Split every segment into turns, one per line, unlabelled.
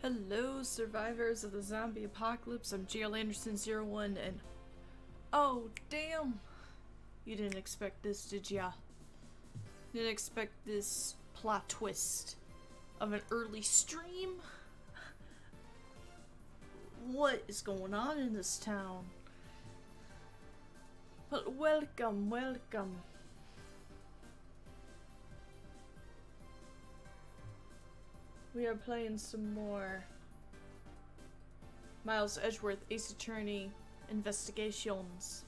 Hello, survivors of the zombie apocalypse. I'm GL Anderson01 and oh, damn! You didn't expect this, did ya? Didn't expect this plot twist of an early stream? What is going on in this town? But welcome, welcome. We are playing some more Miles Edgeworth Ace Attorney Investigations.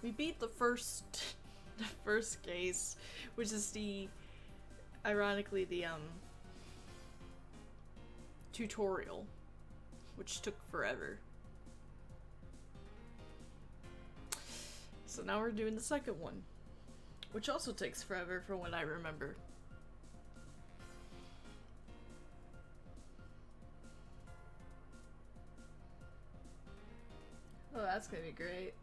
We beat the first case, which is ironically the tutorial, which took forever. So now we're doing the second one, which also takes forever from what I remember. Oh, that's gonna be great.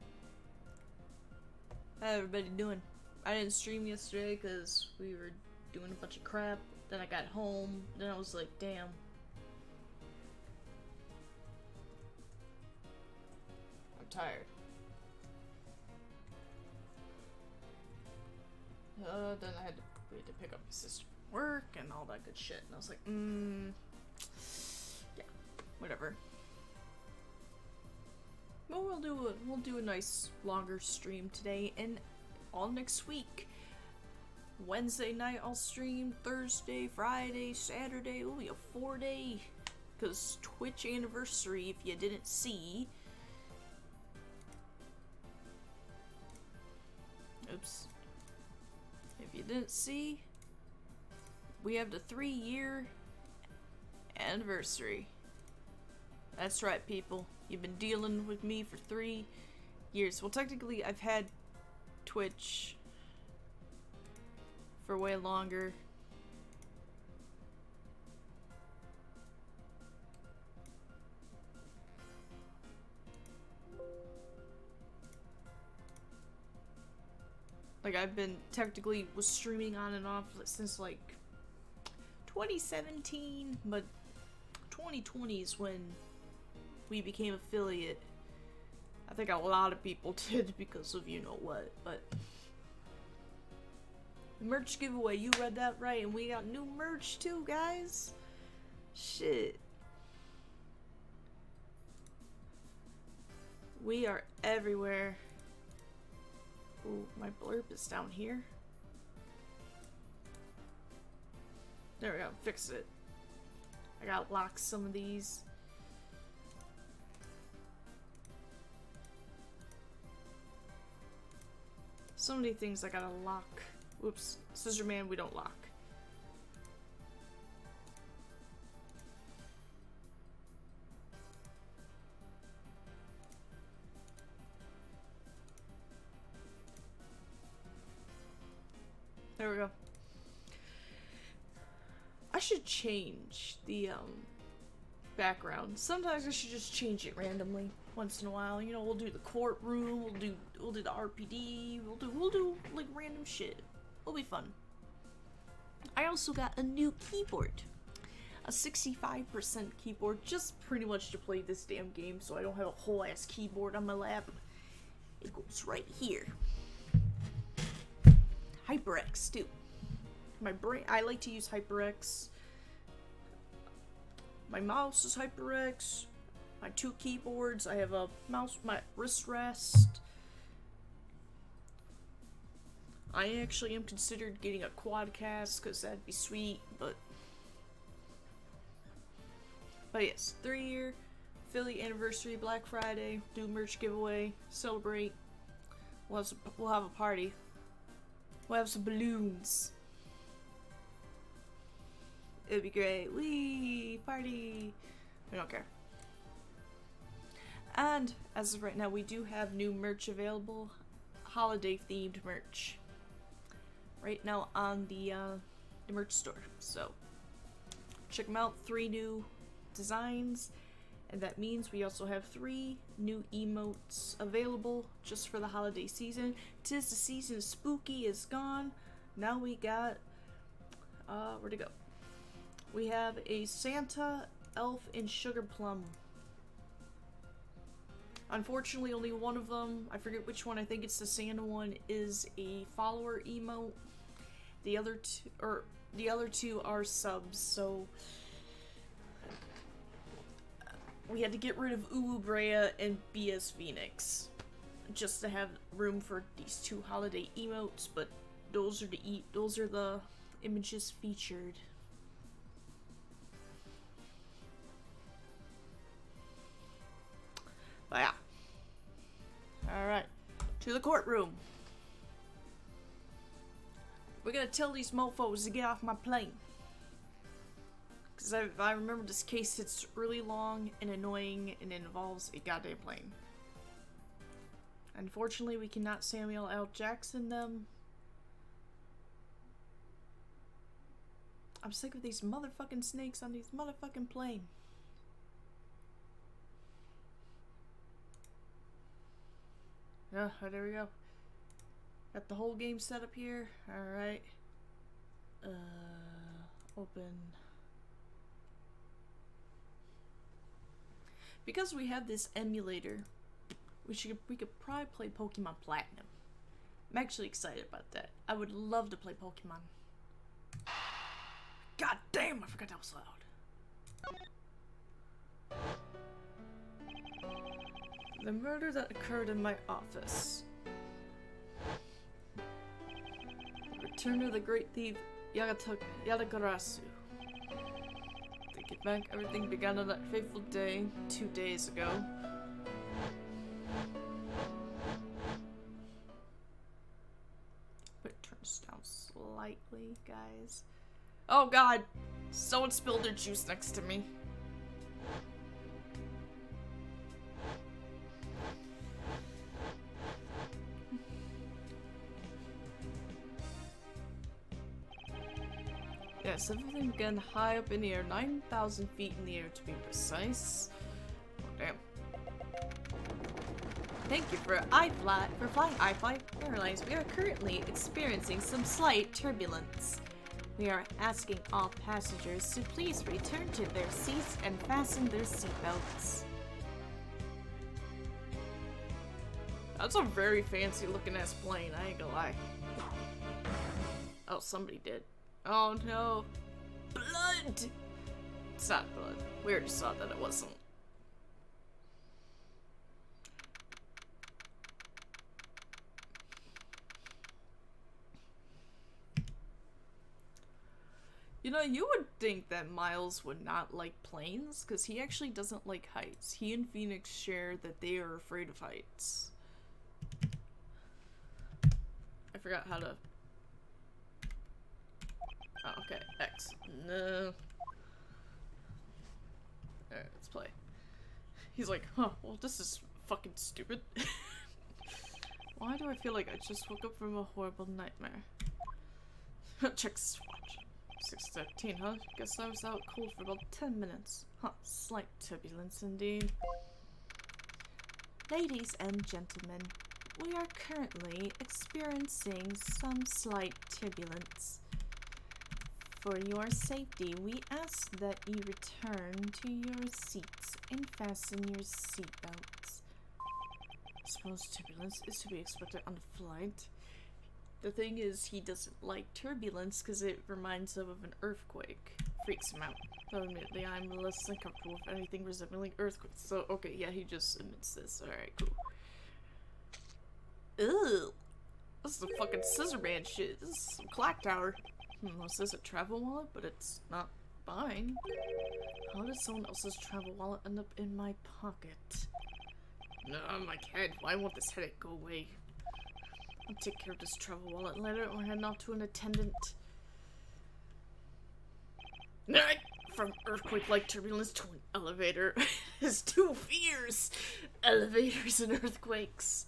How everybody doing? I didn't stream yesterday because we were doing a bunch of crap. Then I got home. Then I was like, damn. I'm tired. Then we had to pick up my sister from work and all that good shit. And I was like, yeah, whatever. Well, we'll do a nice longer stream today and all next week. Wednesday night I'll stream, Thursday, Friday, Saturday. It'll be a 4-day, because Twitch anniversary, if you didn't see. Oops. If you didn't see, we have the 3-year anniversary. That's right, people. You've been dealing with me for 3 years. Well, technically, I've had Twitch for way longer. Like, I've been technically was streaming on and off since like 2017, but 2020 is when we became affiliate. I think a lot of people did because of you know what, but the merch giveaway, you read that right, and we got new merch too, guys. Shit. We are everywhere. Ooh, my blurb is down here. There we go, fix it. I gotta lock some of these. So many things I gotta lock. Oops. Scissor Man, we don't lock. There we go. I should change the background. Sometimes I should just change it randomly once in a while. You know, we'll do the courtroom, we'll do the RPD, we'll do like random shit. It'll be fun. I also got a new keyboard. A 65% keyboard, just pretty much to play this damn game, so I don't have a whole ass keyboard on my lap. It goes right here. HyperX too. My brain, I like to use HyperX. My mouse is HyperX. My 2 keyboards. I have a mouse, my wrist rest. I actually am considered getting a quadcast because that'd be sweet, but yes, 3-year Philly anniversary, Black Friday, do merch giveaway, celebrate. We'll have a party. We'll have some balloons. It'd be great. Wee! Party! We don't care. And, as of right now, we do have new merch available. Holiday-themed merch. Right now on the merch store. So, check them out. 3 new designs. And that means we also have 3 new emotes available just for the holiday season. 'Tis the season, spooky is gone. Now we got, where'd it go? We have a Santa, Elf, and Sugar Plum. Unfortunately, only one of them, I forget which one, I think it's the Santa one, is a follower emote. The other two are subs, so we had to get rid of Uwu Brea and BS Phoenix just to have room for these two holiday emotes, but those are the images featured. But yeah. Alright. To the courtroom. We're gonna tell these mofos to get off my plane. Because I remember this case, it's really long and annoying and it involves a goddamn plane. Unfortunately, we cannot Samuel L. Jackson them. I'm sick of these motherfucking snakes on these motherfucking plane. Yeah, there we go. Got the whole game set up here. Alright. Open. Because we have this emulator, we could probably play Pokemon Platinum. I'm actually excited about that. I would love to play Pokemon. God damn, I forgot that was loud. The murder that occurred in my office. The return of the great thief Yatagarasu. To get back, everything began on that fateful day 2 days ago. But it turns down slightly, guys. Oh god! Someone spilled their juice next to me. Yes, everything began high up in the air, 9,000 feet in the air to be precise. Oh, damn. Thank you for flying iFly Airlines. We are currently experiencing some slight turbulence. We are asking all passengers to please return to their seats and fasten their seatbelts. That's a very fancy looking ass plane, I ain't gonna lie. Oh, somebody did. Oh no. Blood! It's not blood. We already saw that it wasn't. You know, you would think that Miles would not like planes, because he actually doesn't like heights. He and Phoenix share that they are afraid of heights. I forgot how to... Oh, okay, X. No. Alright, let's play. He's like, huh, well this is fucking stupid. Why do I feel like I just woke up from a horrible nightmare? Check this watch. 6:13, huh? Guess I was out cold for about 10 minutes. Huh, slight turbulence indeed. Ladies and gentlemen, we are currently experiencing some slight turbulence. For your safety, we ask that you return to your seats and fasten your seatbelts. I suppose turbulence is to be expected on the flight. The thing is, he doesn't like turbulence because it reminds him of an earthquake. Freaks him out. Though admittedly, I'm less than comfortable with anything resembling earthquakes. So, okay, yeah, he just admits this. Alright, cool. Ugh! This is some fucking scissor man shit. This is some clock tower. This is a travel wallet, but it's not mine. How did someone else's travel wallet end up in my pocket? No, my head. Why won't this headache go away? I'll take care of this travel wallet later or head off to an attendant. From earthquake-like turbulence to an elevator. His two fears. Elevators and earthquakes.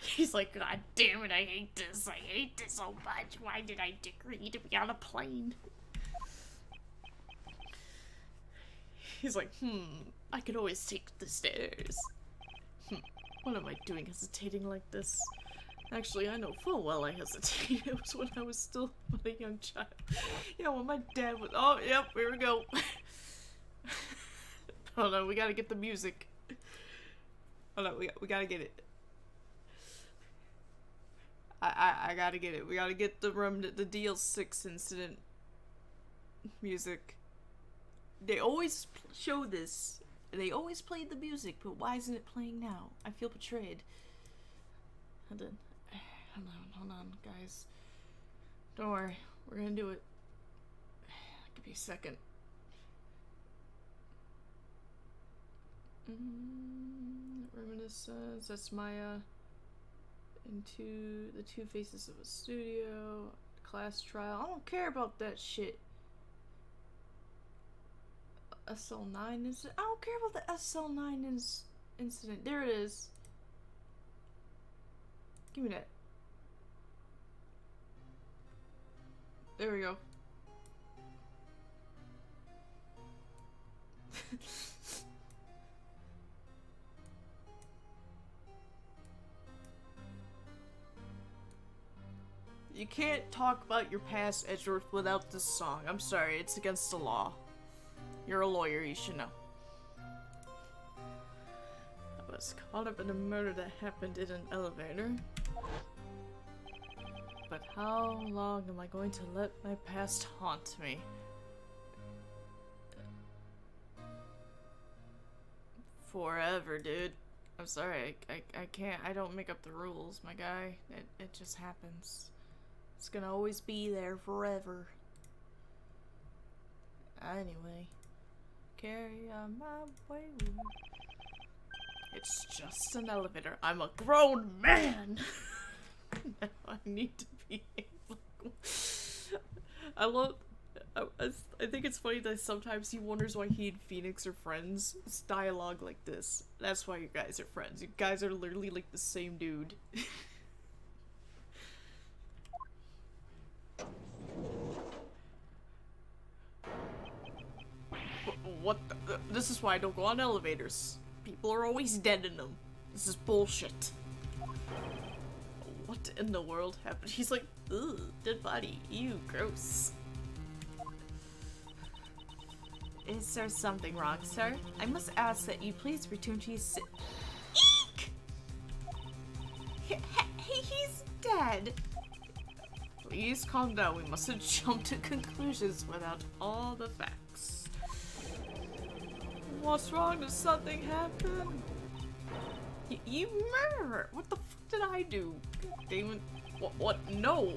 He's like, God damn it, I hate this. I hate this so much. Why did I agree to be on a plane? He's like, I could always take the stairs. What am I doing hesitating like this? Actually, I know full well I hesitated. It was when I was still a young child. Yeah, when my dad was. Oh, yep, here we go. Hold on, we gotta get the music. Hold on, we gotta get it. I gotta get it. We gotta get the DL6 incident music. They always show this. They always played the music, but why isn't it playing now? I feel betrayed. Hold on, guys. Don't worry, we're gonna do it. Give me a second. Reminiscence, that's Maya. Into the two faces of a studio. Class trial. I don't care about that shit. SL9 incident. I don't care about the SL9 incident. There it is. Give me that. There we go. You can't talk about your past, Edgeworth, without this song. I'm sorry, it's against the law. You're a lawyer, you should know. I was caught up in a murder that happened in an elevator. But how long am I going to let my past haunt me? Forever, dude. I'm sorry, I can't, I don't make up the rules, my guy. It just happens. It's gonna always be there forever. Anyway. Carry on my way. It's just an elevator. I'm a grown man! Now I need to be able. I think it's funny that sometimes he wonders why he and Phoenix are friends. It's dialogue like this. That's why you guys are friends. You guys are literally like the same dude. What the? This is why I don't go on elevators. People are always dead in them. This is bullshit. What in the world happened? He's like, ugh, dead body. Ew, gross. Is there something wrong, sir? I must ask that you please return to his Eek! He's dead. Please calm down. We mustn't jump to conclusions without all the facts. What's wrong? Did something happen? You murderer! What the fuck did I do? Damon, what? No!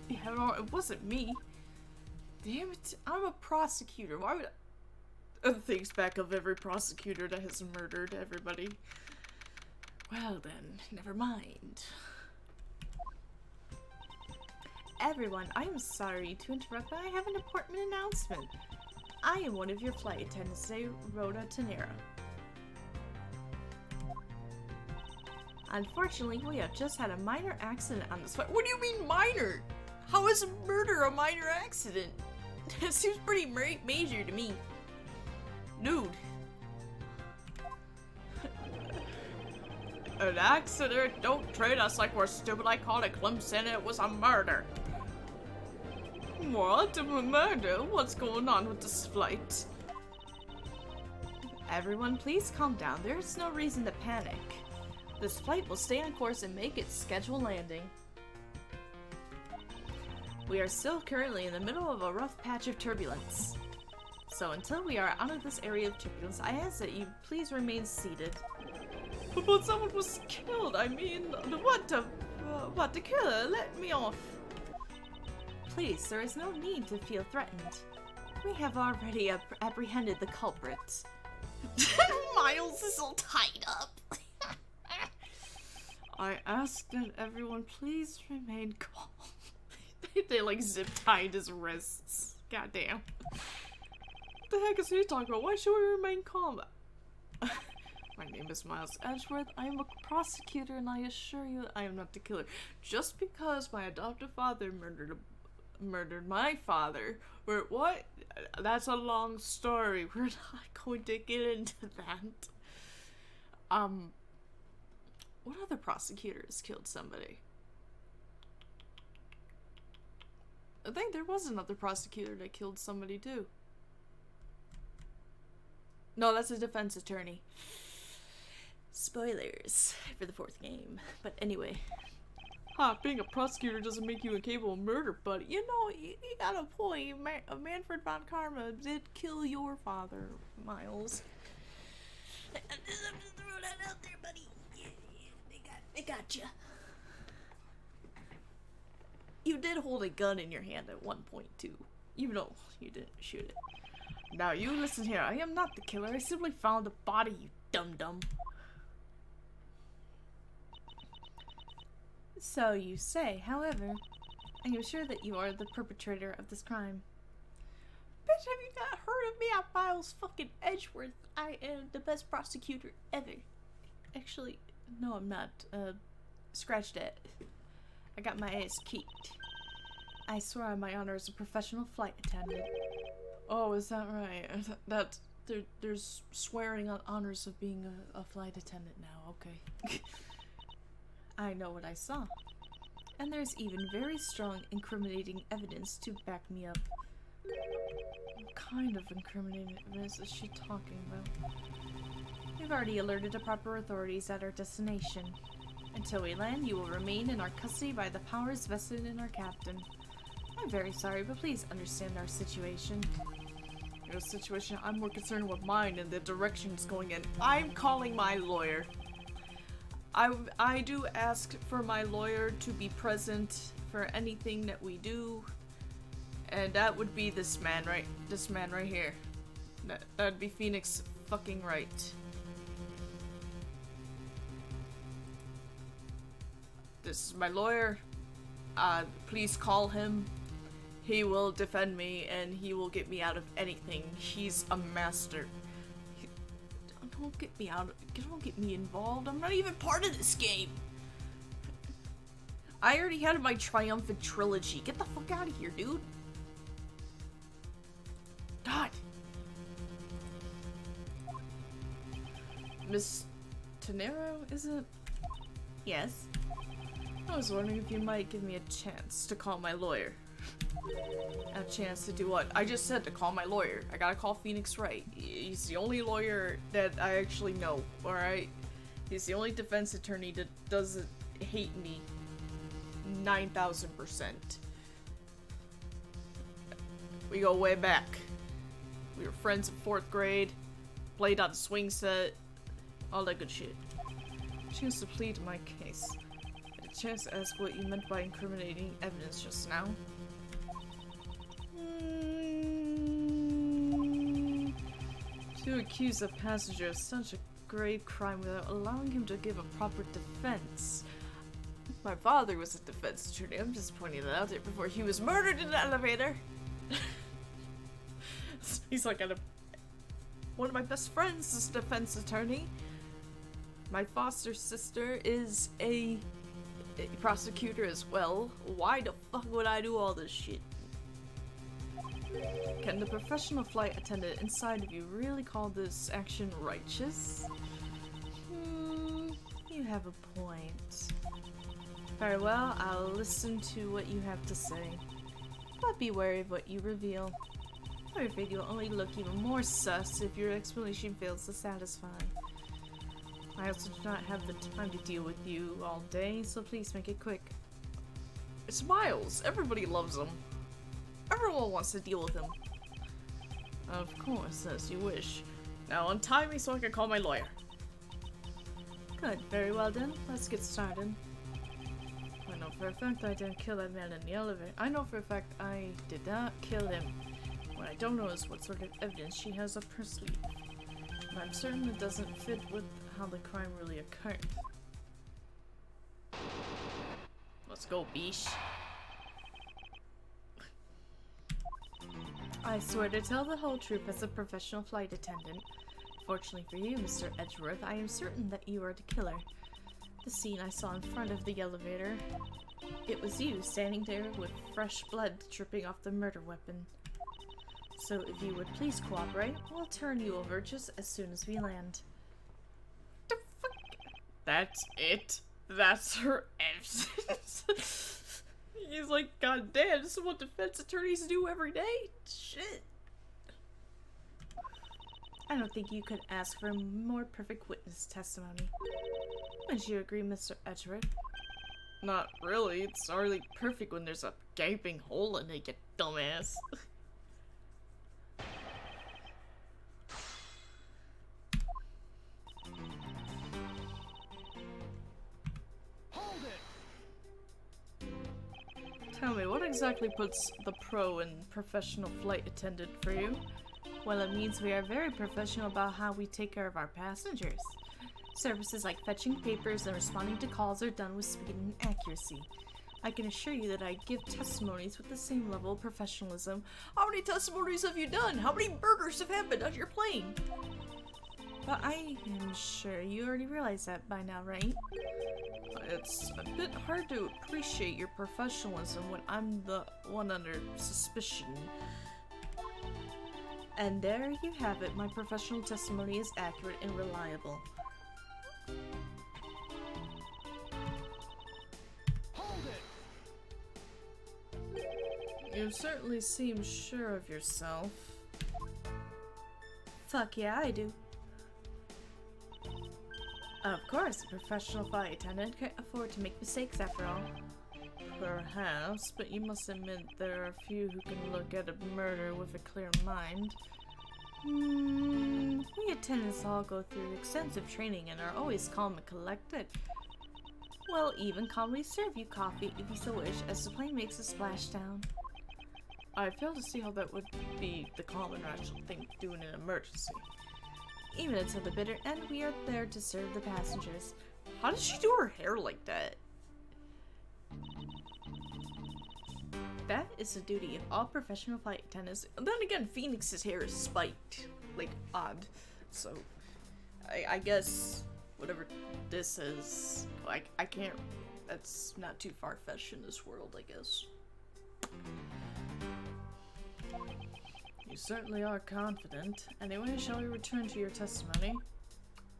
It wasn't me. Damn it, I'm a prosecutor. Why would I thinks back of every prosecutor that has murdered everybody. Well then, never mind. Everyone, I am sorry to interrupt, but I have an important announcement. I am one of your flight attendants today, Rhoda Tenera. Unfortunately, we have just had a minor accident on this flight. What do you mean minor? How is murder a minor accident? That seems pretty major to me. Dude. An accident? Don't treat us like we're stupid. I called it glimpse and it was a murder. What? A murder? What's going on with this flight? Everyone, please calm down. There's no reason to panic. This flight will stay on course and make its scheduled landing. We are still currently in the middle of a rough patch of turbulence. So until we are out of this area of turbulence, I ask that you please remain seated. But someone was killed. I mean, what the killer? Let me off. Please, there is no need to feel threatened. We have already apprehended the culprit. Miles is all tied up. I ask that everyone please remain calm. They like zip tied his wrists. Goddamn. What the heck is he talking about? Why should we remain calm? My name is Miles Edgeworth. I am a prosecutor and I assure you I am not the killer. Just because my adoptive father murdered my father. What? That's a long story. We're not going to get into that. What other prosecutor has killed somebody? I think there was another prosecutor that killed somebody too. No, that's a defense attorney. Spoilers for the 4th game. But anyway. Being a prosecutor doesn't make you incapable of murder, but you know, you got a point. Manfred von Karma did kill your father, Miles. I'm just throw that out there, buddy. They got you. You did hold a gun in your hand at one point, too. Even though you didn't shoot it. Now, you listen here. I am not the killer. I simply found the body, you dum-dum. So you say. However, I am sure that you are the perpetrator of this crime. Bitch, have you not heard of me? I'm Miles fucking Edgeworth. I am the best prosecutor ever. Actually, no, I'm not. Scratch that. I got my ass kicked. I swear on my honor as a professional flight attendant. Oh, is that right? There's swearing on honors of being a flight attendant now. Okay. I know what I saw. And there's even very strong incriminating evidence to back me up. What kind of incriminating evidence is she talking about? We've already alerted the proper authorities at our destination. Until we land, you will remain in our custody by the powers vested in our captain. I'm very sorry, but please understand our situation. Your situation? I'm more concerned with mine and the direction it's going in. I'm calling my lawyer. I do ask for my lawyer to be present for anything that we do. And that would be this man right here. That'd be Phoenix fucking Wright. This is my lawyer. Please call him. He will defend me and he will get me out of anything. He's a master. Don't get me out. Don't get me involved. I'm not even part of this game. I already had my triumphant trilogy. Get the fuck out of here, dude. God. Miss Tenero, is it? Yes. I was wondering if you might give me a chance to call my lawyer. A chance to do what? I just said to call my lawyer. I gotta call Phoenix Wright. He's the only lawyer that I actually know, alright? He's the only defense attorney that doesn't hate me 9,000%. We go way back. We were friends in 4th grade, played on the swing set, all that good shit. Chance to plead my case. I had a chance to ask what you meant by incriminating evidence just now. To accuse a passenger of such a grave crime without allowing him to give a proper defense. My father was a defense attorney. I'm just pointing that out there before he was murdered in the elevator. He's like one of my best friends is a defense attorney. My foster sister is a prosecutor as well. Why the fuck would I do all this shit? Can the professional flight attendant inside of you really call this action righteous? You have a point. Very well, I'll listen to what you have to say. But be wary of what you reveal. I'm afraid you'll only look even more sus if your explanation fails to satisfy. I also do not have the time to deal with you all day, so please make it quick. It's Miles. Everybody loves him. Everyone wants to deal with him. Of course, as you wish. Now untie me so I can call my lawyer. Good, very well then. Let's get started. I know for a fact I didn't kill that man in the elevator. I know for a fact I did not kill him. What I don't know is what sort of evidence she has up her sleeve. And I'm certain it doesn't fit with how the crime really occurred. Let's go, Beesh. I swear to tell the whole truth as a professional flight attendant. Fortunately for you, Mr. Edgeworth, I am certain that you are the killer. The scene I saw in front of the elevator, it was you standing there with fresh blood dripping off the murder weapon. So if you would please cooperate, we'll turn you over just as soon as we land. The fuck? That's it? That's her evidence? He's like, God damn, this is what defense attorneys do every day? Shit. I don't think you could ask for a more perfect witness testimony. Wouldn't you agree, Mr. Edgeworth? Not really. It's hardly perfect when there's a gaping hole in it, you dumbass.
Hold it.
Tell me, what exactly puts the pro in professional flight attendant for you? Well, it means we are very professional about how we take care of our passengers. Services like fetching papers and responding to calls are done with speed and accuracy. I can assure you that I give testimonies with the same level of professionalism. How many testimonies have you done? How many murders have happened on your plane? But I am sure you already realize that by now, right? It's a bit hard to appreciate your professionalism when I'm the one under suspicion. And there you have it. My professional testimony is accurate and reliable.
Hold it.
You certainly seem sure of yourself. Fuck yeah, I do. Of course, a professional flight attendant can't afford to make mistakes after all. Perhaps, but you must admit there are a few who can look at a murder with a clear mind. We attendants all go through extensive training and are always calm and collected. We'll even calmly serve you coffee if you so wish as the plane makes a splashdown. I fail to see how that would be the calm and rational thing to do in an emergency. Even until the bitter end, we are there to serve the passengers. How does she do her hair like that? That is the duty of all professional flight attendants. And then again, Phoenix's hair is spiked. Like, odd. So, I guess whatever this is, like, I can't, that's not too far-fetched in this world, I guess. You certainly are confident. Anyway, shall we return to your testimony?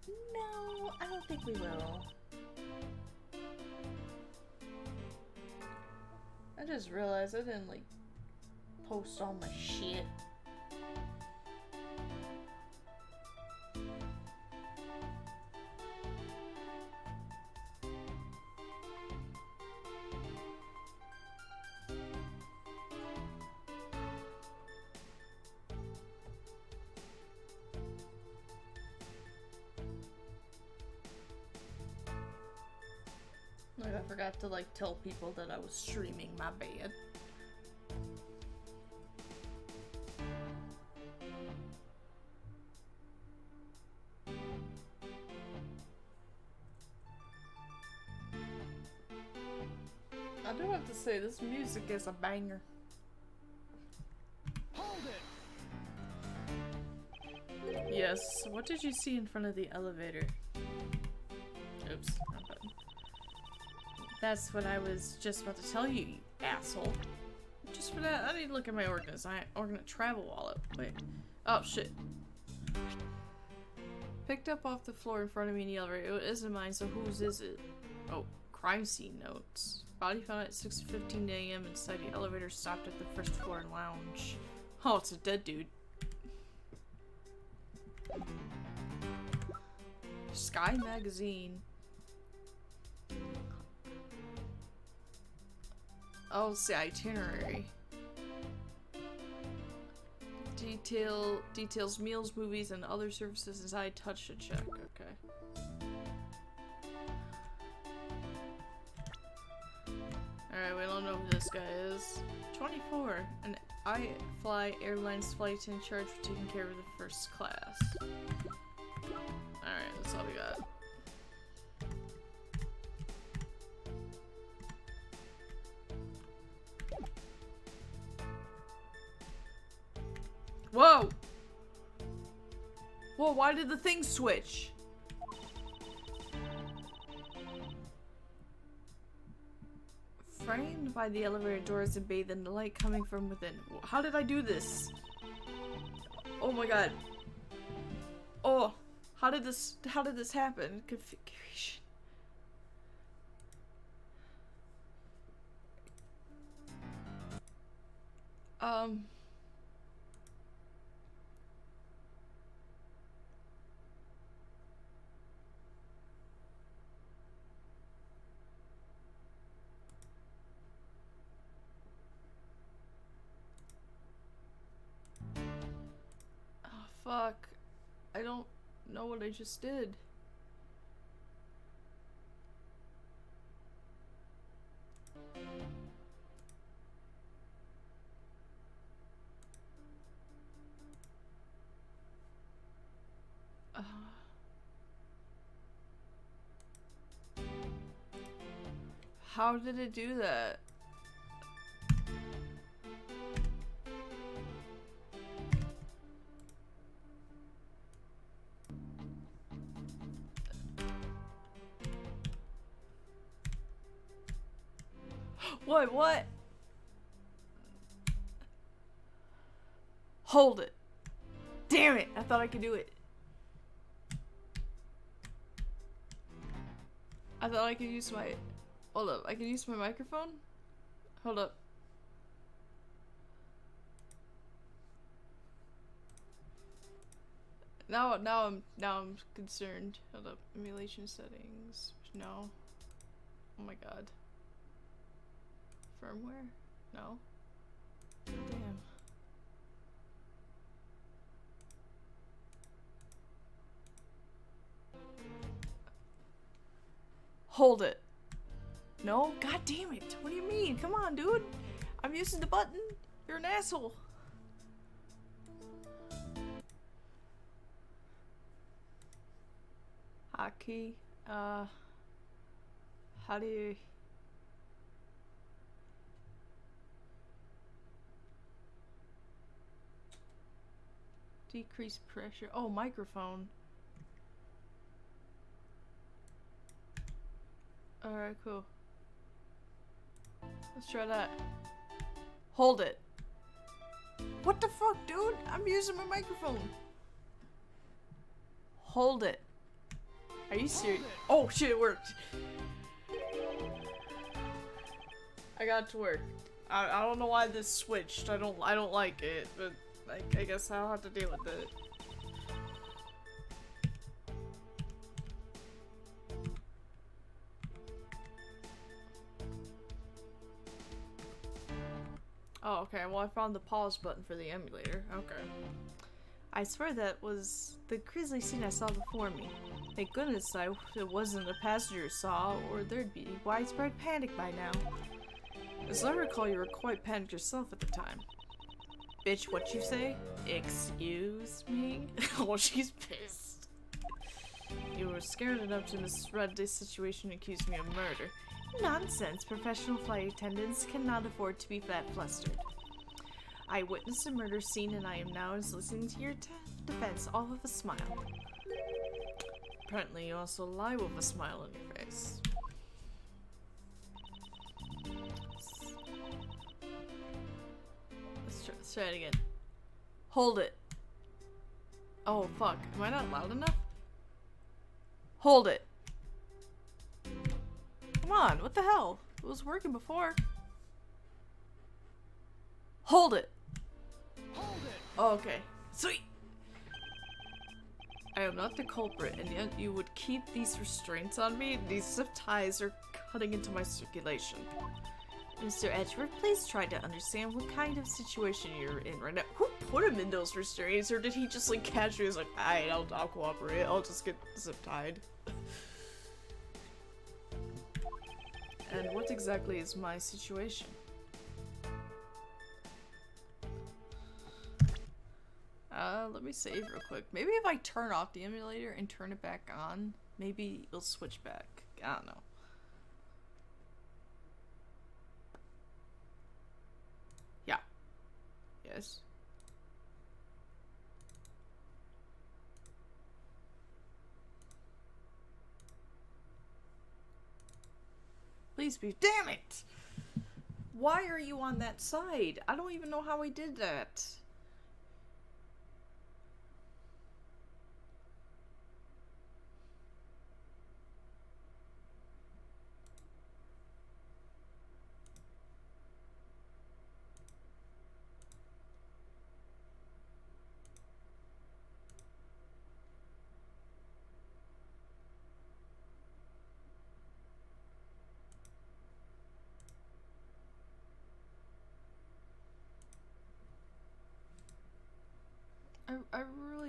No, I don't think we will. I just realized I didn't, like, post all my shit. Like, I forgot to, like, tell people that I was streaming, my bad. I do have to say, this music is a banger.
Hold it.
Yes, what did you see in front of the elevator? Oops, wrong button. That's what I was just about to tell you, you asshole. Just for that, I need to look at my travel wallet. Wait. Oh, shit. Picked up off the floor in front of me in the elevator. It isn't mine, so whose is it? Oh, crime scene notes. Body found at 6:15 a.m. inside the elevator, stopped at the first floor lounge. Oh, it's a dead dude. Sky magazine. Oh, it's the itinerary. Details meals, movies, and other services inside. Touch to check. Okay. Alright, we don't know who this guy is. 24. And I fly airlines flight in charge for taking care of the first class. Alright, that's all we got. Whoa! Whoa, why did the thing switch? Framed by the elevator doors and bathed in the light coming from within. How did I do this? Oh my god. Oh, how did this happen? Configuration. Um. Oh, fuck. I don't know what I just did. How did it do that? What? Hold it. Damn it! I thought I could do it. I thought I could use my... Hold up, I can use my microphone? Hold up. Now I'm concerned. Hold up. Emulation settings. No. Oh my god. Firmware? No. Damn. Hold it. No? God damn it. What do you mean? Come on, dude. I'm using the button. You're an asshole. Hotkey. How do you... Decrease pressure. Oh, microphone. Alright, cool. Let's try that. Hold it. What the fuck, dude? I'm using my microphone. Hold it. Are you serious? Oh shit, it worked. I got it to work. I don't know why this switched. I don't like it, but I guess I'll have to deal with it. Oh, okay. Well, I found the pause button for the emulator. Okay. I swear that was the grisly scene I saw before me. Thank goodness it wasn't a passenger saw, or there'd be widespread panic by now. As I recall, you were quite panicked yourself at the time. Bitch, what you say? Excuse me? Oh, she's pissed. You were scared enough to misread this situation and accuse me of murder. Nonsense. Professional flight attendants cannot afford to be that flustered. I witnessed a murder scene and I am now listening to your defense all with a smile. Apparently you also lie with a smile on your face. Let's try it again. Hold it. Oh fuck, am I not loud enough? Hold it. Come on, what the hell? It was working before. Hold it.
Hold it.
Oh, okay. Sweet. I am not the culprit, and yet you would keep these restraints on me? These zip ties are cutting into my circulation. Mr. Edgeworth, please try to understand what kind of situation you're in right now. Who put him in those restraints, or did he just like casually was like, alright, I'll cooperate, I'll just get zip tied. And what exactly is my situation? Let me save real quick. Maybe if I turn off the emulator and turn it back on, maybe it'll switch back. I don't know. Yeah. Yes. Please be. Damn it! Why are you on that side? I don't even know how I did that.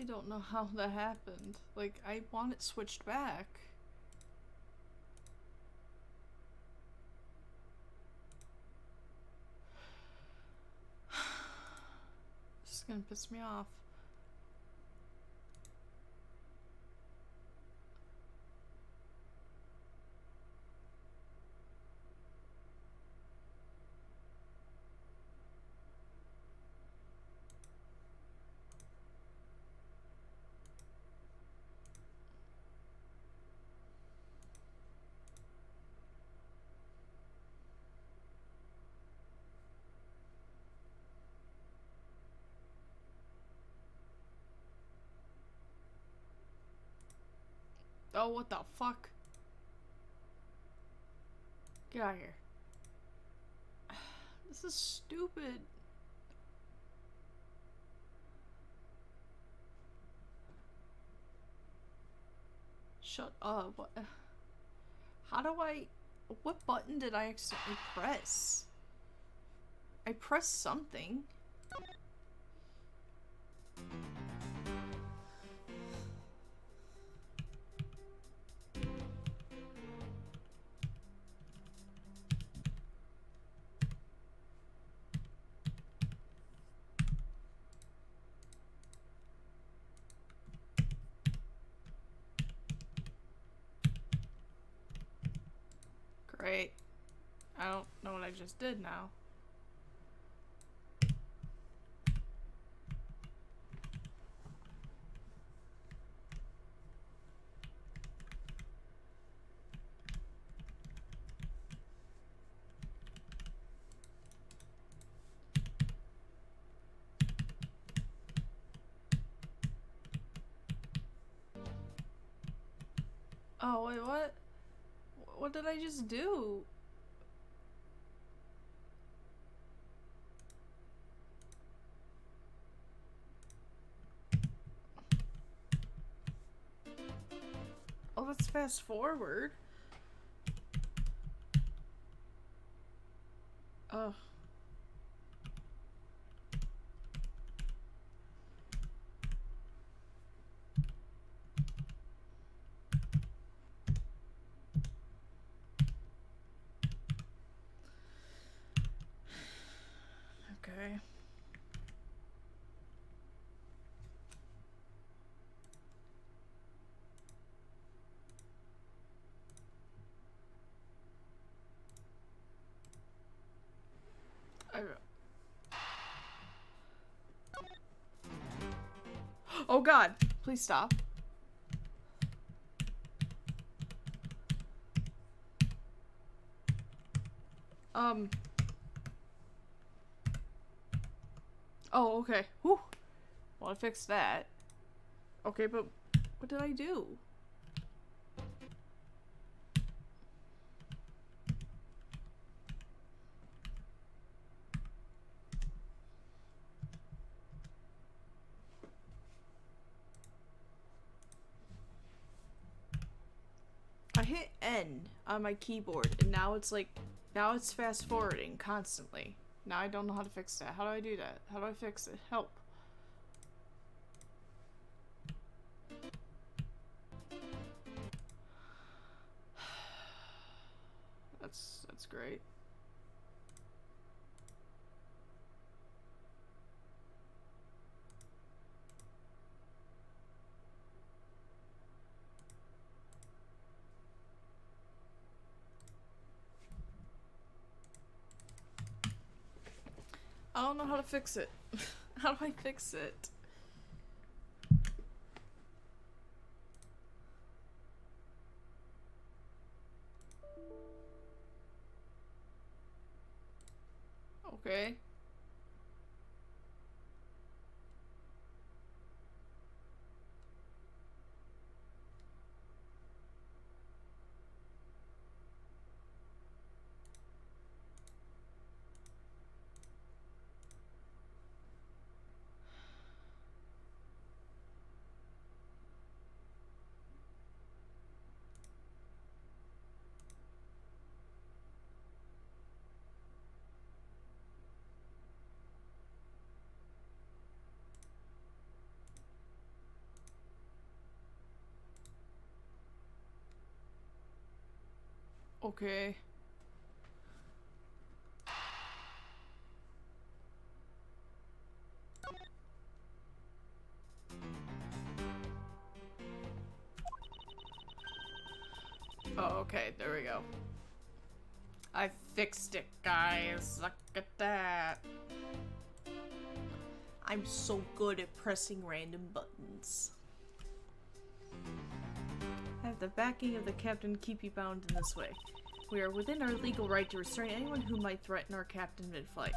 really don't know how that happened. Like, I want it switched back. This is gonna piss me off. Oh, what the fuck? Get out of here. This is stupid. Shut up. What? How do I... What button did I accidentally press? I pressed something. Great. I don't know what I just did now. Oh, wait, what? What did I just do? Oh, let's fast forward. Oh. Okay. Oh god, please stop. Oh, okay. Whew. Well, I fixed that. Okay, but what did I do? I hit N on my keyboard, and now it's like, now it's fast forwarding constantly. Now I don't know how to fix that. How do I do that? How do I fix it? Help. That's great. I don't know how to fix it. How do I fix it? Okay. Okay. Oh, okay, there we go. I fixed it, guys. Look at that. I'm so good at pressing random buttons. I have the backing of the captain keep you bound in this way. We are within our legal right to restrain anyone who might threaten our captain mid-flight.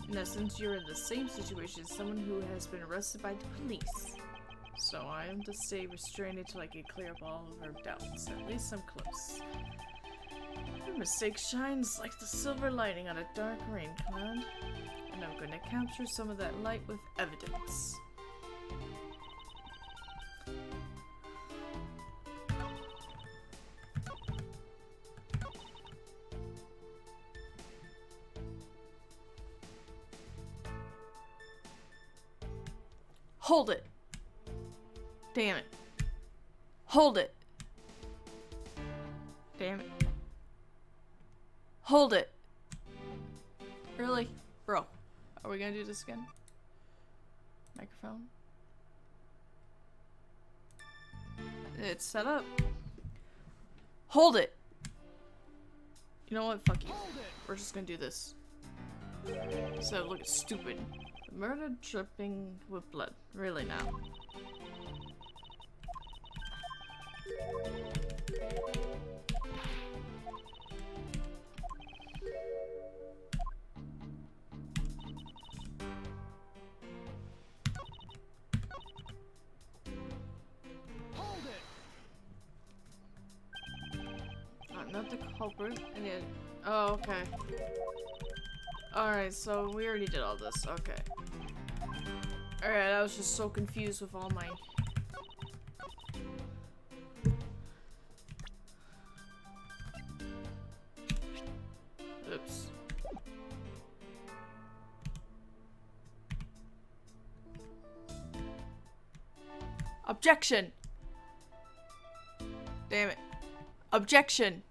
In essence, you're in the same situation as someone who has been arrested by the police. So I am to stay restrained until I can clear up all of our doubts. At least I'm close. Your mistake shines like the silver lining on a dark rain cloud. And I'm going to capture some of that light with evidence. Hold it! Damn it. Hold it! Damn it. Hold it! Really? Bro, are we gonna do this again? Microphone? It's set up. Hold it! You know what? Fuck you. We're just gonna do this. So look stupid. Murder dripping with blood. Really now.
Hold it.
Not the culprit. And yet, oh, okay. Alright, so we already did all this. Okay. Alright, I was just so confused with all my... Oops. Objection! Damn it. Objection!
Objection.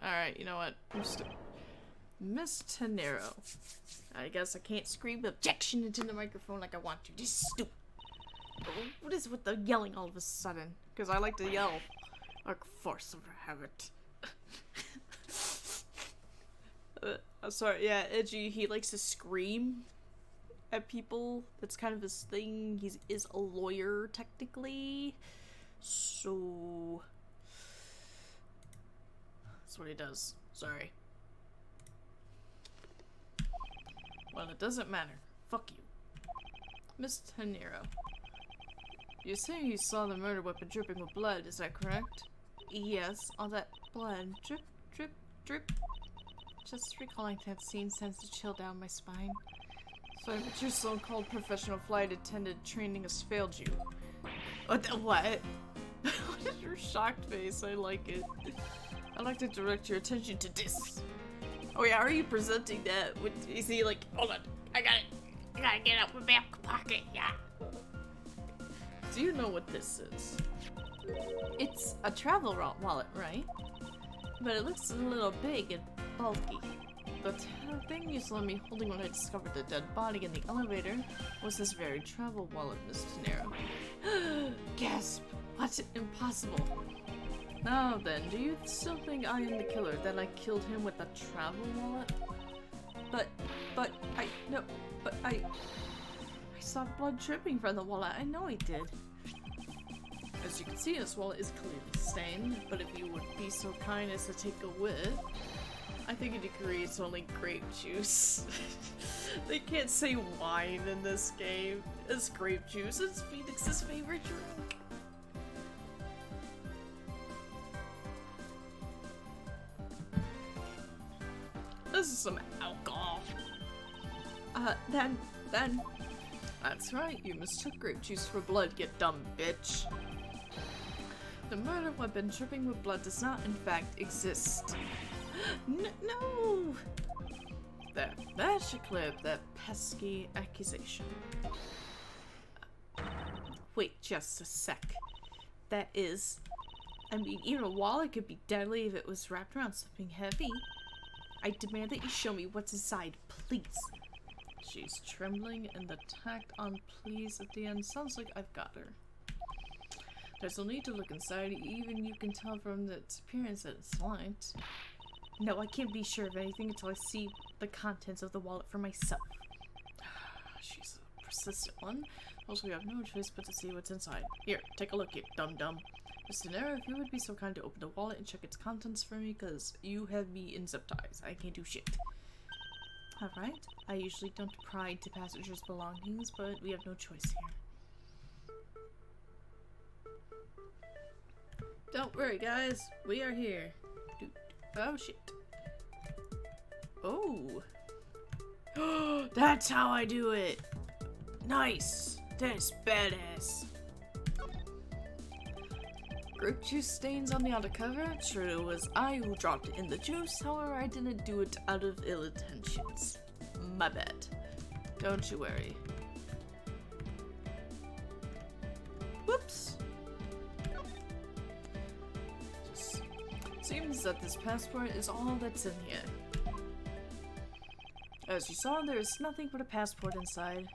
Alright, you know what? Miss Tenero. I guess I can't scream objection into the microphone like I want to. This is stupid. What is with the yelling all of a sudden? Because I like to yell. Like force of habit. I'm sorry, yeah, Edgy, he likes to scream at people. That's kind of his thing. He is a lawyer, technically. So... that's what he does. Sorry. Well, it doesn't matter. Fuck you. Miss Tenero. You say you saw the murder weapon dripping with blood, is that correct? Yes, all that blood. Drip, drip, drip. Just recalling that scene sends a chill down my spine. So your so-called professional flight attendant training has failed you. What the what? What is your shocked face? I like it. I'd like to direct your attention to this. Oh yeah, are you presenting that? Is he like, hold on, I gotta get out my back pocket, yeah. Do you know what this is? It's a travel wallet, right? But it looks a little big and bulky. The thing you saw me holding when I discovered the dead body in the elevator was this very travel wallet, Miss Tenero. Gasp! What? Impossible. Now then, do you still think I am the killer, that I killed him with a travel wallet? I saw blood dripping from the wallet. I know I did. As you can see, this wallet is clearly stained, but if you would be so kind as to take a whiff, I think it agrees only grape juice. They can't say wine in this game. It's grape juice. It's Phoenix's favorite drink. This is some alcohol. Then. That's right, you mistook grape juice for blood, you dumb bitch. The murder weapon dripping with blood does not, in fact, exist. No! That should clear up that pesky accusation. Wait just a sec. That is I mean, even a wallet could be deadly if it was wrapped around something heavy. I demand that you show me what's inside, please. She's trembling, and the tact on please at the end sounds like I've got her. There's no need to look inside, even you can tell from its appearance that it's light. No, I can't be sure of anything until I see the contents of the wallet for myself. She's a persistent one. Also, we have no choice but to see what's inside. Here, take a look here, dum-dum. Mr. Nero, if you would be so kind to open the wallet and check its contents for me, because you have me in zip ties. I can't do shit. Alright, I usually don't pry into passengers' belongings, but we have no choice here. Don't worry, guys. We are here. Oh, shit. Oh. That's how I do it. Nice. That's badass. Grape juice stains on the outer cover. Sure, it was I who dropped it in the juice. However, I didn't do it out of ill intentions. My bad. Don't you worry. Whoops. Seems that this passport is all that's in here. As you saw, there is nothing but a passport inside.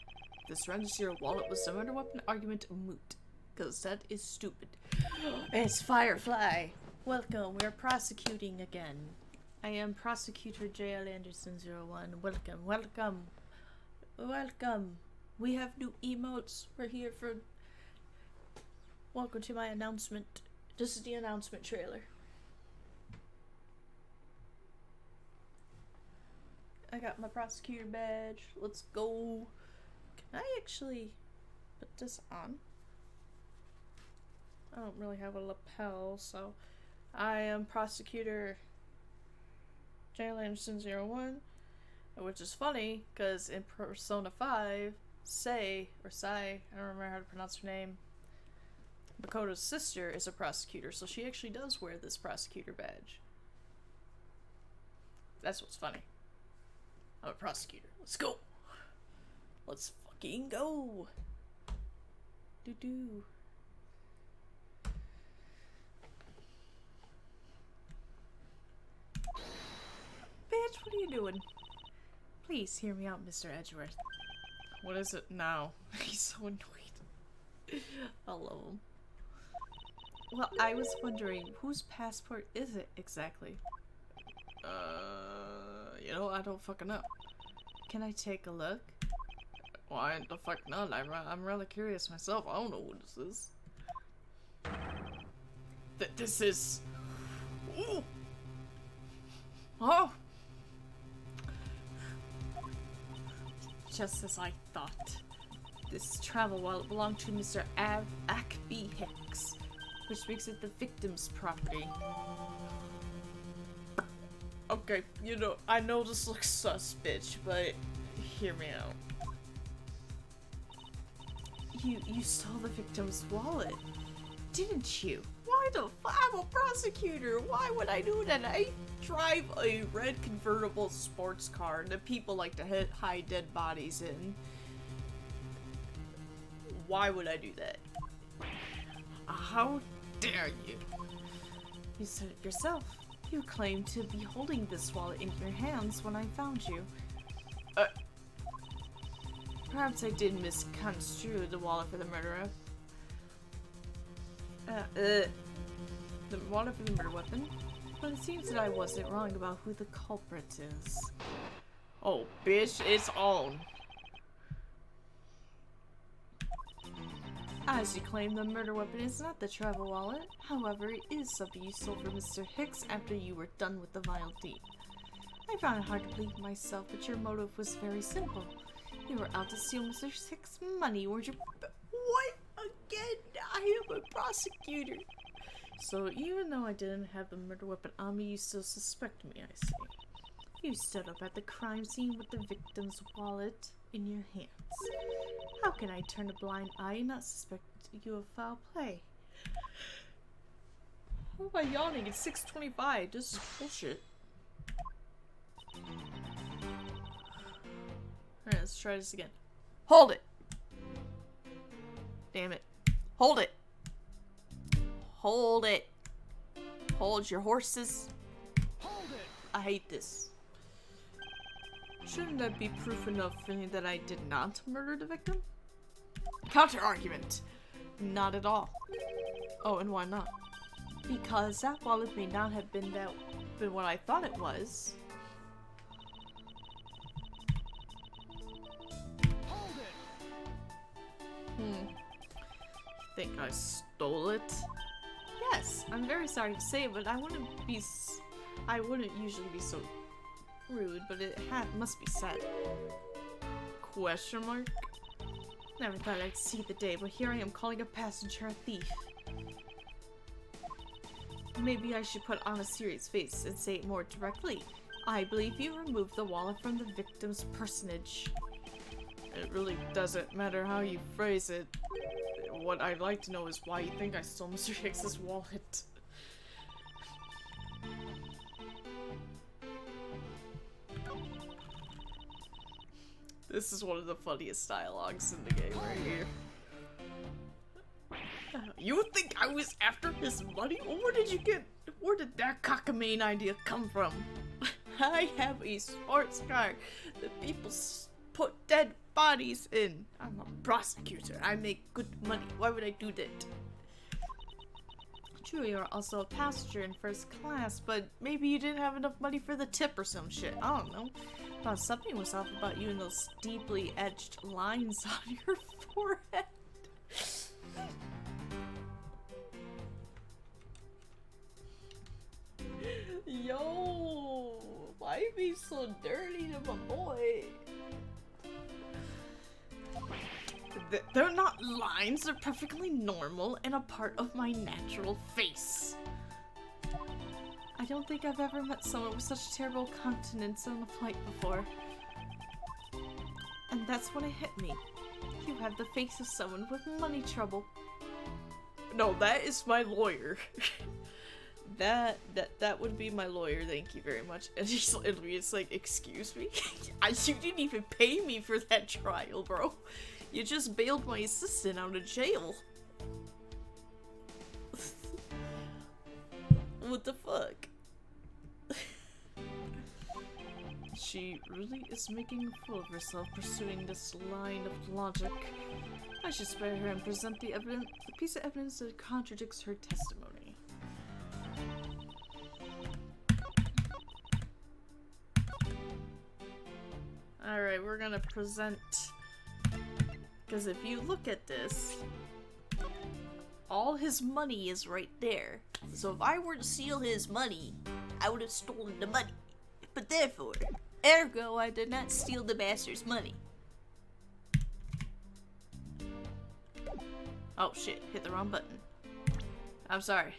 This renders your wallet with the murder weapon argument moot. Because that is stupid. It's Firefly! Welcome, we're prosecuting again. I am Prosecutor J.L. Anderson 01. Welcome, welcome. Welcome. We have new emotes. We're here for... Welcome to my announcement. This is the announcement trailer. I got my prosecutor badge. Let's go. Can I actually put this on? I don't really have a lapel, so I am Prosecutor J.L. Anderson 01, which is funny because in Persona 5, Sai, I don't remember how to pronounce her name, Makoto's sister is a prosecutor, so she actually does wear this prosecutor badge. That's what's funny. I'm a prosecutor. Let's go. Let's fucking go. Doo-doo. Bitch, what are you doing? Please hear me out, Mr. Edgeworth. What is it now? He's so annoyed. I love him. Well, I was wondering, whose passport is it exactly? You know, I don't fucking know. Can I take a look? Why the fuck not? I'm really curious myself. I don't know what this is. This is... Ooh. Oh! Just as I thought. This travel wallet belonged to Mr. Ackby Hicks, which makes it the victim's property. Okay, you know, I know this looks sus, bitch, but hear me out. You stole the victim's wallet, didn't you? Why the fuck? I'm a prosecutor. Why would I do that? I drive a red convertible sports car that people like to hide dead bodies in. Why would I do that? How dare you? You said it yourself. You claimed to be holding this wallet in your hands when I found you. Perhaps I did misconstrue the wallet for the murderer. The wallet for the murder weapon? But it seems that I wasn't wrong about who the culprit is. Oh, bitch, it's on. As you claim, the murder weapon is not the travel wallet. However, it is something you stole from Mr. Hicks after you were done with the vile deed. I found it hard to believe myself, but your motive was very simple. You were out to steal Mr. Hicks' money, weren't you? What? Again? I am a prosecutor. So even though I didn't have the murder weapon on me, you still suspect me, I see. You stood up at the crime scene with the victim's wallet in your hands. How can I turn a blind eye and not suspect you of foul play? How am I yawning? It's 6:25. This is bullshit. Alright, let's try this again. Hold it! Damn it. Hold it! Hold it! Hold your horses.
Hold it!
I hate this. Shouldn't that be proof enough for me that I did not murder the victim? Counter-argument! Not at all. Oh, and why not? Because that wallet may not have been what I thought it was.
Hold it!
You think I stole it? Yes, I'm very sorry to say, but I wouldn't usually be so rude, but it must be said. Question mark? Never thought I'd see the day, but here I am calling a passenger a thief. Maybe I should put on a serious face and say it more directly. I believe you removed the wallet from the victim's personage. It really doesn't matter how you phrase it. What I'd like to know is why you think I stole Mr. Hicks's wallet. This is one of the funniest dialogues in the game right here. You think I was after his money? Or where did that cockamamie idea come from? I have a sports car that people put dead bodies in. I'm a prosecutor. I make good money. Why would I do that? True, you're also a passenger in first class, but maybe you didn't have enough money for the tip or some shit. I don't know. Thought something was off about you and those deeply edged lines on your forehead. Yo, why be so dirty to my boy? They're not lines, they're perfectly normal and a part of my natural face. I don't think I've ever met someone with such terrible countenance on a flight before. And that's when it hit me. You have the face of someone with money trouble. No, that is my lawyer. That would be my lawyer, thank you very much. And it's like, excuse me? You didn't even pay me for that trial, bro. You just bailed my assistant out of jail. What the fuck? She really is making a fool of herself pursuing this line of logic. I should spare her and present the piece of evidence that contradicts her testimony. Alright, we're gonna present... Because if you look at this, all his money is right there. So if I were to steal his money, I would have stolen the money. But therefore, ergo, I did not steal the master's money. Oh shit, hit the wrong button. I'm sorry.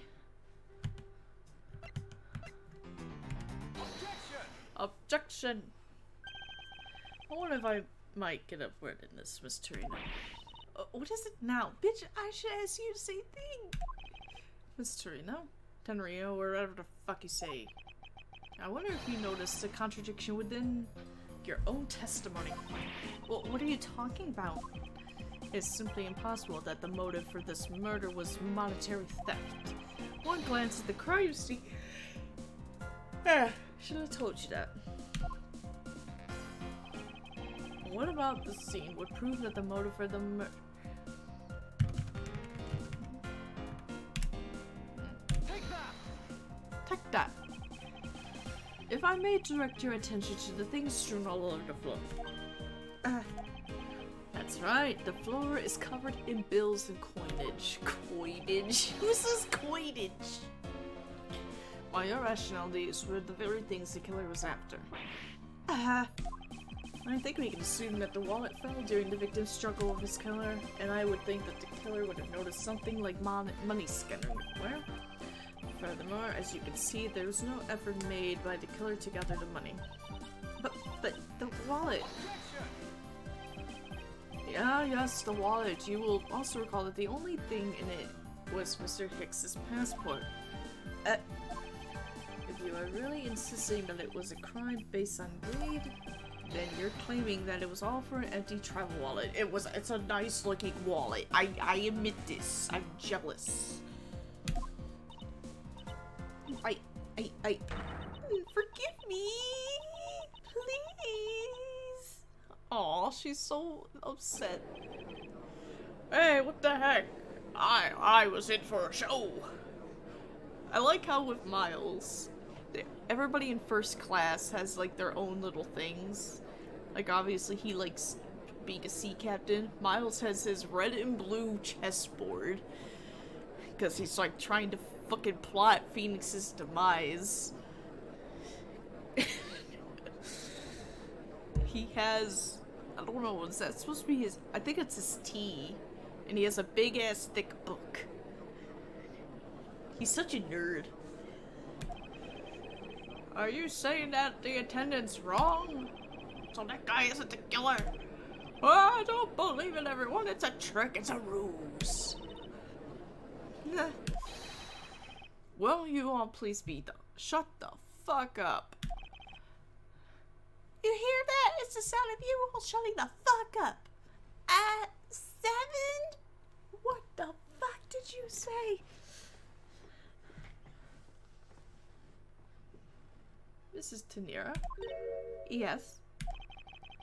Objection! I wonder if I might get a word in this, Miss Torino. What is it now? Bitch, I should ask you the same thing! Miss Torino? Tenrio, or whatever the fuck you say. I wonder if you noticed a contradiction within your own testimony. Well, what are you talking about? It's simply impossible that the motive for this murder was monetary theft. One glance at the crime scene... should have told you that. What about the scene would prove that the motive for the murder... Take that! If I may direct your attention to the things strewn all over the floor. That's right, the floor is covered in bills and coinage. Coinage? Who says coinage? While your rationalities were the very things the killer was after. I think we can assume that the wallet fell during the victim's struggle with his killer, and I would think that the killer would have noticed something like money scattering everywhere. Furthermore, as you can see, there was no effort made by the killer to gather the money. But the wallet... Yeah, yes, the wallet. You will also recall that the only thing in it was Mr. Hicks's passport. If you are really insisting that it was a crime based on greed, then you're claiming that it was all for an empty travel wallet. It's a nice looking wallet. I admit this. I'm jealous. I, forgive me, please. Aw, she's so upset. Hey, what the heck? I was in for a show. I like how with Miles, everybody in first class has like their own little things. Like obviously he likes being a sea captain. Miles has his red and blue chessboard because he's like trying to fucking plot Phoenix's demise. He has, I don't know, is that supposed to be his, I think it's his tea, and he has a big ass thick book. He's such a nerd. Are you saying that the attendant's wrong? So that guy isn't the killer? Oh, I don't believe it, everyone. It's a trick. It's a ruse. Will you all please shut the fuck up? You hear that? It's the sound of you all shutting the fuck up. At 7? What the fuck did you say? Mrs. Tanira? Yes.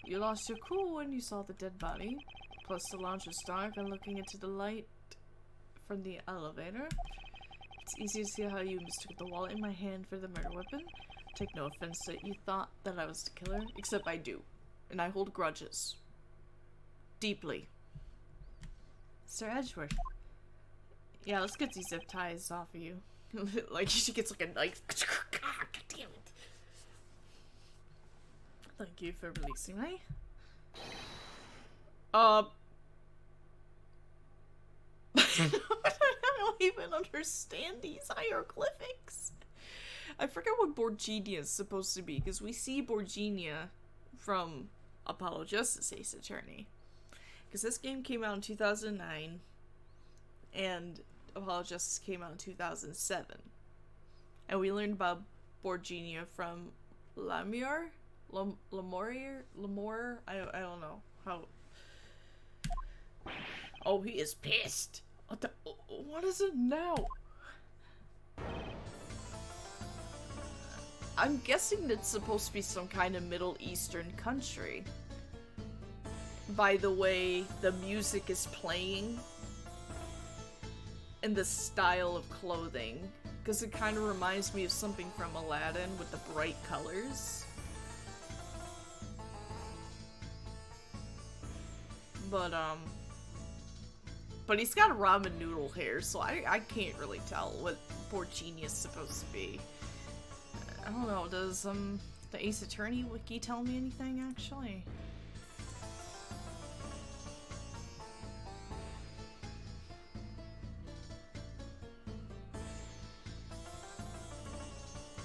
You lost your cool when you saw the dead body. Plus the lounge was dark and looking into the light from the elevator. It's easy to see how you mistook the wallet in my hand for the murder weapon. Take no offense that you thought that I was the killer, except I do. And I hold grudges. Deeply. Sir Edgeworth. Yeah, let's get these zip ties off of you. Like, she gets like a knife. God damn it. Thank you for releasing me. I don't even understand these hieroglyphics. I forget what Borginia is supposed to be, because we see Borginia from Apollo Justice Ace Attorney. Because this game came out in 2009, and Apollo Justice came out in 2007. And we learned about Borginia from Lamure? Lamore? I don't know how. Oh, he is pissed. What is it now? I'm guessing it's supposed to be some kind of Middle Eastern country. By the way the music is playing. And the style of clothing. Because it kind of reminds me of something from Aladdin with the bright colors. But he's got ramen noodle hair, so I can't really tell what Borginia's supposed to be. I don't know, does the Ace Attorney wiki tell me anything, actually?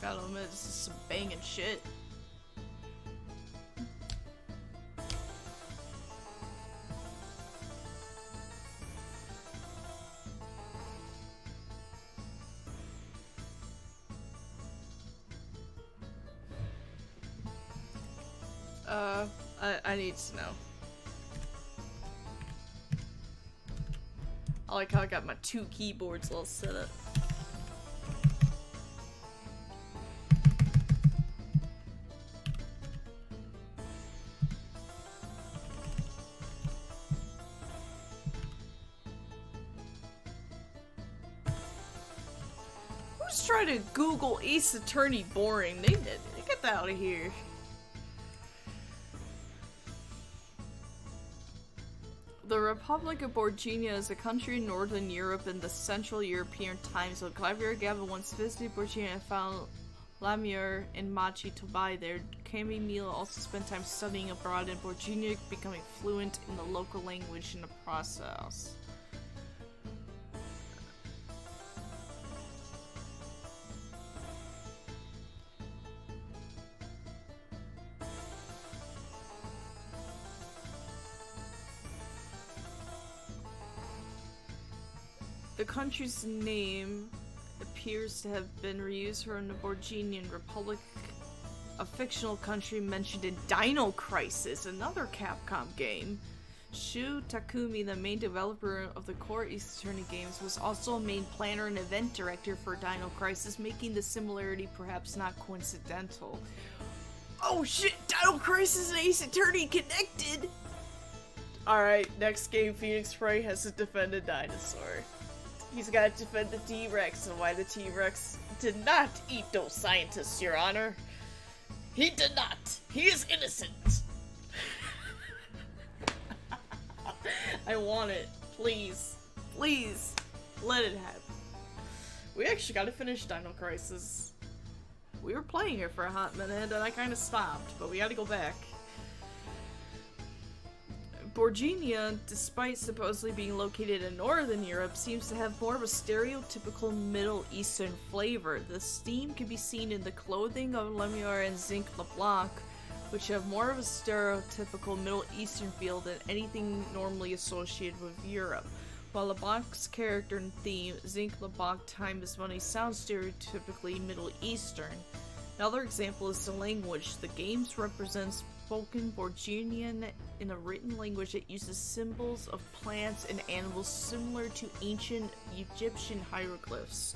Gotta admit, this is some banging shit. I need to know. I like how I got my 2 keyboards all set up. Who's trying to Google Ace Attorney boring? They get that out of here. The Republic of Borginia is a country in Northern Europe in the Central European time zone. Clavier Gavin once visited Borginia and found Lamure and Machi to buy there. Kami Mila also spent time studying abroad in Borginia, becoming fluent in the local language in the process. The country's name appears to have been reused from the Borginian Republic, a fictional country mentioned in Dino Crisis, another Capcom game. Shu Takumi, the main developer of the core Ace Attorney games, was also a main planner and event director for Dino Crisis, making the similarity perhaps not coincidental. Oh shit! Dino Crisis and Ace Attorney connected! Alright, next game, Phoenix Wright has to defend a dinosaur. He's gotta defend the T-Rex, and why the T-Rex did not eat those scientists, Your Honor. He did not! He is innocent! I want it. Please. Please. Let it happen. We actually gotta finish Dino Crisis. We were playing it for a hot minute and I kinda stopped, but we gotta go back. Borginia, despite supposedly being located in Northern Europe, seems to have more of a stereotypical Middle Eastern flavor. This theme can be seen in the clothing of Lemure and Zinc LeBlanc, which have more of a stereotypical Middle Eastern feel than anything normally associated with Europe. While LeBlanc's character and theme, Zinc LeBlanc Time is Money, sounds stereotypically Middle Eastern. Another example is the language. The games represent spoken Borginian in a written language that uses symbols of plants and animals similar to ancient Egyptian hieroglyphs,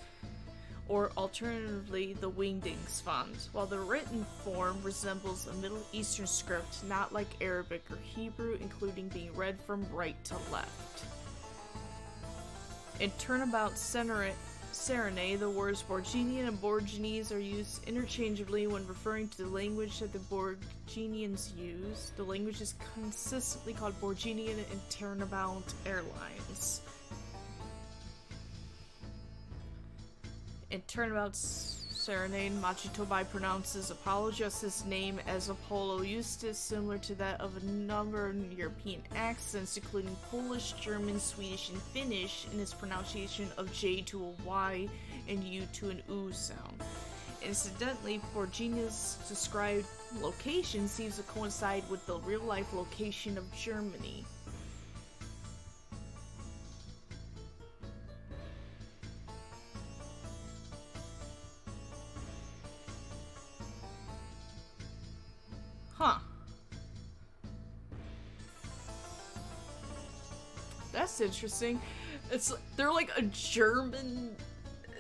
or alternatively the Wingdings font, while the written form resembles a Middle Eastern script, not like Arabic or Hebrew, including being read from right to left. In Turnabout Serenade, the words Borginian and Borginese are used interchangeably when referring to the language that the Borginians use. The language is consistently called Borginian in Turnabout Airlines. In Turnabout Serenade, Machitobai pronounces Apollo just his name as Apollo Eustace, similar to that of a number of European accents, including Polish, German, Swedish, and Finnish, in his pronunciation of J to a Y and U to an U sound. Incidentally, Borginia's described location seems to coincide with the real-life location of Germany. Huh. That's interesting. They're like a German,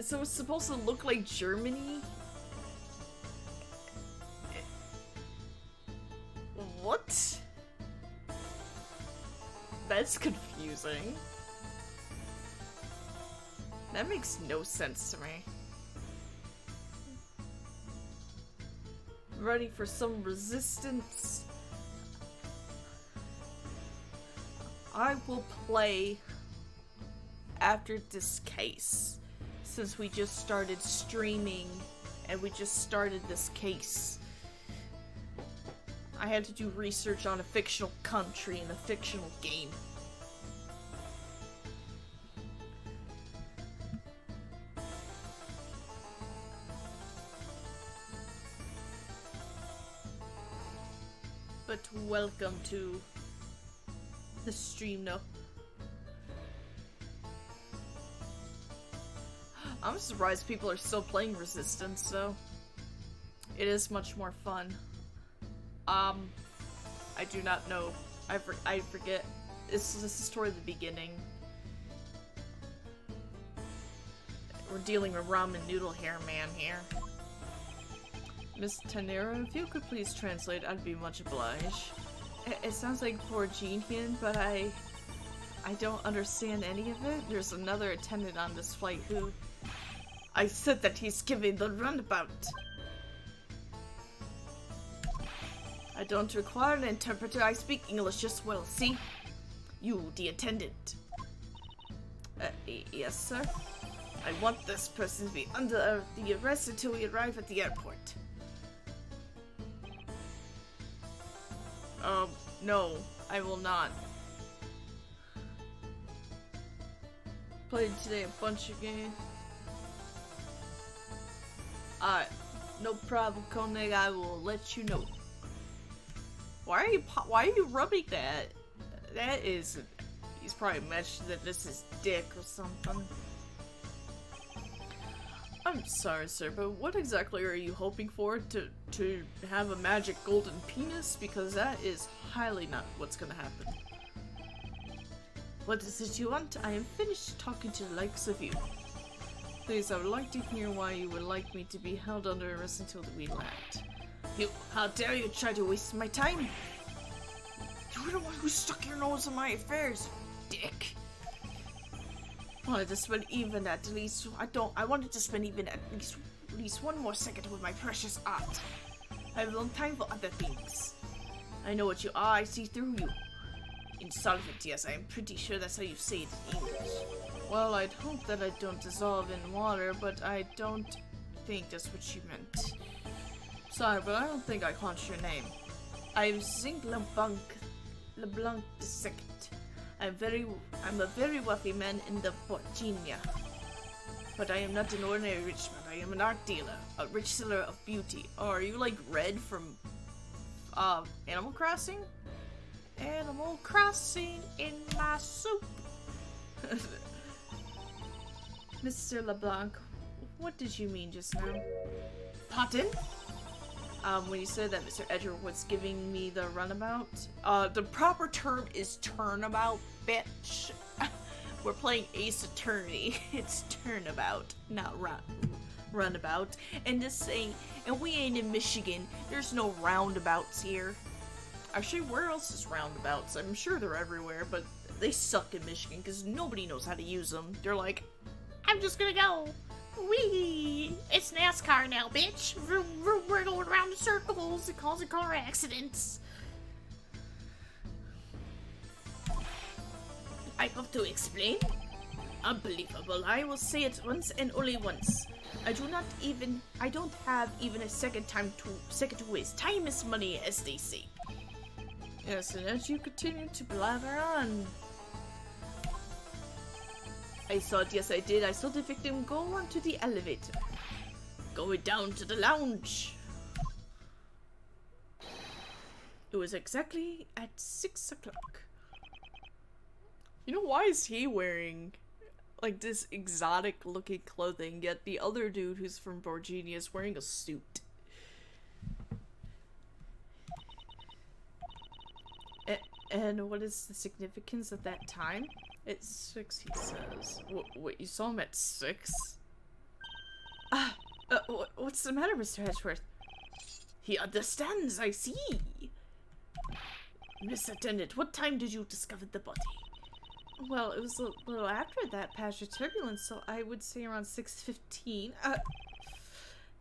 so it's supposed to look like Germany? What? That's confusing. That makes no sense to me. Ready for some resistance? I will play after this case, since we just started streaming and we just started this case. I had to do research on a fictional country and a fictional game. But welcome to the stream now. I'm surprised people are still playing Resistance, though. It is much more fun. I do not know. I forget. This is toward the beginning. We're dealing with ramen noodle hair man here. Miss Tanera, if you could please translate, I'd be much obliged. It sounds like Borginian, but I don't understand any of it. There's another attendant on this flight who... I said that he's giving the runabout. I don't require an interpreter. I speak English just well, see? You, the attendant. Yes, sir? I want this person to be under the arrest until we arrive at the airport. No, I will not. Played today a bunch of games. Alright, no problem, Koenig, I will let you know. Why are you rubbing that? That is... He's probably mentioned that this is dick or something. I'm sorry, sir, but what exactly are you hoping for? To have a magic golden penis? Because that is highly not what's gonna happen. What is it you want? I am finished talking to the likes of you. Please, I would like to hear why you would like me to be held under arrest until we land. You, how dare you try to waste my time? You're the one who stuck your nose in my affairs, dick. I wanted to spend even at least I wanted to spend even at least one more second with my precious aunt. I have no time for other things. I know what you are, I see through you. Insolvent, yes, I am pretty sure that's how you say it in English. Well, I'd hope that I don't dissolve in water, but I don't think that's what you meant. Sorry, but I don't think I caught your name. I'm Zinc LeBlanc II. I'm a very wealthy man in the Virginia. But I am not an ordinary rich man. I am an art dealer, a rich seller of beauty. Oh, are you like Red from Animal Crossing? Animal Crossing in my soup. Mr. LeBlanc, what did you mean just now? Pardon? When you said that Mr. Edgeworth was giving me the runabout, the proper term is turnabout, bitch. We're playing Ace Attorney. It's turnabout, not runabout. And this saying, and we ain't in Michigan. There's no roundabouts here. Actually, where else is roundabouts? I'm sure they're everywhere, but they suck in Michigan because nobody knows how to use them. They're like, I'm just gonna go. Wee! It's NASCAR now, bitch. We're going around in circles and causing car accidents. I have to explain? Unbelievable. I will say it once and only once. I don't have even a second to waste. Time is money, as they say. Yes, and as you continue to blather on. I saw it, yes I did. I saw the victim go onto the elevator. Going down to the lounge. It was exactly at 6 o'clock. You know, why is he wearing like this exotic looking clothing, yet the other dude who's from Virginia is wearing a suit? And what is the significance of that time? It's 6, he says. What, you saw him at 6? What's the matter, Mr. Edgeworth? He understands, I see. Miss Attendant, what time did you discover the body? Well, it was a little after that patch of turbulence, so I would say around 6:15.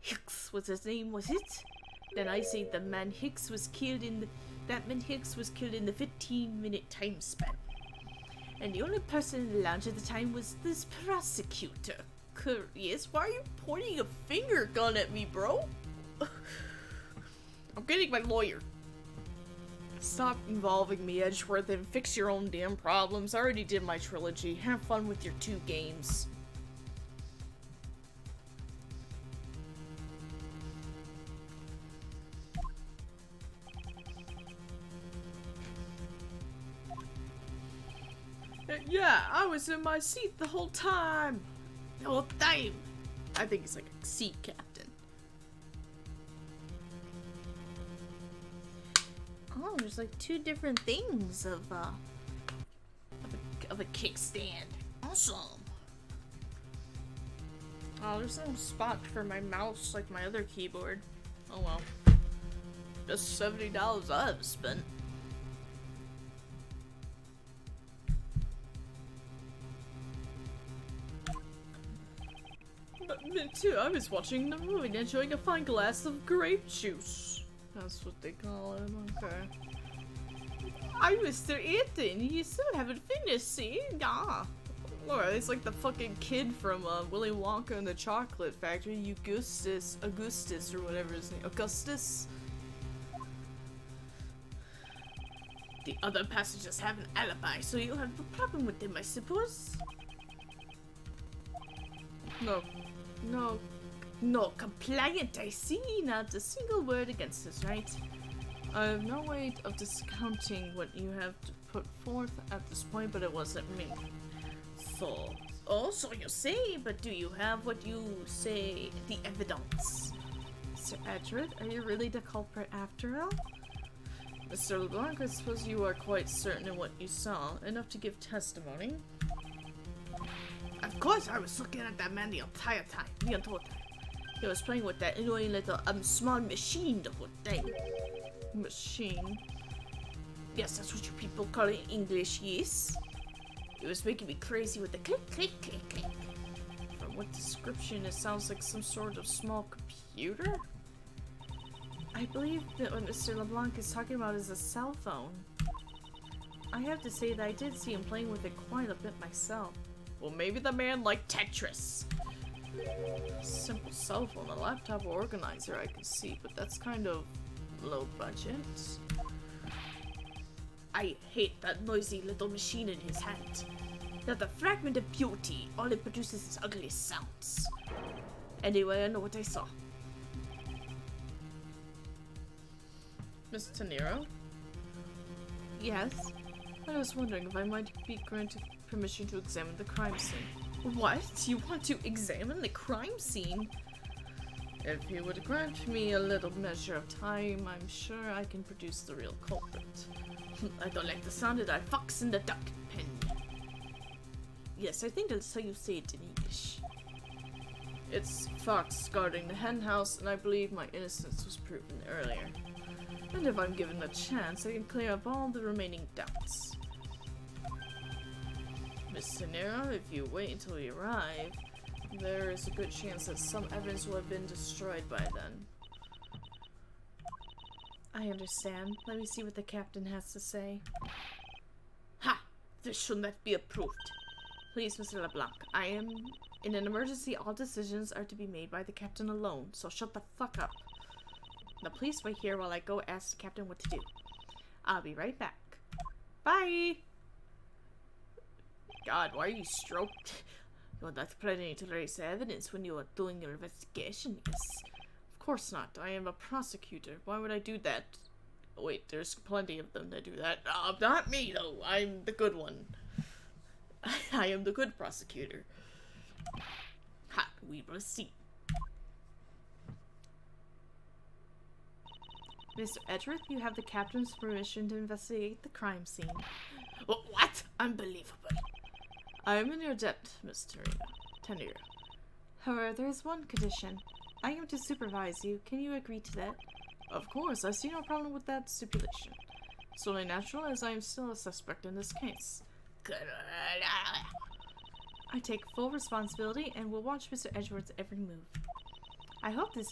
Hicks was his name, was it? Then I say the man Hicks was killed in the... That man Hicks was killed in the 15-minute time span. And the only person in the lounge at the time was this prosecutor. Curious, why are you pointing a finger gun at me, bro? I'm getting my lawyer. Stop involving me, Edgeworth, and fix your own damn problems. I already did my trilogy. Have fun with your 2 games. Yeah, I was in my seat the whole time. The whole time. I think he's like a sea captain. Oh, there's like 2 different things of a kickstand. Awesome. Oh, there's no spot for my mouse like my other keyboard. Oh well. Just $70 I've spent. Me too. I was watching the movie and enjoying a fine glass of grape juice. That's what they call it. Okay. I'm Mr. Ethan. You still haven't finished, see? Yeah. Alright, it's like the fucking kid from Willy Wonka and the Chocolate Factory. Augustus, or whatever his name. Augustus. The other passengers have an alibi, so you'll have a problem with them, I suppose. No, compliant, I see. Not a single word against us, right? I have no way of discounting what you have to put forth at this point, but it wasn't me. So you say, but do you have what you say, the evidence? Sir Edgeworth, are you really the culprit after all? Mr. LeBlanc, I suppose you are quite certain of what you saw, enough to give testimony.
Of course, I was looking at that man the entire time. The entire time.
He was playing with that annoying little small machine the whole time. Machine?
Yes, that's what you people call it in English, yes?
It was making me crazy with the click, click, click, click. From what description, it sounds like some sort of small computer? I believe that what Mr. LeBlanc is talking about is a cell phone. I have to say that I did see him playing with it quite a bit myself. Well, maybe the man liked Tetris. Simple cell phone, a laptop organizer I can see, but that's kind of low budget.
I hate that noisy little machine in his hand. Not a fragment of beauty. All it produces is ugly sounds. Anyway, I know what I saw.
Miss Tenero?
Yes?
I was wondering if I might be granted permission to examine the crime scene.
What? You want to examine the crime scene?
If you would grant me a little measure of time, I'm sure I can produce the real culprit.
I don't like the sound of that fox in the duck pen. Yes, I think that's how you say it in English.
It's Fox guarding the hen house, and I believe my innocence was proven earlier. And if I'm given the chance, I can clear up all the remaining doubts. Miss Tenero, if you wait until we arrive, there is a good chance that some evidence will have been destroyed by then.
I understand. Let me see what the captain has to say. Ha! This should not be approved. Please, Mr. LeBlanc, I am in an emergency. All decisions are to be made by the captain alone, so shut the fuck up. Now please wait here while I go ask the captain what to do. I'll be right back. Bye! God, why are you stroked? You're not planning to raise evidence when you are doing your investigation, yes?
Of course not. I am a prosecutor. Why would I do that? Oh, wait, there's plenty of them that do that. Not me, though. I'm the good one. I am the good prosecutor.
Ha! We will see.
Mr. Edgeworth, you have the captain's permission to investigate the crime scene.
What? Unbelievable.
I am in your debt, Miss Tenero. However, there is one condition. I am to supervise you. Can you agree to that? Of course, I see no problem with that stipulation. It's only natural, as I am still a suspect in this case. I take full responsibility and will watch Mr. Edgeworth's every move. I hope this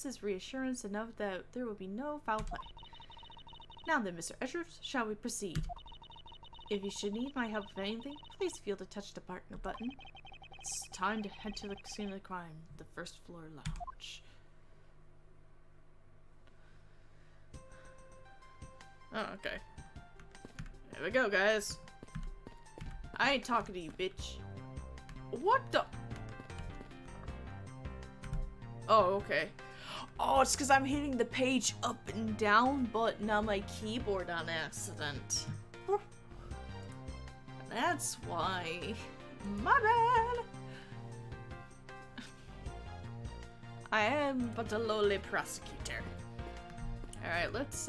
is reassurance enough that there will be no foul play. Now then, Mr. Edgeworth, shall we proceed? If you should need my help with anything, please feel to touch the partner button. It's time to head to the scene of the crime, the first floor lounge. Oh, okay. Here we go, guys. I ain't talking to you, bitch. What the? Oh, okay. Oh, it's because I'm hitting the page up and down button on my keyboard on accident. That's why. My bad. I am but a lowly prosecutor. Alright, let's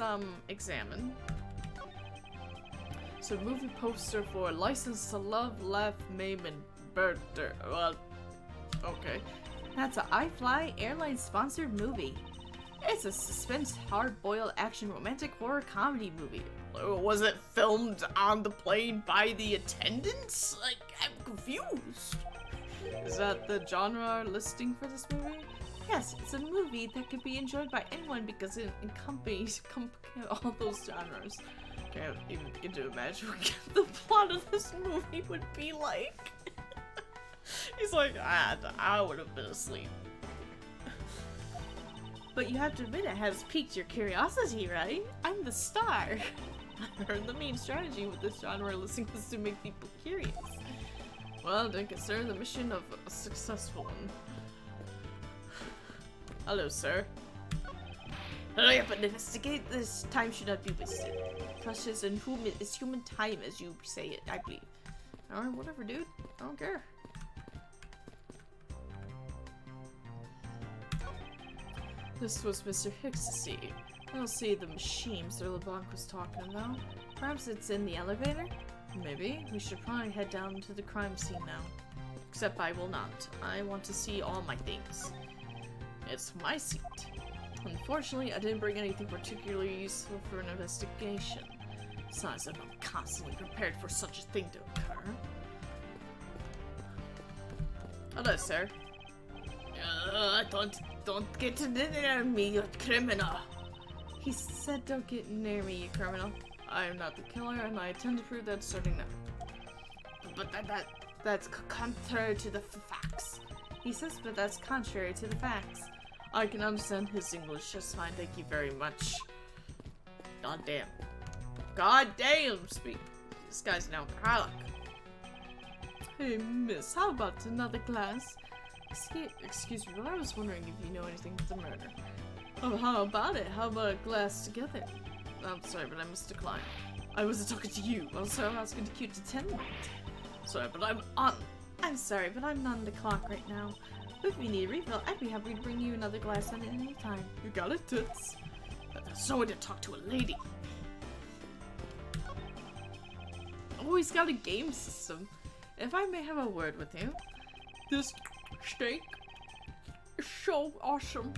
examine. So movie poster for License to Love, Laugh, Maim, and Murder. Well, okay. That's a iFly airline sponsored movie. It's a suspense, hard-boiled action romantic horror comedy movie. Was it filmed on the plane by the attendants? Like, I'm confused. Is that the genre listing for this movie? Yes, it's a movie that can be enjoyed by anyone because it encompasses all those genres. Can't even begin to imagine what the plot of this movie would be like. He's like, I would have been asleep. But you have to admit it has piqued your curiosity, right? I'm the star. I heard the main strategy with this genre listing was to make people curious. Well, then consider the mission of a successful one. Hello, sir.
Hurry up and investigate. This time should not be wasted. Precious and is human time, as you say it, I believe.
Alright, whatever, dude. I don't care. This was Mr. Hicks to see.
I don't see the machine Mr. LeBlanc was talking about. Perhaps it's in the elevator? Maybe. We should probably head down to the crime scene now. Except I will not. I want to see all my things. It's my seat. Unfortunately, I didn't bring anything particularly useful for an investigation. Besides, I'm not constantly prepared for such a thing to occur. Hello, sir. Don't get near me, you criminal. He said don't get near me, you criminal. I am not the killer, and I intend to prove that starting now. But that's contrary to the facts. He says, but that's contrary to the facts. I can understand his English just fine, thank you very much. God damn. God damn, speak. This guy's an alcoholic. Hey, miss, how about another glass? Excuse me, but I was wondering if you know anything of the murder. Oh, how about it? How about a glass together? I'm sorry, but I must decline. I wasn't talking to you. I'm sorry, I was going to cue to 10 minutes. Sorry, but I'm sorry, but I'm on the clock right now. If you need a refill, I'd be happy to bring you another glass at any time. You got it, tits. But there's no way to talk to a lady. Oh, he's got a game system. If I may have a word with you. This steak is so awesome.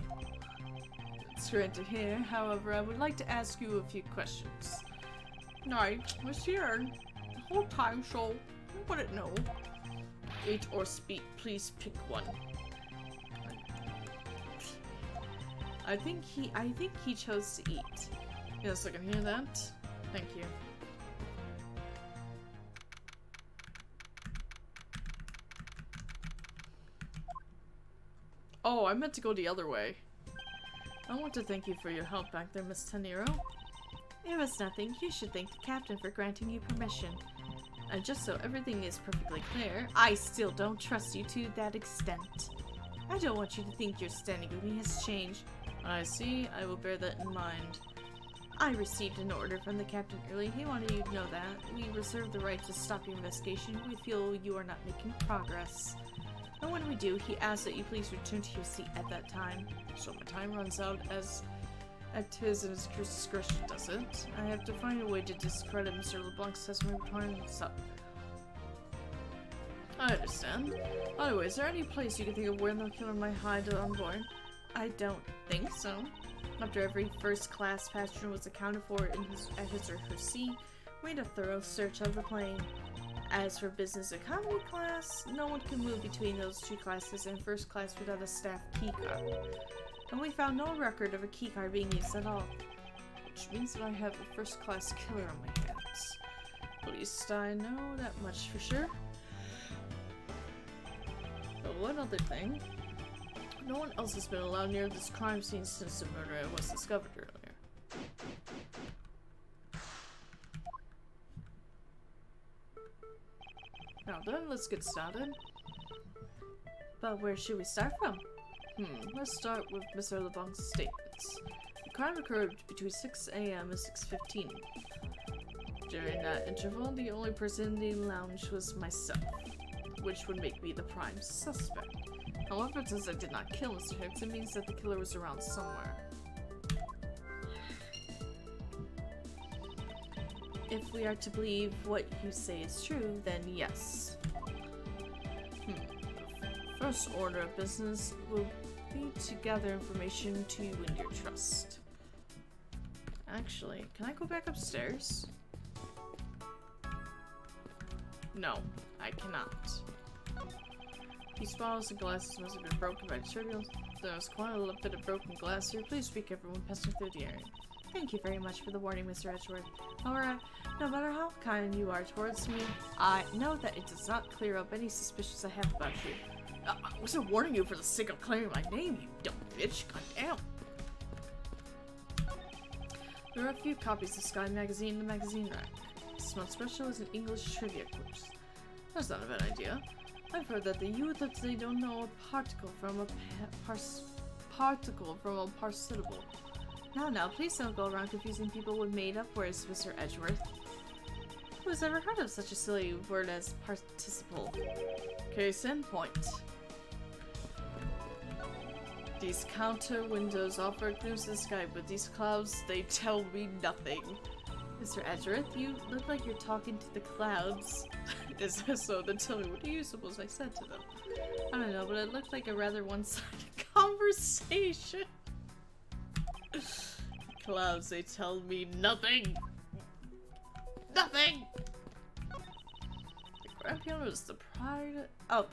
It's granted here, however, I would like to ask you a few questions. Right, monsieur. The whole time, so I wouldn't know. Eat or speak, please pick one. I think he chose to eat. Yes, I can hear that. Thank you. Oh, I meant to go the other way. I want to thank you for your help back there, Miss Tenero. It was nothing. You should thank the captain for granting you permission. And just so everything is perfectly clear, I still don't trust you to that extent. I don't want you to think your standing with me has changed. I see. I will bear that in mind. I received an order from the captain early. He wanted you to know that. We reserve the right to stop your investigation. We feel you are not making progress. And when we do, he asks that you please return to your seat at that time. So my time runs out at his discretion, does it? I have to find a way to discredit Mr. LeBlanc's testimony behind himself. I understand. By the way, is there any place you can think of where the killer might hide on board? I don't think so. After every first-class passenger was accounted for at his or her seat, we made a thorough search of the plane. As for business economy class, no one can move between those two classes, and first class without a staff keycard. And we found no record of a keycard being used at all. Which means that I have a first-class killer on my hands. At least I know that much for sure. But one other thing. No one else has been allowed near this crime scene since the murder was discovered earlier. Now then, let's get started. But where should we start from? Let's start with Mr. LeBlanc's statements. The crime occurred between 6 a.m. and 6:15. During that interval, the only person in the lounge was myself, which would make me the prime suspect. However, since I did not kill Mr. Hicks, it means that the killer was around somewhere. If we are to believe what you say is true, then yes. First order of business will be to gather information to win your trust. Actually, can I go back upstairs? No, I cannot. These bottles and glasses must have been broken by turbulence. There was quite a little bit of broken glass here. Please be careful when passing through the area. Thank you very much for the warning, Mr. Edgeworth. However, no matter how kind you are towards me, I know that it does not clear up any suspicions I have about you. I wasn't warning you for the sake of clearing my name, you dumb bitch. Goddamn. There are a few copies of Sky magazine in the magazine rack. This month's special is an English trivia quiz. That's not a bad idea. I've heard that the youth of today don't know a particle from a participle. Now, please don't go around confusing people with made-up words, Mr. Edgeworth. Who's ever heard of such a silly word as participle? Case in point.
These counter windows offer a glimpse of the sky, but these clouds, they tell me nothing. Mr. Edgeworth, you look like you're talking to the clouds. Is that so? Then tell me, what do you suppose I said to them? I don't know, but it looked like a rather one-sided conversation. Clouds, they tell me nothing. Nothing! The grand piano is the pride. Oh,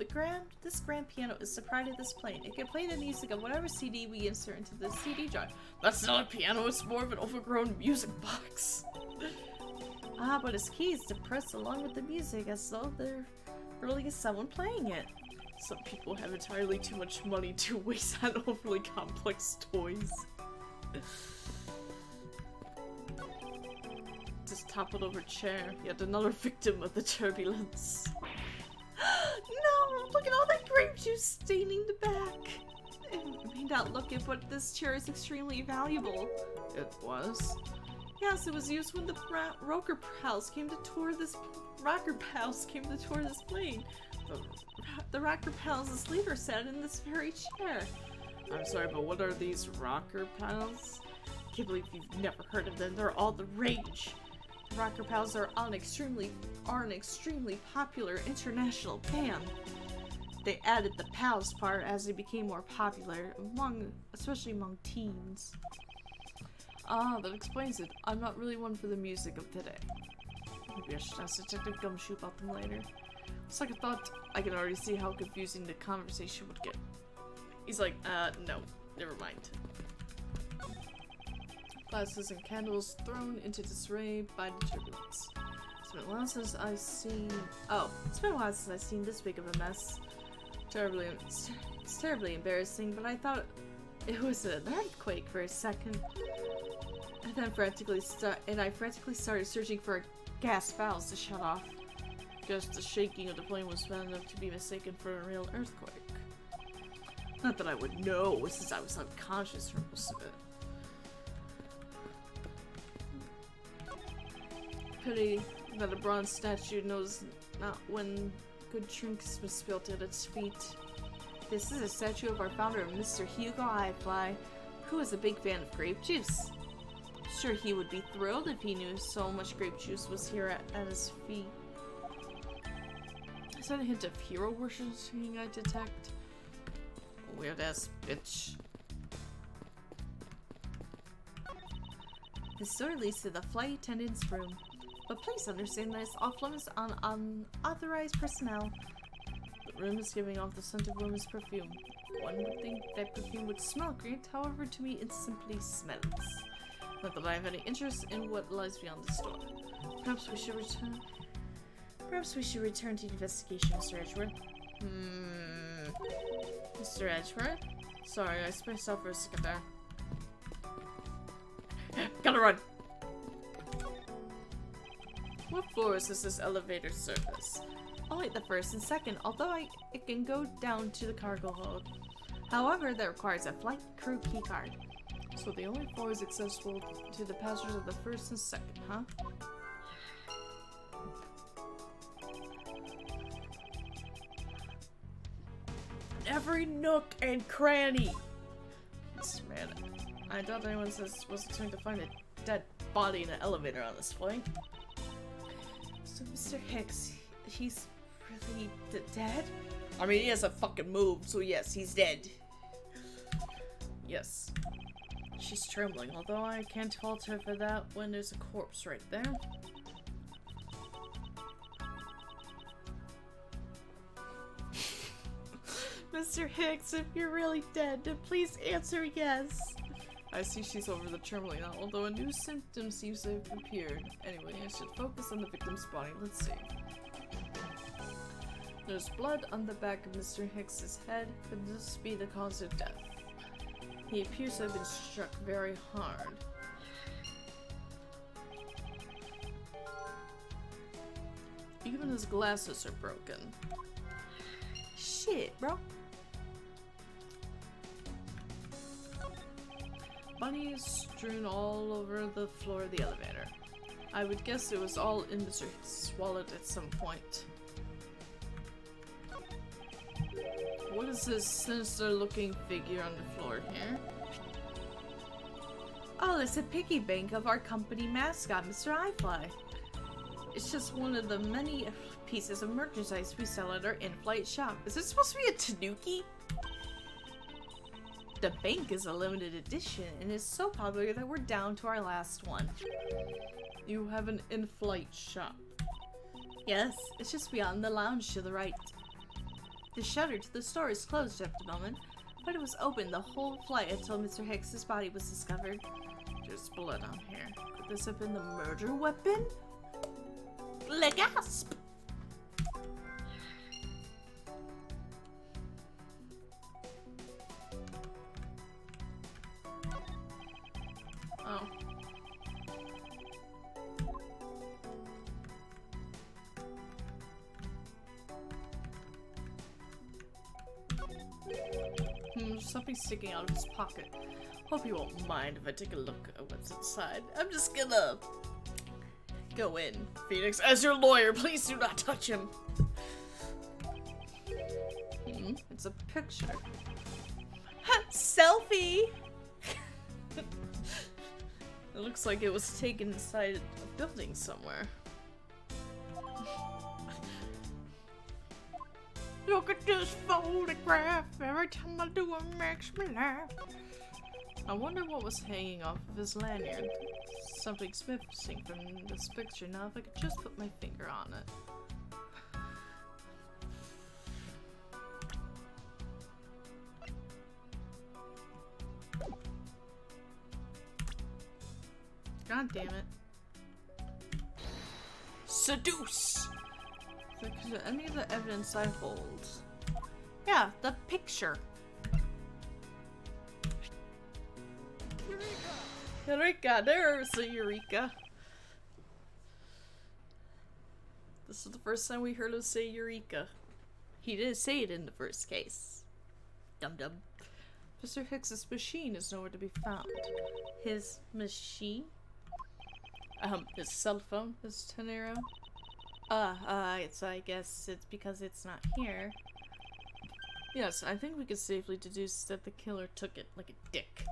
this grand piano is the pride of this plane. It can play the music of whatever CD we insert into the CD drive. That's not a piano, it's more of an overgrown music box. Ah, but its keys to press along with the music as though there really is someone playing it. Some people have entirely too much money to waste on overly complex toys. This toppled over chair, yet another victim of the turbulence. No! Look at all that grape juice staining the back! It may not look it, but this chair is extremely valuable. It was? Yes, it was used when the rocker pals came to tour this plane. The rocker pals' leader sat in this very chair. I'm sorry, but what are these rocker pals? I can't believe you've never heard of them. They're all the rage. The Rocker Pals are an extremely popular international band. They added the pals part as they became more popular, especially among teens. Ah, that explains it. I'm not really one for the music of today. Maybe I should ask Detective Gumshoe about them later. It's like I thought. I can already see how confusing the conversation would get. He's like, no, never mind. Glasses and candles thrown into disarray by the turbulence. It's been a while since I've seen this big of a mess. It's terribly embarrassing, but I thought it was an earthquake for a second. And then I frantically started searching for gas valves to shut off. Guess the shaking of the plane was bad enough to be mistaken for a real earthquake. Not that I would know, since I was unconscious for most of it. Pity that a bronze statue knows not when good drinks was spilled at its feet. This is a statue of our founder, Mr. Hugo Highfly, who is a big fan of grape juice. Sure, he would be thrilled if he knew so much grape juice was here at his feet. Is that a hint of hero worshipping I detect? Weird ass bitch. This door leads to the flight attendant's room. But please understand that it's off limits on unauthorized personnel. The room is giving off the scent of women's perfume. One would think that perfume would smell great, however to me it simply smells. Not that I have any interest in what lies beyond this door. Perhaps we should return to the investigation, Mr. Edgeworth. Mr. Edgeworth? Sorry, I spaced out for a second there. Gotta run! What floors does this elevator service? Only the first and second, although it can go down to the cargo hold. However, that requires a flight crew keycard. So the only floors accessible to the passengers are the first and second, huh? Every nook and cranny! Man, I doubt anyone was trying to find a dead body in an elevator on this flight. So Mr. Hicks, he's really dead? I mean, he hasn't fucking moved, so yes, he's dead. Yes. She's trembling, although I can't fault her for that when there's a corpse right there. Mr. Hicks, if you're really dead, then please answer yes. I see she's over the trembling now, although a new symptom seems to have appeared. Anyway, I should focus on the victim's body. Let's see. There's blood on the back of Mr. Hicks's head. Could this be the cause of death? He appears to have been struck very hard. Even his glasses are broken. Shit, bro. Money is strewn all over the floor of the elevator. I would guess it was all in Mr. Hicks's wallet at some point. What is this sinister-looking figure on the floor here?
Oh, it's a piggy bank of our company mascot, Mr. iFly. It's just one of the many pieces of merchandise we sell at our in-flight shop.
Is this supposed to be a tanuki?
The bank is a limited edition and is so popular that we're down to our last one.
You have an in-flight shop.
Yes, it's just beyond the lounge to the right. The shutter to the store is closed at the moment, but it was open the whole flight until Mr. Hicks's body was discovered.
There's blood on here.
Could this have been the murder weapon? Le gasp!
Oh. There's something sticking out of his pocket. Hope you won't mind if I take a look at what's inside. I'm just gonna go in. Phoenix, as your lawyer, please do not touch him. It's a picture.
Selfie!
It looks like it was taken inside a building somewhere.
Look at this photograph. Every time I do it makes me laugh.
I wonder what was hanging off of his lanyard. Something's missing from this picture. Now if I could just put my finger on it. God damn it. Seduce! Could any of the evidence I hold?
Yeah, the picture.
Eureka! There's a Eureka! This is the first time we heard him say Eureka. He didn't say it in the first case. Dum-dum. Mr. Hicks's machine is nowhere to be found.
His machine?
His cell phone, his Tenero.
So I guess it's because it's not here.
Yes, I think we could safely deduce that the killer took it like a dick.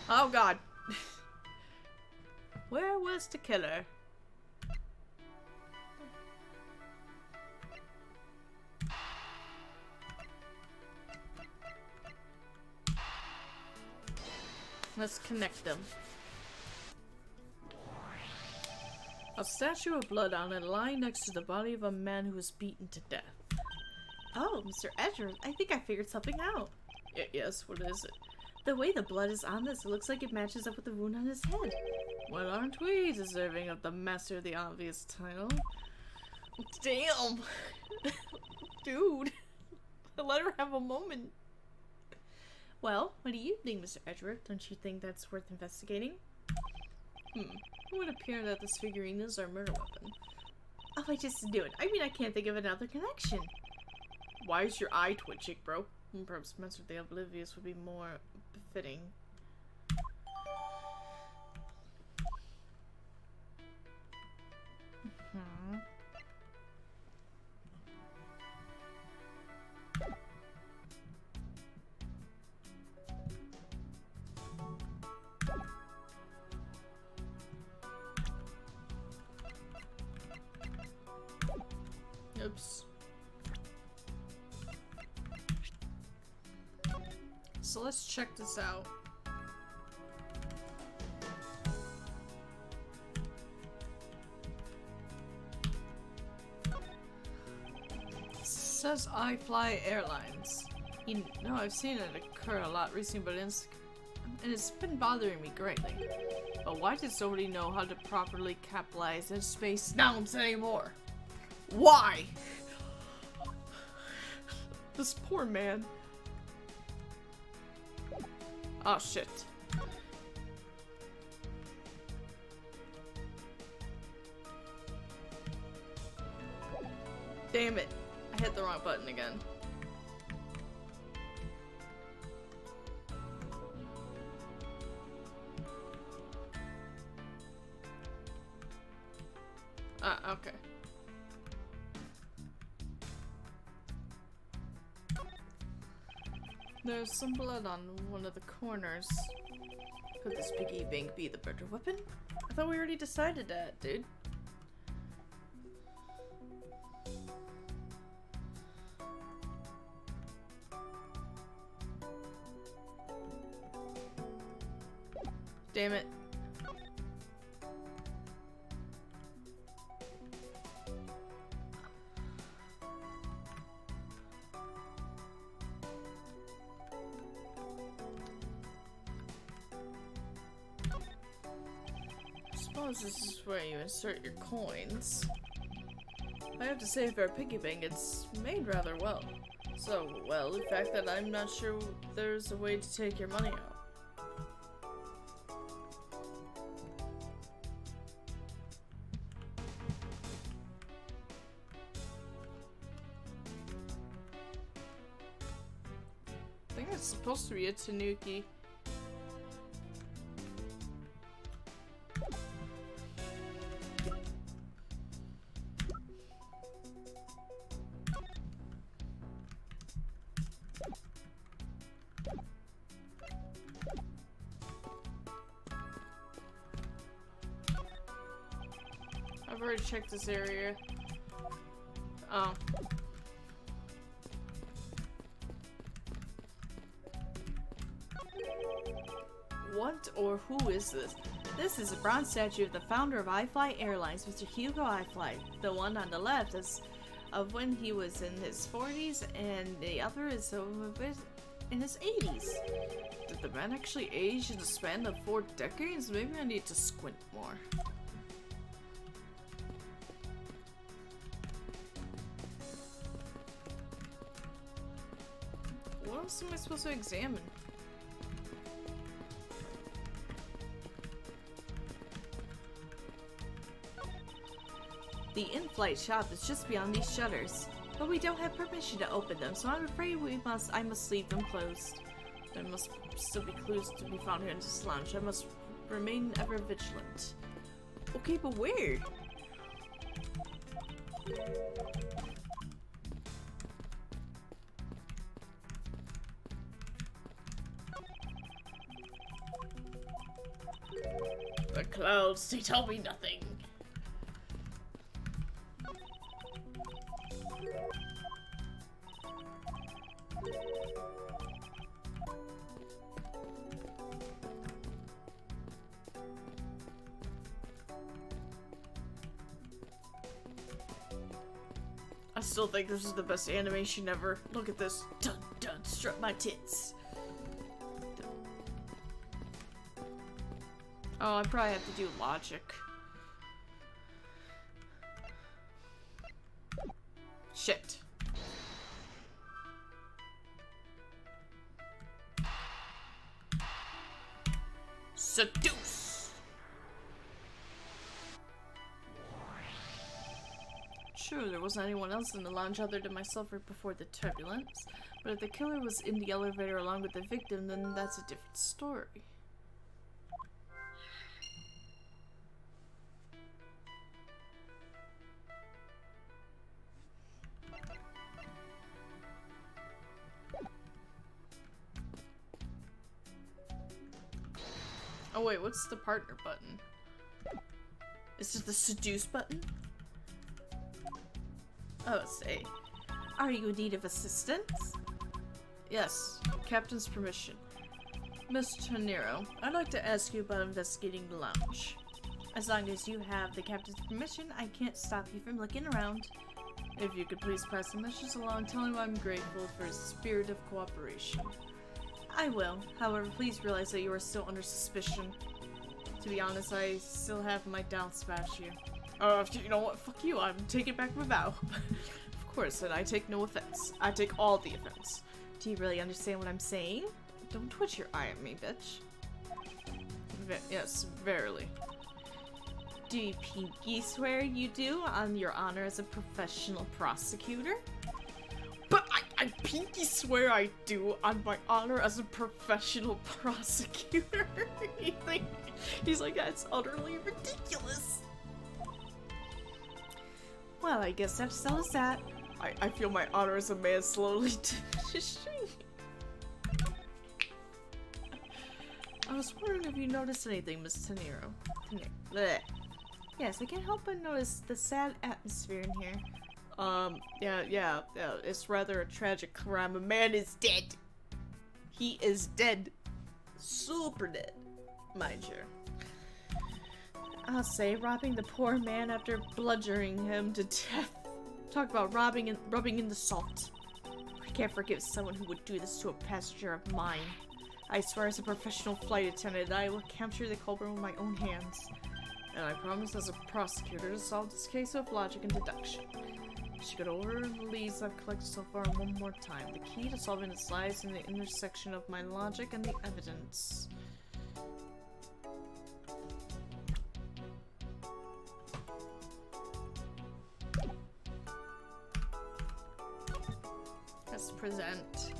Oh god. Where was the killer? Let's connect them. A statue of blood on it lying next to the body of a man who was beaten to death.
Oh, Mr. Edgeworth, I think I figured something out.
Yes, what is it?
The way the blood is on this, it looks like it matches up with the wound on his head.
Well, aren't we deserving of the Master of the Obvious title? Damn! Dude! Let her have a moment.
Well, what do you think, Mr. Edgeworth? Don't you think that's worth investigating?
It would appear that this figurine is our murder weapon.
Oh, I just knew it. I mean, I can't think of another connection.
Why is your eye twitching, bro? Perhaps Master of the Oblivious would be more befitting. Oops. So let's check this out. It says iFly Airlines. You know, I've seen it occur a lot recently, but it's been bothering me greatly. But why does nobody know how to properly capitalize in space nouns anymore? Why? This poor man. Oh shit. Damn it. I hit the wrong button again. Okay. There's some blood on one of the corners. Could this piggy bank be the better weapon? I thought we already decided that, dude. Damn it. I suppose this is where you insert your coins. I have to say, for a piggy bank, it's made rather well. So well, in fact, that I'm not sure there's a way to take your money out. I think it's supposed to be a tanuki. I've already checked this area. Oh. What or who is this?
This is a bronze statue of the founder of iFly Airlines, Mr. Hugo iFly. The one on the left is of when he was in his 40s, and the other is in his 80s.
Did the man actually age in the span of 4 decades? Maybe I need to squint more. What else am I supposed to examine?
The in-flight shop is just beyond these shutters, but we don't have permission to open them, so I'm afraid I must leave them closed.
There must still be clues to be found here in this lounge. I must remain ever vigilant. Okay, but where? The clouds, they tell me nothing. I still think this is the best animation ever. Look at this. Dun dun, strut my tits. Oh, I probably have to do logic. Shit. Seduce! Sure, there wasn't anyone else in the lounge other than myself right before the turbulence, but if the killer was in the elevator along with the victim, then that's a different story. Oh wait, what's the partner button? Is it the seduce button? Oh, it's A.
Are you in need of assistance?
Yes, Captain's permission. Mr. Nero, I'd like to ask you about investigating the lounge.
As long as you have the captain's permission, I can't stop you from looking around.
If you could please pass the message along, tell him I'm grateful for his spirit of cooperation.
I will. However, please realize that you are still under suspicion.
To be honest, I still have my doubts about you. You know what? Fuck you. I'm taking back my vow. Of course, and I take no offense. I take all the offense.
Do you really understand what I'm saying?
Don't twitch your eye at me, bitch. Yes, verily.
Do you pinky swear you do on your honor as a professional prosecutor?
But I pinky swear I do on my honor as a professional prosecutor. He's like, that's utterly ridiculous.
Well, I guess that settles that.
I feel my honor as a man slowly diminishing.
I was wondering if you noticed anything, Miss Tenero. Bleh. Yes, I can't help but notice the sad atmosphere in here.
Yeah, it's rather a tragic crime. A man is dead. He is dead. Super dead, mind you.
I'll say, robbing the poor man after bludgeoning him to death. Talk about rubbing in the salt. I can't forgive someone who would do this to a passenger of mine. I swear as a professional flight attendant that I will capture the culprit with my own hands. And I promise as a prosecutor to solve this case with logic and deduction. I should go over the leads I've collected so far one more time. The key to solving this lies in the intersection of my logic and the evidence. Let's present.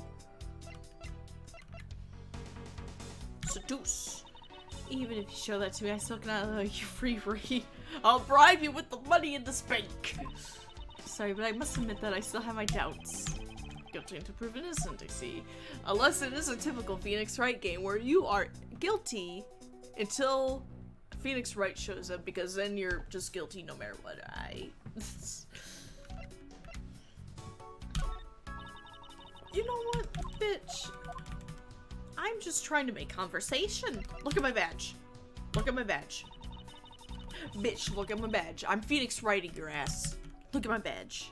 Seduce.
Even if you show that to me, I still cannot allow you free reign.
I'll bribe you with the money in this bank.
Sorry, but I must admit that I still have my doubts.
Guilty until proven innocent, I see. Unless it is a typical Phoenix Wright game where you are guilty until Phoenix Wright shows up, because then you're just guilty no matter what.
You know what, bitch? I'm just trying to make conversation.
Look at my badge. Look at my badge. Bitch, look at my badge. I'm Phoenix Wrighting your ass. Look at my badge.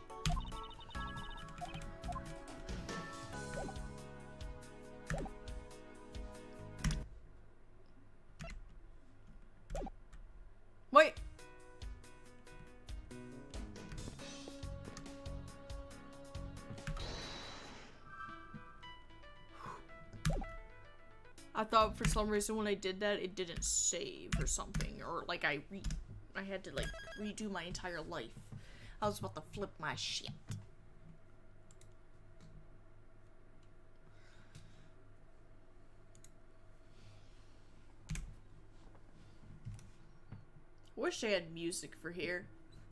Wait. I thought for some reason when I did that it didn't save or something, or like I had to like redo my entire life. I was about to flip my shit. Wish they had music for here.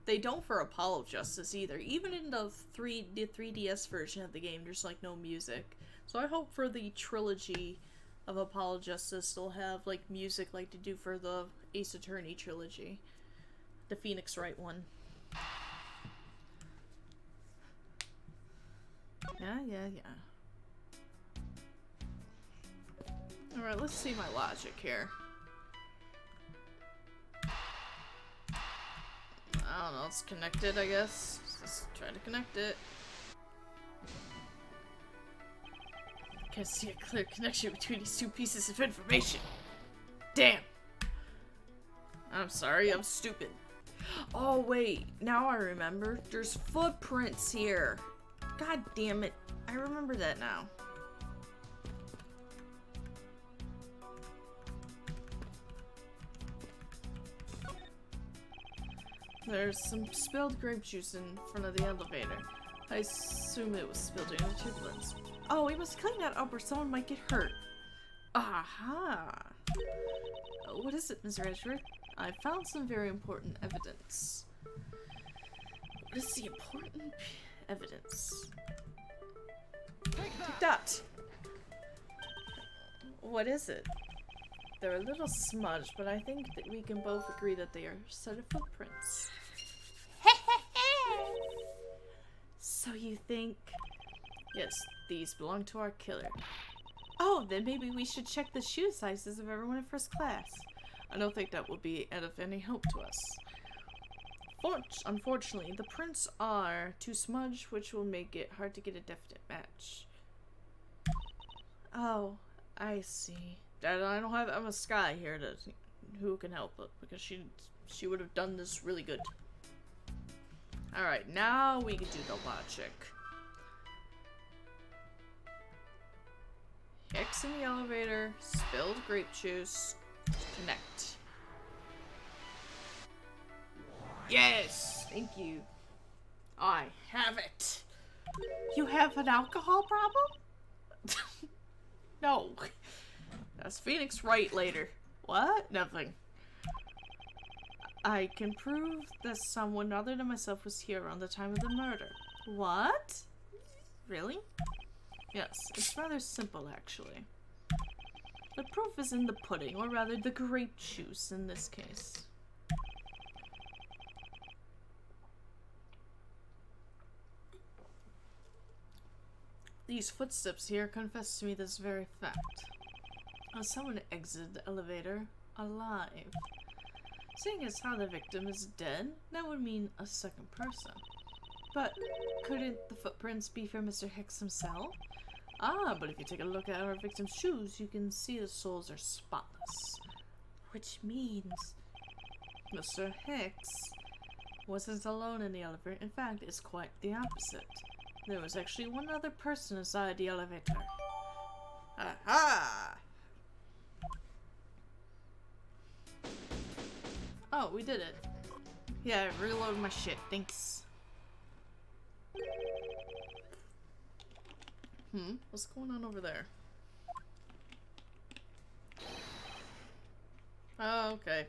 They don't for Apollo Justice either. Even in the 3DS version of the game, there's like no music. So I hope for the trilogy of Apollo Justice they'll have like music like they do for the Ace Attorney trilogy. The Phoenix Wright one. Yeah. Alright, let's see my logic here. I don't know, it's connected, I guess. Let's try to connect it. Can't see a clear connection between these two pieces of information. Damn. I'm sorry, I'm stupid. Oh wait, now I remember. There's footprints here. God damn it. I remember that now. There's some spilled grape juice in front of the elevator. I assume it was spilled in the turbulence. Oh, we must clean that up or someone might get hurt. Aha! What is it, Mr. Edgeworth? I found some very important evidence. What is the important evidence?
Take
Take
that!
that!
What is it? They're a little smudged, but I think that we can both agree that they are a set of footprints. So you think...
Yes, these belong to our killer.
Oh, then maybe we should check the shoe sizes of everyone in first class.
I don't think that would be of any help to us. Unfortunately, the prints are too smudged, which will make it hard to get a definite match.
Oh, I see.
I don't have Emma Sky here to who can help it, because she would have done this really good. Alright, now we can do the logic. Hicks in the elevator, spilled grape juice, connect. Yes! Thank you. I have it!
You have an alcohol problem?
No. That's Phoenix Wright later. What? Nothing. I can prove that someone other than myself was here around the time of the murder. What? Really? Yes, it's rather simple actually. The proof is in the pudding, or rather the grape juice in this case. These footsteps here confess to me this very fact. Someone exited the elevator alive. Seeing as how the victim is dead, that would mean a second person. But couldn't the footprints be from Mr. Hicks himself? Ah, but if you take a look at our victim's shoes, you can see the soles are spotless. Which means Mr. Hicks wasn't alone in the elevator. In fact, it's quite the opposite. There was actually one other person inside the elevator. Aha! Oh, we did it. Yeah, reload my shit. Thanks. What's going on over there? Oh, okay.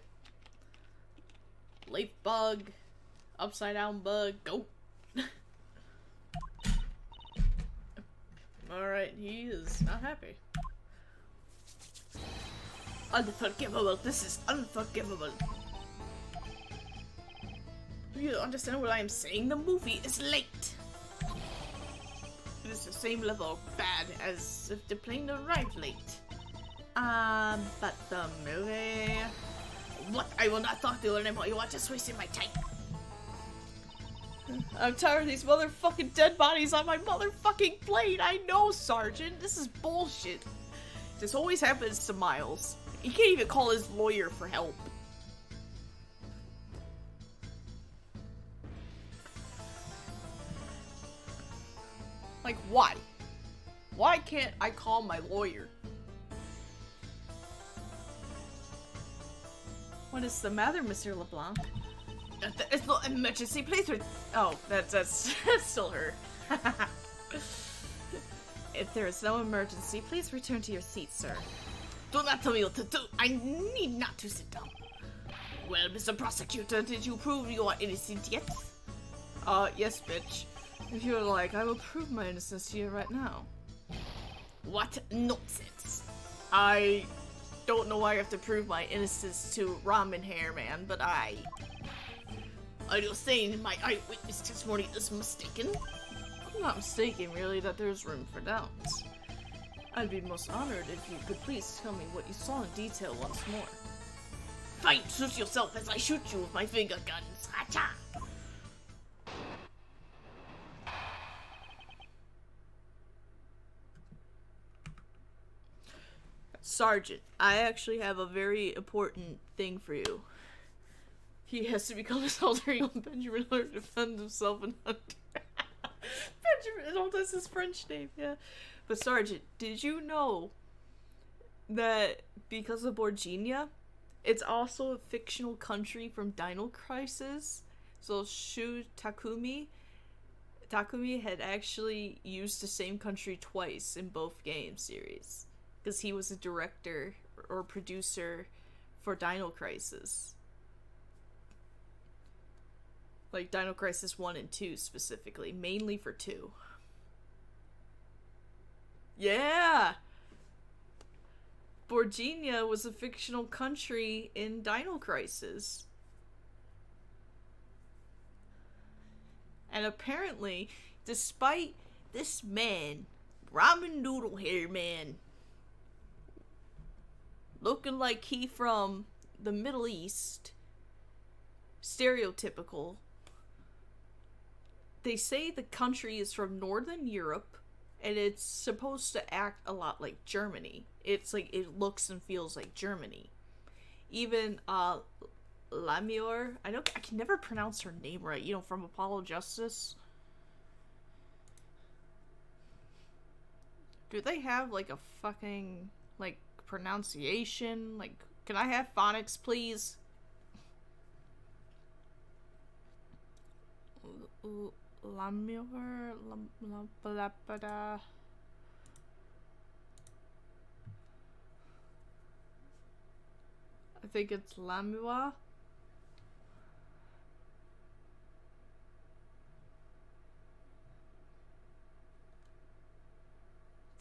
Leaf bug. Upside down bug. Go. Alright, he is not happy. Unforgivable. This is unforgivable. You don't understand what I am saying? The movie is late. It is the same level of bad as if the plane arrived late. But the movie... What? I will not talk to you anymore. You are just wasting my time. I'm tired of these motherfucking dead bodies on my motherfucking plane. I know, Sergeant. This is bullshit. This always happens to Miles. He can't even call his lawyer for help. Like, why? Why can't I call my lawyer? What is the matter, Mr. LeBlanc? It's the emergency. Please oh, that's still her. If there is no emergency, please return to your seat, sir. Do not tell me what to do. I need not to sit down. Well, Mr. Prosecutor, did you prove you are innocent yet? Yes, bitch. If you're like, I will prove my innocence to you right now. What nonsense. I don't know why I have to prove my innocence to Ramen Hair Man, but are you saying my eyewitness testimony is mistaken? I'm not mistaken, really, that there's room for doubts. I'd be most honored if you could please tell me what you saw in detail once more. Fine, shoot yourself as I shoot you with my finger guns. Hacha! Sergeant, I actually have a very important thing for you. He has to become his alter ego Benjamin in order to defend himself and Hunter. Benjamin, oh, that's his French name, yeah. But Sergeant, did you know that because of Borginia, it's also a fictional country from Dino Crisis? So Shu Takumi had actually used the same country twice in both game series. Because he was a director or producer for Dino Crisis. Like Dino Crisis 1 and 2 specifically. Mainly for 2. Yeah! Borginia was a fictional country in Dino Crisis. And apparently, despite this man, Ramen Noodle Hair Man, looking like he from the Middle East, stereotypical, they say the country is from Northern Europe, and it's supposed to act a lot like Germany. It's like, it looks and feels like Germany. Even, Lamior, I can never pronounce her name right, you know, from Apollo Justice. Do they have, like, a fucking, like, pronunciation? Like, can I have phonics, please? Lamior, I think it's Lamua.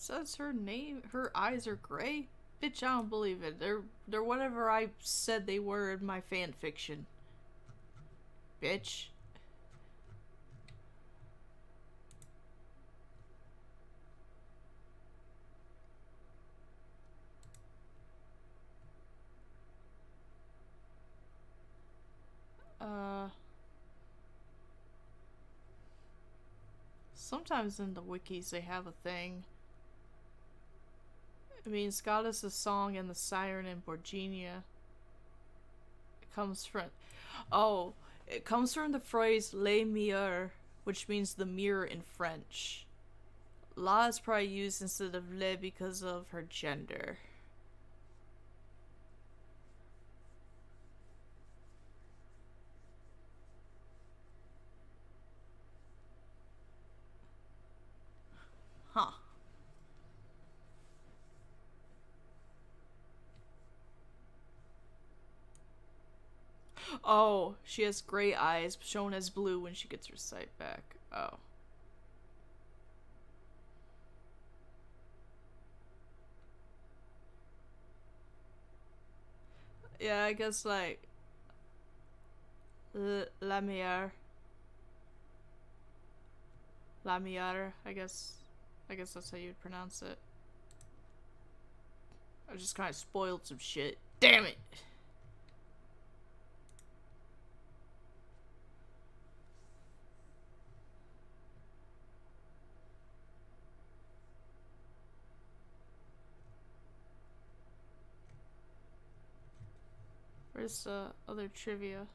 says her name, her eyes are gray? Bitch, I don't believe it. They're whatever I said they were in my fan fiction. Bitch. Sometimes in the wikis they have a thing. I mean, Goddess's song and the siren in Borginia. It comes from... Oh, it comes from the phrase le miroir, which means the mirror in French. La is probably used instead of le because of her gender. Huh. Oh, she has gray eyes, shown as blue when she gets her sight back. Oh. Yeah, I guess like... Lamiar. Lamiar, I guess that's how you'd pronounce it. I just kind of spoiled some shit. Damn it! Where's the other trivia?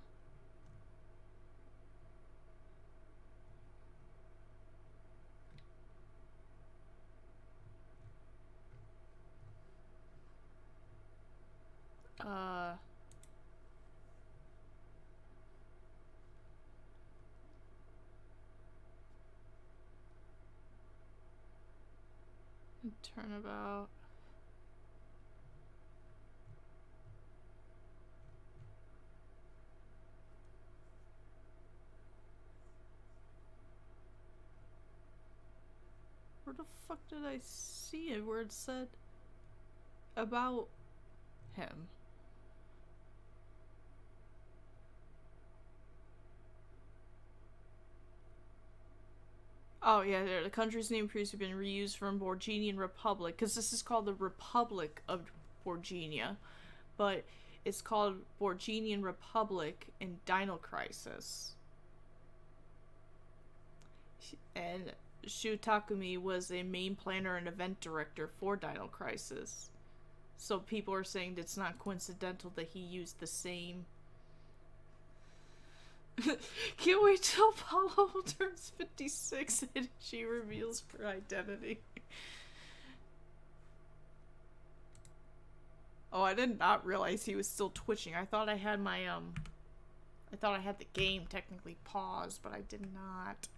Turnabout. Where the fuck did I see it where it said about him? Oh yeah, there. The country's name appears to have been reused from Borginian Republic, because this is called the Republic of Borginia, but it's called Borginian Republic in Dino Crisis. And Shu Takumi was a main planner and event director for Dino Crisis. So people are saying that it's not coincidental that he used the same... Can't wait till Apollo turns 56 and she reveals her identity. Oh, I did not realize he was still twitching. I thought I had my, I thought I had the game technically paused, but I did not.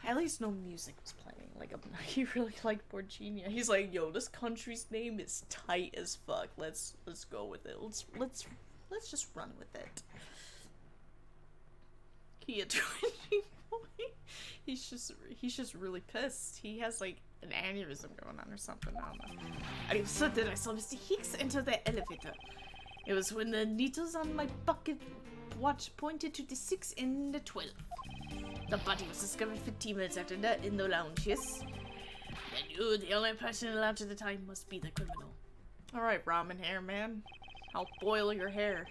At least no music was playing. Like, he really liked Borginia. He's like, yo, this country's name is tight as fuck. Let's go with it. Let's just run with it. He a twitching boy. He's just really pissed. He has like an aneurysm going on or something. I don't know. I was so that I saw Mr. Hicks enter the elevator. It was when the needles on my pocket watch pointed to the 6 and the 12. The body was discovered 15 minutes after that in the lounge, yes? I knew the only person in the lounge at the time must be the criminal. Alright, ramen hair, man. I'll boil your hair.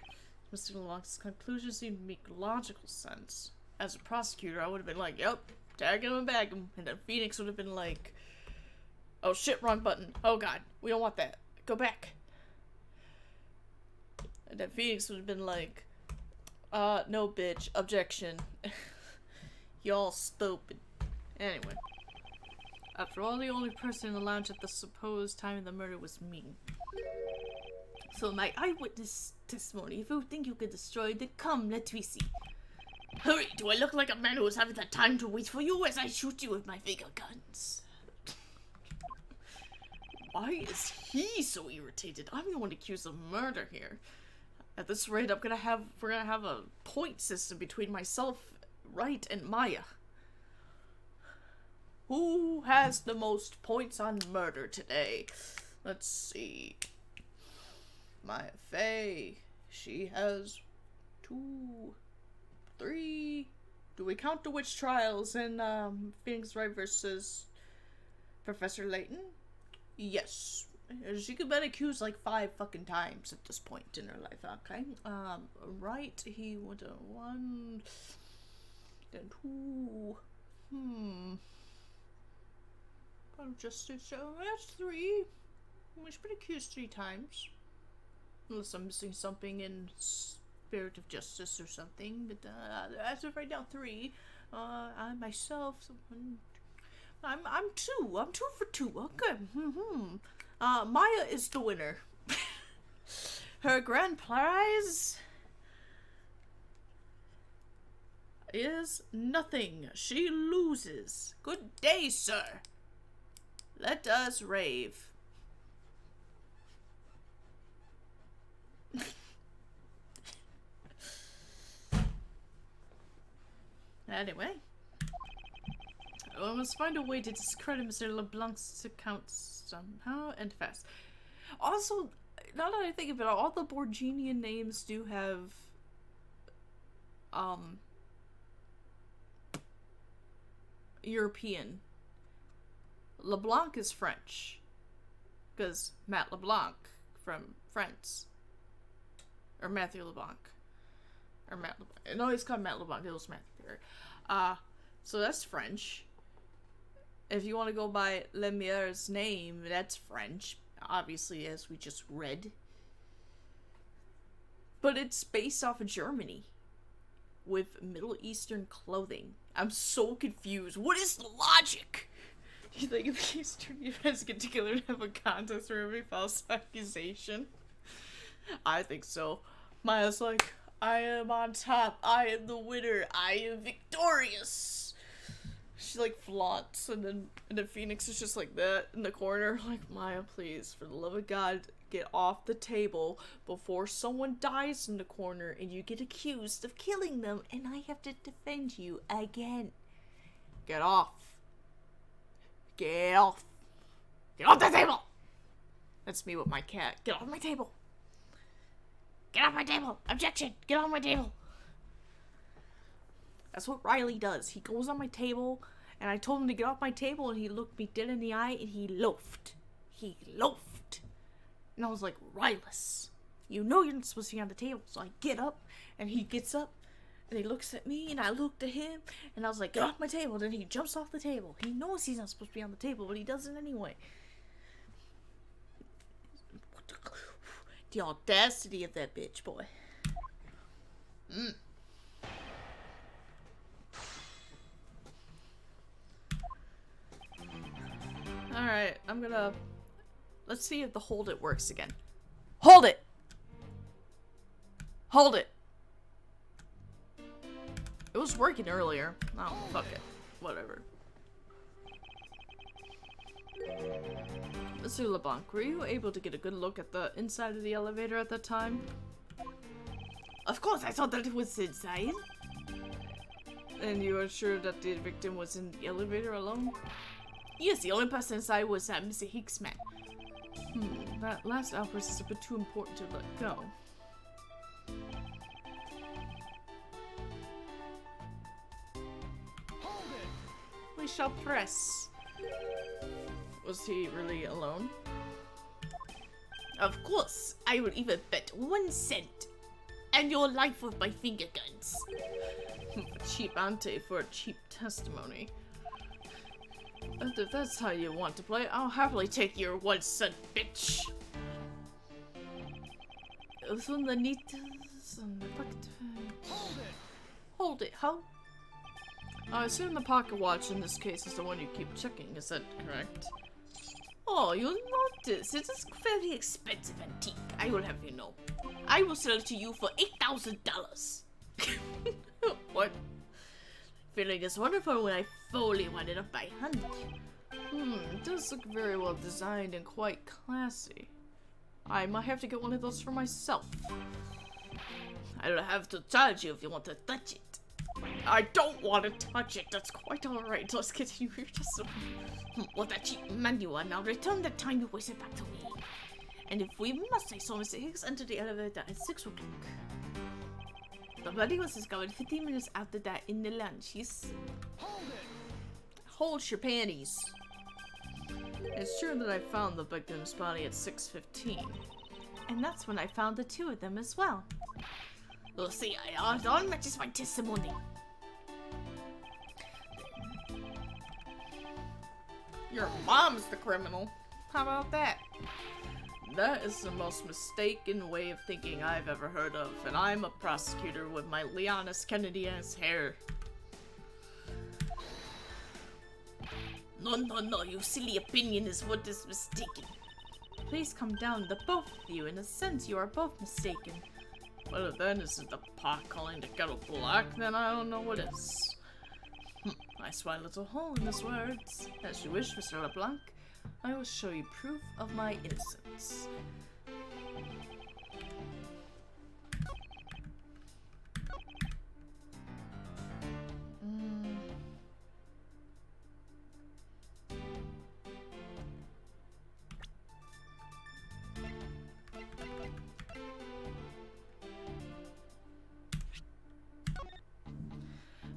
Mr. Locke's conclusions seem to make logical sense. As a prosecutor, I would have been like, yep, tag him and bag him. And then Phoenix would have been like, oh shit, wrong button. Oh god, we don't want that. Go back. And then Phoenix would have been like, no bitch, objection. Y'all stupid. Anyway. After all, the only person in the lounge at the supposed time of the murder was me. So my eyewitness testimony, if you think you can destroy it, then come, let me see. Hurry, do I look like a man who is having the time to wait for you as I shoot you with my finger guns? Why is he so irritated? I'm the one accused of murder here. At this rate, we're gonna have a point system between myself, Wright, and Maya. Who has the most points on murder today? Let's see. Maya Faye. She has 2, 3. Do we count the witch trials in Phoenix Wright versus Professor Layton? Yes. She could been accused like 5 fucking times at this point in her life, okay? Right, he went to 1, then 2. Of justice, so that's 3. She's been accused 3 times. Unless I'm missing something in Spirit of Justice or something, but as of right now, 3. I myself, I'm 2. I'm 2 for 2. Okay. Maya is the winner. Her grand prize is nothing. She loses. Good day, sir. Let us rave. Anyway, I must find a way to discredit Mr. LeBlanc's account somehow and fast. Also, now that I think of it, all the Borginian names do have European. LeBlanc is French, because Matt LeBlanc from Friends, or Matthew LeBlanc, or Matt LeBlanc. No, he's called Matt LeBlanc. It was Matthew. So that's French. If you want to go by Lemaire's name, that's French, obviously, as we just read. But it's based off of Germany, with Middle Eastern clothing. I'm so confused. What is the logic? You think the Eastern Unions get together and have a contest for every false accusation? I think so. Maya's like, I am on top. I am the winner. I am victorious. She like flaunts, and then Phoenix is just like that in the corner. Like, Maya, please, for the love of God, get off the table before someone dies in the corner and you get accused of killing them, and I have to defend you again. Get off. Get off. Get off the table! That's me with my cat. Get off my table. Get off my table. Objection. Get off my table. That's what Riley does. He goes on my table, and I told him to get off my table, and he looked me dead in the eye, and he loafed. He loafed. And I was like, Rylus, you know you're not supposed to be on the table. So I get up, and he gets up, and he looks at me, and I looked at him, and I was like, get off my table. Then he jumps off the table. He knows he's not supposed to be on the table, but he does it anyway. The audacity of that bitch, boy. Alright, let's see if the hold it works again. Hold it! Hold it! It was working earlier. Oh, fuck it. Whatever. Mr. LeBlanc, were you able to get a good look at the inside of the elevator at that time? Of course, I thought that it was inside. And you are sure that the victim was in the elevator alone? Yes, the only person inside was Mr. Hicksman. That last outburst is a bit too important to let go.
Hold it!
We shall press. Was he really alone? Of course, I would even bet 1 cent. And your life with my finger guns. Cheap ante for a cheap testimony. And if that's how you want to play, I'll happily take your 1 cent, bitch.
Hold it!
Hold it, ho. I assume the pocket watch in this case is the one you keep checking, is that correct? Oh, you'll notice, it is a very expensive antique, I will have you know. I will sell it to you for $8,000. What? Feeling is wonderful when I fully wind it up by hand. It does look very well designed and quite classy. I might have to get one of those for myself. I don't have to charge you if you want to touch it. I don't want to touch it. That's quite alright. Let's continue your testimony.
Watachi Manuwa, now return the time you wasted back to me. And if we must say so, Mr. Higgs entered the elevator at 6 o'clock. The body was discovered 15 minutes after that in the lunch.
Hold it!
Hold your panties. It's true that I found the victim's body at 6:15.
And that's when I found the two of them as well.
Well, see, it all matches my testimony. Your mom's the criminal. How about that? That is the most mistaken way of thinking I've ever heard of, and I'm a prosecutor with my Leonis Kennedy-ass hair. No, your silly opinion is what is mistaken.
Please come down, the both of you. In a sense, you are both mistaken.
Well, if that isn't the pot calling the kettle black, then I don't know what is. I spy a little hole in his words. As you wish, Mr. LeBlanc. I will show you proof of my innocence.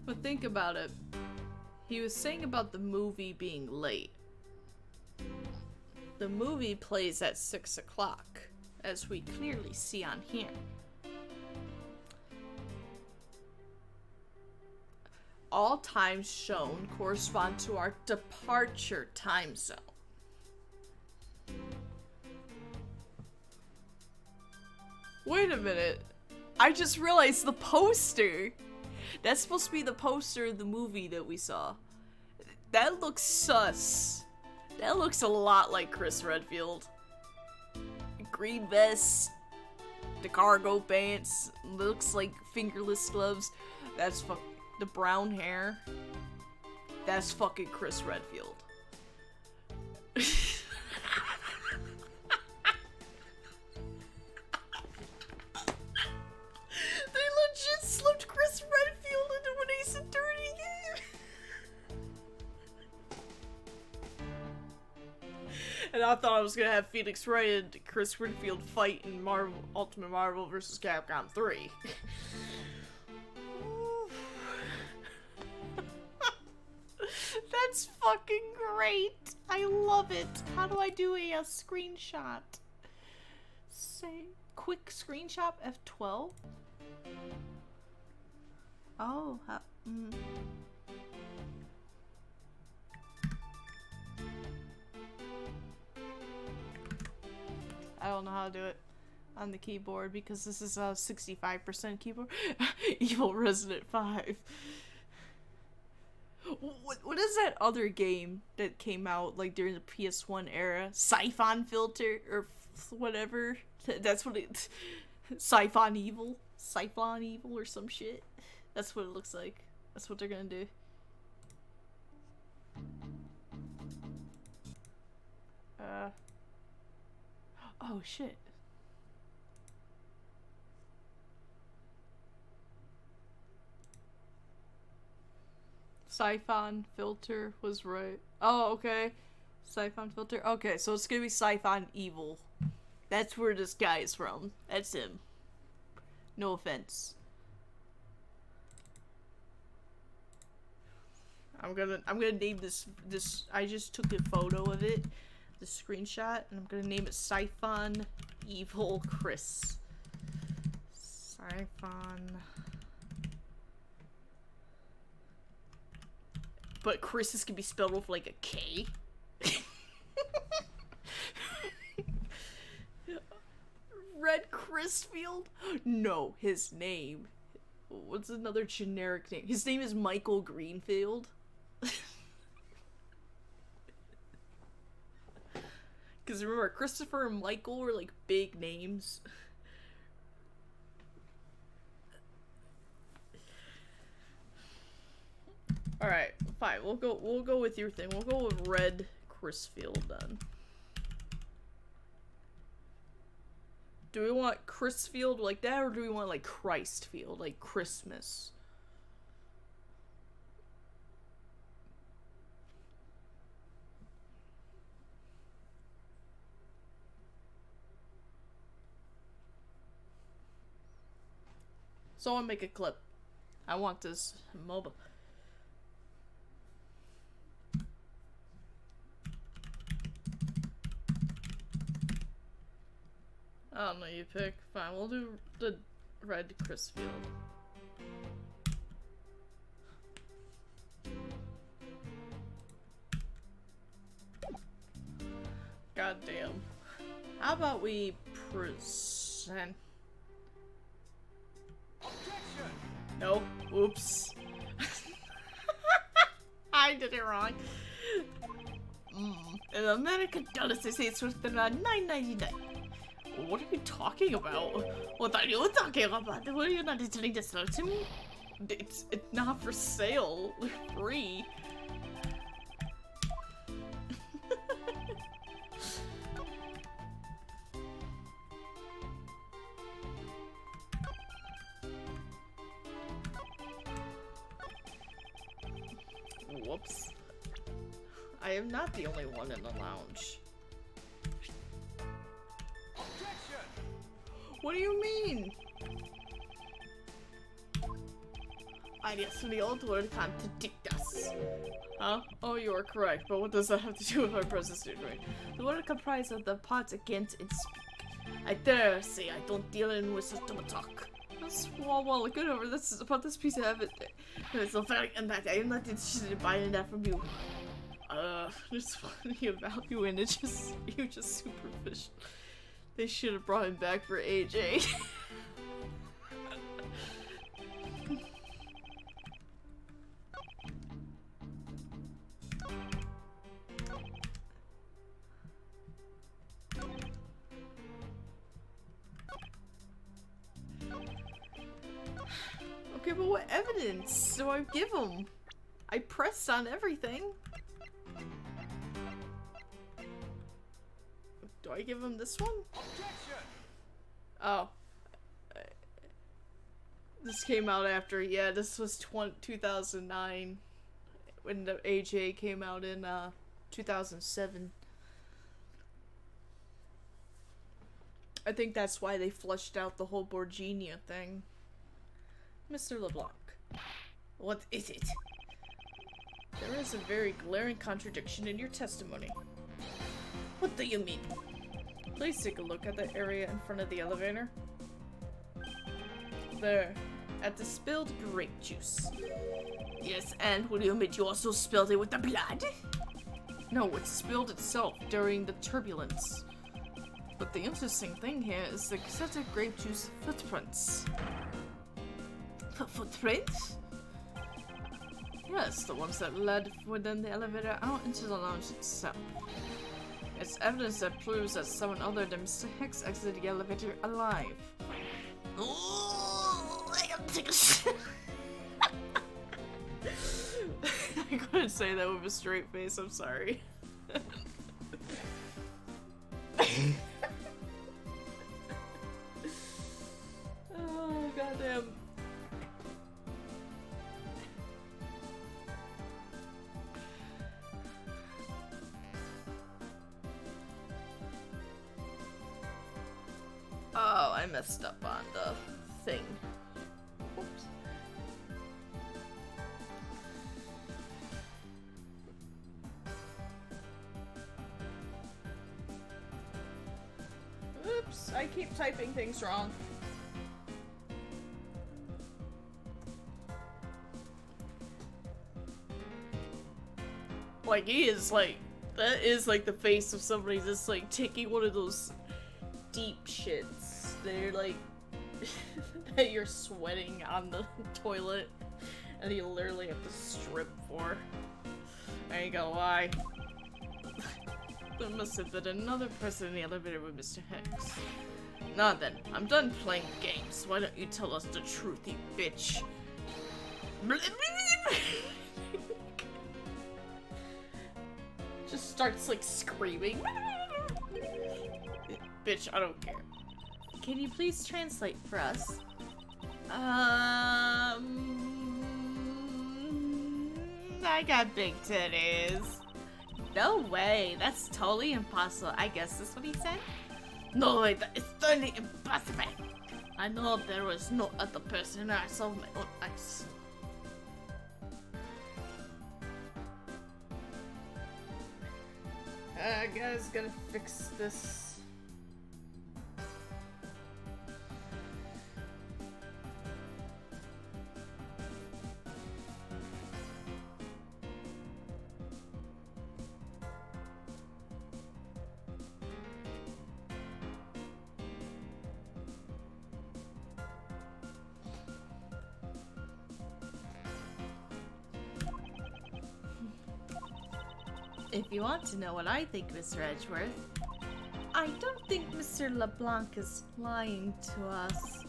But think about it. He was saying about the movie being late. The movie plays at 6 o'clock, as we clearly see on here. All times shown correspond to our departure time zone. Wait a minute. I just realized the poster. That's supposed to be the poster of the movie that we saw. That looks sus. That looks a lot like Chris Redfield. Green vest, the cargo pants, looks like fingerless gloves. That's the brown hair. That's fucking Chris Redfield. They legit slipped Chris Redfield into an Ace Attorney game. And I thought I was gonna have Phoenix Wright and Chris Redfield fight in Ultimate Marvel vs. Capcom 3. That's fucking great. I love it. How do I do a screenshot? Say quick screenshot F12. Oh, I don't know how to do it on the keyboard because this is a 65% keyboard. Evil Resident 5. What is that other game that came out like during the PS1 era? Siphon Filter or whatever. That's what it. Siphon Evil or some shit. That's what it looks like. That's what they're gonna do. Oh shit. Siphon Filter was right. Oh, okay. Siphon Filter. Okay, so it's gonna be Siphon Evil. That's where this guy is from. That's him. No offense. I'm gonna name this I just took a photo of it, the screenshot, and I'm gonna name it Siphon Evil Chris. Siphon. But Chris is gonna be spelled with like a K. Red Chrisfield? No, his name. What's another generic name? His name is Michael Greenfield. Because remember, Christopher and Michael were like big names. Alright, fine. We'll go with your thing. We'll go with Red Chrisfield then. Do we want Chrisfield like that, or do we want like Christfield, like Christmas? Someone make a clip. I want this mobile. I don't know, you pick. Fine, we'll do the red Chrisfield. God damn. How about we present?
Objection!
Nope. Oops. I did it wrong. In American dollars, it's worth $9.99. What are you talking about? What are you talking about? What are you not intending to sell to me? It's not for sale. It's free. Whoops. I am not the only one in the lounge.
Objection!
What do you mean? I guess the old word contradict us. Huh? Oh, you are correct, but what does that have to do with our present situation? The word comprised of the parts against and speak. I dare say I don't deal in with such double talk. Well, look over this is about this piece of evidence. It's the fact and that I am not interested in buying that from you. There's plenty of value in it, you're just superficial. They should have brought him back for AJ. Okay, but what evidence do I give him? I pressed on everything. Do I give him this one?
Objection!
Oh. This came out after, yeah, this was 2009. When the AJ came out in 2007. I think that's why they flushed out the whole Borginia thing. Mr. LeBlanc, what is it? There is a very glaring contradiction in your testimony. What do you mean? Please take a look at the area in front of the elevator. There, at the spilled grape juice. Yes, and will you admit you also spilled it with the blood? No, it spilled itself during the turbulence. But the interesting thing here is the set of grape juice footprints. Footprints? Yes, the ones that led within the elevator out into the lounge itself. It's evidence that proves that someone other than Mr. Hicks exited the elevator alive. Ooh, I gotta take a shit. I couldn't say that with a straight face, I'm sorry. Oh, goddamn. Oh, I messed up on the thing. Oops. Oops, I keep typing things wrong. Like, he is like, that is like the face of somebody just like taking one of those deep shits. They're like, that you're sweating on the toilet and you literally have to strip for. I ain't gonna lie. There must have been another person in the elevator with Mr. Hicks. Now then, I'm done playing games. Why don't you tell us the truth, you bitch? Just starts like screaming. Bitch, I don't care. Can you please translate for us? I got big titties. No way, that's totally impossible. I guess that's what he said? No way, that is totally impossible.
I know there was no other person and I saw my own eyes. Guys, gotta fix this. If you want to know what I think, Mr. Edgeworth, I don't think Mr. LeBlanc is lying to us.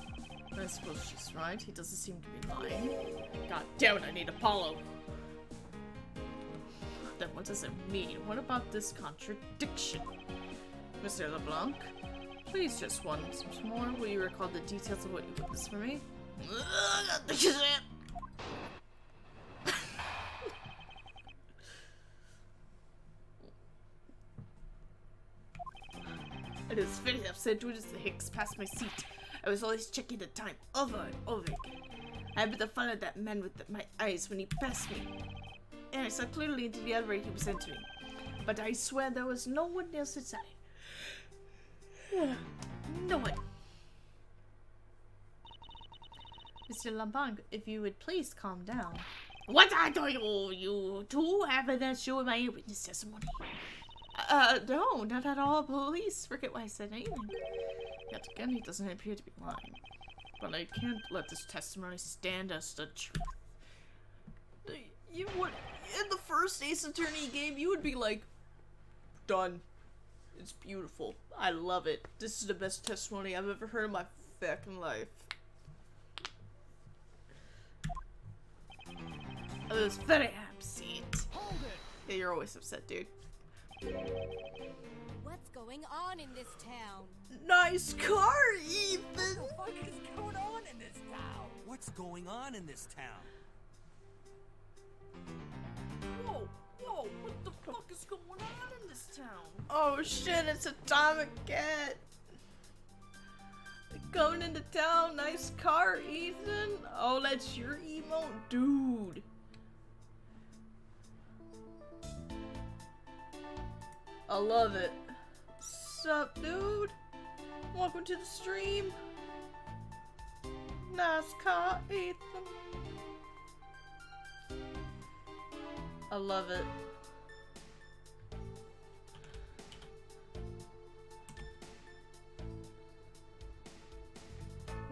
I suppose she's right. He doesn't seem to be lying. God damn it, I need Apollo. Then what does it mean? What about this contradiction? Mr. LeBlanc, please just once more, will you recall the details of what you witnessed for me? I was very upset when the Hicks passed my seat. I was always checking the time over and over again. I had to follow that man with my eyes when he passed me. And I saw clearly into the elevator he was entering. But I swear there was no one else inside. No one. Mr. LeBlanc, if you would please calm down. What are you two have evidence showing my witness testimony? No, not at all, police. Forget why I said anything. Yet again, he doesn't appear to be lying. But I can't let this testimony stand as the truth.
You would, in the first Ace Attorney game, you would be like, done. It's beautiful. I love it. This is the best testimony I've ever heard in my fucking life. I was very upset.
Hold it!
Yeah, you're always upset, dude.
What's going on in this town?
Nice car, Ethan!
What is going on in this town? What's going on in this town?
Whoa, whoa, what the fuck is going on in this town? Oh shit, it's Atomic Cat! Going into town, nice car, Ethan! Oh, that's your emote? Dude! I love it. Sup, dude? Welcome to the stream. Nice car, Ethan. I love it.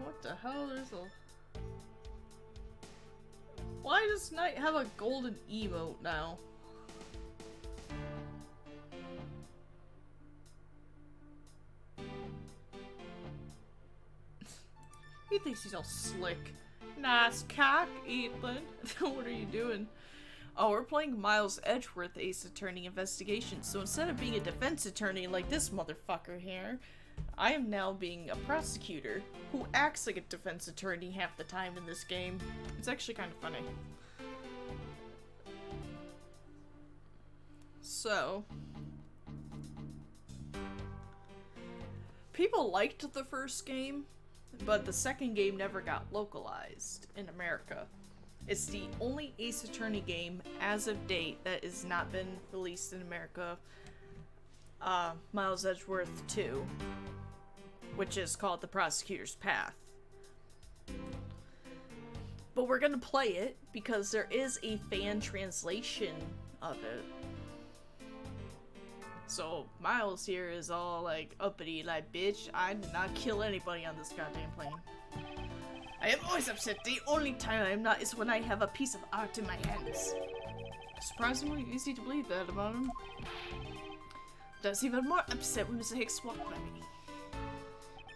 What the hell? There's a... Why does Knight have a golden emote now? He thinks he's all slick. Nice cock, Ethan. What are you doing? Oh, we're playing Miles Edgeworth Ace Attorney Investigation. So instead of being a defense attorney like this motherfucker here, I am now being a prosecutor who acts like a defense attorney half the time in this game. It's actually kind of funny. So, people liked the first game, but the second game never got localized in America. It's the only Ace Attorney game as of date that has not been released in America. Miles Edgeworth 2, which is called The Prosecutor's Path. But we're gonna play it because there is a fan translation of it. So Miles here is all like uppity, like, bitch, I did not kill anybody on this goddamn plane. I am always upset. The only time I'm not is when I have a piece of art in my hands. Surprisingly easy to believe that about him. But I was even more upset when Mr. Hicks walked by me.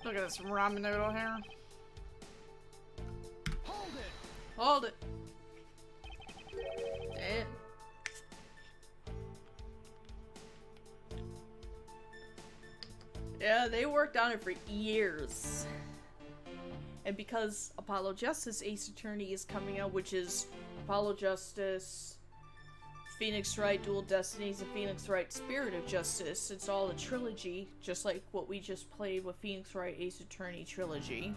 Look at this ramen noodle here.
Hold it!
Hold it. Damn. Yeah, they worked on it for years. And because Apollo Justice Ace Attorney is coming out, which is Apollo Justice Phoenix Wright, Dual Destinies, and Phoenix Wright Spirit of Justice. It's all a trilogy, just like what we just played with Phoenix Wright Ace Attorney trilogy.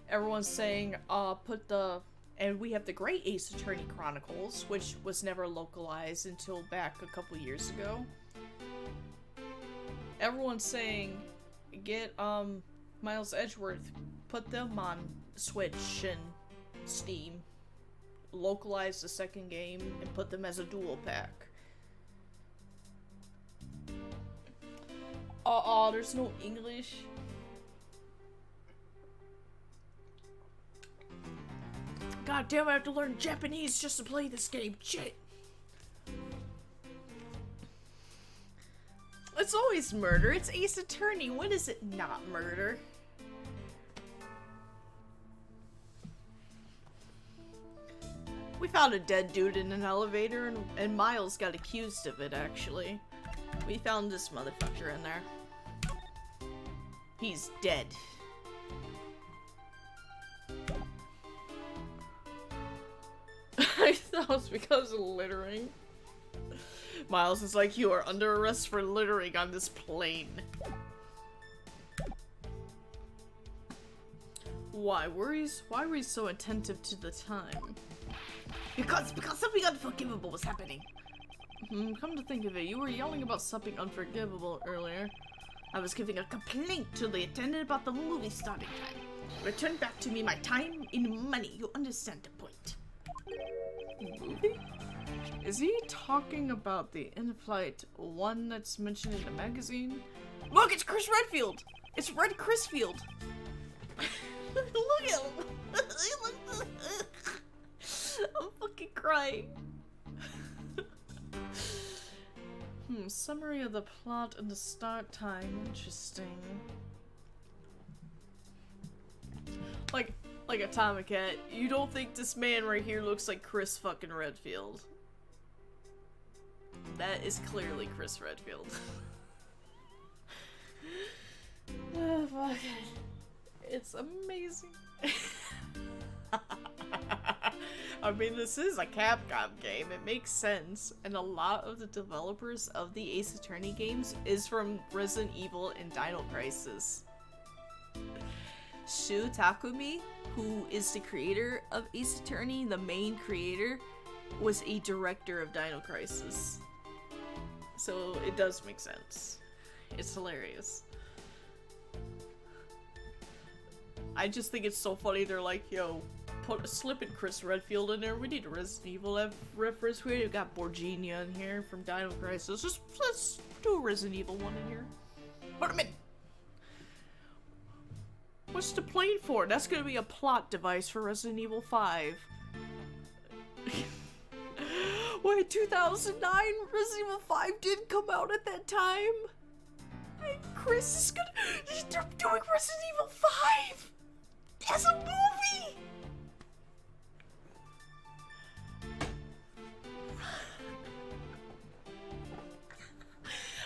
Everyone's saying, and we have the Great Ace Attorney Chronicles, which was never localized until back a couple years ago. Everyone's saying, get, Miles Edgeworth, put them on Switch and Steam. Localize the second game and put them as a dual pack. There's no English. God damn, I have to learn Japanese just to play this game. Shit. It's always murder. It's Ace Attorney. When is it not murder? We found a dead dude in an elevator, and Miles got accused of it, actually. We found this motherfucker in there. He's dead. I thought it was because of littering. Miles is like, you are under arrest for littering on this plane. Why were we so attentive to the time? Because something unforgivable was happening. Come to think of it, you were yelling about something unforgivable earlier. I was giving a complaint to the attendant about the movie starting time. Return back to me my time in money. You understand the point. Movie? Is he talking about the in-flight one that's mentioned in the magazine? Look, it's Chris Redfield! It's Red Chrisfield! Look at him! I'm fucking crying. Summary of the plot and the start time. Interesting. Like Atomic Cat, you don't think this man right here looks like Chris fucking Redfield? That is clearly Chris Redfield. Oh, fuck. It's amazing. I mean, this is a Capcom game. It makes sense. And a lot of the developers of the Ace Attorney games is from Resident Evil and Dino Crisis. Shu Takumi, who is the creator of Ace Attorney, the main creator, was a director of Dino Crisis. So it does make sense. It's hilarious. I just think it's so funny. They're like, yo, put a slip in Chris Redfield in there. We need a Resident Evil reference. We got Borginia in here from Dino Crisis. Let's do a Resident Evil one in here. Put him in. What's the plane for? That's gonna be a plot device for Resident Evil 5. Wait, 2009? Resident Evil 5 didn't come out at that time? And Chris is gonna... They're doing Resident Evil 5! As a movie!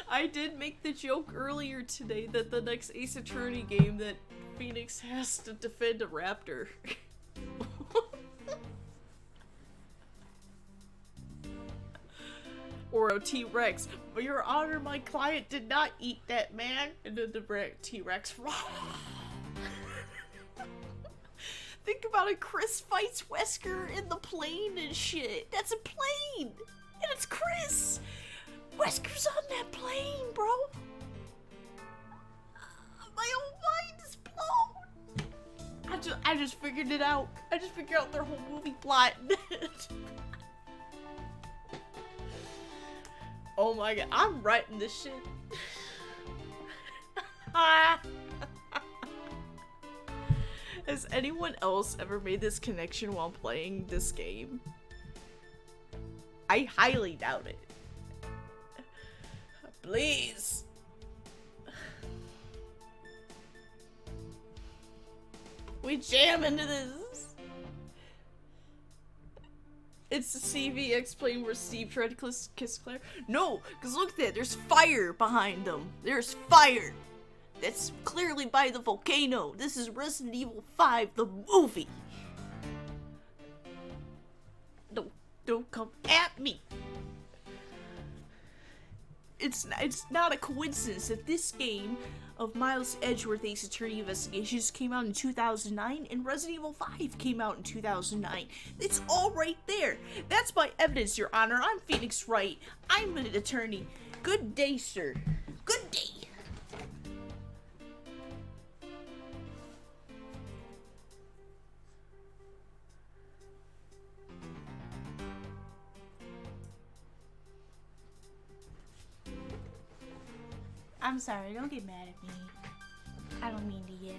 I did make the joke earlier today that the next Ace Attorney game that Phoenix has to defend a raptor. Or a T-Rex. But Your Honor, my client did not eat that man. And then the T-Rex. Think about it, Chris fights Wesker in the plane and shit. That's a plane! And it's Chris! Wesker's on that plane, bro! My own mind is blown! I just figured it out. I just figured out their whole movie plot. Oh my god, I'm writing this shit. Has anyone else ever made this connection while playing this game? I highly doubt it. Please. We jam into this. It's the CVX plane where Steve tried to kiss Claire. No, because look at that. There's fire behind them. There's fire. That's clearly by the volcano. This is Resident Evil 5, the movie. Don't come at me. it's not a coincidence that this game of Miles Edgeworth Ace Attorney Investigations came out in 2009 and Resident Evil 5 came out in 2009. It's all right there. That's my evidence, Your Honor. I'm Phoenix Wright. I'm an attorney. Good day, sir. Good day.
I'm sorry, don't get mad at me. I don't mean to yell.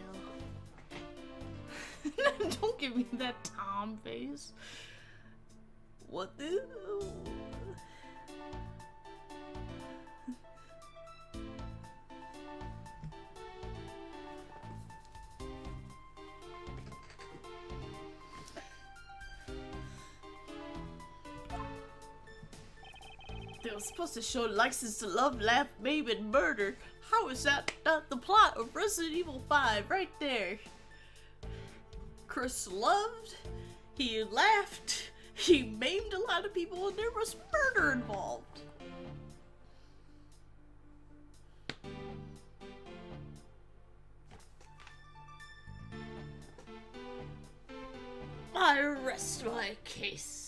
Don't give me that Tom face. What the? They were supposed to show license to love, laugh, maim, and murder. How is that not the plot of Resident Evil 5 right there? Chris loved, he laughed, he maimed a lot of people, and there was murder involved. I rest my case.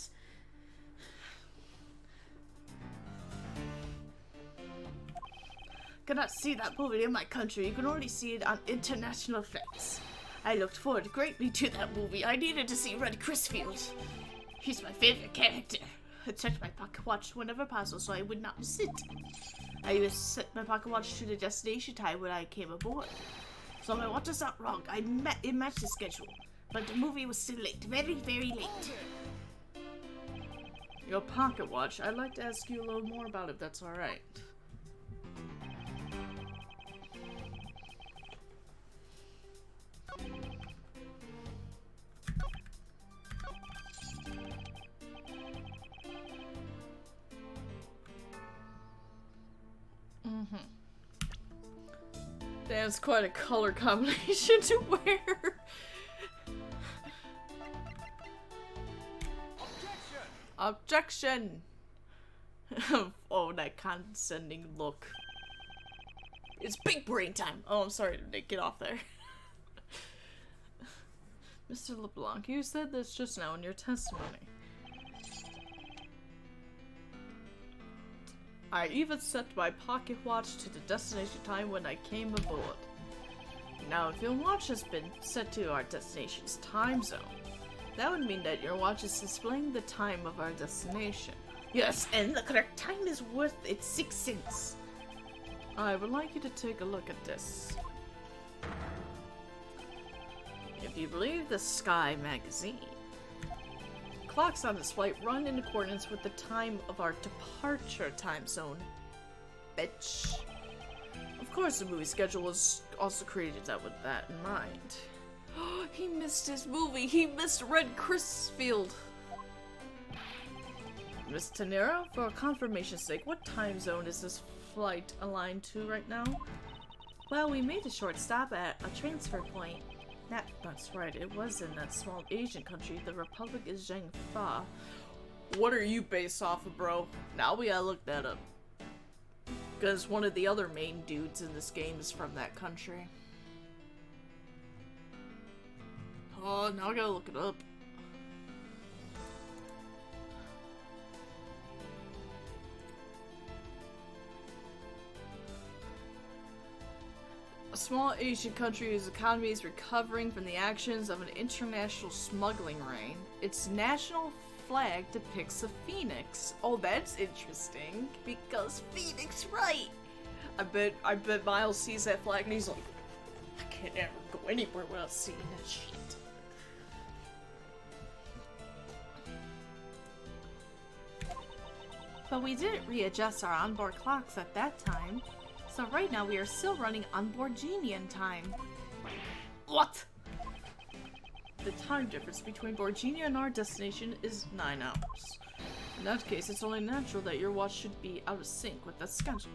Cannot see that movie in my country. You can only see it on international flights. I looked forward greatly to that movie. I needed to see Red Crisfield. He's my favorite character. I checked my pocket watch whenever possible so I would not miss it. I even set my pocket watch to the destination time when I came aboard. So my watch is not wrong. It matched the schedule. But the movie was still late. Very, very late. Your pocket watch? I'd like to ask you a little more about it, if that's alright. That's quite a color combination to wear. Objection! Oh, that condescending look. It's big brain time! Oh, I'm sorry to get off there. Mr. LeBlanc, you said this just now in your testimony. I even set my pocket watch to the destination time when I came aboard. Now, if your watch has been set to our destination's time zone, that would mean that your watch is displaying the time of our destination. Yes, and the correct time is worth its 6 cents. I would like you to take a look at this. If you believe the Sky magazine, clocks on this flight run in accordance with the time of our departure time zone. Bitch. Of course, the movie schedule was also created with that in mind. He missed his movie. He missed Red Crisfield. Miss Tanera, for confirmation's sake, what time zone is this flight aligned to right now? Well, we made a short stop at a transfer point. That's right, it was in that small Asian country. The Republic is Zhengfa. What are you based off of, bro? Now we gotta look that up. Because one of the other main dudes in this game is from that country. Oh, now I gotta look it up. A small Asian country whose economy is recovering from the actions of an international smuggling ring. Its national flag depicts a phoenix. Oh, that's interesting, because Phoenix, right? I bet Miles sees that flag and he's like, I can't ever go anywhere without seeing that shit.
But we didn't readjust our onboard clocks at that time. So right now we are still running onboard Genian time.
What? The time difference between Borgenia and our destination is 9 hours. In that case, it's only natural that your watch should be out of sync with that schedule.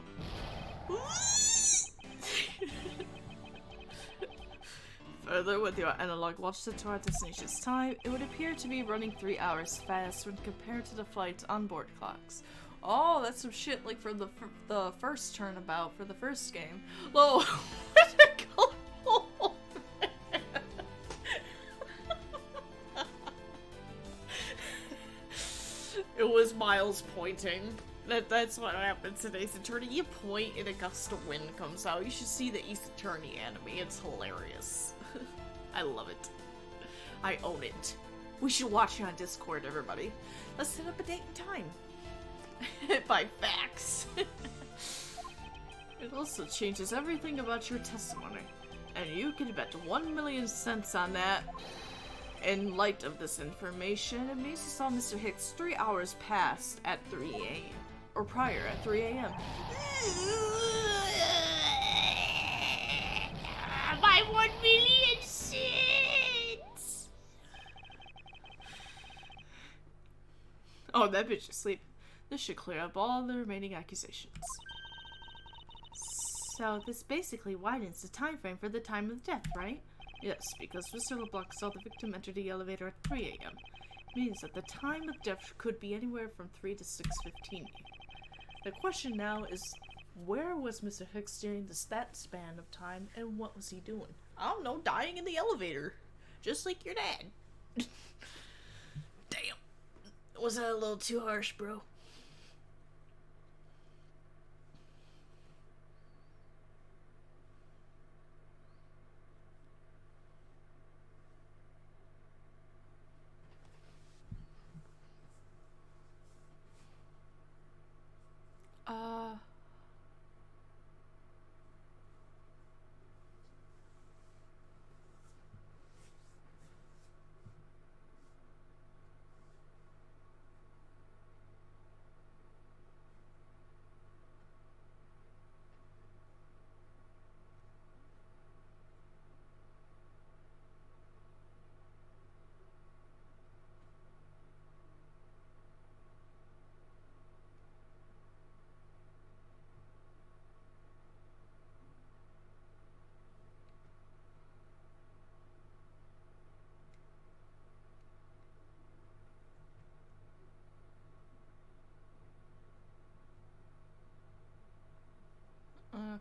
Further, with your analog watch set to our destination's time, it would appear to be running 3 hours fast when compared to the flight's onboard clocks. Oh, that's some shit like for the first turnabout for the first game. Whoa, where'd it go? It was Miles pointing. That's what happens in Ace Attorney. You point and a gust of wind comes out. You should see the Ace Attorney anime. It's hilarious. I love it. I own it. We should watch it on Discord, everybody. Let's set up a date and time. By facts. It also changes everything about your testimony. And you can bet 1,000,000 cents on that. In light of this information, it means you saw Mr. Hicks 3 hours past at 3 a.m. Or prior at 3 a.m.
My 1,000,000 cents!
Oh, that bitch is asleep. This should clear up all the remaining accusations.
So this basically widens the time frame for the time of death, right?
Yes, because Mr. LeBlanc saw the victim enter the elevator at 3 a.m. Means that the time of death could be anywhere from 3 to 6:15 a.m. The question now is, where was Mr. Hicks during that span of time, and what was he doing? I don't know, dying in the elevator. Just like your dad. Damn. Was that a little too harsh, bro?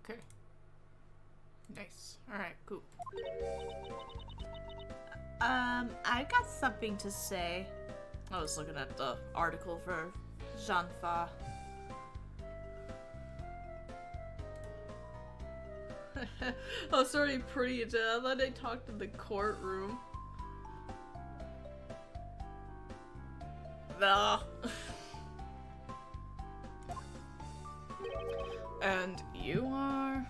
Okay. Nice. Alright, cool.
I got something to say.
I was looking at the article for Jean-Fa. I was already pretty dead. Then they talked in the courtroom. No. And you are?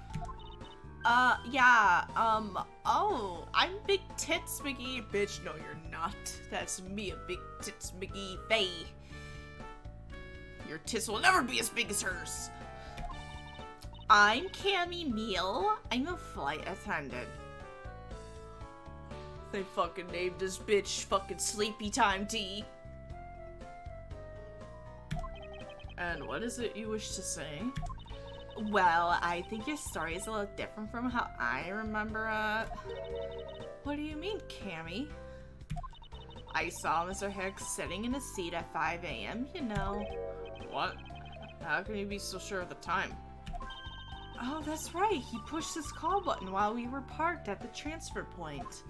Yeah, oh, I'm Big Tits McGee.
Bitch, no you're not. That's me, a Big Tits McGee Faye. Your tits will never be as big as hers.
I'm Cammy Meal. I'm a flight attendant.
They fucking named this bitch fucking Sleepy Time Tea. And what is it you wish to say?
Well, I think your story is a little different from how I remember it.
What do you mean, Cammy?
I saw Mr. Hicks sitting in a seat at 5 a.m., you know.
What? How can you be so sure of the time?
Oh, that's right. He pushed his call button while we were parked at the transfer point.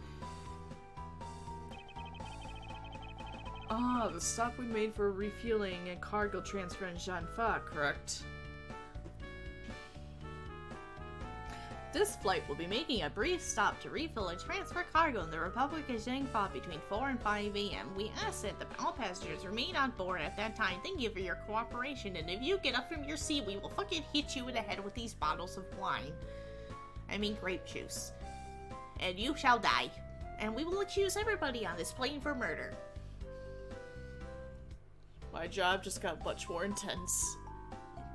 Ah, the stop we made for refueling and cargo transfer in Jean-Fa, correct?
This flight will be making a brief stop to refill and transfer cargo in the Republic of Jean-Fa between 4 and 5 a.m. We ask that all passengers remain on board at that time. Thank you for your cooperation, and if you get up from your seat, we will fucking hit you in the head with these bottles of wine. I mean grape juice. And you shall die. And we will accuse everybody on this plane for murder.
My job just got much more intense.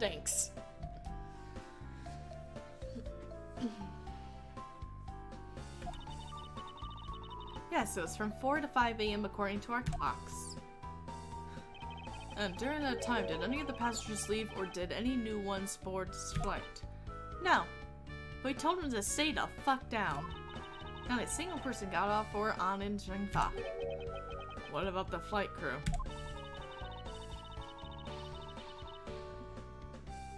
Thanks.
Yes, it was from 4 to 5 a.m. according to our clocks.
And during that time, did any of the passengers leave, or did any new ones board this flight?
No. We told them to stay the fuck down. Not a single person got off or on in Jean-Fa.
What about the flight crew?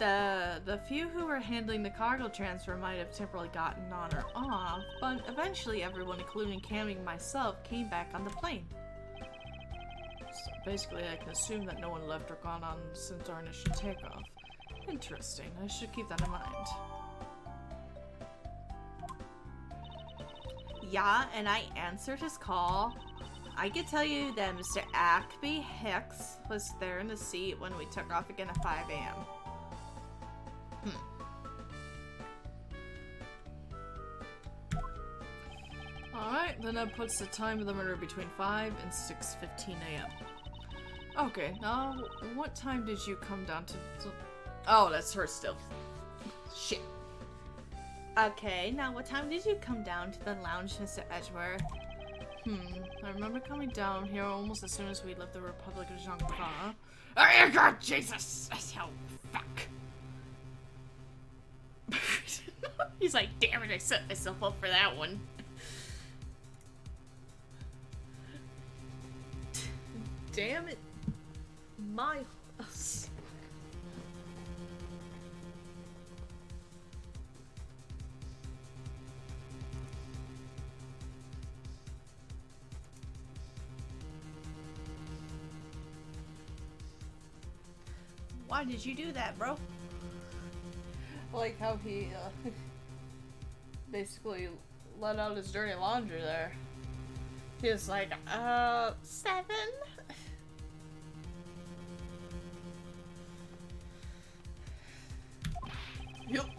The few who were handling the cargo transfer might have temporarily gotten on or off, but eventually everyone, including Cammy and myself, came back on the plane. So basically, I can assume that no one left or gone on since our initial takeoff. Interesting. I should keep that in mind. Yeah, and I answered his call. I can tell you that Mr. Ackby Hicks was there in the seat when we took off again at 5 a.m. Alright, then that puts the time of the murder between 5 and 6:15 a.m. Okay, now, what time did you come down to... Oh, that's her still. Shit. Okay, now what time did you come down to the lounge, Mr. Edgeworth? I remember coming down here almost as soon as we left the Republic of Jean-Claude. Oh, God, Jesus! Oh, fuck. He's like, damn it, I set myself up for that one. Damn it. My... Why did you do that, bro? I like how he, basically let out his dirty laundry there. He was like, 7?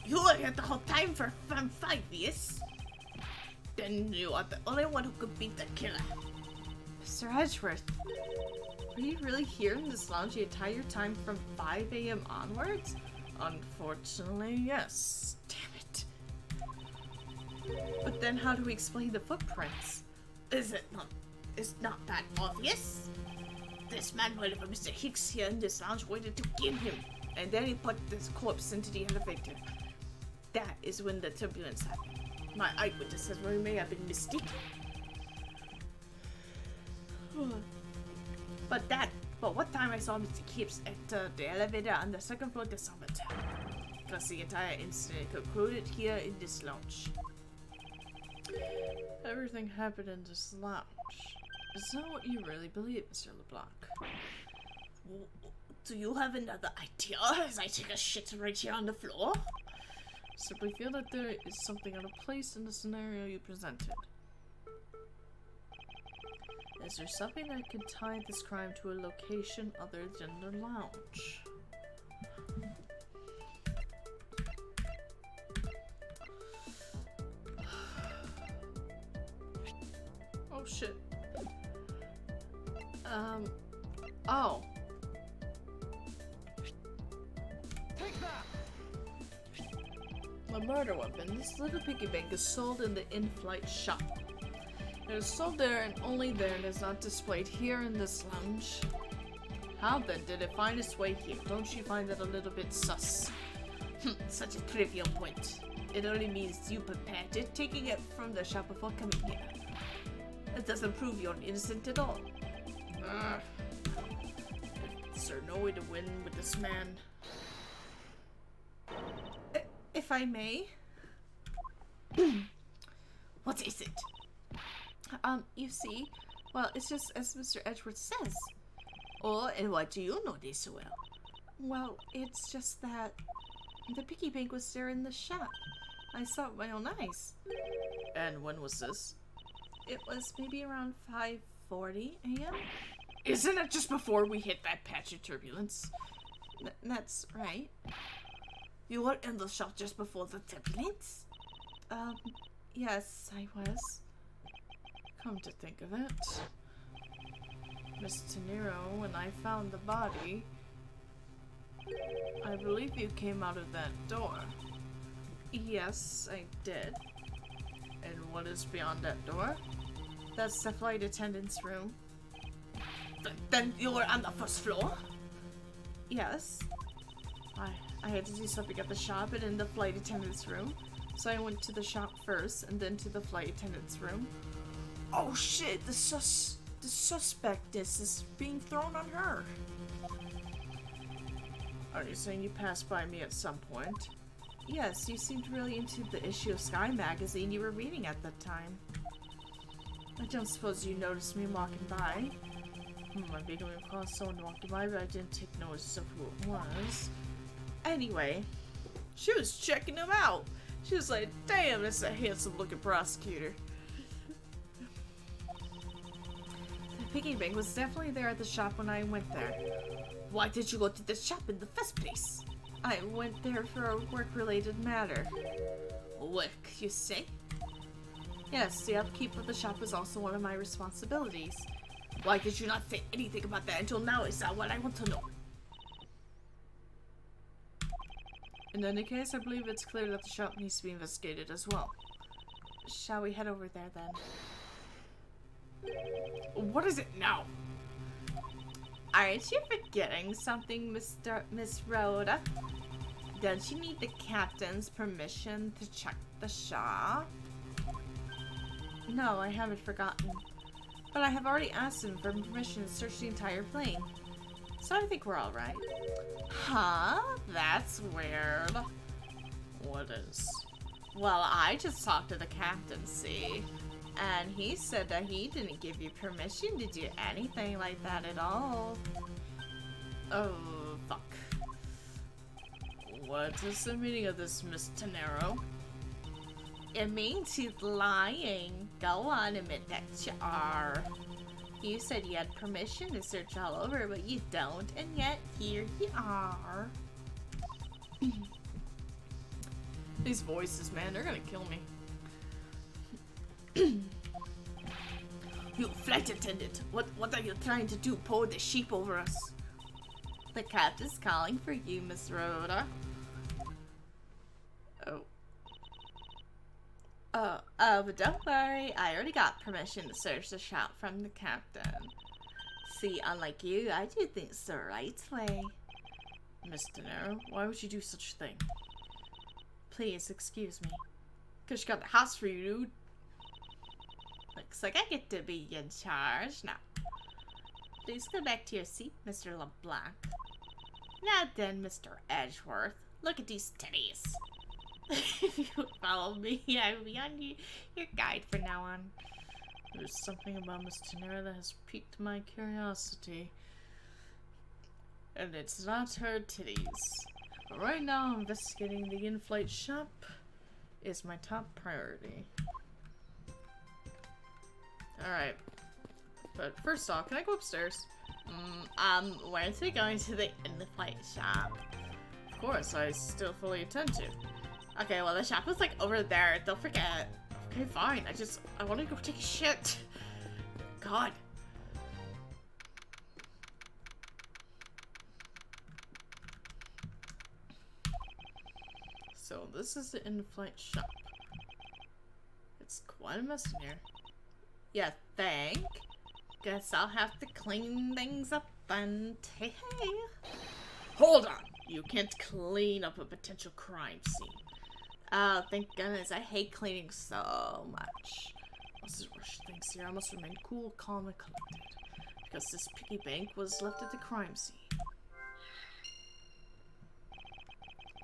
You were here the whole time for 5 years? Then you are the only one who could beat the killer. Mr. Edgeworth, were you really here in this lounge the entire time from 5 a.m. onwards? Unfortunately, yes. Damn it. But then how do we explain the footprints? It's not that obvious. This man waited for Mr. Hicks here in this lounge, waited to kill him. And then he put this corpse into the elevator. That is when the turbulence happened. My eyewitness says we may have been mistaken. But what time I saw Mr. Hicks enter the elevator on the second floor of the Summertown. Because the entire incident concluded here in this lounge. Everything happened in this lounge. Is that what you really believe, Mr. LeBlanc? Do you have another idea as I take a shit right here on the floor? Simply feel that there is something out of place in the scenario you presented. Is there something that can tie this crime to a location other than the lounge? Oh shit. Oh.
Take that!
A murder weapon. This little piggy bank is sold in the in-flight shop. It is sold there and only there and is not displayed here in this lounge. How then did it find its way here? Don't you find that a little bit sus? Such a trivial point. It only means you prepared it, taking it from the shop before coming here. It doesn't prove you're innocent at all. Is there no way to win with this man? If I may? What is it? You see, well, it's just as Mr. Edgeworth says. Oh, and what do you know this so well? Well, it's just that the piggy bank was there in the shop. I saw it with my own eyes. And when was this? It was maybe around 5:40 a.m. Isn't it just before we hit that patch of turbulence? That's right. You were in the shop just before the turbulence? Yes, I was. Come to think of it, Miss Tenero, when I found the body, I believe you came out of that door. Yes, I did. And what is beyond that door? That's the flight attendant's room. Then you were on the first floor? Yes. I had to do something at the shop and in the flight attendant's room. So I went to the shop first and then to the flight attendant's room. Oh shit, the suspectness is being thrown on her. Are you saying you passed by me at some point? Yes, you seemed really into the issue of Sky magazine you were reading at that time. I don't suppose you noticed me walking by. I vaguely recall someone walking by, but I didn't take notice of who it was. Anyway, she was checking him out. She was like, damn, that's a handsome looking prosecutor. The piggy bank was definitely there at the shop when I went there. Why did you go to the shop in the first place? I went there for a work-related matter. Work, you say? Yes, the upkeep of the shop is also one of my responsibilities. Why did you not say anything about that until now? Is that what I want to know? In any case, I believe it's clear that the shop needs to be investigated as well. Shall we head over there then? What is it now? Aren't you forgetting something, Miss Rhoda? Don't you need the captain's permission to check the shop? No, I haven't forgotten. But I have already asked him for permission to search the entire plane. So I think we're alright. Huh? That's weird. What is? Well, I just talked to the captain, see? And he said that he didn't give you permission to do anything like that at all. Oh, fuck. What is the meaning of this, Miss Tenero? It means he's lying. Go on, admit that you are. You said you had permission to search all over, but you don't, and yet here you are. These voices, man, they're gonna kill me. You flight attendant, what are you trying to do? Pull the sheep over us? The captain's calling for you, Miss Rhoda. But don't worry, I already got permission to search the shop from the captain. See, unlike you, I do things the right way. Miss De Niro, why would you do such a thing? Please, excuse me. Cause she got the house for you, dude. Looks like I get to be in charge now. Please go back to your seat, Mr. LeBlanc. Now then, Mr. Edgeworth, look at these titties. If you follow me, I will be on your guide from now on. There's something about Miss Tenera that has piqued my curiosity. And it's not her titties. But right now, investigating the in-flight shop is my top priority. Alright. But first off, can I go upstairs? Where's we going to the in-flight shop? Of course, I still fully intend to. Okay, well the shop is like over there, don't forget. Okay, fine, I want to go take a shit. God. So this is the in-flight shop. It's quite a mess in here. Yeah, think? Guess I'll have to clean things up and hey. Hold on! You can't clean up a potential crime scene. Oh, thank goodness. I hate cleaning so much. Let's just rush things here. I must remain cool, calm, and collected. Because this piggy bank was left at the crime scene.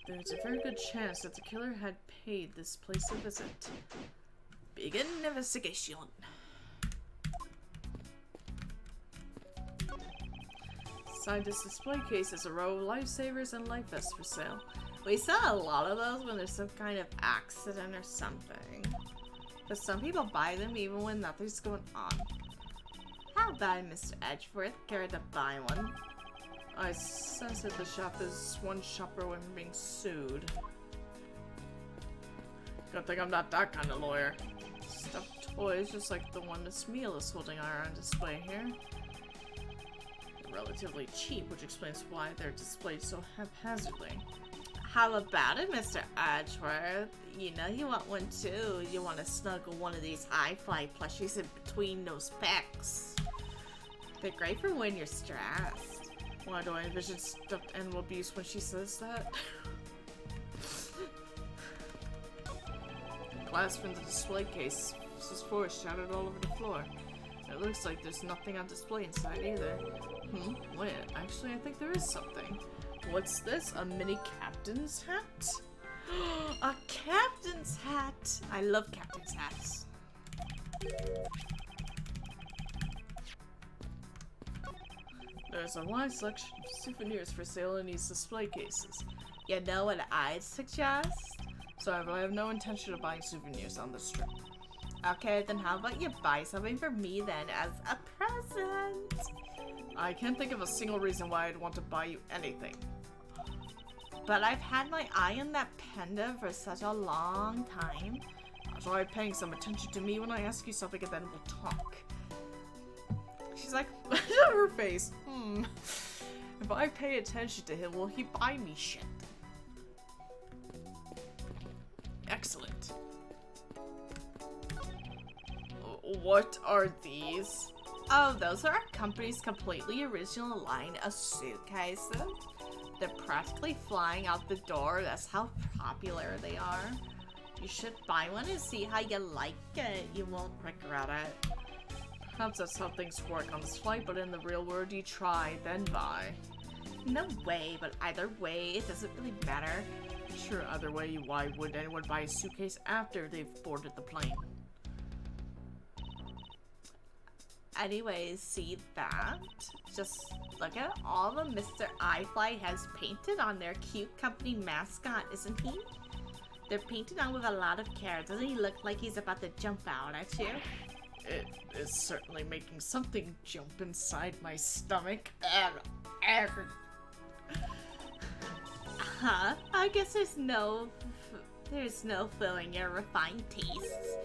There's a very good chance that the killer had paid this place a visit. Begin investigation. Inside this display case is a row of lifesavers and life vests for sale. We saw a lot of those when there's some kind of accident or something. But some people buy them even when nothing's going on. How about Mr. Edgeworth? Care to buy one? I sense that the shop is one shopper when being sued. Good thing I'm not that kind of lawyer. Stuffed toys just like the one Miss Meal is holding are on display here. Relatively cheap, which explains why they're displayed so haphazardly. How about it, Mr. Edgeworth? You know you want one too. You want to snuggle one of these high-fly plushies in between those pecs. They're great for when you're stressed. Why do I envision stuffed animal abuse when she says that? Glass from the display case is shattered all over the floor. It looks like there's nothing on display inside either. Wait, actually I think there is something.
What's this? A mini captain's hat? A captain's hat! I love captain's hats. There's a wide selection of souvenirs for sale in these display cases. You know what I'd suggest? Sorry, but I have no intention of buying souvenirs on this trip. Okay, then how about you buy something for me then as a present? I can't think of a single reason why I'd want to buy you anything. But I've had my eye on that pendant for such a long time. Try paying some attention to me when I ask you something and then we'll talk. She's like, her face. If I pay attention to him, will he buy me shit? Excellent. What are these? Oh, those are our company's completely original line of suitcases. They're practically flying out the door. That's how popular they are. You should buy one and see how you like it. You won't regret it. Perhaps that's how things work on this flight, but in the real world, you try, then buy. No way, but either way, it doesn't really matter. Sure, either way, why would anyone buy a suitcase after they've boarded the plane? Anyways, see that? Just look at all the Mr. iFly has painted on their cute company mascot, isn't he? They're painted on with a lot of care. Doesn't he look like he's about to jump out at you? It is certainly making something jump inside my stomach. Huh? I guess there's no filling your refined tastes.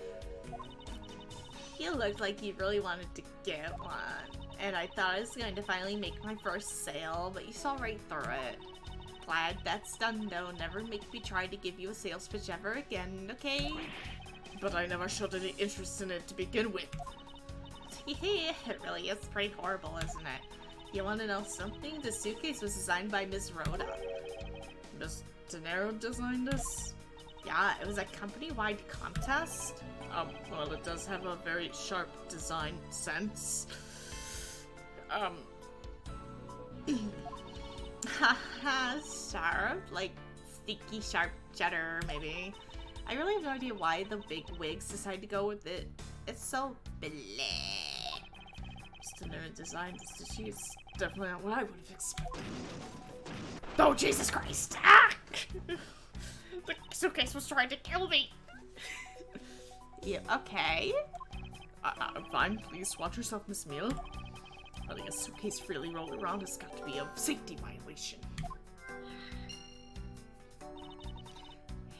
You looked like you really wanted to get one, and I thought I was going to finally make my first sale, but you saw right through it. Glad that's done though. Never make me try to give you a sales pitch ever again, okay? But I never showed any interest in it to begin with. It really is pretty horrible, isn't it? You want to know something? The suitcase was designed by Ms. Rhoda. Miss Denaro designed this? Yeah, it was a company-wide contest. Well, it does have a very sharp design sense. Haha, sharp? Like, sticky sharp cheddar, maybe. I really have no idea why the big wigs decided to go with it. It's so bleh. Mr. Nerd designed this to choose. Definitely not what I would have expected. Oh, Jesus Christ! Ah! The suitcase was trying to kill me! Yeah, okay. I'm fine. Please watch yourself, Miss Mila. Letting a suitcase freely roll around has got to be a safety violation.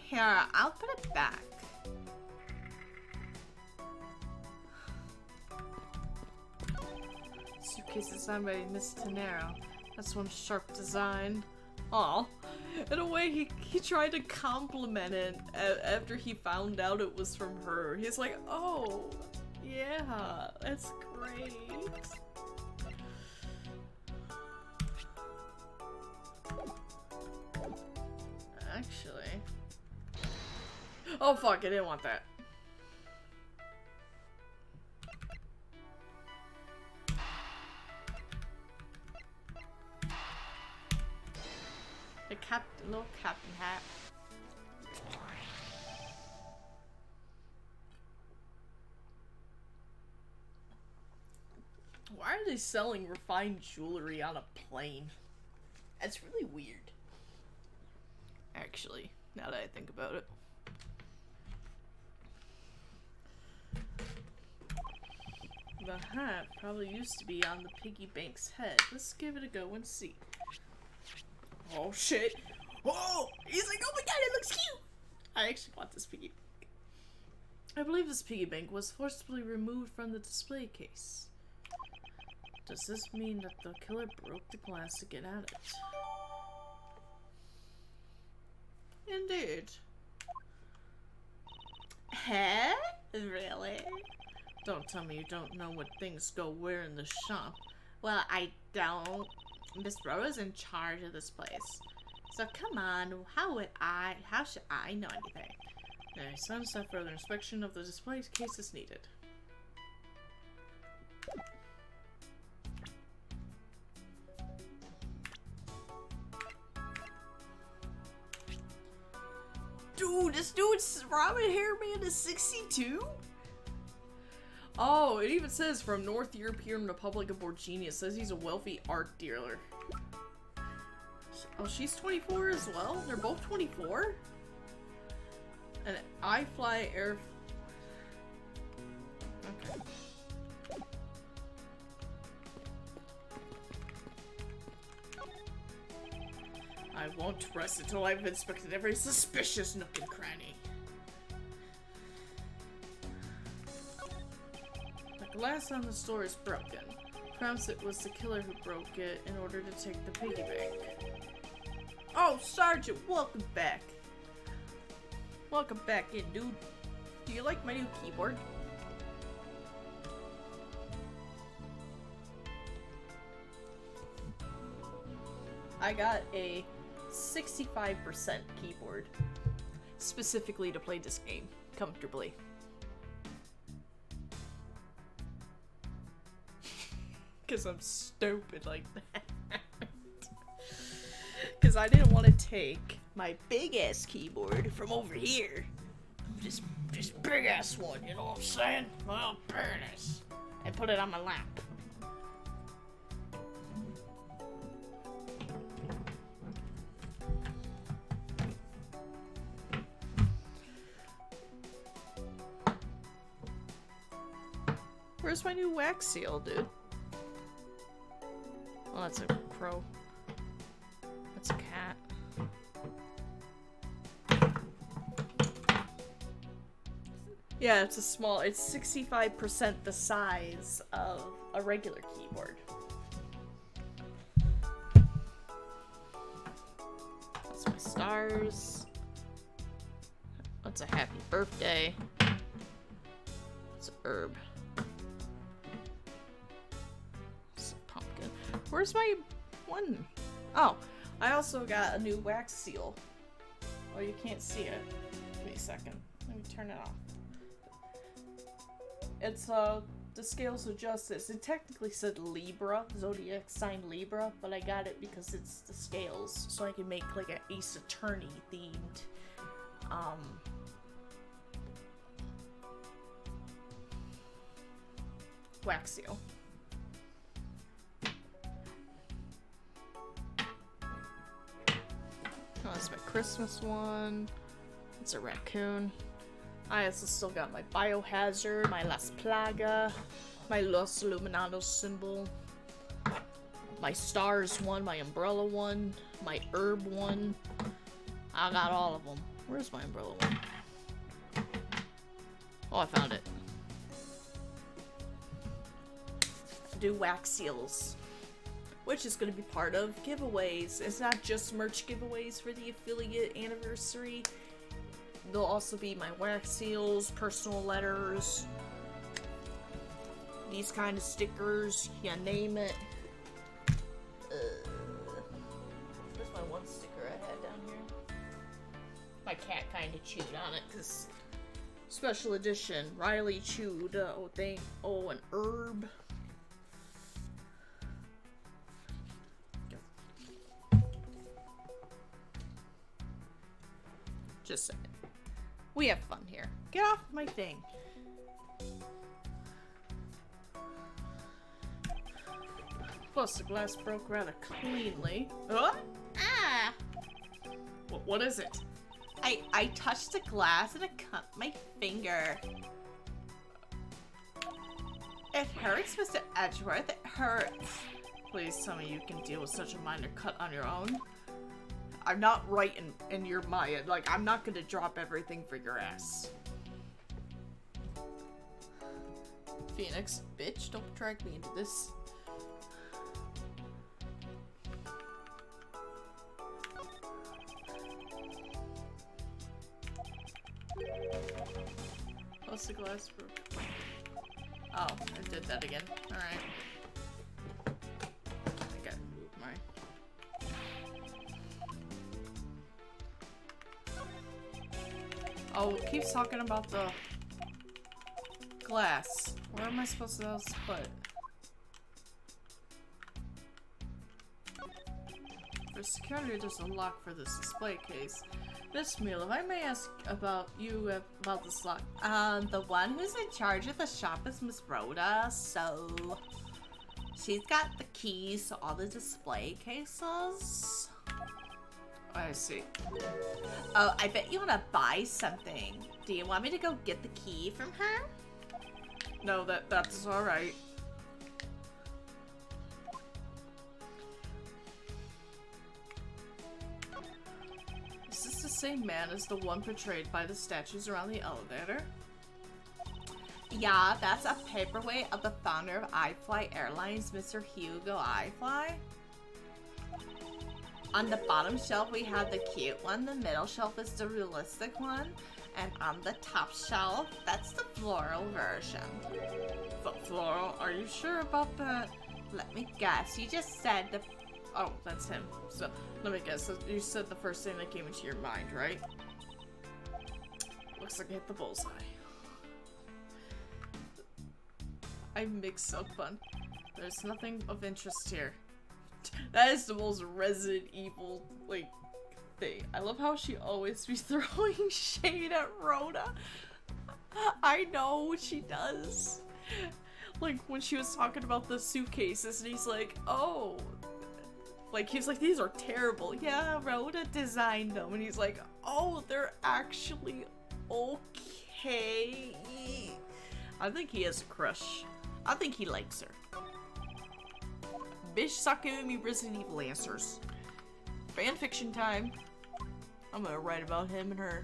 Here, I'll put it back. Suitcase designed by Miss Tenero. That's one sharp design. Aw. In a way, he tried to compliment it after he found out it was from her. He's like, oh, yeah, that's great. Actually. Oh fuck, I didn't want that. The little captain hat. Why are they selling refined jewelry on a plane? That's really weird. Actually, now that I think about it. The hat probably used to be on the piggy bank's head. Let's give it a go and see. Oh shit! Oh! He's like, oh my god, it looks cute! I actually want this piggy bank. I believe this piggy bank was forcibly removed from the display case. Does this mean that the killer broke the glass to get at it? Indeed. Huh? Really? Don't tell me you don't know what things go where in the shop. Well, I don't. Miss Rhoda's in charge of this place. So come on, how should I know anything? Anyway, some stuff further inspection of the display case is needed. this dude's Robin Hairman is 62? Oh, it even says from North European Republic of Borginia. It says he's a wealthy art dealer. Oh, she's 24 as well? They're both 24? And I fly air... Okay. I won't rest until I've inspected every suspicious nook and cranny. The glass on the store is broken. Perhaps it was the killer who broke it in order to take the piggy bank. Oh, Sergeant, welcome back. Welcome back in, dude. Do you like my new keyboard? I got a 65% keyboard specifically to play this game comfortably. Because I'm stupid like that. Because I didn't want to take my big ass keyboard from over here. This big ass one, you know what I'm saying? Well, burnish. And put it on my lap. Where's my new wax seal, dude? Well, that's a crow. That's a cat. Yeah, it's a small, it's 65% the size of a regular keyboard. That's my stars. That's a happy birthday. It's a herb. Where's my one? Oh, I also got a new wax seal. Oh, you can't see it. Wait a second. Let me turn it off. It's the Scales of Justice. It technically said Libra, zodiac sign Libra, but I got it because it's the scales, so I can make like an Ace Attorney themed wax seal. Oh, that's my Christmas one. It's a raccoon. I also still got my Biohazard, my Las Plaga, my Los Illuminados symbol, my Stars one, my Umbrella one, my Herb one. I got all of them. Where's my Umbrella one? Oh, I found it. Do wax seals, which is going to be part of giveaways. It's not just merch giveaways for the affiliate anniversary. There'll also be my wax seals, personal letters, these kind of stickers, you name it. There's my one sticker I had down here. My cat kind of chewed on it, because special edition, Riley chewed, an herb. Just saying. We have fun here. Get off my thing. Plus, the glass broke rather cleanly. Ah! What is it? I touched the glass and it cut my finger. It hurts, Mr. Edgeworth. It hurts. Please tell me you can deal with such a minor cut on your own. I'm not right in your mind. Like, I'm not gonna drop everything for your ass. Phoenix, bitch, don't drag me into this. What's the glass for? Oh, I did that again. Alright. I gotta move my... Oh, it keeps talking about the glass. Where am I supposed to else put? For security, there's a lock for this display case. Miss Meal, if I may ask about you about this lock.
The one who's in charge of the shop is Miss Rhoda, so she's got the keys to all the display cases.
I see.
Oh, I bet you want to buy something. Do you want me to go get the key from her?
No, that's alright. Is this the same man as the one portrayed by the statues around the elevator?
Yeah, that's a paperweight of the founder of iFly Airlines, Mr. Hugo iFly. On the bottom shelf, we have the cute one. The middle shelf is the realistic one. And on the top shelf, that's the floral version.
Floral? Are you sure about that?
Let me guess. You just said the...
Oh, that's him. So, let me guess. You said the first thing that came into your mind, right? Looks like I hit the bullseye. I mix up on... There's nothing of interest here. That is the most Resident Evil, like, thing. I love how she always be throwing shade at Rhoda. I know what she does. Like, when she was talking about the suitcases, and he's like, oh... Like, he's like, these are terrible. Yeah, Rhoda designed them. And he's like, oh, they're actually okay. I think he has a crush. I think he likes her. Bitch, stop giving me Resident Evil answers. Fanfiction time. I'm gonna write about him and her.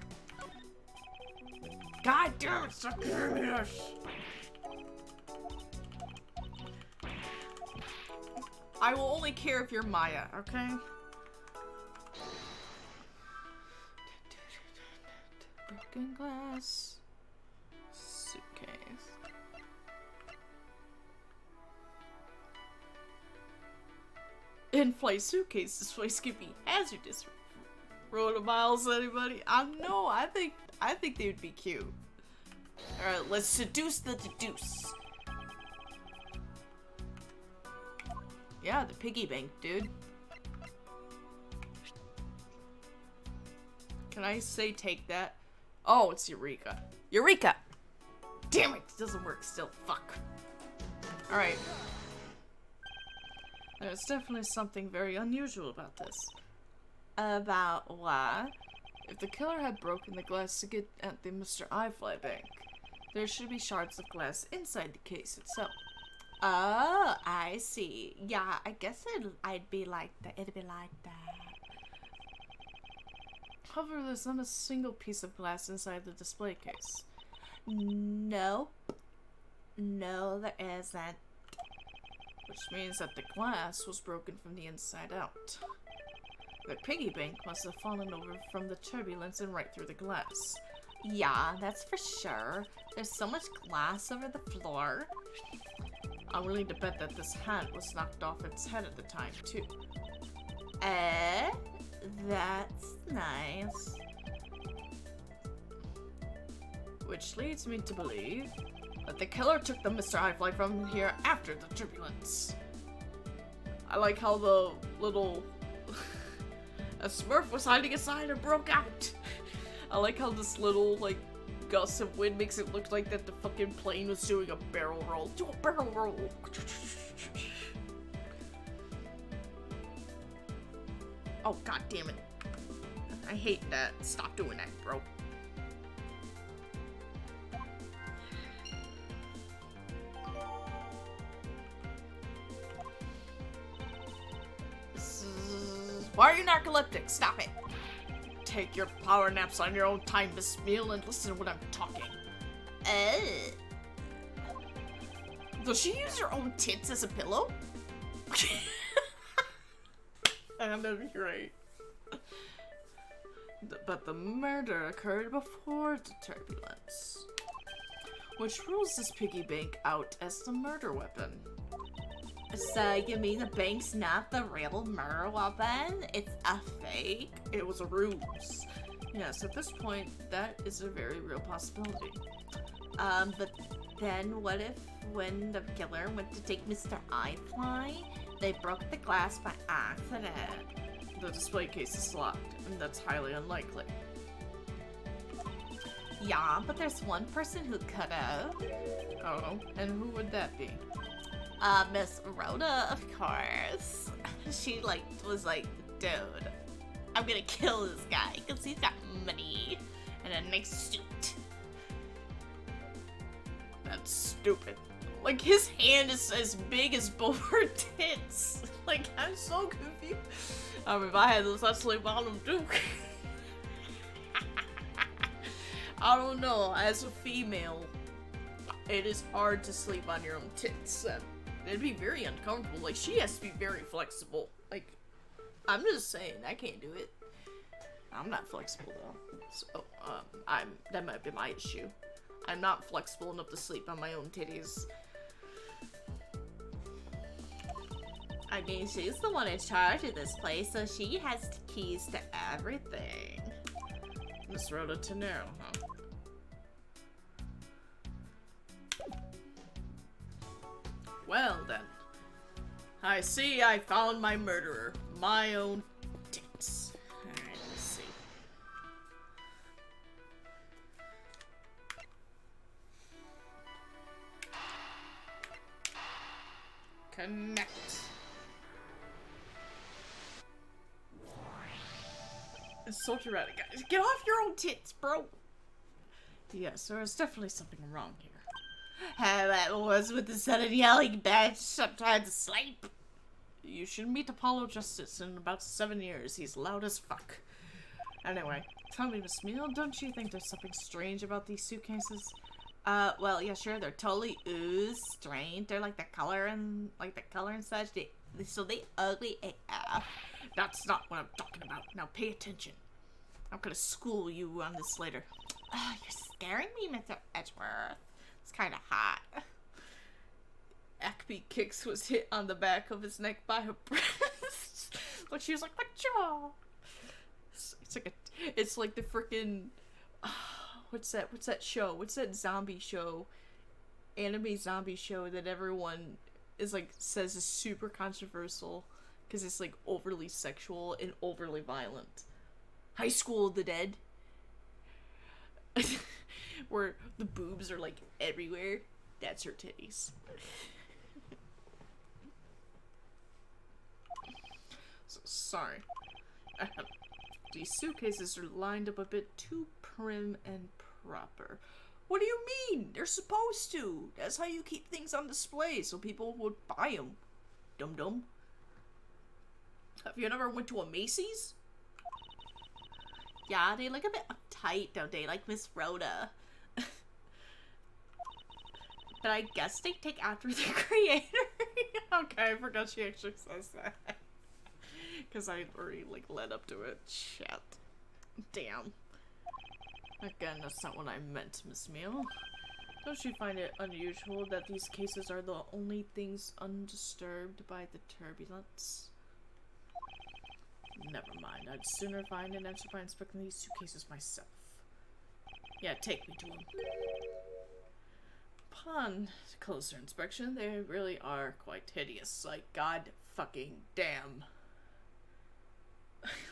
God damn it, stop giving me this! I will only care if you're Maya, okay? Broken glass. Suitcase. In-flight suitcase. This place could be hazardous. Rhoda Miles, anybody? I think they would be cute. Alright, let's seduce the deduce. Yeah, the piggy bank, dude. Can I say take that? Oh, it's Eureka. Eureka! Damn it, it doesn't work still. Fuck. Alright. There's definitely something very unusual about this.
About what?
If the killer had broken the glass to get at the Mr. iFly bank, there should be shards of glass inside the case itself.
Oh, I see. Yeah, I guess it'd be like that. It'd be like that.
However, there's not a single piece of glass inside the display case.
Nope. No, there isn't.
Which means that the glass was broken from the inside out. The piggy bank must have fallen over from the turbulence and right through the glass.
Yeah, that's for sure. There's so much glass over the floor.
I'm willing to bet that this hat was knocked off its head at the time, too.
That's nice.
Which leads me to believe that the killer took the Mr. iFly from here after the turbulence. I like how the little... a Smurf was hiding inside and broke out. I like how this little, like, gust of wind makes it look like that the fucking plane was doing a barrel roll. Do a barrel roll! Oh, god damn it. I hate that. Stop doing that, bro. Why are you narcoleptic? Stop it. Take your power naps on your own time, Miss Meal, and listen when I'm talking. Does she use her own tits as a pillow? That'd be great. But the murder occurred before the turbulence, which rules this piggy bank out as the murder weapon.
So you mean the bank's not the real murder weapon? It's a fake?
It was a ruse. Yes, at this point, that is a very real possibility.
But then what if when the killer went to take Mr. iFly, they broke the glass by accident?
The display case is locked, and that's highly unlikely.
Yeah, but there's one person who could have.
Oh, and who would that be?
Miss Rhoda, of course. She, like, was like, dude, I'm gonna kill this guy because he's got money and a nice suit.
That's stupid. Like, his hand is as big as both her tits. Like, I'm so confused. If I had those, I'd sleep on them too. I don't know, as a female, it is hard to sleep on your own tits. It'd be very uncomfortable. Like, she has to be very flexible. Like, I'm just saying, I can't do it. I'm not flexible, though. So, that might be my issue. I'm not flexible enough to sleep on my own titties.
I mean, she's the one in charge of this place, so she has keys to everything.
Miss Rhoda Tenero, huh? Well, then. I see I found my murderer. My own tits. Alright, let's see. Connect. It's so dramatic, guys. Get off your own tits, bro! Yes, there is definitely something wrong here.
How that was with the sudden yelling bitch. I'm trying to sleep.
You should meet Apollo Justice in about 7 years. He's loud as fuck. Anyway, tell me, Miss Meal, don't you think there's something strange about these suitcases?
Well, yeah, sure, they're totally ooze strange. They're like the color and such. So they ugly AF.
That's not what I'm talking about. Now pay attention. I'm gonna school you on this later.
You're scaring me, Mr. Edgeworth. It's kind of hot.
Acme Kicks was hit on the back of his neck by her breast. But she was like, "Whatcha?" It's like the freaking what's that show? What's that zombie show? Anime zombie show that everyone is like says is super controversial because it's like overly sexual and overly violent. High School of the Dead. Where the boobs are like everywhere. That's her titties. So, sorry. These suitcases are lined up a bit too prim and proper. What do you mean? They're supposed to. That's how you keep things on display so people would buy them. Dum-dum. Have you ever went to a Macy's?
Yeah, they look a bit uptight, don't they? Like Miss Rhoda. But I guess they take after the creator.
Okay, I forgot she actually says that. Because I already, like, led up to it. Shit. Damn. Again, that's not what I meant, Miss Meal. Don't you find it unusual that these cases are the only things undisturbed by the turbulence? Never mind. I'd sooner find an answer by inspecting these suitcases myself. Yeah, take me to them. Upon closer inspection, they really are quite hideous. Like, god fucking damn.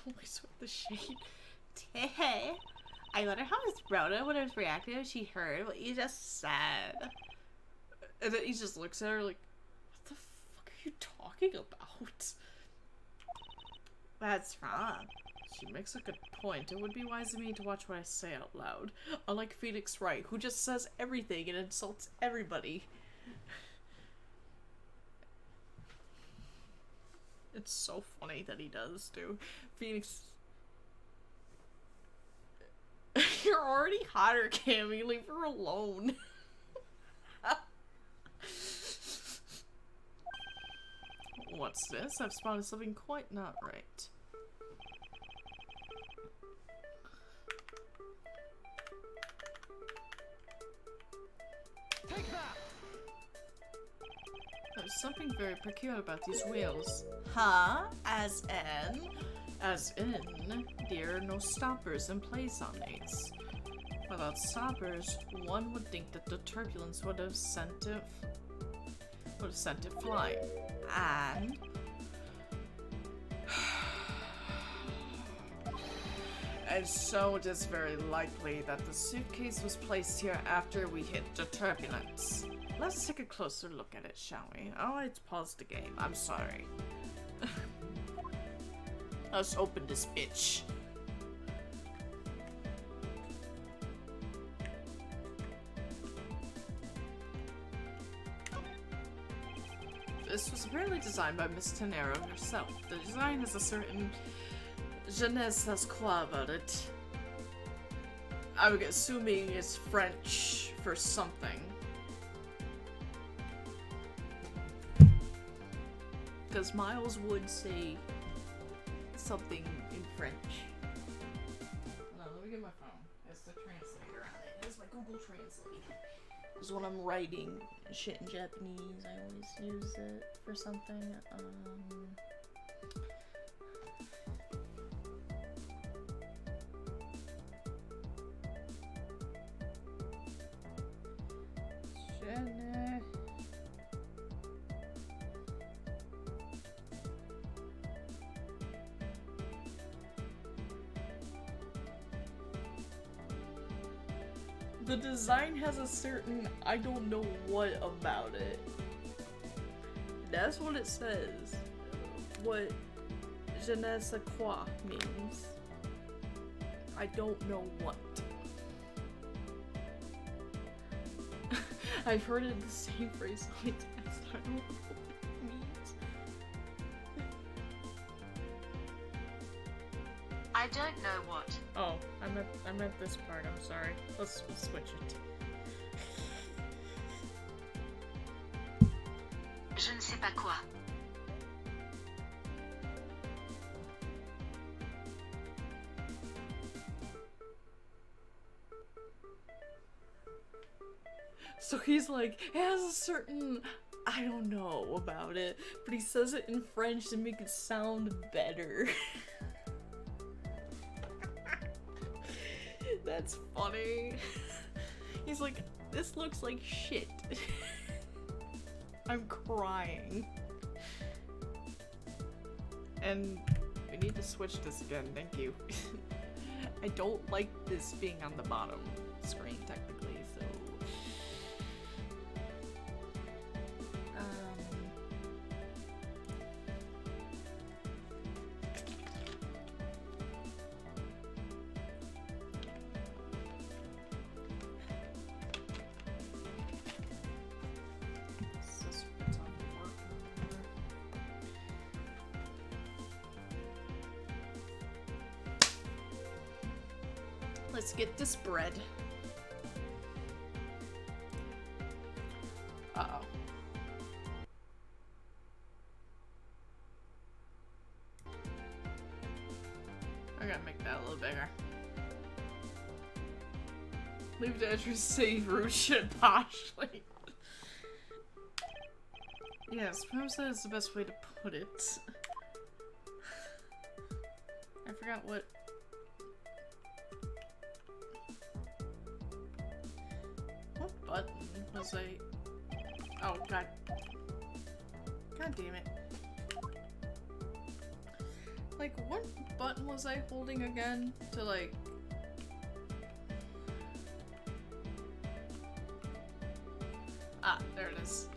Always with the shade.
I wonder how Miss Rhoda would have reacted if she heard what you just said.
And then he just looks at her like, what the fuck are you talking about?
That's wrong.
She makes a good point. It would be wise of me to watch what I say out loud. Unlike Phoenix Wright, who just says everything and insults everybody. It's so funny that he does, too. Phoenix... You're already hotter, Cammy. Leave her alone. What's this? I've spotted something quite not right.
Take that!
There's something very peculiar about these wheels.
Huh? As in?
As in, there are no stoppers and place-on-aids. Without stoppers, one would think that the turbulence would have sent it flying.
And? And so it is very likely that the suitcase was placed here after we hit the turbulence. Let's take a closer look at it, shall we? Oh, it's paused the game. I'm sorry. Let's open this bitch. This was apparently designed by Miss Tenero herself. The design has a certain je ne sais quoi about it. I'm assuming it's French for something. Because Miles would say something in French. Hold on, let me get my phone. It's the translator on it. It's my Google Translate. Because when I'm writing shit in Japanese, I always use it for something. The design has a certain I don't know what about it. That's what it says. What je ne sais quoi means. I don't know what. I've heard it the same phrase so many times. I don't know what it means.
I don't know what.
Oh, I meant this part. I'm sorry. Let's switch it.
Je ne sais pas quoi.
So he's like, it has a certain, I don't know about it, but he says it in French to make it sound better. That's funny. He's like, this looks like shit. I'm crying. And we need to switch this again, thank you. I don't like this being on the bottom screen technically, so... Let's get this bread. Uh-oh. I gotta make that a little bigger. Leave the entrance say rude shit poshly. Yes, perhaps that is the best way to put it. I forgot what... What button was I... Oh, god. God damn it. Like, what button was I holding again to, like... Ah, there it is.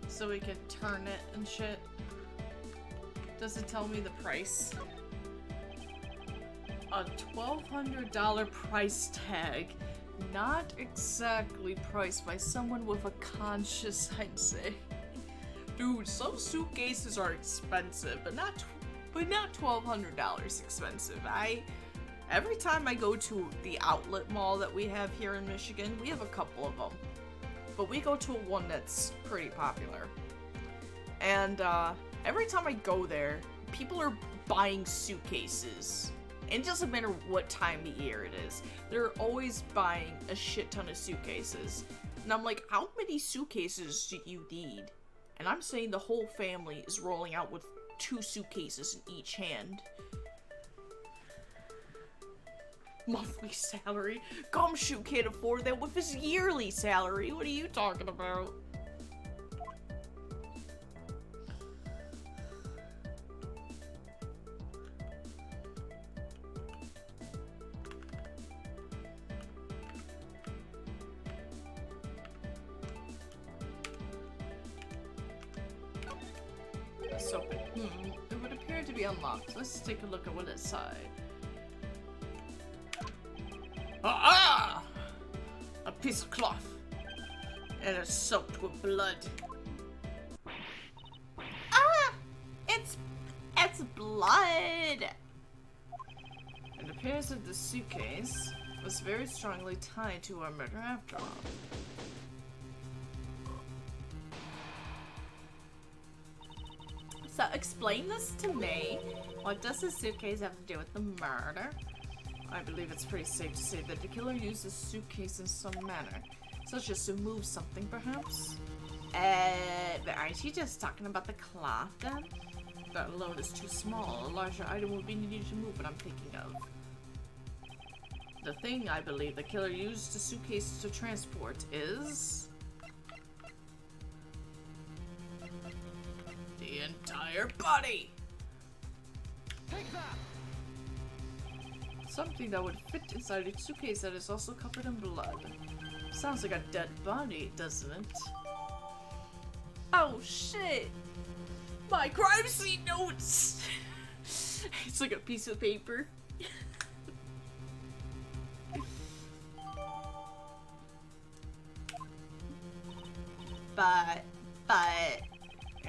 So we can turn it and shit. Does it tell me the price? A $1,200 price tag. Not exactly priced by someone with a conscience, I'd say. Dude, some suitcases are expensive, but not $1,200 expensive. Every time I go to the outlet mall that we have here in Michigan, we have a couple of them. But we go to one that's pretty popular. And every time I go there, people are buying suitcases. And it doesn't matter what time of year it is. They're always buying a shit ton of suitcases. And I'm like, how many suitcases do you need? And I'm saying the whole family is rolling out with 2 suitcases in each hand. Monthly salary? Gumshoe can't afford that with his yearly salary. What are you talking about?
It would appear to be unlocked. Let's take a look at what inside. Ah! A piece of cloth. And it's soaked with blood.
Ah! It's blood!
It appears that the suitcase was very strongly tied to our murder after all.
So explain this to me. What does the suitcase have to do with the murder?
I believe it's pretty safe to say that the killer used the suitcase in some manner, such as to move something, perhaps?
But aren't you just talking about the cloth then?
That alone is too small. A larger item would be needed to move what I'm thinking of. The thing I believe the killer used the suitcase to transport is... the entire body!
Take that!
Something that would fit inside a suitcase that is also covered in blood. Sounds like a dead body, doesn't it?
Oh shit!
My crime scene notes! It's like a piece of paper.
But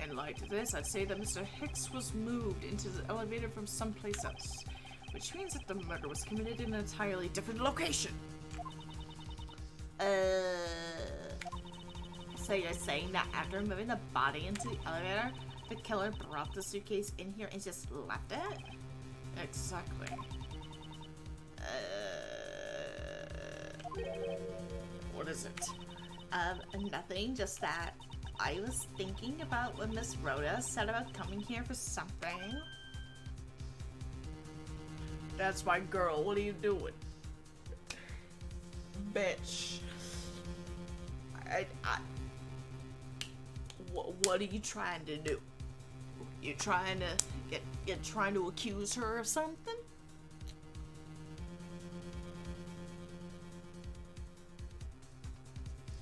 In light of this, I'd say that Mr. Hicks was moved into the elevator from someplace else, which means that the murder was committed in an entirely different location.
so you're saying that after moving the body into the elevator, the killer brought the suitcase in here and just left it?
Exactly. What is it?
Nothing, just that I was thinking about what Miss Rhoda said about coming here for something.
That's my girl. What are you doing? Bitch. What are you trying to do? You trying to you're trying to accuse her of something?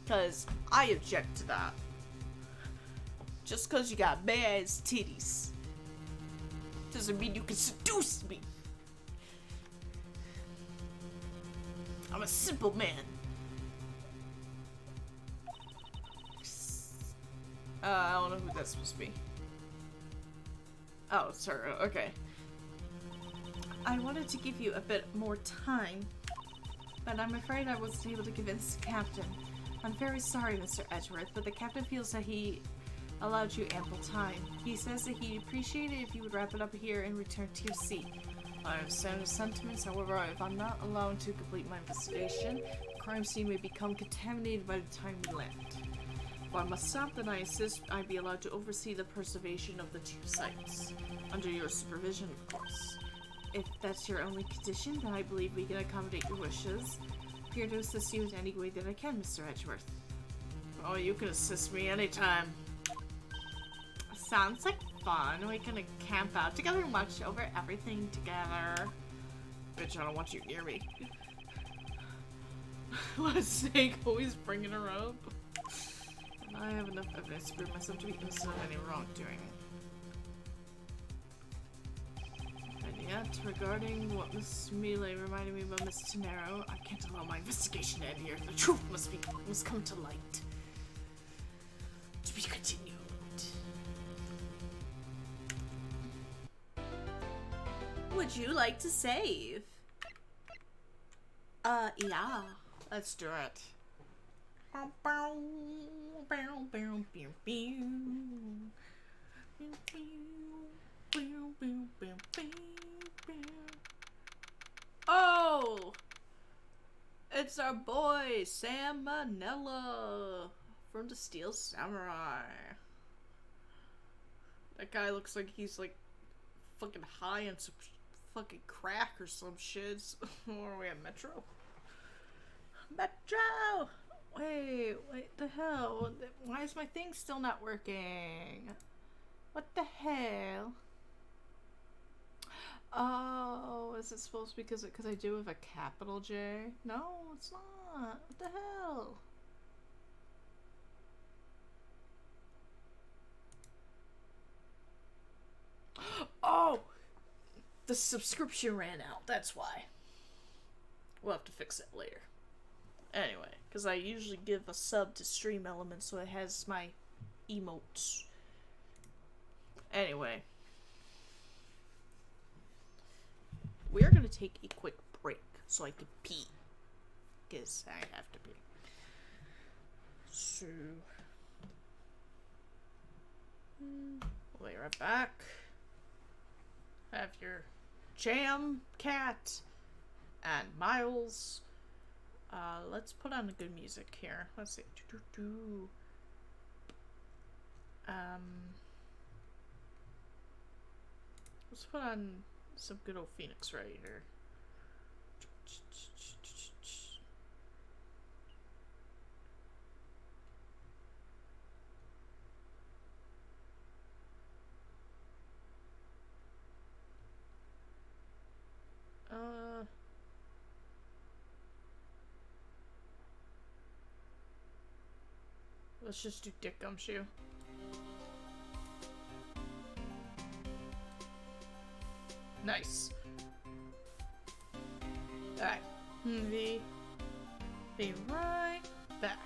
Cause I object to that. Just cause you got bad ass titties doesn't mean you can seduce me. I'm a simple man. I don't know who that's supposed to be. Oh, it's her. Okay.
I wanted to give you a bit more time, but I'm afraid I wasn't able to convince the captain. I'm very sorry, Mr. Edgeworth, but the captain feels that he allowed you ample time. He says that he'd appreciate it if you would wrap it up here and return to your seat.
I understand the sentiments, however, if I'm not allowed to complete my investigation, the crime scene may become contaminated by the time we land. If I must stop, then I insist I be allowed to oversee the preservation of the two sites. Under your supervision, of course.
If that's your only condition, then I believe we can accommodate your wishes. I'm here to assist you in any way that I can, Mr. Edgeworth.
Oh, you can assist me anytime.
Sounds like fun. We can camp out together and watch over everything together.
Bitch, I don't want you near me. What a snake, always bringing her up. And I have enough evidence to prove myself to be innocent of any wrongdoing. And yet, regarding what Miss Mealy reminded me about Miss Tenero, I can't allow my investigation to end here. The truth must come to light. To be continued.
Would you like to save? Yeah.
Let's do it. Oh! It's our boy, Sam Manella from the Steel Samurai. That guy looks like he's like fucking high on some fucking crack or some shit. Or are we at Metro? Metro! Wait, the hell? Why is my thing still not working? What the hell? Oh, is it supposed to be because I do have a capital J? No, it's not. What the hell? the subscription ran out. That's why. We'll have to fix it later. Anyway, because I usually give a sub to Stream Elements, so it has my emotes. Anyway. We are going to take a quick break so I can pee. Because I have to pee. So... we'll be right back. Have your Jam, Cat, and Miles. Let's put on the good music here. Let's see. Let's put on some good old Phoenix right here. Let's just do Dick Gumshoe. Nice. Alright. Be right back.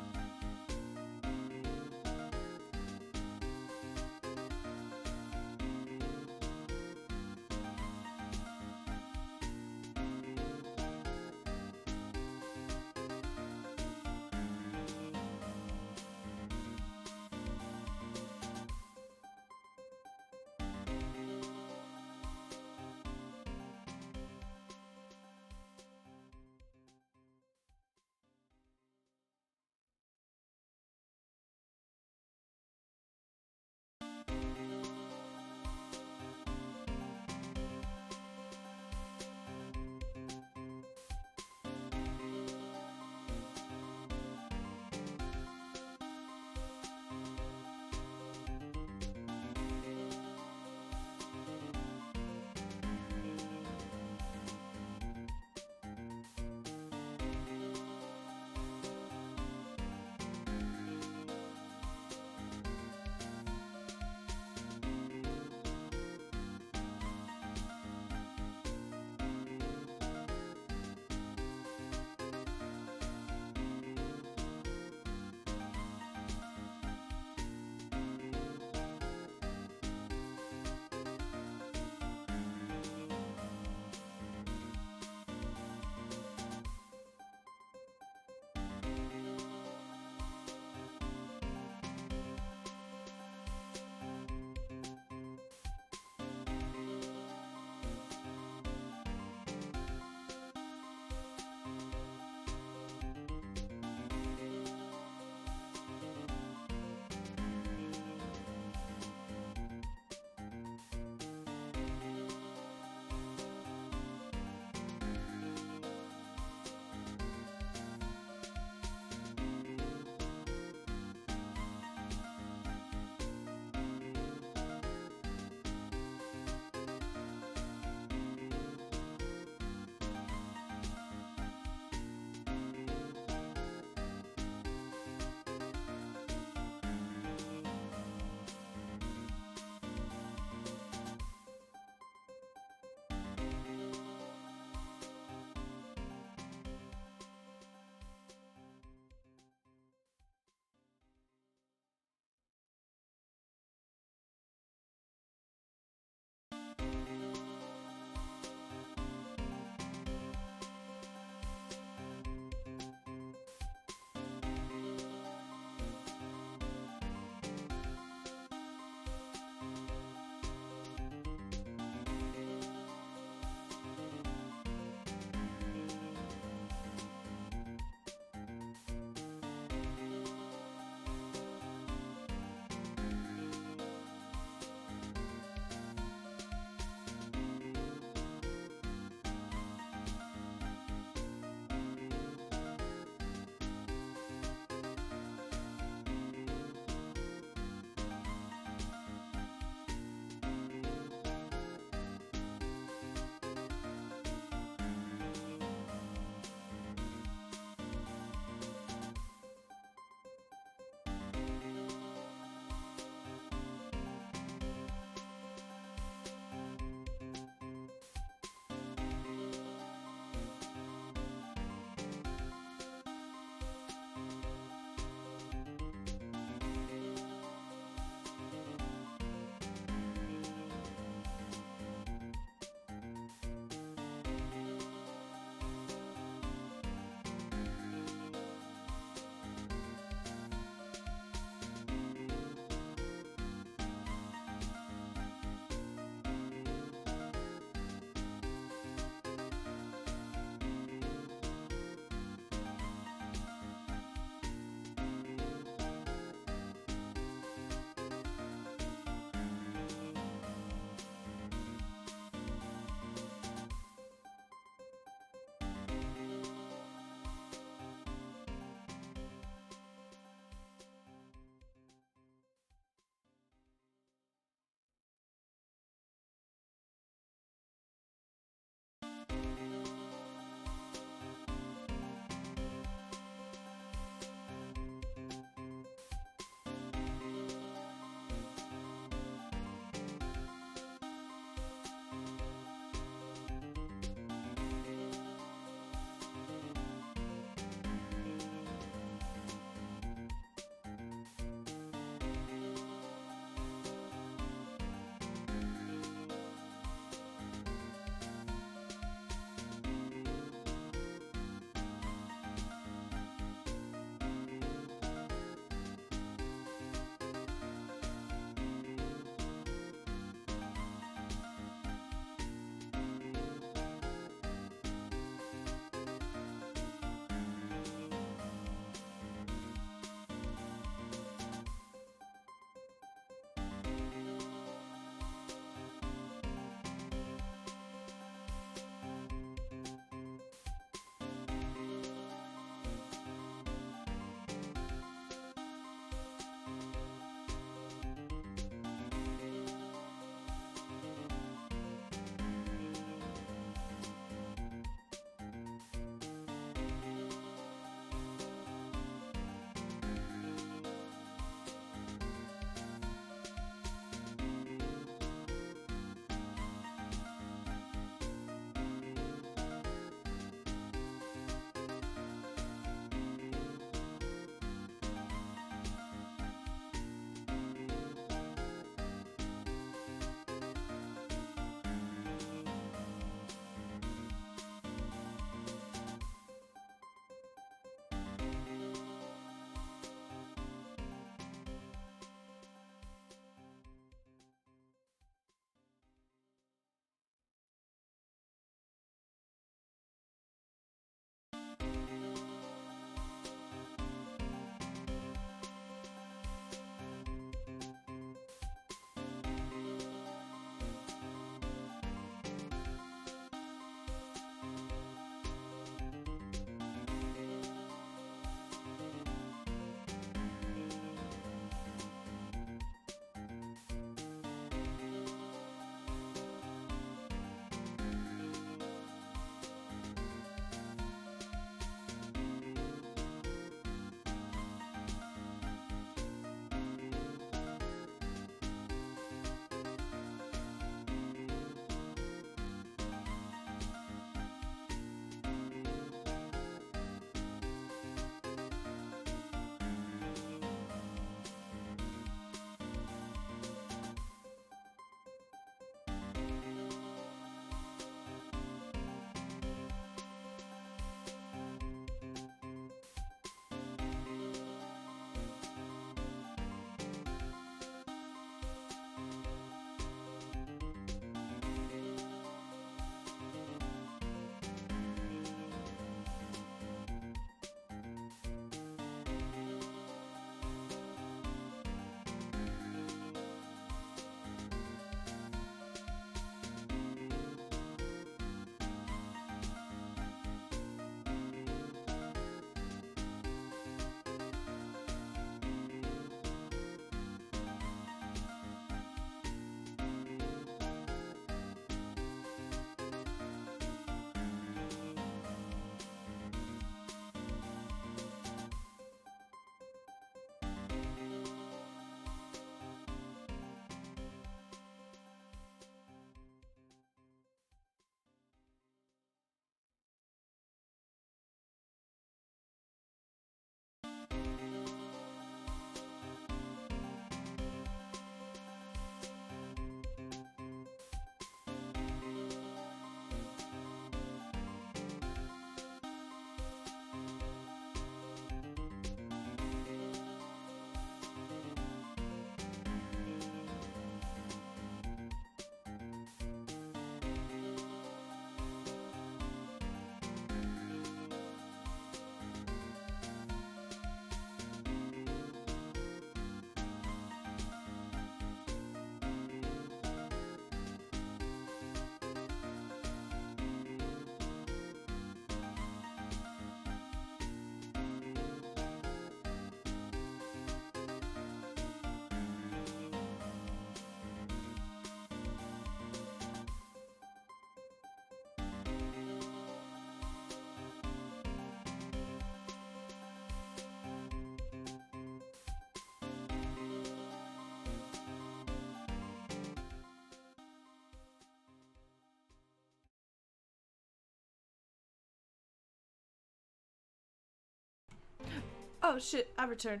Oh shit, I returned.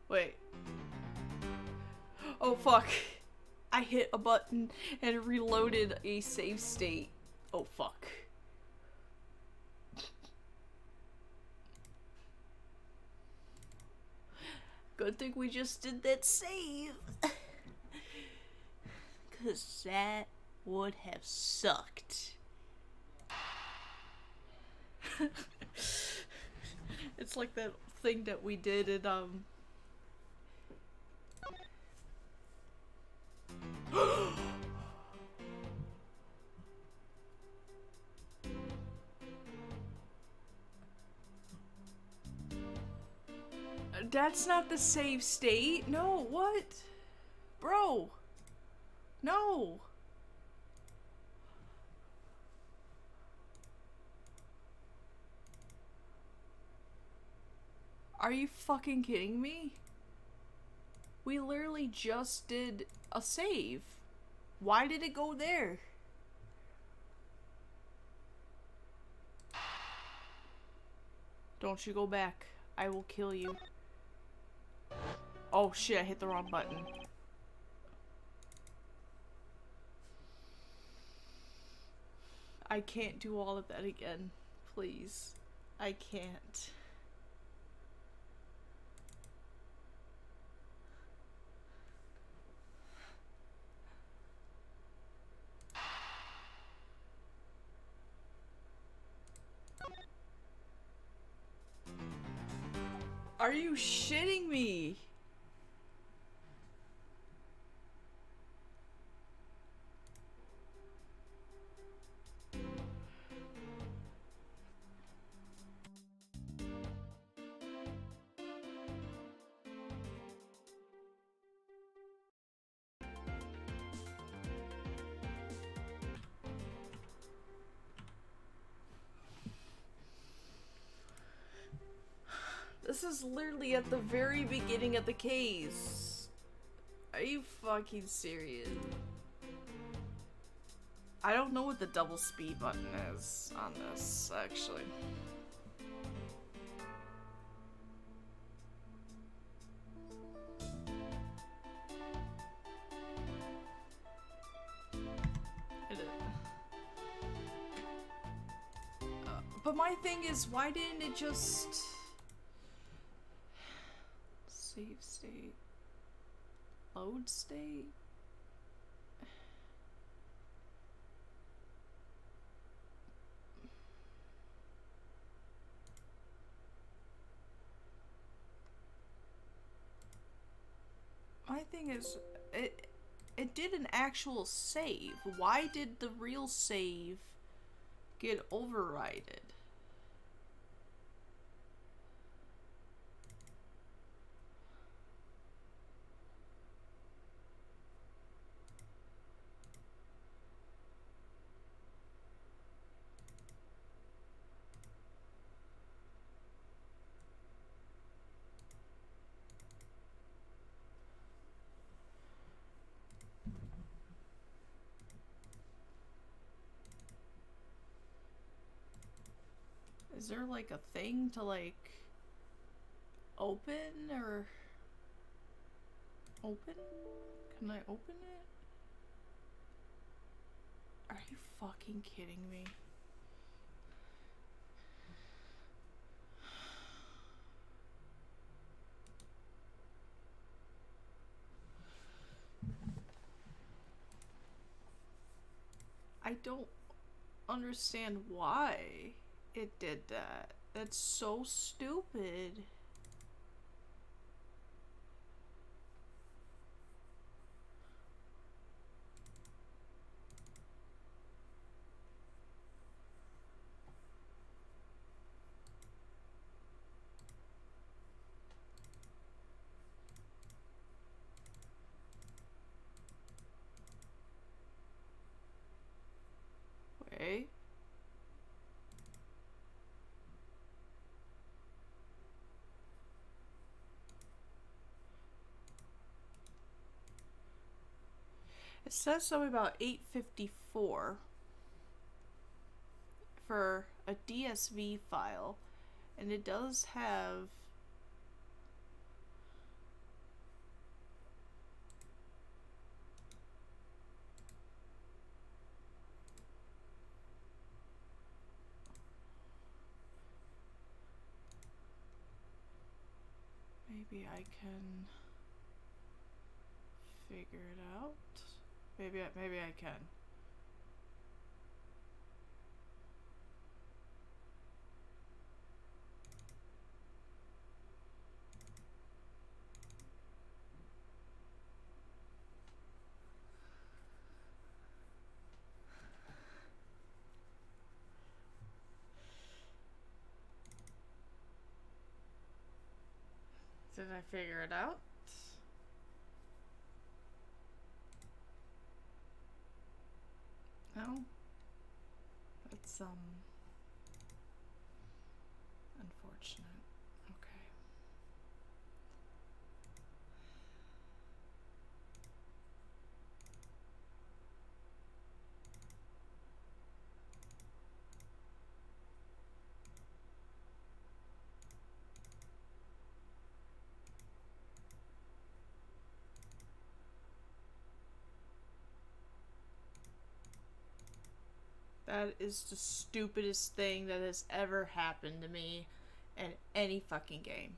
Wait. Oh fuck. I hit a button and reloaded a save state. Oh fuck. Good thing we just did that save. Cause that would have sucked. It's like that thing that we did in That's not the save state. No, what? Bro. No. Are you fucking kidding me? We literally just did a save. Why did it go there? Don't you go back. I will kill you. Oh shit, I hit the wrong button. I can't do all of that again. Please. I can't. Are you shitting me? This is literally at the very beginning of the case. Are you fucking serious? I don't know what the double speed button is on this, actually. But my thing is, why didn't it just... Save state. Load state? My thing is, it did an actual save. Why did the real save get overridden? Is there like a thing to like open or open? Can I open it? Are you fucking kidding me? I don't understand why it did that. That's so stupid. Wait. It says something about 854 for a DSV file, And it does have... Maybe I can figure it out. Maybe I can. Did I figure it out? No? That's, unfortunate. Okay. That is the stupidest thing that has ever happened to me in any fucking game.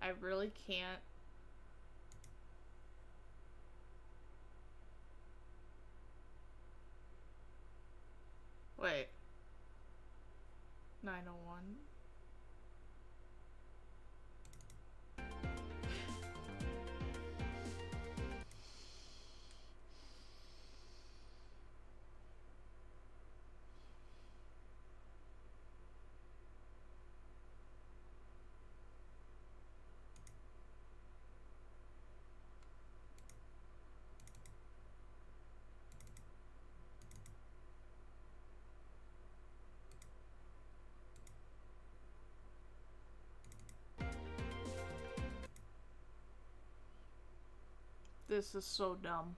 I really can't. Wait. 901. This is so dumb.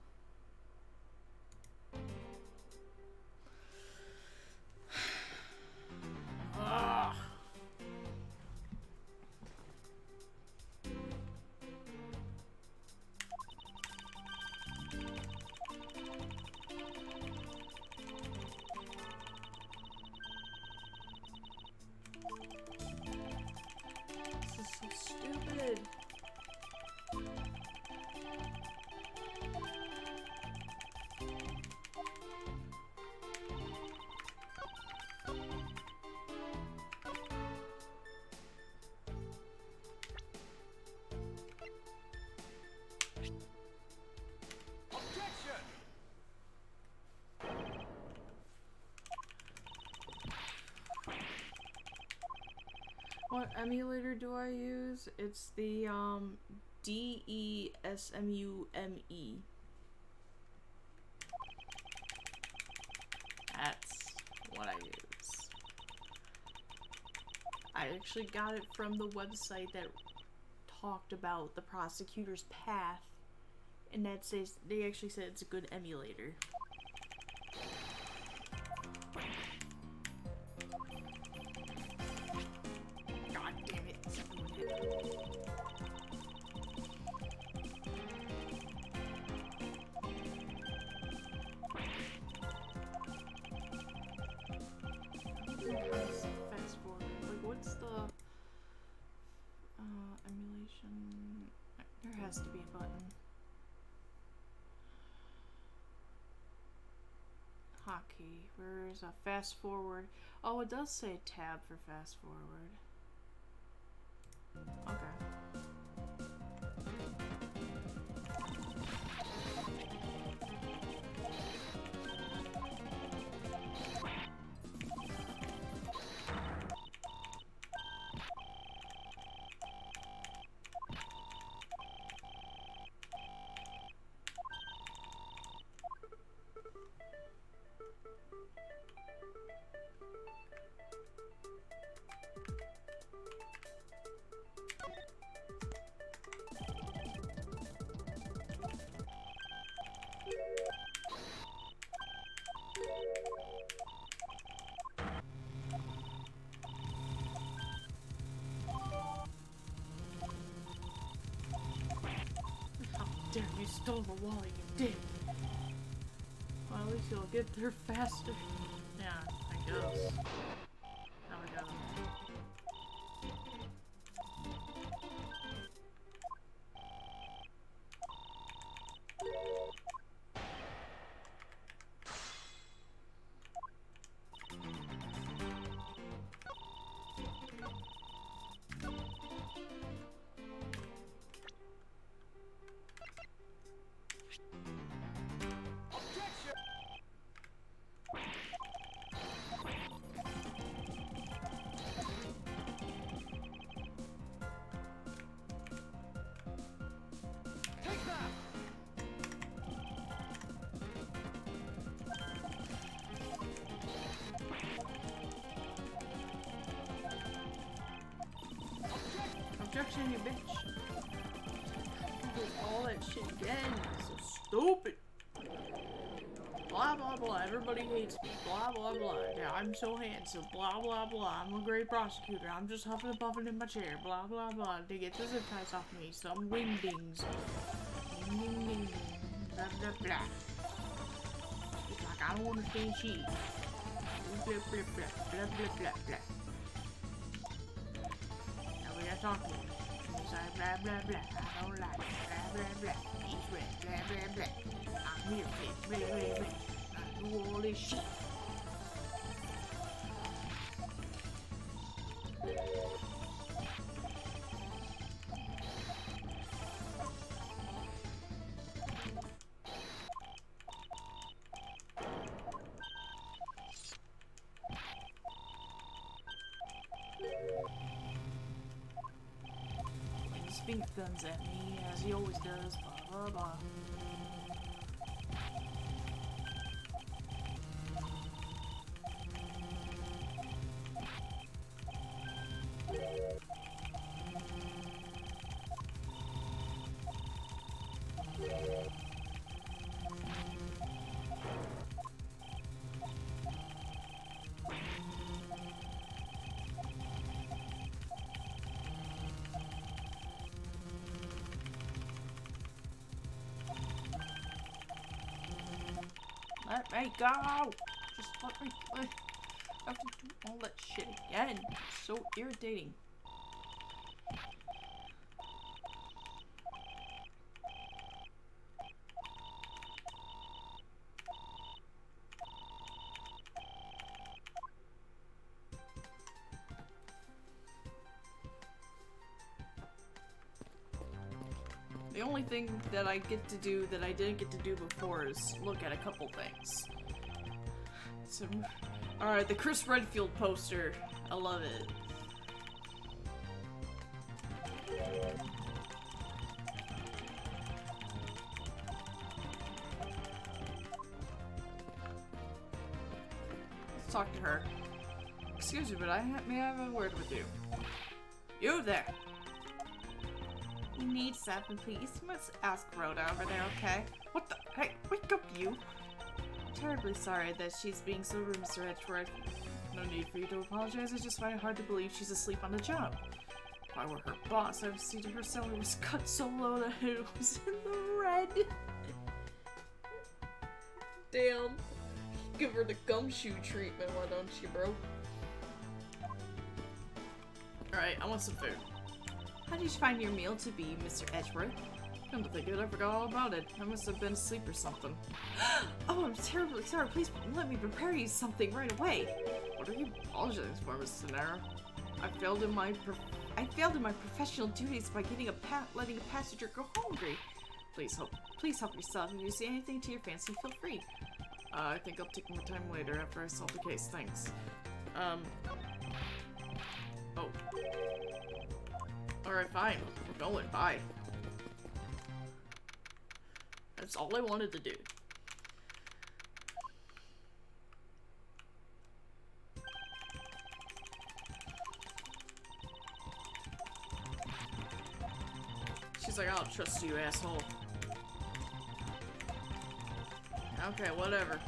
Ugh. This is so stupid.
Objection!
What emulator do I use? It's the DESMUME. That's what I use. I actually got it from the website that talked about the prosecutor's path, and that says they actually said it's a good emulator. God damn it! Someone hit it. Fast forward. Like, what's the emulation? There has to be a button. Hotkey. Where's a fast forward? Oh, it does say tab for fast forward. Okay. stole the wall, you did. Well, at least you'll get there faster. Yeah, I guess. Now we gotta... Objection, you bitch. You did all that shit again. So stupid. Blah, blah, blah. Everybody hates me. Blah, blah, blah. Yeah, I'm so handsome. Blah, blah, blah. I'm a great prosecutor. I'm just huffing and puffing in my chair. Blah, blah, blah. To get the zip ties off me. Some wingdings. Ding, ding, ding, ding. Blah, blah, blah. It's like I don't understand shit. Blah, blah, blah, blah, blah, blah, blah. Now we gotta talk to him. He's like, blah, blah, blah. I don't like it. Blah, blah, blah. He's red. Blah, blah, blah. I'm here, bitch. Blah, blah, blah. I do all this shit. He spink guns at me, as he always does. Blah, blah, blah. Let me go! Just let me play. I have to do all that shit again. It's so irritating. The only thing that I get to do that I didn't get to do before is look at a couple things. So, alright, the Chris Redfield poster. I love it. Let's talk to her. Excuse me, but may I have a word with you? You there! You need something, please. Let's ask Rhoda over there, okay? What the? Hey, wake up, you! I'm terribly sorry that she's being so rude, Mr. Edgeworth. No need for you to apologize. I just find it hard to believe she's asleep on the job. If I were her boss, I would see to her salary was cut so low that it was in the red. Damn. Give her the gumshoe treatment, why don't you, bro? Alright, I want some food. How did you find your meal to be, Mr. Edgeworth? Come to think of it, I forgot all about it. I must have been asleep or something. Oh, I'm terribly sorry. Please let me prepare you something right away. What are you apologizing for, Miss Sonara? I failed in my professional duties by letting a passenger go hungry. Please help yourself. If you see anything to your fancy, feel free. I think I'll take more time later after I solve the case. Thanks. Oh. Alright, fine. We're going. Bye. That's all I wanted to do. She's like, I don't trust you, asshole. Okay, whatever.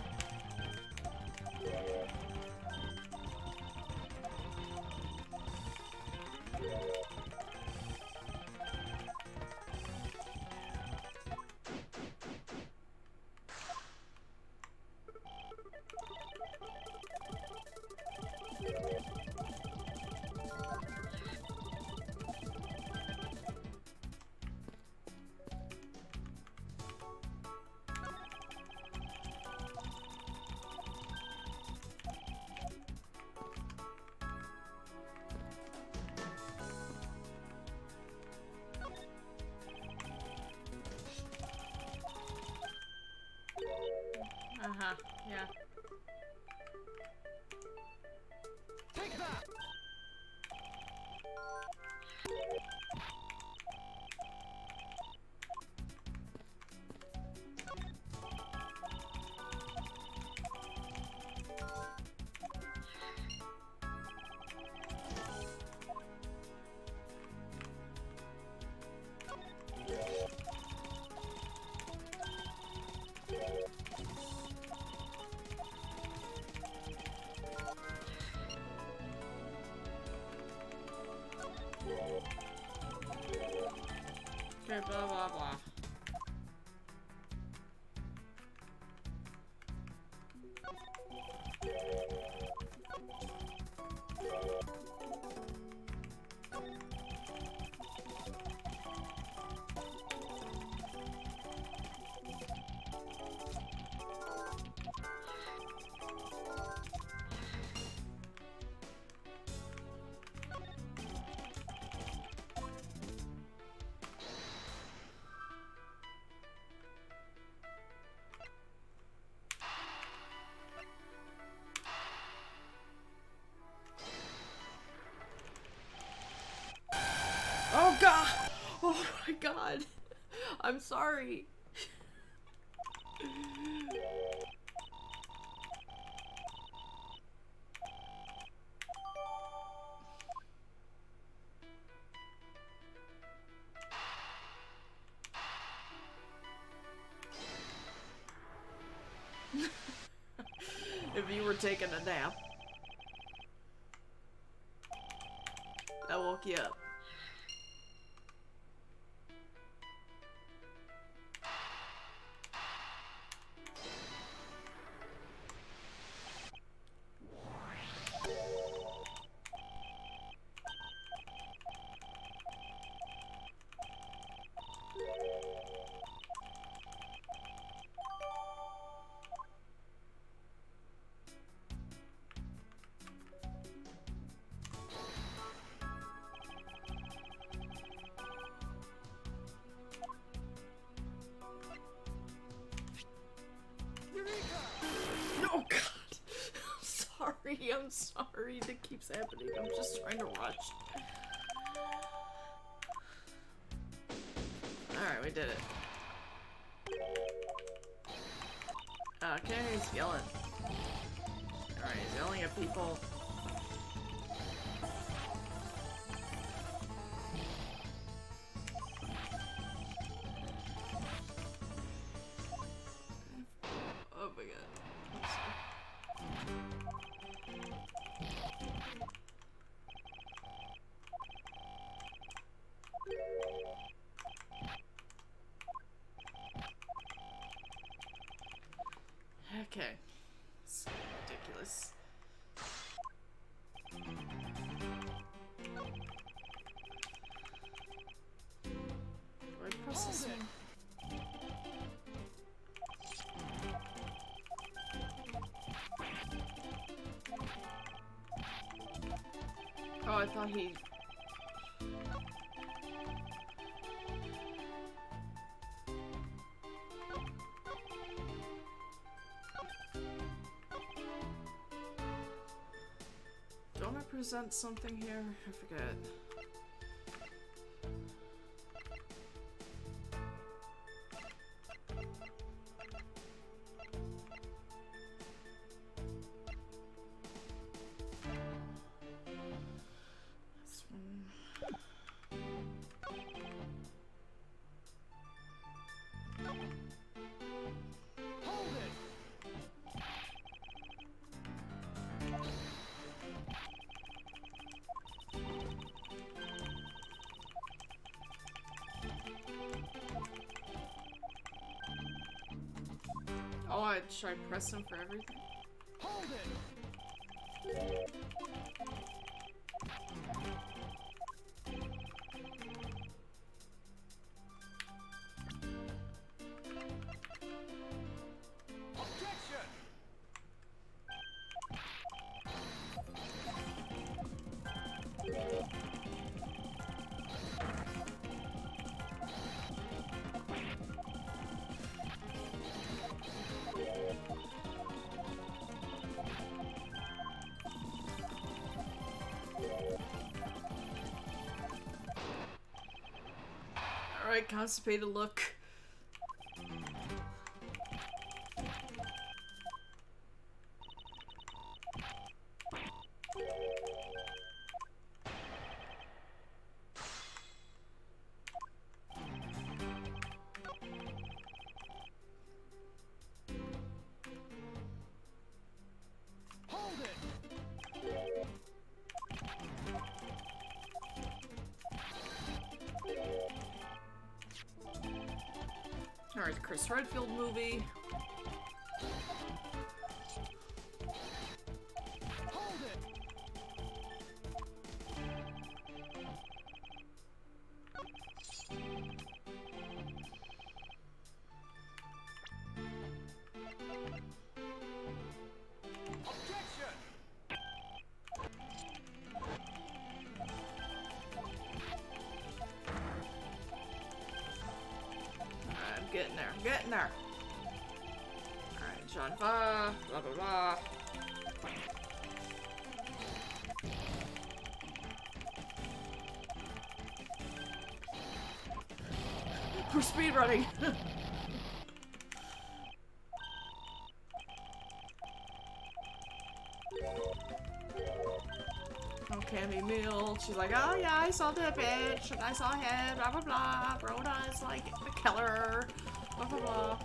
Okay, blah blah blah. Oh god! Oh my god! I'm sorry. If you were taking a nap, that woke you up. Oh god! I'm sorry that keeps happening. I'm just trying to rush. Alright, we did it. Okay, he's yelling. Alright, he's yelling at people. Oh my god. Okay. It's ridiculous. Do I press this one? Oh, I thought he... Don't I present something here? I forget. This one.
Hold it!
Oh, should I press him for everything?
Hold it! Objection!
Alright, constipated look.
Hold it!
Alright, Chris Redfield movie.
Hold it! Objection!
I'm getting there. I'm getting there. Alright, John Va, blah blah blah. We're speedrunning. Cammy Meal. She's like, oh yeah, I saw the bitch, and I saw him, blah blah blah. Rhoda is like the killer, blah blah blah.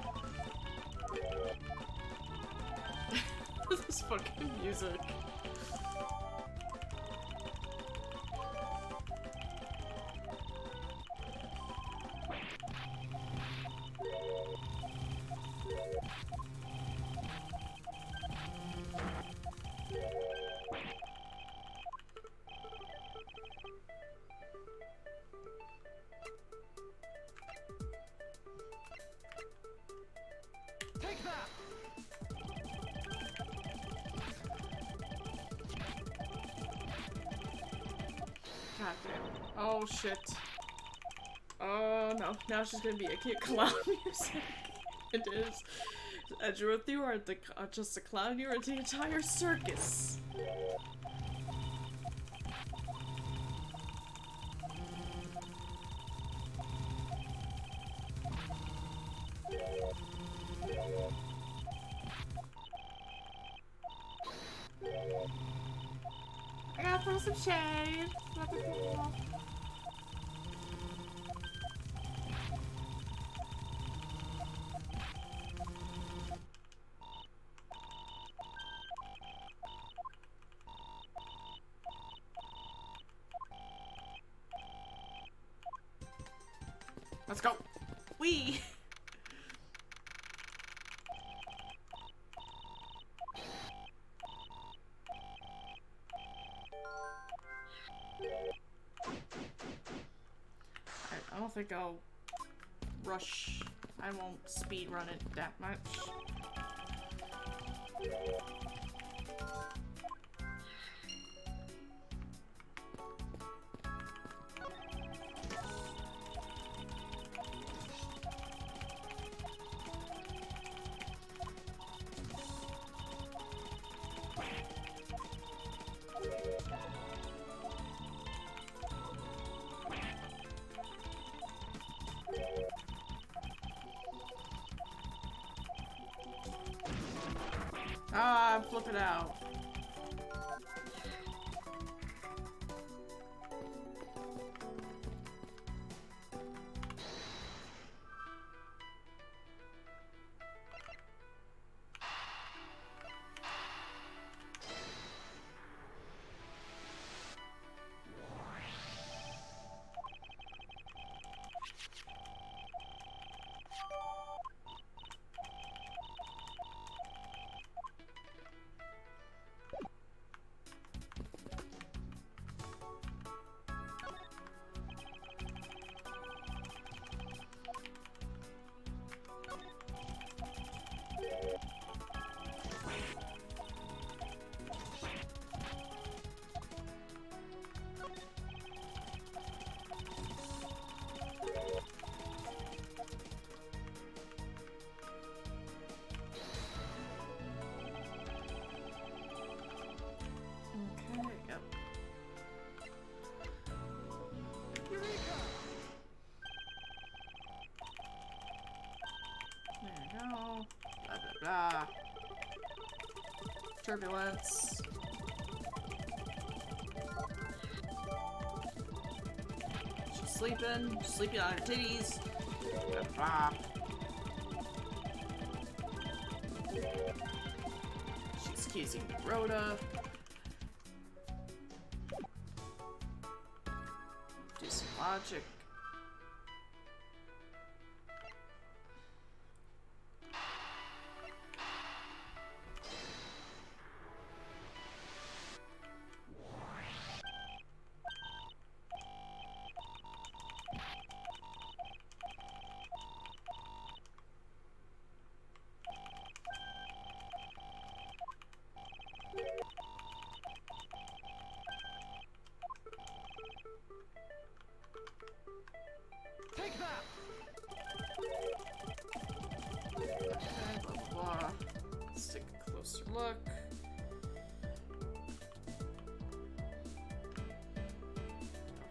This fucking music.
Take that!
God damn. Oh shit. Oh no. Now she's gonna be a cute clown music. It is. Edgeworth, you aren't just a clown, you are the entire circus. I gotta throw some shade. Let's go. Wee. I don't think I'll rush. I won't speed run it that much. Ah, I'm flipping out. Blah. Turbulence. She's sleeping. She's sleeping on her titties. Blah. She's kissing Rhoda. Do some logic.
Take that!
Okay, blah, blah, blah. Let's take a closer look.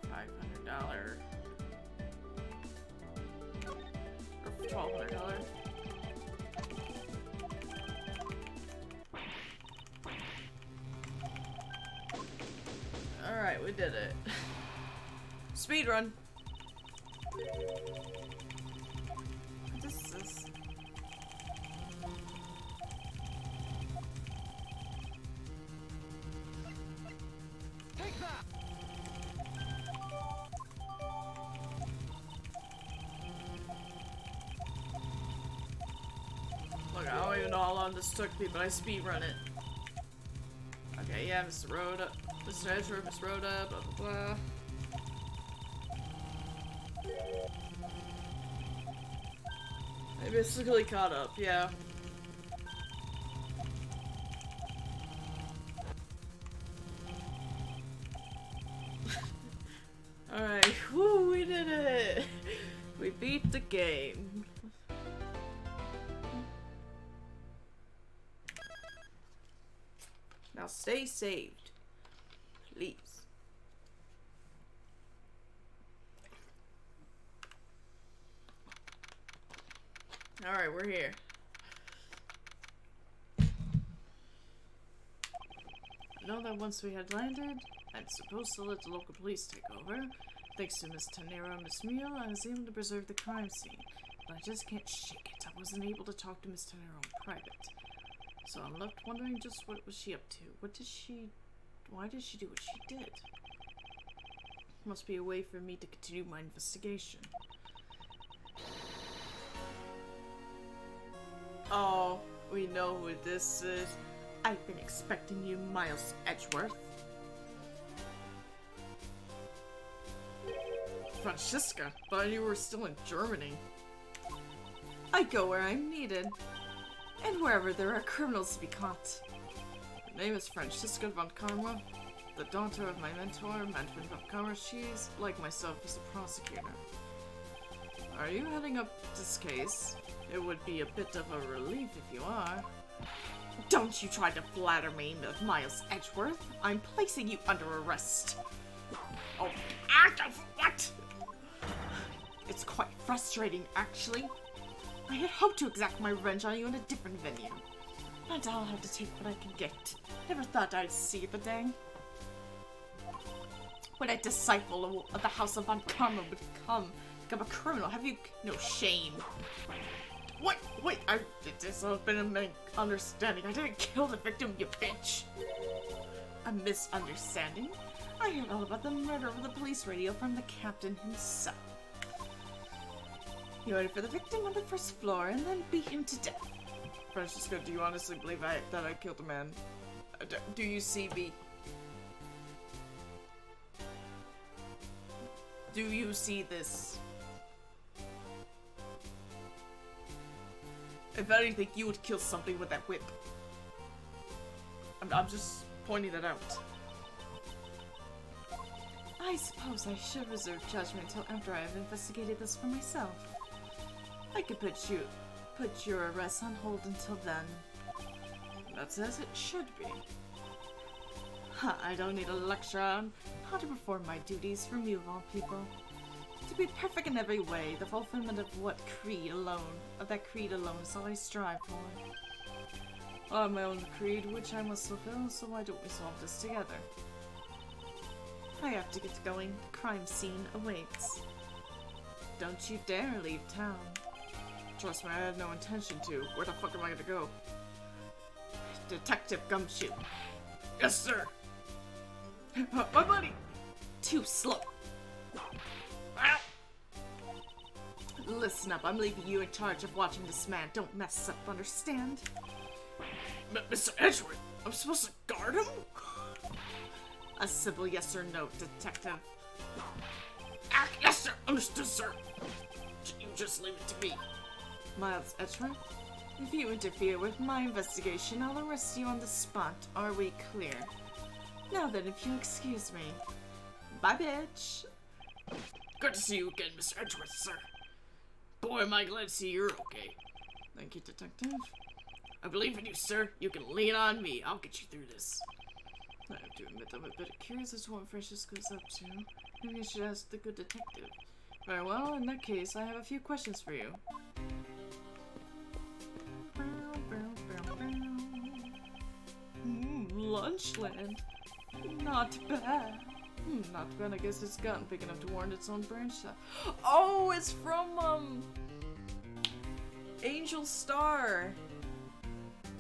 $500. Or $1,200. Alright, we did it. Speed run. What is this?
Take that!
Look, I don't even know how long this took me, but I speed run it. Okay, yeah, Mr. Rhoda, Mr. Edgeworth, Miss Rhoda, blah blah blah. I basically caught up, yeah. Alright, woo, we did it! We beat the game. Now stay saved. Please. Alright, we're here. I know that once we had landed, I'm supposed to let the local police take over. Thanks to Miss Tanera and Miss Mule, I was able to preserve the crime scene. But I just can't shake it. I wasn't able to talk to Miss Tanera in private. So I'm left wondering just what was she up to? Why did she do what she did? Must be a way for me to continue my investigation. Oh, we know who this is. I've been expecting you, Miles Edgeworth. Franziska, but you were still in Germany. I go where I'm needed, and wherever there are criminals to be caught. Her name is Franziska von Karma, the daughter of my mentor, Manfred von Karma. She's, like myself, is a prosecutor. Are you heading up this case? It would be a bit of a relief if you are. Don't you try to flatter me, Miles Edgeworth. I'm placing you under arrest. Oh, what? It's quite frustrating, actually. I had hoped to exact my revenge on you in a different venue. But I'll have to take what I can get. Never thought I'd see the day when a disciple of the House of Von Karma would become a criminal. Have you no shame? What? Wait, this has been a misunderstanding. I didn't kill the victim, you bitch. A misunderstanding? I heard all about the murder over the police radio from the captain himself. You waited for the victim on the first floor and then beat him to death. Franziska, do you honestly believe that I killed a man? Do you see me? Do you see this? If anything, you would kill something with that whip. I'm just pointing that out. I suppose I should reserve judgment until after I have investigated this for myself. I could put your arrest on hold until then. That's as it should be. I don't need a lecture on how to perform my duties from you of all people. To be perfect in every way, the fulfillment of that creed alone is all I strive for. I have my own creed, which I must fulfill, so why don't we solve this together? I have to get going. The crime scene awaits. Don't you dare leave town. Trust me, I had no intention to. Where the fuck am I gonna go? Detective Gumshoe. Yes, sir. My buddy. Too slow. Listen up, I'm leaving you in charge of watching this man. Don't mess up, understand? Mr. Edgeworth, I'm supposed to guard him? A simple yes or no, detective. Yes, sir. Understood, sir. You just leave it to me. Miles Edgeworth, if you interfere with my investigation, I'll arrest you on the spot. Are we clear? Now then, if you'll excuse me. Bye, bitch. Good to see you again, Mr. Edgeworth, sir. Boy, am I glad to see you're okay. Thank you, Detective. I believe in you, sir. You can lean on me. I'll get you through this. I have to admit I'm a bit curious as to what Francesco's up to. Maybe I should ask the good detective. Very well, in that case, I have a few questions for you. Lunchland. Not bad. Not bad. I guess it's gotten big enough to warrant its own branch. Oh, it's from, Angel Star.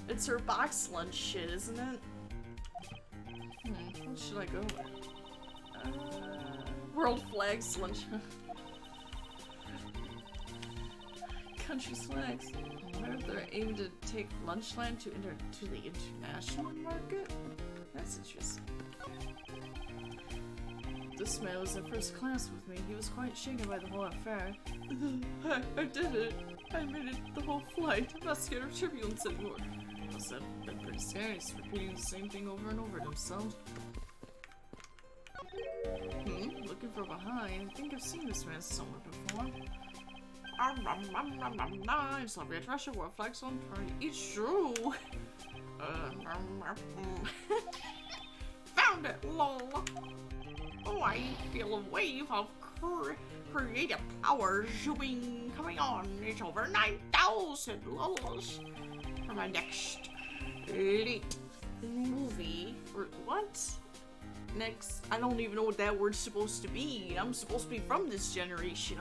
It's her box lunch shit, isn't it? What should I go with? World Flags lunch. Country flags. I wonder if they're aiming to take Lunchland to the international market? That's interesting. This man was in first class with me. He was quite shaken by the whole affair. I did it. I made it the whole flight. I'm not scared of turbulence anymore. Must have been pretty serious, repeating the same thing over and over to himself. Looking for behind. I think I've seen this man somewhere before. In Soviet Russia, world flags on party. It's true. Found it, lol. Oh, I feel a wave of creative power coming on. It's over 9,000 lols for my next lit movie. Or what? Next, I don't even know what that word's supposed to be. I'm supposed to be from this generation.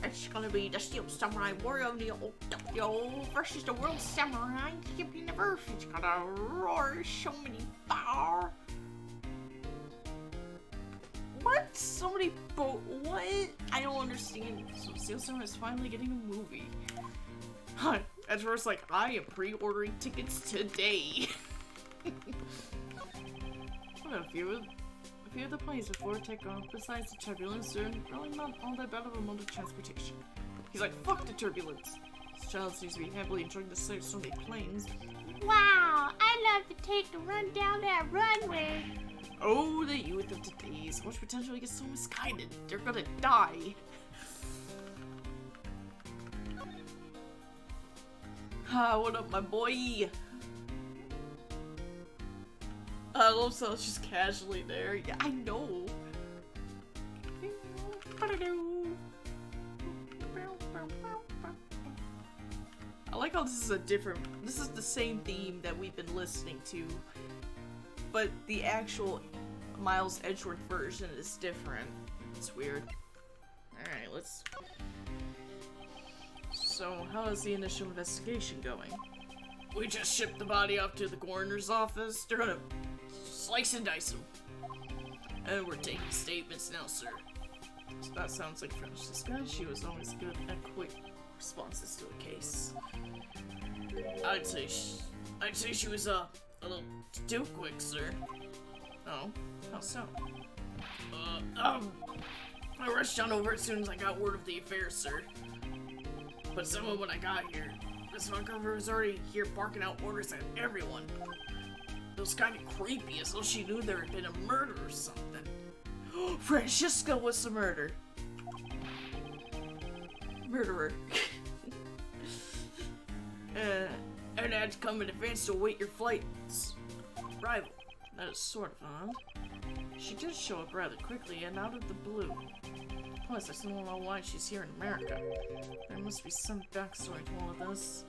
It's gonna be the Steel Samurai Warrior of the Old Tokyo versus the World Samurai Universe. It's gonna roar so many power. What? Somebody what? I don't understand. So Steel Samurai is finally getting a movie. Huh. At first, like, I am pre-ordering tickets today. What a few of the planes before take off. Besides the turbulence, they're really not all that bad of a mode of transportation. He's like, fuck the turbulence. This child seems to be happily enjoying the sight of so many planes.
Wow, I love to take a run down that runway.
Oh, the youth of today. So much potential gets so misguided. They're gonna die. What up, my boy? I love how it's just casually there. Yeah, I know. I like how this is the same theme that we've been listening to, but the actual Miles Edgeworth version is different. It's weird. Alright, So, how is the initial investigation going? We just shipped the body off to the coroner's office. They're gonna slice and dice him. And we're taking statements now, sir. So that sounds like Francesca. She was always good at quick responses to a case. I'd say she was a little too quick, sir. Oh, how so? I rushed on over as soon as I got word of the affair, sir. But someone when I got here, this fucker was already here barking out orders at everyone. It was kind of creepy, as though she knew there had been a murder or something. Francesca was the murderer. And I had to come in advance to await your flight's arrival. That is sort of odd. She did show up rather quickly and out of the blue. Plus, I still don't know why she's here in America. There must be some backstory to all of this.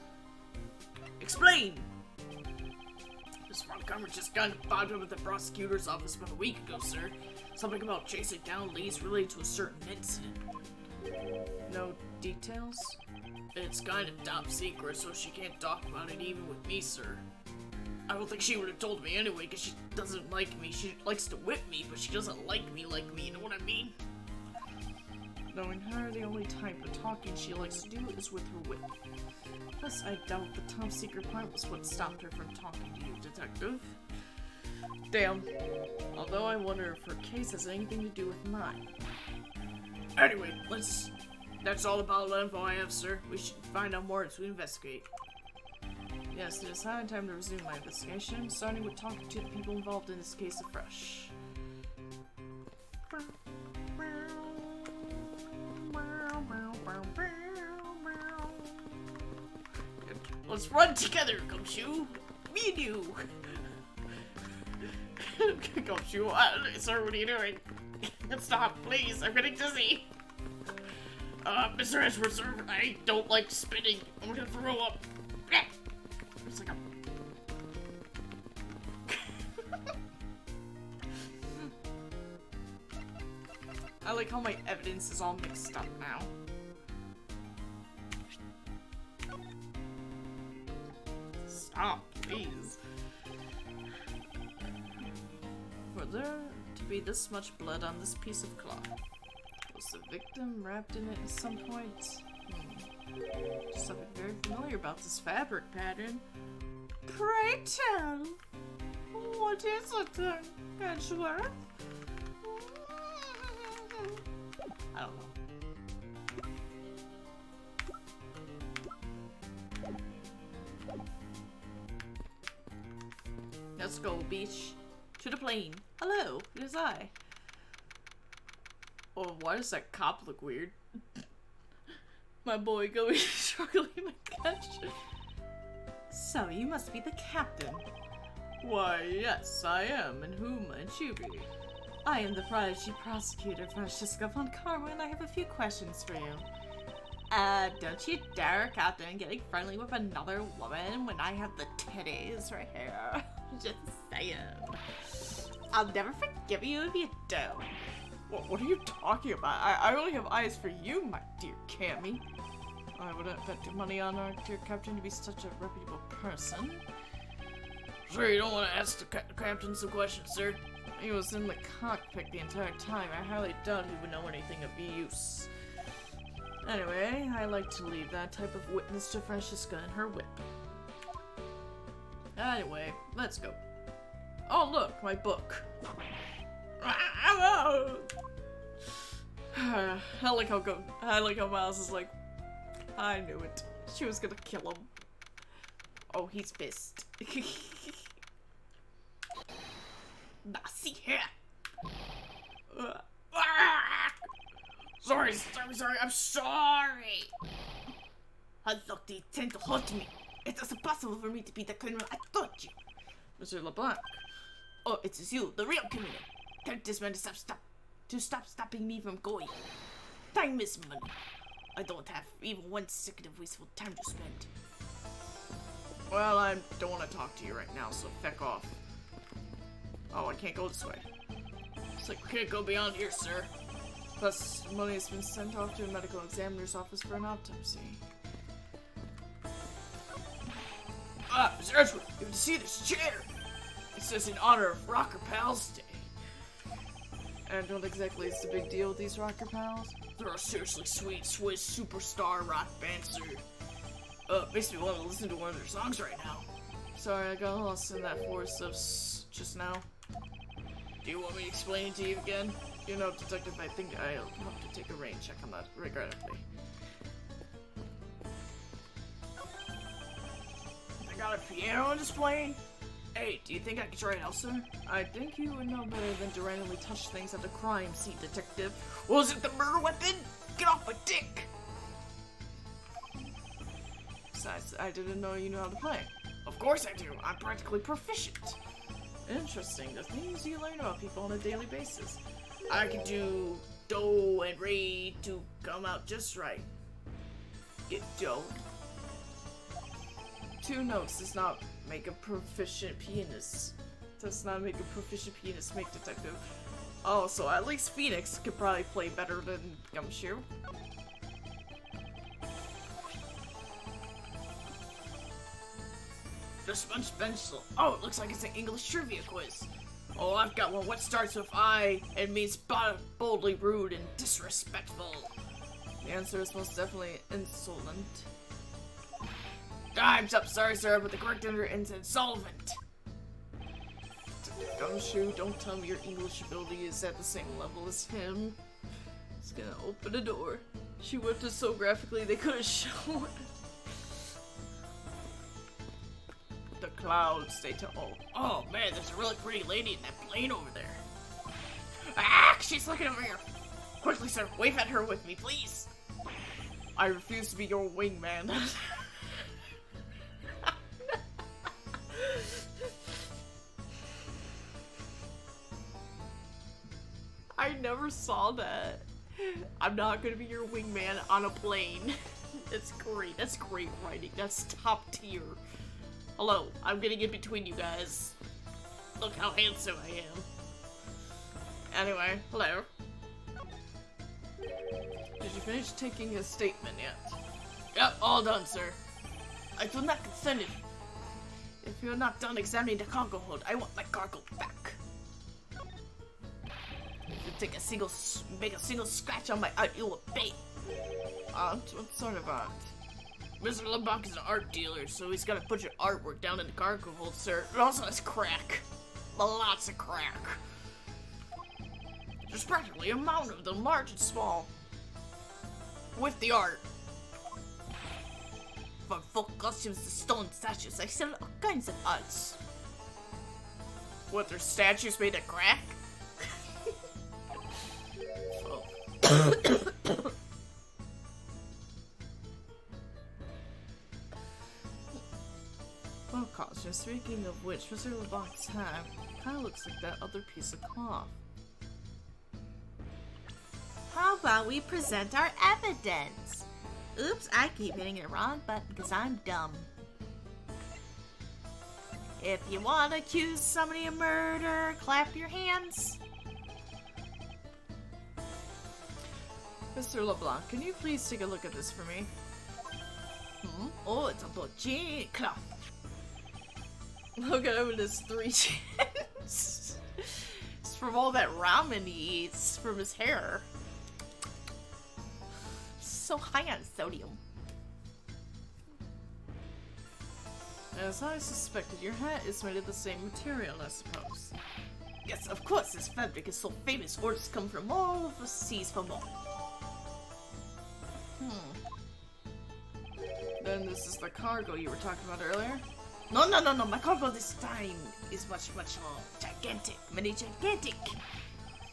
Explain! This front-comer just got involved with the prosecutor's office about a week ago, sir. Something about chasing down leads related to a certain incident. No details? It's kind of top secret, so she can't talk about it even with me, sir. I don't think she would have told me anyway, because she doesn't like me. She likes to whip me, but she doesn't like me, you know what I mean? Knowing her, the only type of talking she likes to do is with her whip. Plus, I doubt the top secret part was what stopped her from talking to you, Detective. Damn. Although I wonder if her case has anything to do with mine. Anyway, that's all about the info I have, sir. We should find out more as we investigate. Yes, it is high time to resume my investigation, starting with talking to the people involved in this case afresh. Let's run together, Gumshoe. Me and you. Gumshoe, sir, what are you doing? Stop, please. I'm getting dizzy. Mr. Edgeworth, sir, I don't like spinning. I'm gonna throw up. It's like a... I like how my evidence is all mixed up now. Stop, please. For there to be this much blood on this piece of cloth, was the victim wrapped in it at some point? Something very familiar about this fabric pattern. Pray tell, what is it then, Edgeworth? I don't know. Let's go, beach. To the plane. Hello, it is I. Oh, why does that cop look weird? My boy going struggling, my gosh. So, you must be the captain. Why, yes, I am, and who might you be? I am the prodigy prosecutor, Francesca von Karma, and I have a few questions for you. Don't you dare, Captain, getting friendly with another woman when I have the titties right here. Just saying. I'll never forgive you if you do. What are you talking about? I only have eyes for you, my dear Cammy. I wouldn't bet your money on our dear captain to be such a reputable person. Sure, you don't want to ask the captain some questions, sir. He was in the cockpit the entire time. I highly doubt he would know anything of use. Anyway, I like to leave that type of witness to Francesca and her whip. Anyway, let's go. Oh look, my book. I like how Miles is like, I knew it. She was gonna kill him. Oh, he's pissed. Now see here. Sorry, I'm sorry. How look, they tend to hurt me. It is impossible for me to be the criminal I thought you. Mr. LeBlanc. Oh, it is you, the real criminal. Tell this man to stop stopping me from going. Time is money. I don't have even 1 second of wasteful time to spend. Well, I don't want to talk to you right now, so feck off. Oh, I can't go this way. It's like, we can't go beyond here, sir. Plus, money has been sent off to a medical examiner's office for an autopsy. Ah, Mr. Edgeworth, you have to see this chair! It says in honor of Rocker Pals Day. And what exactly is the big deal with these Rocker Pals? They're a seriously sweet Swiss superstar rock band, sir. Makes me want to listen to one of their songs right now. Sorry, I got lost in that forest of just now. Do you want me to explain it to you again? You know, Detective, I think I'll have to take a rain check on that, regrettably. I got a piano on display? Hey, do you think I could try it out, sir? I think you would know better than to randomly touch things at the crime scene, Detective. Was it the murder weapon? Get off my dick! Besides, I didn't know you knew how to play. Of course I do. I'm practically proficient. Interesting. The things you learn about people on a daily basis. I can do do and re to come out just right. Get do. 2 notes does not make a proficient pianist. Does not make a proficient pianist, make detective. Oh, so at least Phoenix could probably play better than Gumshoe. The sponge pencil. Oh, it looks like it's an English trivia quiz. Oh, I've got one. What starts with I and means boldly rude and disrespectful? The answer is most definitely insolent. Time's up, sorry sir, but the correct answer is insolvent. Gumshoe, don't tell me your English ability is at the same level as him. He's gonna open a door. She whipped it so graphically they couldn't show it. The clouds, they tell. Oh man, there's a really pretty lady in that plane over there.
Ah, she's looking over here. Quickly, sir, wave at her with me, please. I refuse to be your wingman. I never saw that. I'm not gonna be your wingman on a plane. That's great. That's great writing. That's top tier. Hello, I'm getting in between you guys. Look how handsome I am. Anyway, hello. Did you finish taking his statement yet? Yep, all done, sir. I do not consent it. If you're not done examining the cargo hold, I want my cargo back. If you make a single scratch on my art, you will pay. What sort of art? Mr. LeBlanc is an art dealer, so he's got to put your artwork down in the cargo hold, sir. It also has crack. Lots of crack. There's practically a mountain of them, large and small. With the art. From folk costumes to stone statues, I sell all kinds of arts. What, there's statues made of crack? Well, costume, speaking of which, Mr. LeBlanc's hat kind of looks like that other piece of cloth.
How about we present our evidence? Oops, I keep hitting it wrong, but because I'm dumb. If you want to accuse somebody of murder, clap your hands.
Mr. LeBlanc, can you please take a look at this for me?
Oh, it's a butchie cloth.
Look at him with his 3 chins. It's from all that ramen he eats from his hair.
So high on sodium.
As I suspected, your hat is made of the same material, I suppose.
Yes, of course, this fabric is so famous. Orders come from all of the seas for more.
Then this is the cargo you were talking about earlier?
No. My cargo this time is much more gigantic. Many gigantic.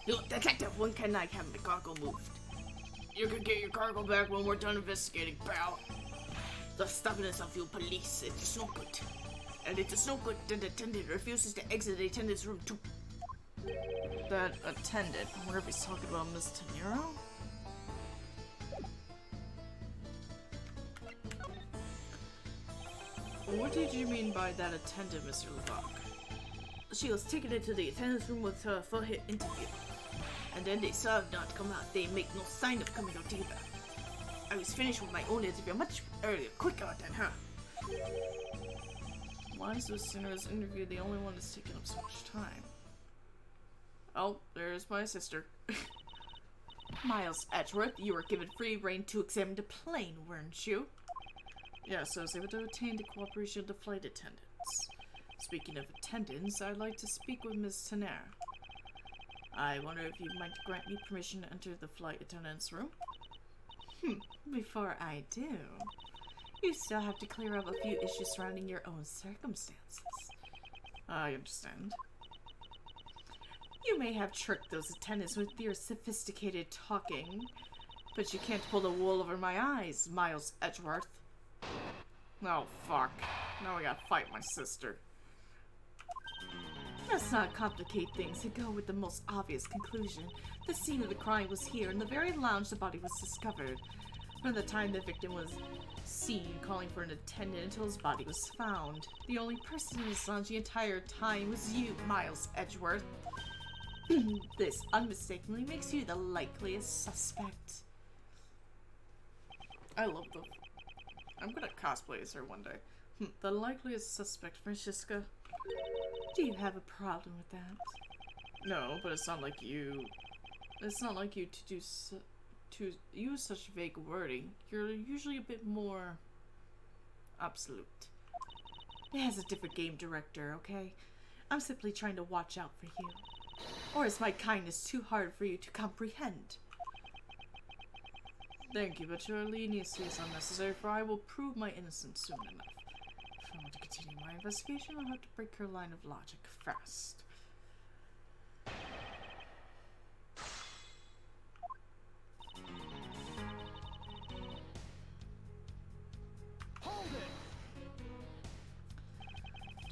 Look, detective, when can I have my cargo moved?
You can get your cargo back when we're done investigating, pal.
The stubbornness of you police, it is no good. And it is no good that the attendant refuses to exit the attendant's room too.
That attendant? I wonder if he's talking about Miss Tenero? What did you mean by that attendant, Mr. LeBlanc?
She was taken into the attendant's room with her for her interview. And then they saw her not come out. They make no sign of coming out either. I was finished with my own interview much earlier, quicker than her.
Why is Miss Tenera's interview the only one that's taking up so much time? Oh, there's my sister.
Miles Edgeworth, you were given free rein to examine the plane, weren't you?
Yes, I was able to obtain the cooperation of the flight attendants. Speaking of attendants, I'd like to speak with Miss Tenera. I wonder if you might grant me permission to enter the flight attendant's room?
Before I do, you still have to clear up a few issues surrounding your own circumstances.
I understand.
You may have tricked those attendants with your sophisticated talking, but you can't pull the wool over my eyes, Miles Edgeworth.
Oh, fuck. Now I gotta fight my sister.
Let's not complicate things and go with the most obvious conclusion. The scene of the crime was here, in the very lounge the body was discovered. From the time the victim was seen calling for an attendant until his body was found. The only person in this lounge the entire time was you, Miles Edgeworth. This unmistakably makes you the likeliest suspect.
I love the... I'm gonna cosplay as her one day. The likeliest suspect, Francisca.
Do you have a problem with that?
No, but it's not like you... It's not like you to use such vague wording. You're usually a bit more... absolute.
It has a different game director, okay? I'm simply trying to watch out for you. Or is my kindness too hard for you to comprehend?
Thank you, but your leniency is unnecessary, for I will prove my innocence soon enough. If I want to continue my investigation, I'll have to break her line of logic fast.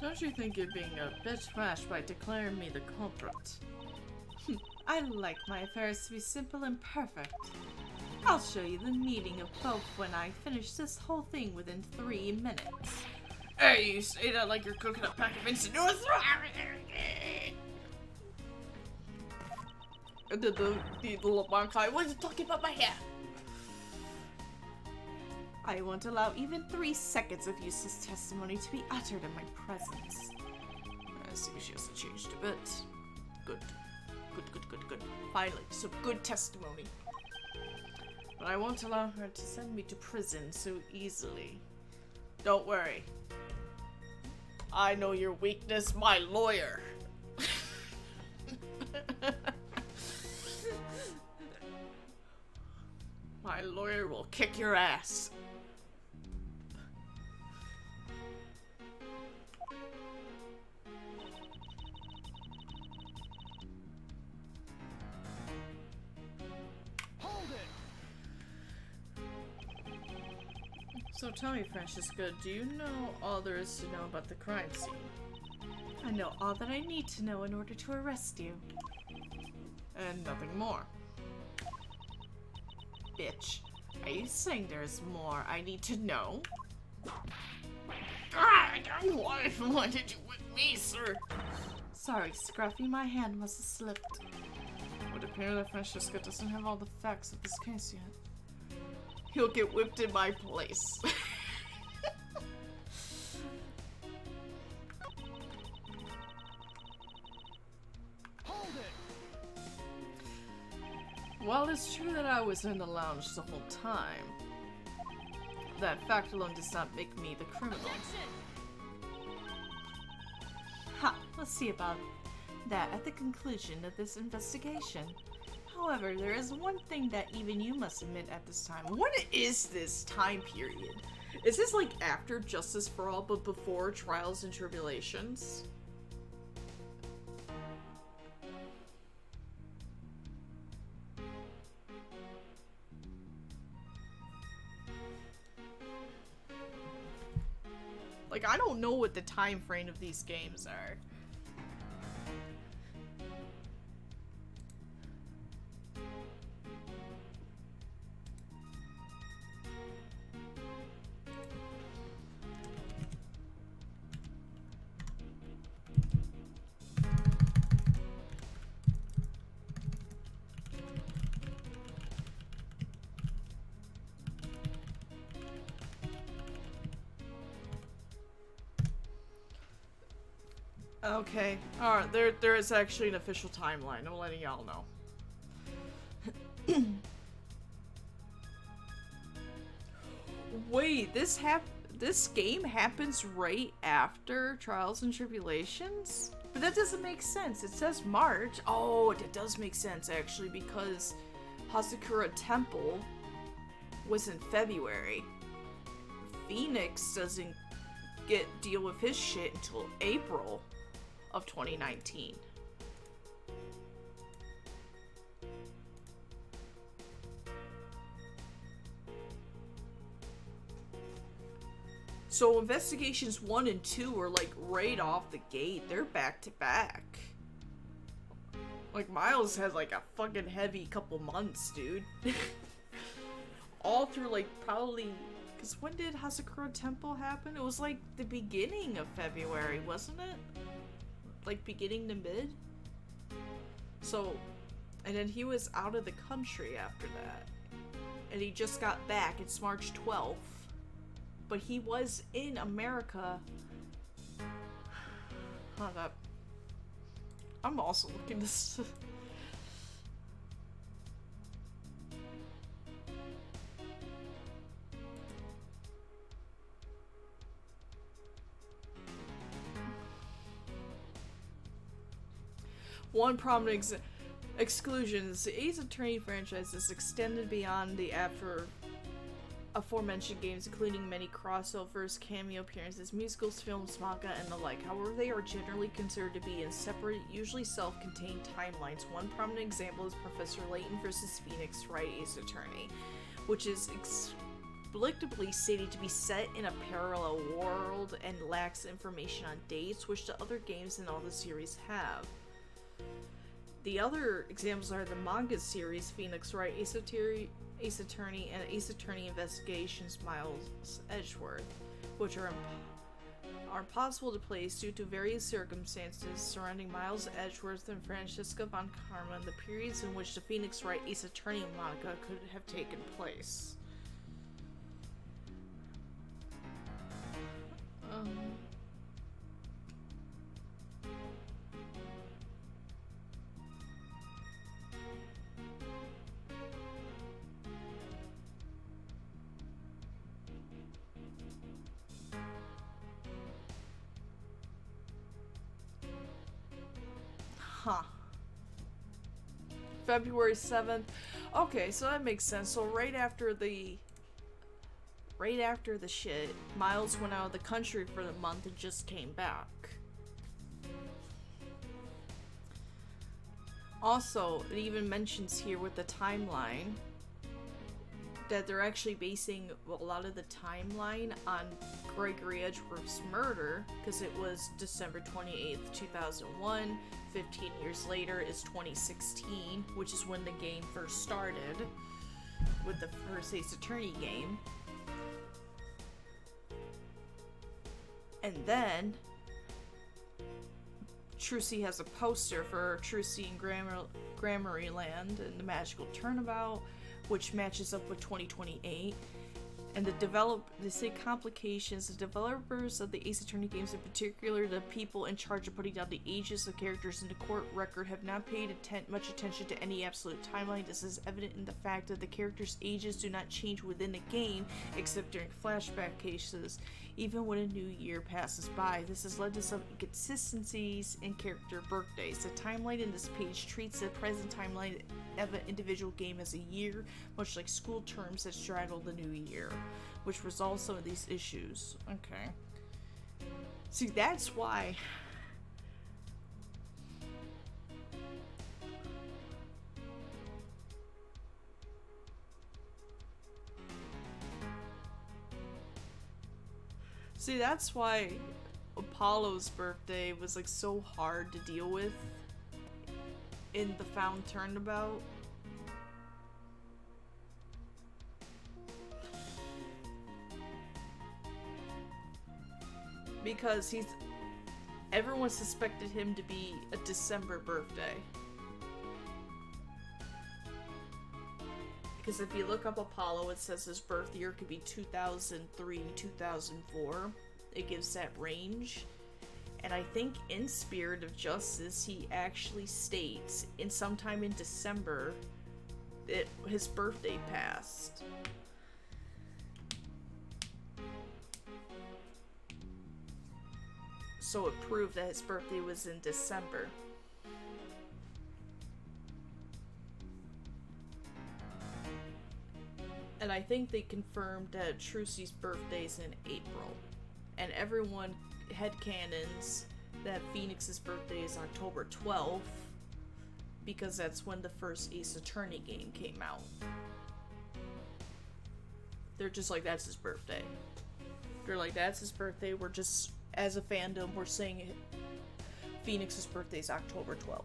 Don't you think you're being a bit rash by declaring me the culprit? I like my affairs to be simple and perfect. I'll show you the meaning of both when I finish this whole thing within 3 minutes.
Hey, you say that like you're cooking a pack of instant noodles? The little Bankai, what are you talking about my hair?
I won't allow even 3 seconds of useless testimony to be uttered in my presence.
I see she hasn't changed a bit. Good. Good. Finally, some good testimony.
But I won't allow her to send me to prison so easily.
Don't worry. I know your weakness, my lawyer. My lawyer will kick your ass.
So tell me, Francesca, do you know all there is to know about the crime scene? I know all that I need to know in order to arrest you.
And nothing more.
Bitch, are you saying there's more I need to know?
Why did you whip me, sir?
Sorry, Scruffy, my hand must have slipped. It would appear that Francesca doesn't have all the facts of this case yet.
He'll get whipped in my place.
Hold it!
While it's true that I was in the lounge the whole time, that fact alone does not make me the criminal. Ha! Let's see about that at the conclusion of this investigation. However, there is one thing that even you must admit at this time.
What is this time period? Is this like after Justice for All but before Trials and Tribulations? Like, I don't know what the time frame of these games are. Okay, alright, there is actually an official timeline, I'm letting y'all know. Wait, this game happens right after Trials and Tribulations? But that doesn't make sense, it says March. Oh, it does make sense actually, because Hasakura Temple was in February. Phoenix doesn't deal with his shit until April of 2019. So investigations 1 and 2 are like right off the gate. They're back to back. Like Miles has like a fucking heavy couple months, dude. All through like probably, because when did Hasakura Temple happen? It was like the beginning of February, wasn't it? Like beginning to mid? So, and then he was out of the country after that. And he just got back. It's March 12th. But he was in America. Hold up. I'm also looking this. One prominent exclusions. The Ace Attorney franchise is extended beyond the aforementioned games, including many crossovers, cameo appearances, musicals, films, manga, and the like. However, they are generally considered to be in separate, usually self-contained timelines. One prominent example is Professor Layton vs. Phoenix Wright Ace Attorney, which is predictably stated to be set in a parallel world and lacks information on dates, which the other games in all the series have. The other examples are the manga series Phoenix Wright Ace Attorney and Ace Attorney Investigations Miles Edgeworth, which are impossible to place due to various circumstances surrounding Miles Edgeworth and Francisca von Karma and the periods in which the Phoenix Wright Ace Attorney manga could have taken place. February 7th. Okay, so that makes sense. So right after the shit, Miles went out of the country for the month and just came back. Also, it even mentions here with the timeline that they're actually basing a lot of the timeline on Gregory Edgeworth's murder, because it was December 28th, 2001. 15 years later is 2016, which is when the game first started, with the first Ace Attorney game. And then Trucy has a poster for Trucy in Grammary Land and the Magical Turnabout, which matches up with 2028. And they say complications. The developers of the Ace Attorney games, in particular the people in charge of putting down the ages of characters in the court record, have not paid much attention to any absolute timeline. This is evident in the fact that the characters' ages do not change within the game, except during flashback cases, even when a new year passes by. This has led to some inconsistencies in character birthdays. The timeline in this page treats the present timeline of an individual game as a year, much like school terms that straddle the new year, which resolves some of these issues. Okay. See, that's why... See, that's why Apollo's birthday was like so hard to deal with in the Found Turnabout. Because everyone suspected him to be a December birthday. Because if you look up Apollo, it says his birth year could be 2003, 2004. It gives that range. And I think in Spirit of Justice, he actually states in sometime in December that his birthday passed. So it proved that his birthday was in December. And I think they confirmed that Trucy's birthday's in April. And everyone headcanons that Phoenix's birthday is October 12th, because that's when the first Ace Attorney game came out. They're just like, that's his birthday. They're like, that's his birthday. We're just, as a fandom, we're saying Phoenix's birthday is October 12th.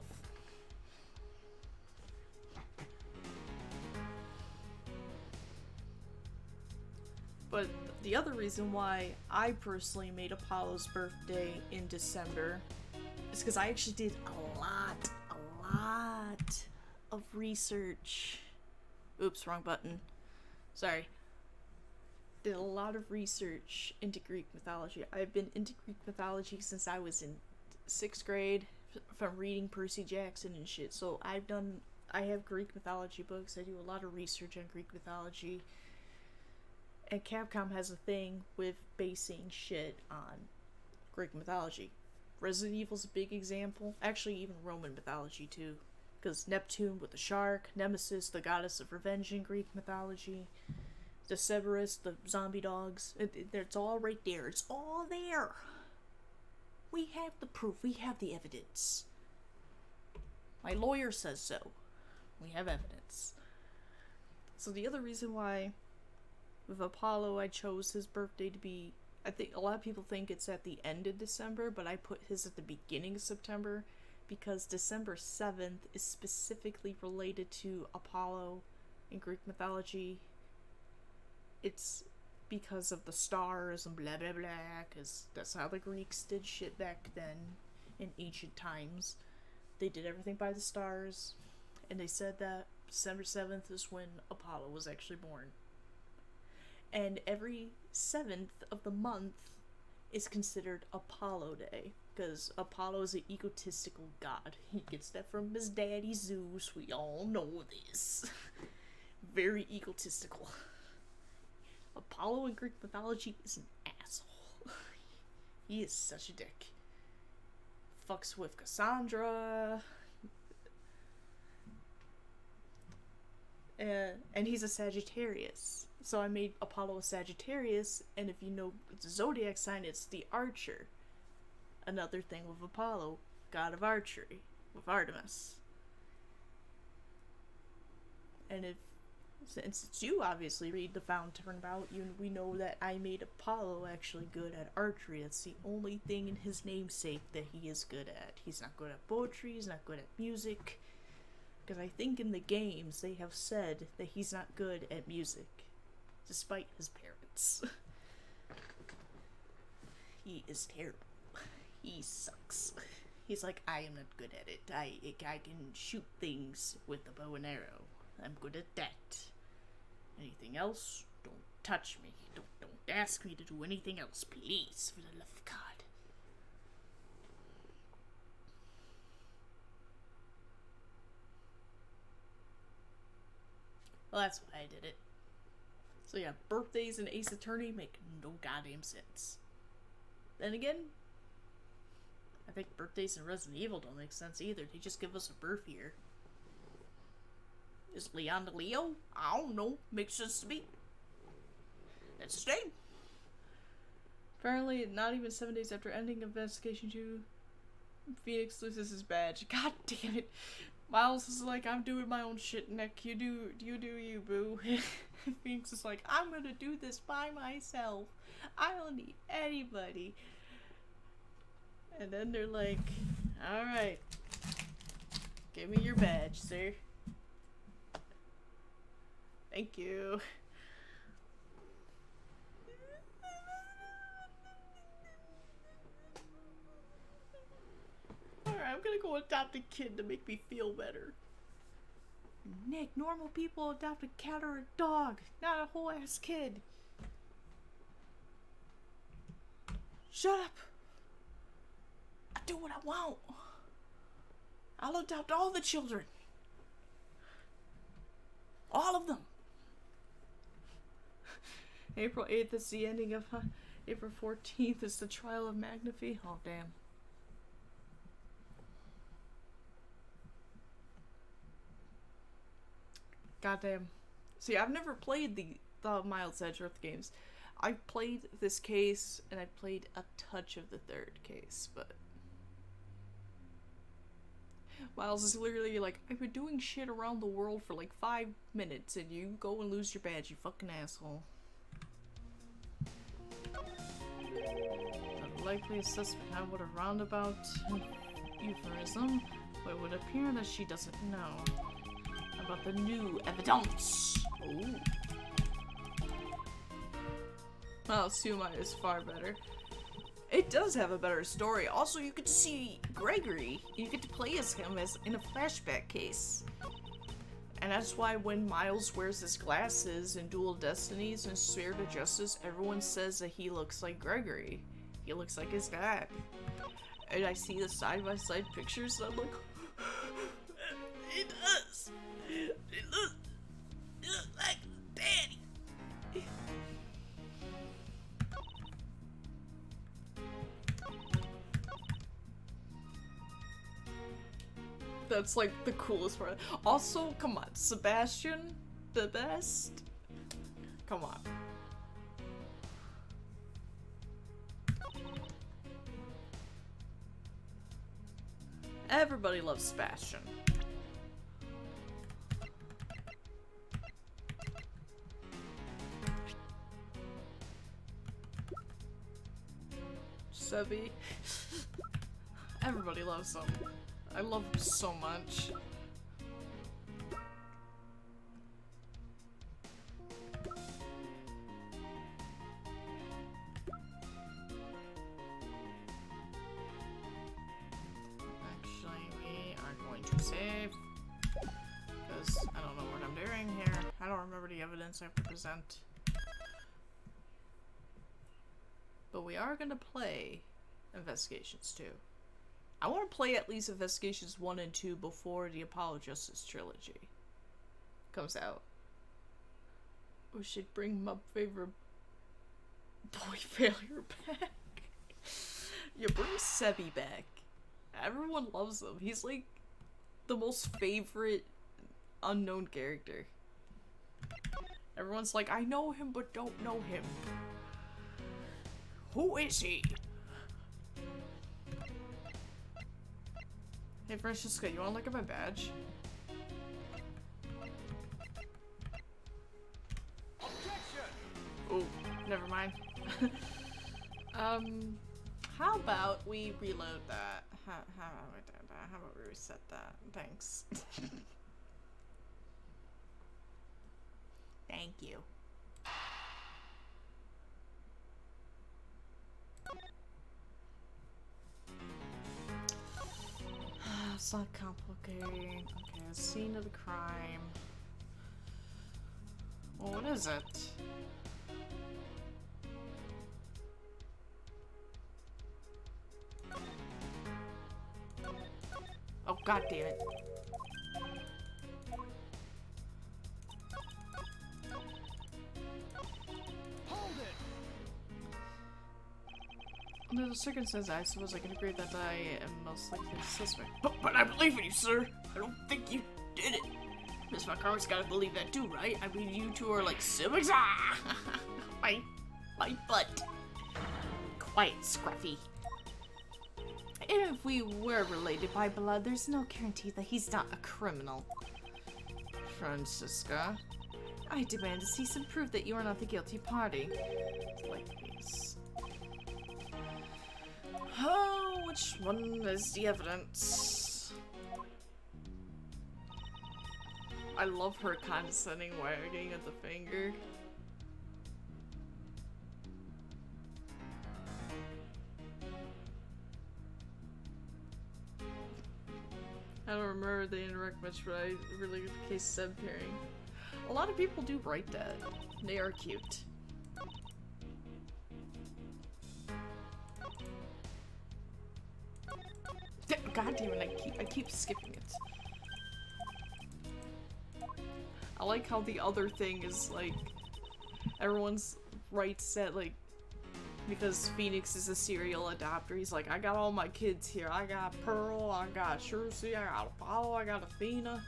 But the other reason why I personally made Apollo's birthday in December is because I actually did a lot of research. Oops, wrong button. Sorry. Did a lot of research into Greek mythology. I've been into Greek mythology since I was in 6th grade from reading Percy Jackson and shit. So I have Greek mythology books. I do a lot of research on Greek mythology. And Capcom has a thing with basing shit on Greek mythology. Resident Evil's a big example. Actually, even Roman mythology too. Because Neptune with the shark, Nemesis, the goddess of revenge in Greek mythology, the Cerberus, the zombie dogs. It's all right there. It's all there. We have the proof. We have the evidence. My lawyer says so. We have evidence. So the other reason why With Apollo, I chose his birthday to be, I think a lot of people think it's at the end of December, but I put his at the beginning of September because December 7th is specifically related to Apollo in Greek mythology. It's because of the stars and blah blah blah, because that's how the Greeks did shit back then in ancient times. They did everything by the stars, and they said that December 7th is when Apollo was actually born. And every 7th of the month is considered Apollo Day, because Apollo is an egotistical god. He gets that from his daddy Zeus, we all know this. Very egotistical. Apollo in Greek mythology is an asshole. He is such a dick. Fucks with Cassandra. And he's a Sagittarius. So I made Apollo a Sagittarius, and if you know the zodiac sign, it's the Archer. Another thing with Apollo, god of archery, with Artemis. And since you obviously read the Found Turnabout, we know that I made Apollo actually good at archery. That's the only thing in his namesake that he is good at. He's not good at poetry, he's not good at music. Because I think in the games they have said that he's not good at music. Despite his parents. He is terrible. He sucks. He's like, I am not good at it. I can shoot things with a bow and arrow. I'm good at that. Anything else? Don't touch me. Don't ask me to do anything else, please, for the love of God. Well, that's why I did it. So yeah, birthdays in Ace Attorney make no goddamn sense. Then again, I think birthdays in Resident Evil don't make sense either. They just give us a birth year. Is Leon the Leo? I don't know. Makes sense to me. That's his name. Apparently, not even 7 days after ending Investigation 2, Phoenix loses his badge. God damn it. Miles is like, I'm doing my own shit, Nick. You do you, boo. Phoenix is like, I'm gonna do this by myself. I don't need anybody. And then they're like, alright. Give me your badge, sir. Thank you. Alright, I'm gonna go adopt a kid to make me feel better. Nick, normal people adopt a cat or a dog, not a whole ass kid. Shut up. I do what I want. I'll adopt all the children. All of them. April 8th is the ending of April 14th is the trial of Magnifi. Oh, damn. Goddamn. See, I've never played the Miles Edgeworth games. I've played this case, and I've played a touch of the third case, but... Miles is literally like, I've been doing shit around the world for like 5 minutes, and you go and lose your badge, you fucking asshole. The likeliest suspect would a roundabout euphemism, but it would appear that she doesn't know about the new evidence. Ooh. Well, Suma is far better. It does have a better story. Also, you get to see Gregory. You get to play as him as in a flashback case. And that's why when Miles wears his glasses in Dual Destinies and Spirit of Justice, everyone says that he looks like Gregory. He looks like his dad. And I see the side-by-side pictures and I'm like, he does. He looks like Daddy. That's like the coolest part. Also, come on, Sebastian, the best. Come on. Everybody loves Sebastian. Sebi. Everybody loves him. I love him so much. Actually, we are going to save. Because I don't know what I'm doing here. I don't remember the evidence I have to present. But we are gonna play Investigations 2. I want to play at least Investigations 1 and 2 before the Apollo Justice trilogy comes out. We should bring my favorite boy failure back. You bring Sebi back. Everyone loves him. He's like the most favorite unknown character. Everyone's like, I know him but don't know him. Who is he? Hey Francisca, you wanna look at my badge? Oh, never mind. How about we reload that? How about we do that? How about we reset that? Thanks. Thank you. It's not complicated. Okay, scene of the crime. Well, what is it? Oh, god damn it. Under the circumstances, I suppose I can agree that I am most likely the suspect. But I believe in you, sir. I don't think you did it. Miss McCarthy's gotta believe that too, right? I mean, you two are like siblings. Ah! my butt. Quiet, Scruffy. Even if we were related by blood, there's no guarantee that he's not a criminal. Francisca, I demand to see some proof that you are not the guilty party. Like this. Oh, which one is the evidence? I love her condescending wagging of the finger. I don't remember they interact much, but I really get the case Seb pairing. A lot of people do write that. They are cute. God damn it, I keep skipping it. I like how the other thing is like everyone's writes that like because Phoenix is a serial adopter, he's like, I got all my kids here. I got Pearl, I got Shrucy, I got Apollo, I got Athena.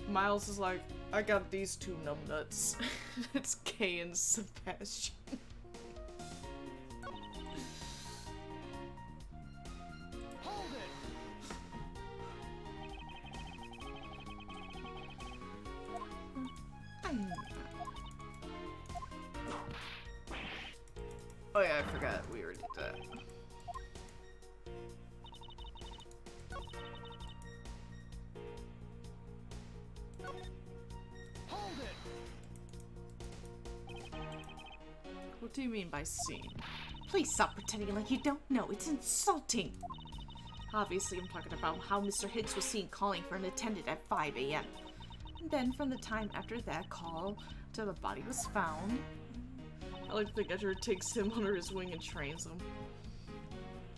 Miles is like, I got these two numbnuts. It's Kay and Sebastian. Oh yeah, I forgot. We already did that.
Hold it.
What do you mean by scene? Please stop pretending like you don't know. It's insulting. Obviously, I'm talking about how Mr. Higgs was seen calling for an attendant at 5 a.m. And then from the time after that call till the body was found, I like to think Edgeworth takes him under his wing and trains him.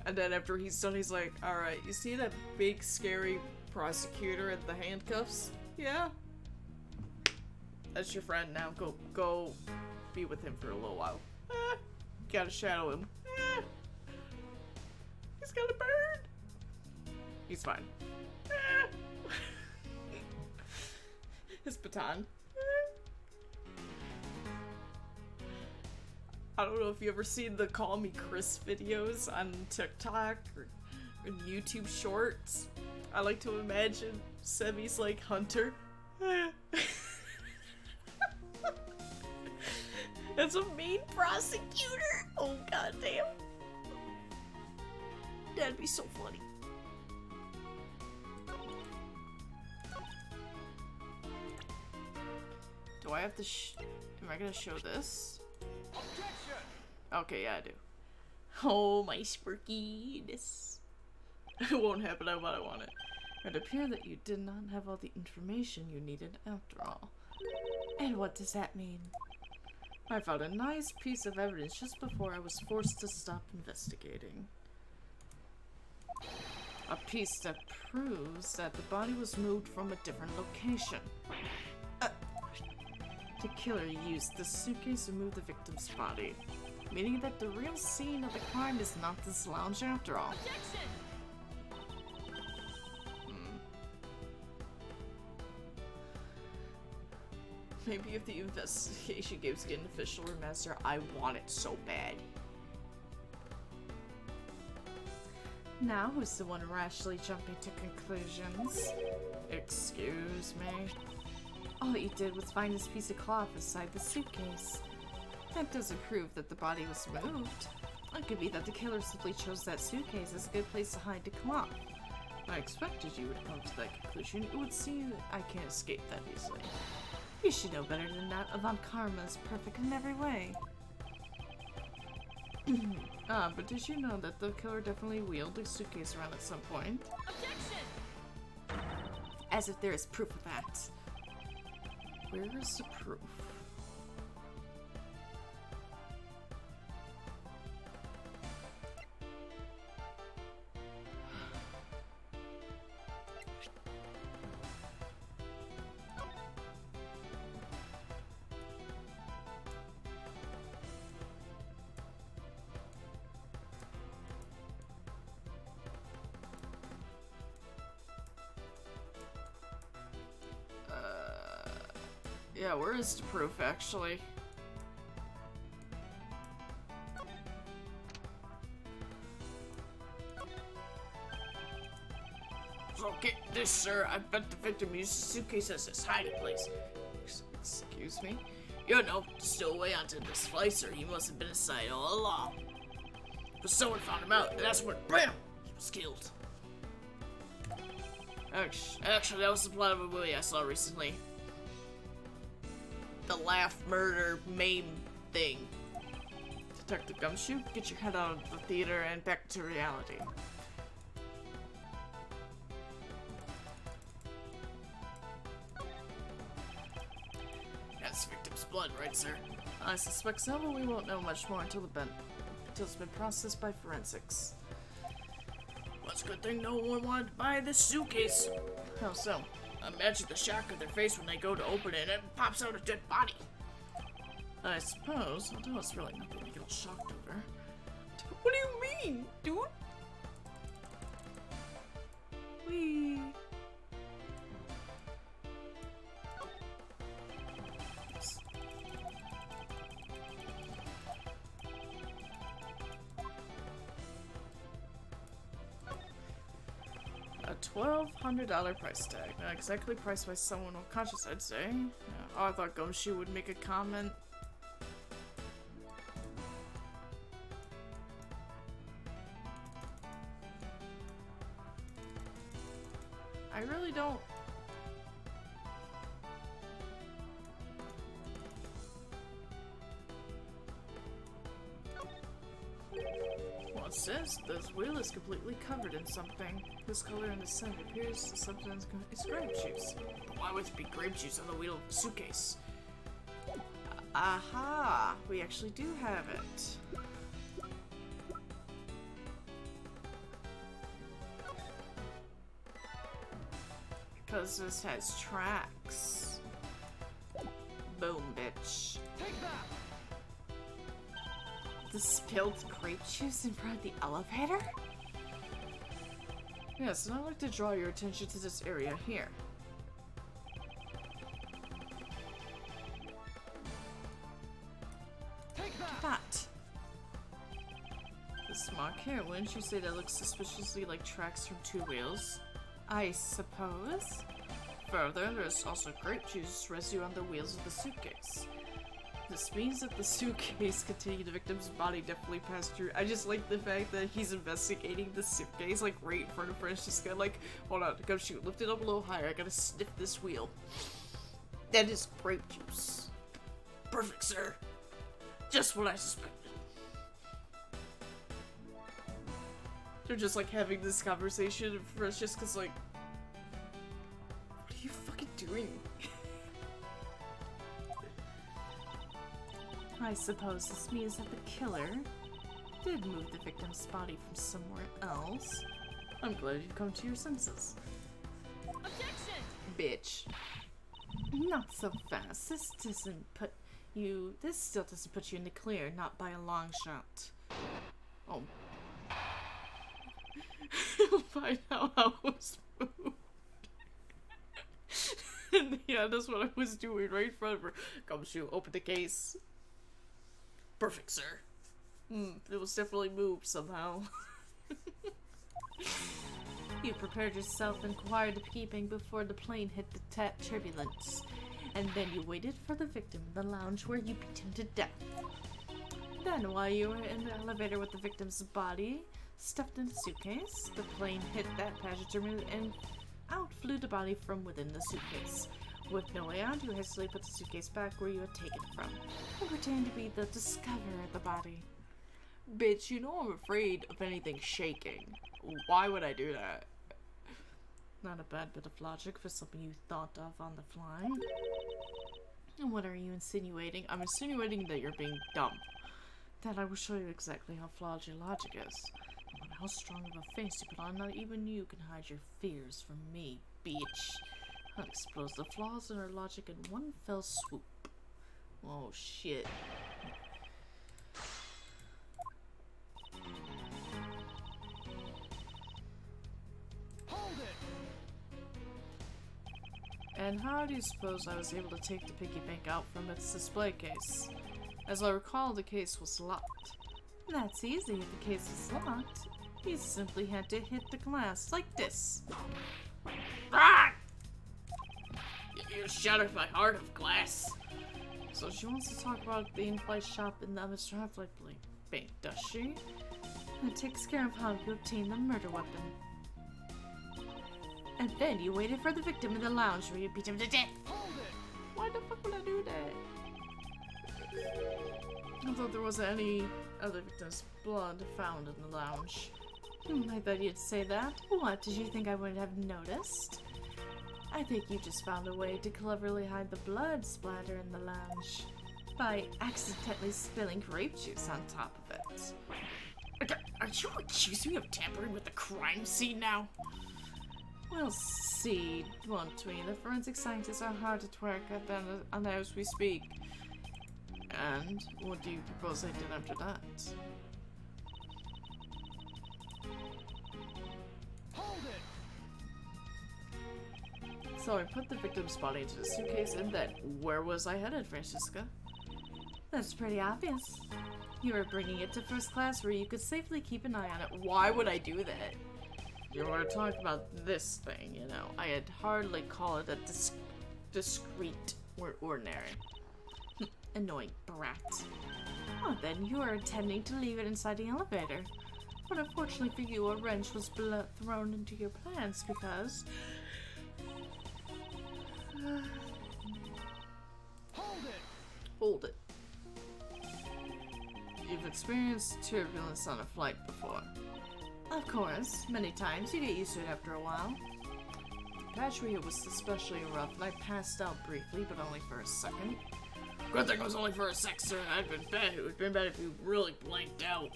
And then after he's done, he's like, alright, you see that big scary prosecutor at the handcuffs? Yeah? That's your friend now. Go be with him for a little while. Gotta shadow him. He's got a bird! He's fine. His baton. I don't know if you ever seen the Call Me Chris videos on TikTok or YouTube shorts. I like to imagine Sebi's like Hunter. That's a mean prosecutor. Oh goddamn. That'd be so funny. Do I have to am I gonna show this?
Objection!
Okay, yeah, I do. Oh, my sparkiness. It won't happen how I want it. It appeared that you did not have all the information you needed after all. And what does that mean? I found a nice piece of evidence just before I was forced to stop investigating. A piece that proves that the body was moved from a different location. The killer used the suitcase to move the victim's body, meaning that the real scene of the crime is not this lounge after all. Maybe if the investigation gives it an official remaster, I want it so bad. Now who's the one rashly jumping to conclusions? Excuse me? All you did was find this piece of cloth inside the suitcase. That doesn't prove that the body was moved. It could be that the killer simply chose that suitcase as a good place to hide the cloth. I expected you would come to that conclusion. It would seem I can't escape that easily. You should know better than that. Avant Karma is perfect in every way. But did you know that the killer definitely wheeled a suitcase around at some point? Objection! As if there is proof of that. Where is the proof? Yeah, where is the proof, actually? So get this, sir. I bet the victim used the suitcase as his hiding place. Excuse me? You know, still away onto this flight, sir. He must have been inside all along. But someone found him out, and that's when, BAM! He was killed. Actually, that was the plot of a movie I saw recently. The laugh, murder, maim thing. Detective Gumshoe, get your head out of the theater and back to reality. That's the victim's blood, right, sir? I suspect so, but we won't know much more until it's been processed by forensics. Well, it's a good thing no one wanted to buy this suitcase. How so? Imagine the shock of their face when they go to open it and it pops out a dead body. I suppose, although it's really nothing to get all shocked over. What do you mean, dude? Wee. A $1,200 price tag. Not exactly priced by someone unconscious, I'd say. Oh, I thought Gumshoe would make a comment. I really don't. Well, it says this wheel is completely covered in something. This color in the center appears to sometimes it's grape juice. Why would it be grape juice on the wheel of the suitcase? Aha! We actually do have it. Because this has tracks. Boom, bitch.
Take that!
The spilled grape juice in front of the elevator? Yes, and I'd like to draw your attention to this area here.
Take that!
That. This mark here, wouldn't you say that looks suspiciously like tracks from two wheels? I suppose. Further, there's also grape juice residue on the wheels of the suitcase.
This means that the suitcase containing the victim's body definitely passed through. I just like the fact that he's investigating the suitcase, like, right in front of Francesca. Like, hold on, go shoot, lift it up a little higher. I gotta sniff this wheel. That is grape juice. Perfect, sir. Just what I suspected. They're just, like, having this conversation, and Francesca's like, what are you fucking doing? I suppose this means that the killer did move the victim's body from somewhere else. I'm glad you've come to your senses.
Objection!
Bitch. Not so fast. This still doesn't put you in the clear, not by a long shot. Oh. You'll find out how it was moved. And yeah, that's what I was doing right in front of her. Come shoot, open the case. Perfect, sir. It was definitely moved somehow. You prepared yourself in quiet keeping before the plane hit the turbulence. And then you waited for the victim in the lounge where you beat him to death. Then, while you were in the elevator with the victim's body stuffed in a suitcase, the plane hit that passenger and out flew the body from within the suitcase. With no way out, you hastily put the suitcase back where you had taken it from, and pretend to be the discoverer of the body. Bitch, you know I'm afraid of anything shaking. Why would I do that? Not a bad bit of logic for something you thought of on the fly. And what are you insinuating? I'm insinuating that you're being dumb. That I will show you exactly how flawed your logic is. No matter how strong of a face you put on, not even you can hide your fears from me, bitch. I'll expose the flaws in her logic in one fell swoop. Oh shit.
Hold it!
And how do you suppose I was able to take the piggy bank out from its display case? As I recall, the case was locked. That's easy if the case is locked. You simply had to hit the glass like this. Ah! You shattered my heart of glass. So she wants to talk about the in-flight shop in the Mr. Half-Life Bank, does she? That takes care of how you obtain the murder weapon. And then you waited for the victim in the lounge where you beat him to death.
Hold it!
Why the fuck would I do that? I thought there wasn't any other victim's blood found in the lounge. I thought you'd say that. What, did you think I wouldn't have noticed? I think you just found a way to cleverly hide the blood splatter in the lounge by accidentally spilling grape juice on top of it. Are you accusing me of tampering with the crime scene now? We'll see, won't we? The forensic scientists are hard at work on as we speak. And what do you propose I did after that?
Hold it!
So I put the victim's body into the suitcase, and then where was I headed, Francesca? That's pretty obvious. You were bringing it to first class where you could safely keep an eye on it. Why would I do that? You were talking about this thing, you know. I'd hardly call it a discreet or ordinary. Annoying brat. Oh, then you were intending to leave it inside the elevator. But unfortunately for you, a wrench was thrown into your plans because...
Hold it!
Hold it. You've experienced turbulence on a flight before. Of course, many times. You get used to it after a while. Patria was especially rough, and I passed out briefly, but only for a second. Good thing it was only for a sec, sir. I'd been bad. It would have been bad if you really blanked out.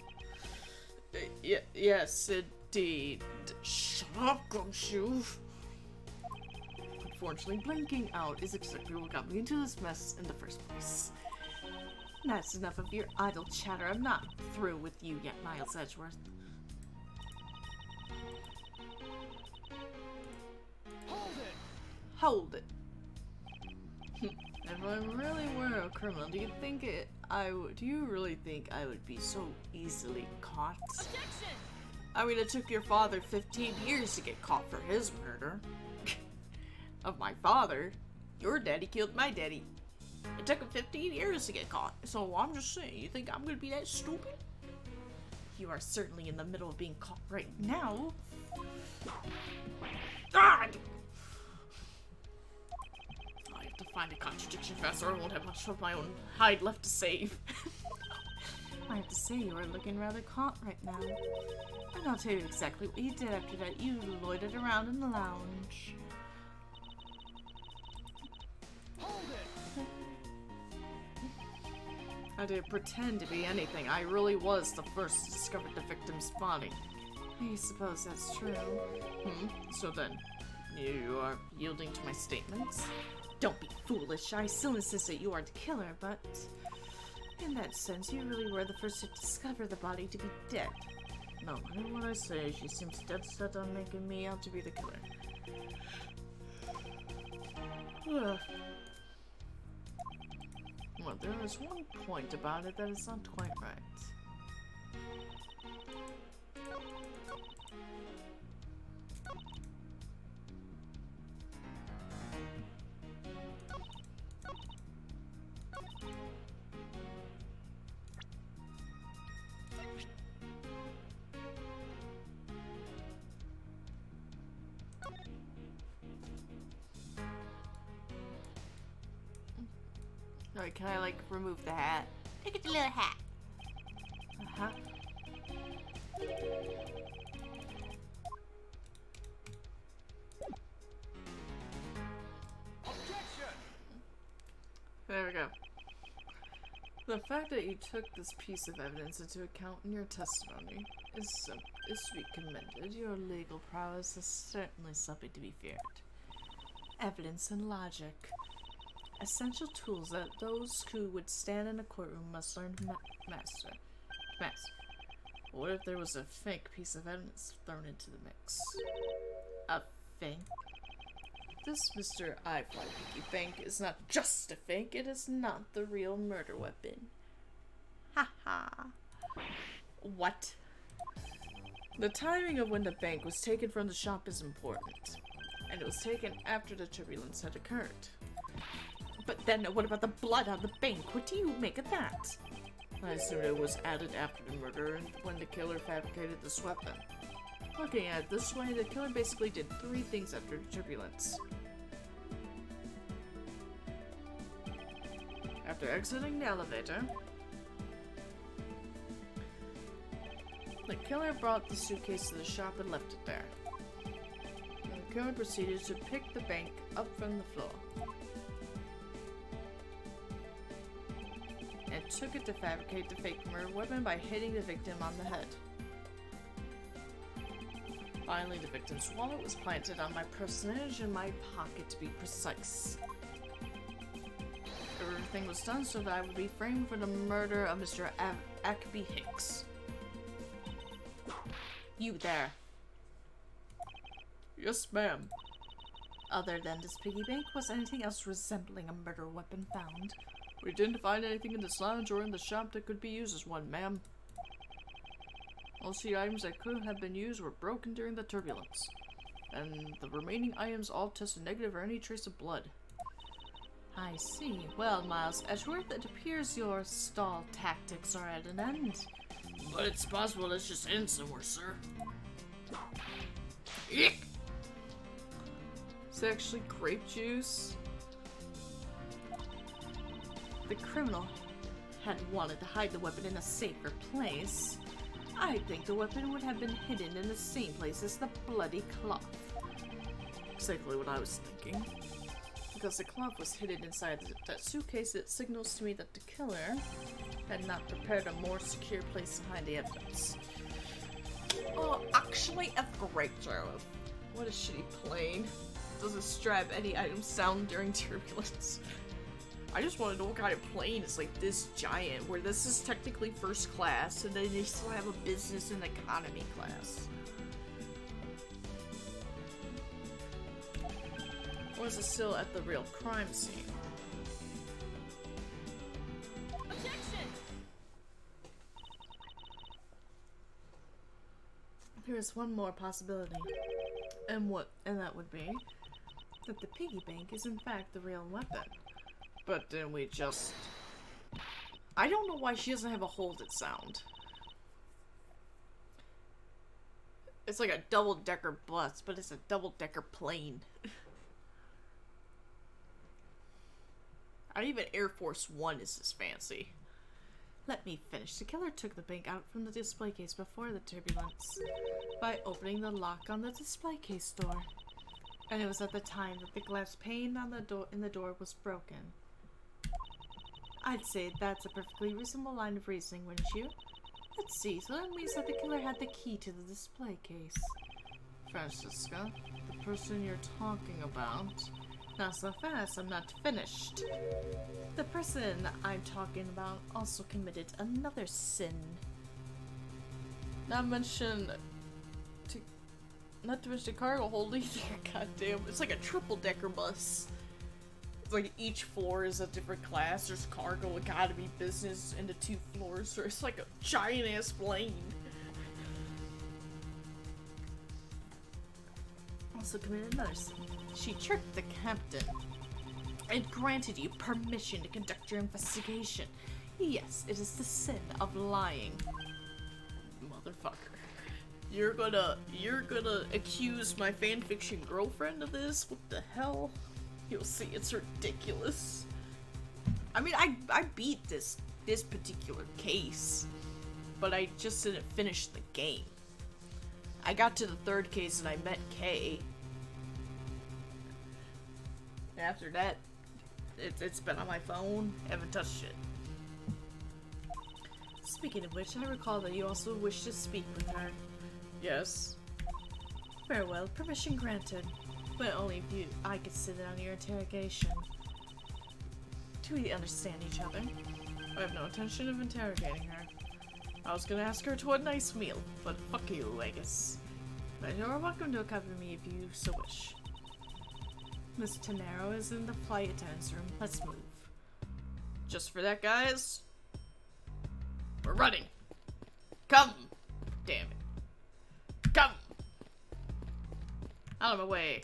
Yes, indeed. Shut up, Gumshoe. Unfortunately, blinking out is exactly what got me into this mess in the first place. That's enough of your idle chatter. I'm not through with you yet, Miles Edgeworth.
Hold it!
Hold it. If I really were a criminal, do you really think I would be so easily caught?
Objection!
I mean, it took your father 15 years to get caught for his murder. Of my father. Your daddy killed my daddy.
It took him 15 years to get caught, so I'm just saying, you think I'm gonna be that stupid?
You are certainly in the middle of being caught right now.
God! I have to find a contradiction fast, or I won't have much of my own hide left to save.
I have to say, you are looking rather caught right now. And I'll tell you exactly what you did after that. You loitered around in the lounge.
I didn't pretend to be anything. I really was the first to discover the victim's body.
I suppose that's true.
So then, you are yielding to my statements?
Don't be foolish. I still insist that you are the killer, but in that sense, you really were the first to discover the body to be dead.
No matter what I say, she seems dead set on making me out to be the killer. Ugh. Well, there is one point about it that is not quite right. Alright, can I, like, remove the hat?
Look at the little hat.
Uh-huh.
Objection!
There we go. The fact that you took this piece of evidence into account in your testimony is to be commended. Your legal prowess is certainly something to be feared.
Evidence and logic. Essential tools that those who would stand in a courtroom must learn to master.
What if there was a fake piece of evidence thrown into the mix?
A fake?
This Mr. I Fly Piggy Bank is not just a fake, it is not the real murder weapon.
Ha ha. What?
The timing of when the bank was taken from the shop is important, and it was taken after the turbulence had occurred.
But then what about the blood on the bank? What do you make of that?
I assume it was added after the murder and when the killer fabricated this weapon. Looking at it this way, the killer basically did 3 things after the turbulence. After exiting the elevator, the killer brought the suitcase to the shop and left it there. And the killer proceeded to pick the bank up from the floor and took it to fabricate the fake murder weapon by hitting the victim on the head. Finally, the victim's wallet was planted on my personage in my pocket, to be precise. Everything was done so that I would be framed for the murder of Mr. Ackby Hicks.
You there.
Yes, ma'am.
Other than this piggy bank, was anything else resembling a murder weapon found?
We didn't find anything in this lounge or in the shop that could be used as one, ma'am. Most of the items that could have been used were broken during the turbulence, and the remaining items all tested negative for any trace of blood.
I see. Well, Miles Edgeworth, it appears your stall tactics are at an end.
But it's possible it's just in somewhere, sir. Eek! It's actually grape juice.
The criminal had wanted to hide the weapon in a safer place. I think the weapon would have been hidden in the same place as the bloody cloth.
Exactly what I was thinking. Because the cloth was hidden inside that suitcase, it signals to me that the killer had not prepared a more secure place to hide the evidence. Oh, actually a grape juice. What a shitty plane. Doesn't strap any items down during turbulence. I just want to know what kind of plane is like this giant, where this is technically first class, and then they still have a business and economy class. Or is it still at the real crime scene?
Objection!
There is one more possibility. And that would be that the piggy bank is in fact the real weapon.
But then we just... I don't know why she doesn't have a hold it sound. It's like a double-decker bus, but it's a double-decker plane. Not even Air Force One is this fancy.
Let me finish. The killer took the bank out from the display case before the turbulence by opening the lock on the display case door. And it was at the time that the glass pane on the door in the door was broken. I'd say that's a perfectly reasonable line of reasoning, wouldn't you? Let's see, so that means that the killer had the key to the display case. Francisca, the person you're talking about. Not so fast, I'm not finished. The person I'm talking about also committed another sin.
Not to mention cargo hold either. Goddamn, it's like a triple-decker bus. It's like each floor is a different class. There's cargo, economy, business, into 2 floors. So it's like a giant-ass plane.
Also committed another sin. She tricked the captain and granted you permission to conduct your investigation. Yes, it is the sin of lying.
Motherfucker. You're gonna accuse my fanfiction girlfriend of this? What the hell? You'll see, it's ridiculous. I mean, I beat this particular case, but I just didn't finish the game. I got to the 3rd case and I met Kay. After that, it's been on my phone. Haven't touched it.
Speaking of which, I recall that you also wish to speak with her.
Yes.
Farewell, permission granted. But only if I could sit in on your interrogation. Do we understand each other?
I have no intention of interrogating her. I was gonna ask her to a nice meal, but fuck you, I guess.
But you are welcome to accompany me if you so wish. Miss Tenero is in the flight attendant's room. Let's move.
Just for that, guys. We're running. Come. Damn it. Come. Out of my way.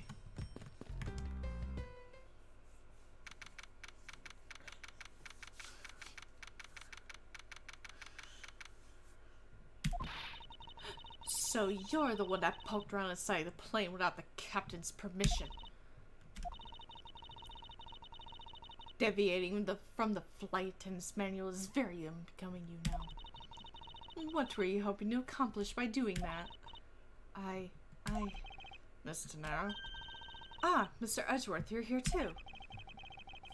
So you're the one that poked around inside the plane without the captain's permission. Deviating from the flight attendant's manual is very unbecoming you now. What were you hoping to accomplish by doing that?
Miss Tenero?
Ah, Mr. Edgeworth, you're here too.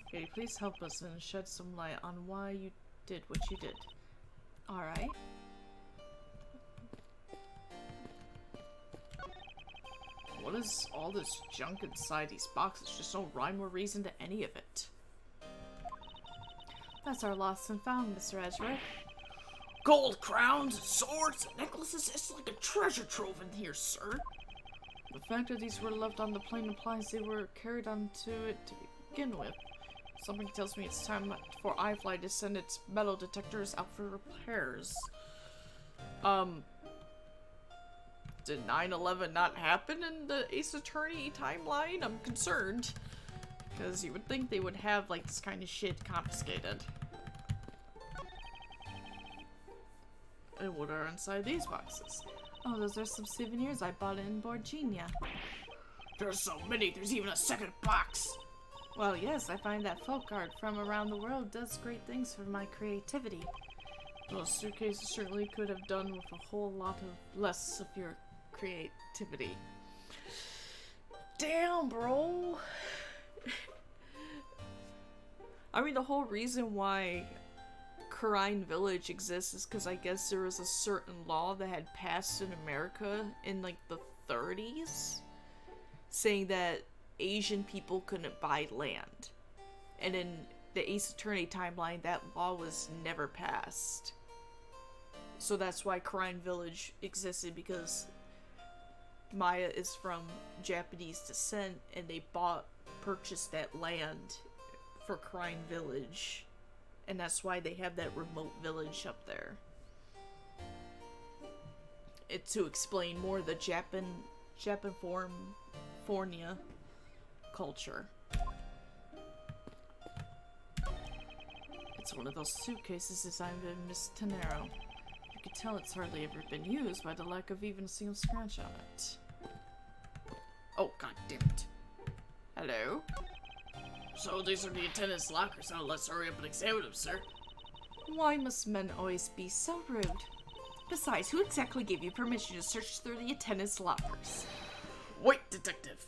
Can you please help us and shed some light on why you did what you did?
Alright.
What is all this junk inside these boxes? Just no rhyme or reason to any of it.
That's our lost and found, Mr. Edgeworth.
Gold crowns, swords, necklaces. It's like a treasure trove in here, sir. The fact that these were left on the plane implies they were carried onto it to begin with. Something tells me it's time for iFly to send its metal detectors out for repairs. Did 9/11 not happen in the Ace Attorney timeline? I'm concerned. Because you would think they would have, like, this kind of shit confiscated. And what are inside these boxes?
Oh, those are some souvenirs I bought in Borginia.
There's so many, there's even a second box!
Well, yes, I find that folk art from around the world does great things for my creativity.
Those suitcases certainly could have done with a whole lot of less of your creativity. Damn, bro! I mean, the whole reason why Crime Village exists is because I guess there was a certain law that had passed in America in, like, the 30s saying that Asian people couldn't buy land. And in the Ace Attorney timeline, that law was never passed. So that's why Crime Village existed, because Maya is from Japanese descent and they purchased that land for Crime Village. And that's why they have that remote village up there. It's to explain more the Japanfornia culture.
It's one of those suitcases designed by Miss Tenero. You can tell it's hardly ever been used by the lack of even a single scratch on it. Oh, god damn it. Hello?
So these are the attendant's lockers. Now let's hurry up and examine them, sir.
Why must men always be so rude? Besides, who exactly gave you permission to search through the attendant's lockers?
Wait, detective.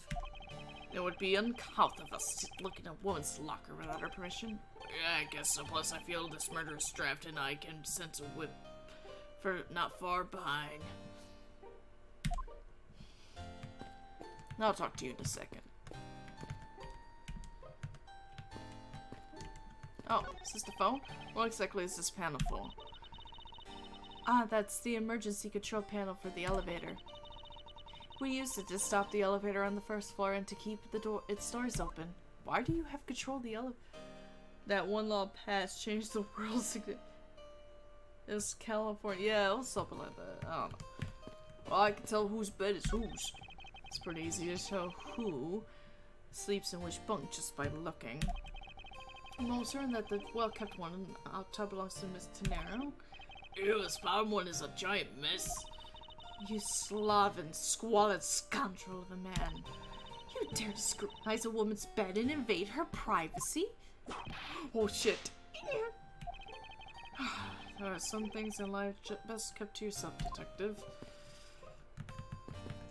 It would be uncouth of us to look in a woman's locker without her permission.
Yeah, I guess so. Plus, I feel this murderous draft and I can sense a whip for not far behind.
I'll talk to you in a second. Oh, is this the phone? What exactly is this panel for? Ah, that's the emergency control panel for the elevator. We used it to stop the elevator on the first floor and to keep its doors open. Why do you have control of the elevator? That one law passed changed the world. It's California. Yeah, it was something like that. I don't know. Well, I can tell whose bed is whose. It's pretty easy to tell who sleeps in which bunk just by looking. I'm almost certain that the well-kept one out top belongs to Miss Tenero.
Ew, this bottom one is a giant mess.
You sloven, squalid scoundrel of a man. You dare to scrutinize a woman's bed and invade her privacy? Oh shit. There are some things in life best kept to yourself, detective.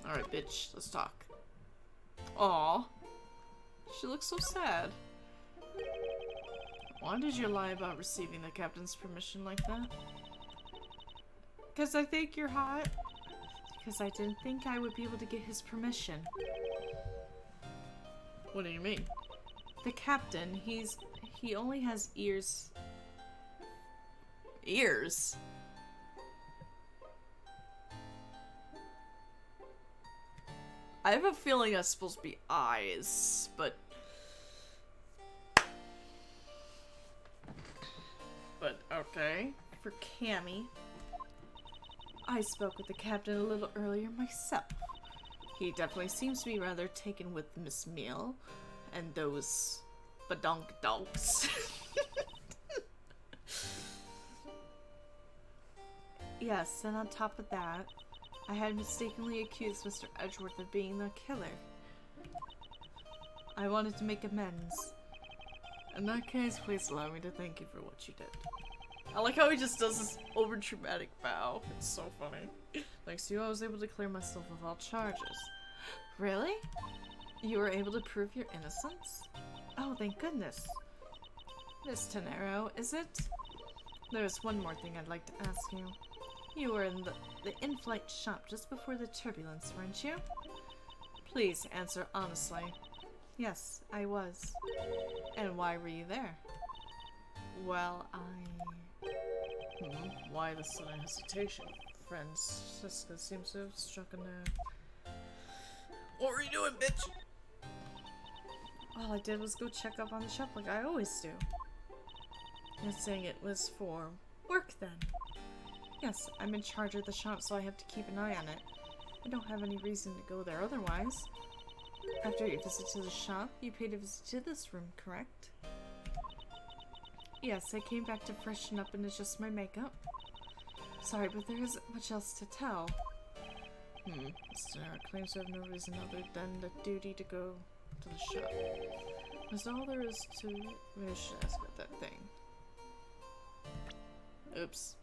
Alright, bitch, let's talk. Aw. She looks so sad. Why did you lie about receiving the captain's permission like that? Because I think you're hot. Because I didn't think I would be able to get his permission.
What do you mean?
The captain, he only has ears. Ears? I have a feeling that's supposed to be eyes, but okay. For Cammy. I spoke with the captain a little earlier myself. He definitely seems to be rather taken with Miss Meal and those badonk dogs. Yes, and on top of that, I had mistakenly accused Mr. Edgeworth of being the killer. I wanted to make amends. In that case, please allow me to thank you for what you did.
I like how he just does this over dramatic bow. It's so funny.
Thanks to you, I was able to clear myself of all charges. Really? You were able to prove your innocence? Oh, thank goodness. Miss Tenero, is it? There's one more thing I'd like to ask you. You were in the in-flight shop just before the turbulence, weren't you? Please answer honestly. Yes, I was. And why were you there? Well,
Why the sudden hesitation?
Francisca seems to have struck a nerve.
What were you doing, bitch?
All I did was go check up on the shop like I always do. You're saying it was for work then? Yes, I'm in charge of the shop, so I have to keep an eye on it. I don't have any reason to go there otherwise. After your visit to the shop, you paid a visit to this room, correct? Yes, I came back to freshen up and adjust my makeup. Sorry, but there isn't much else to tell. Mr. Nara claims to have no reason other than the duty to go to the shop. That's all there is to... Maybe I should ask about that thing. Oops.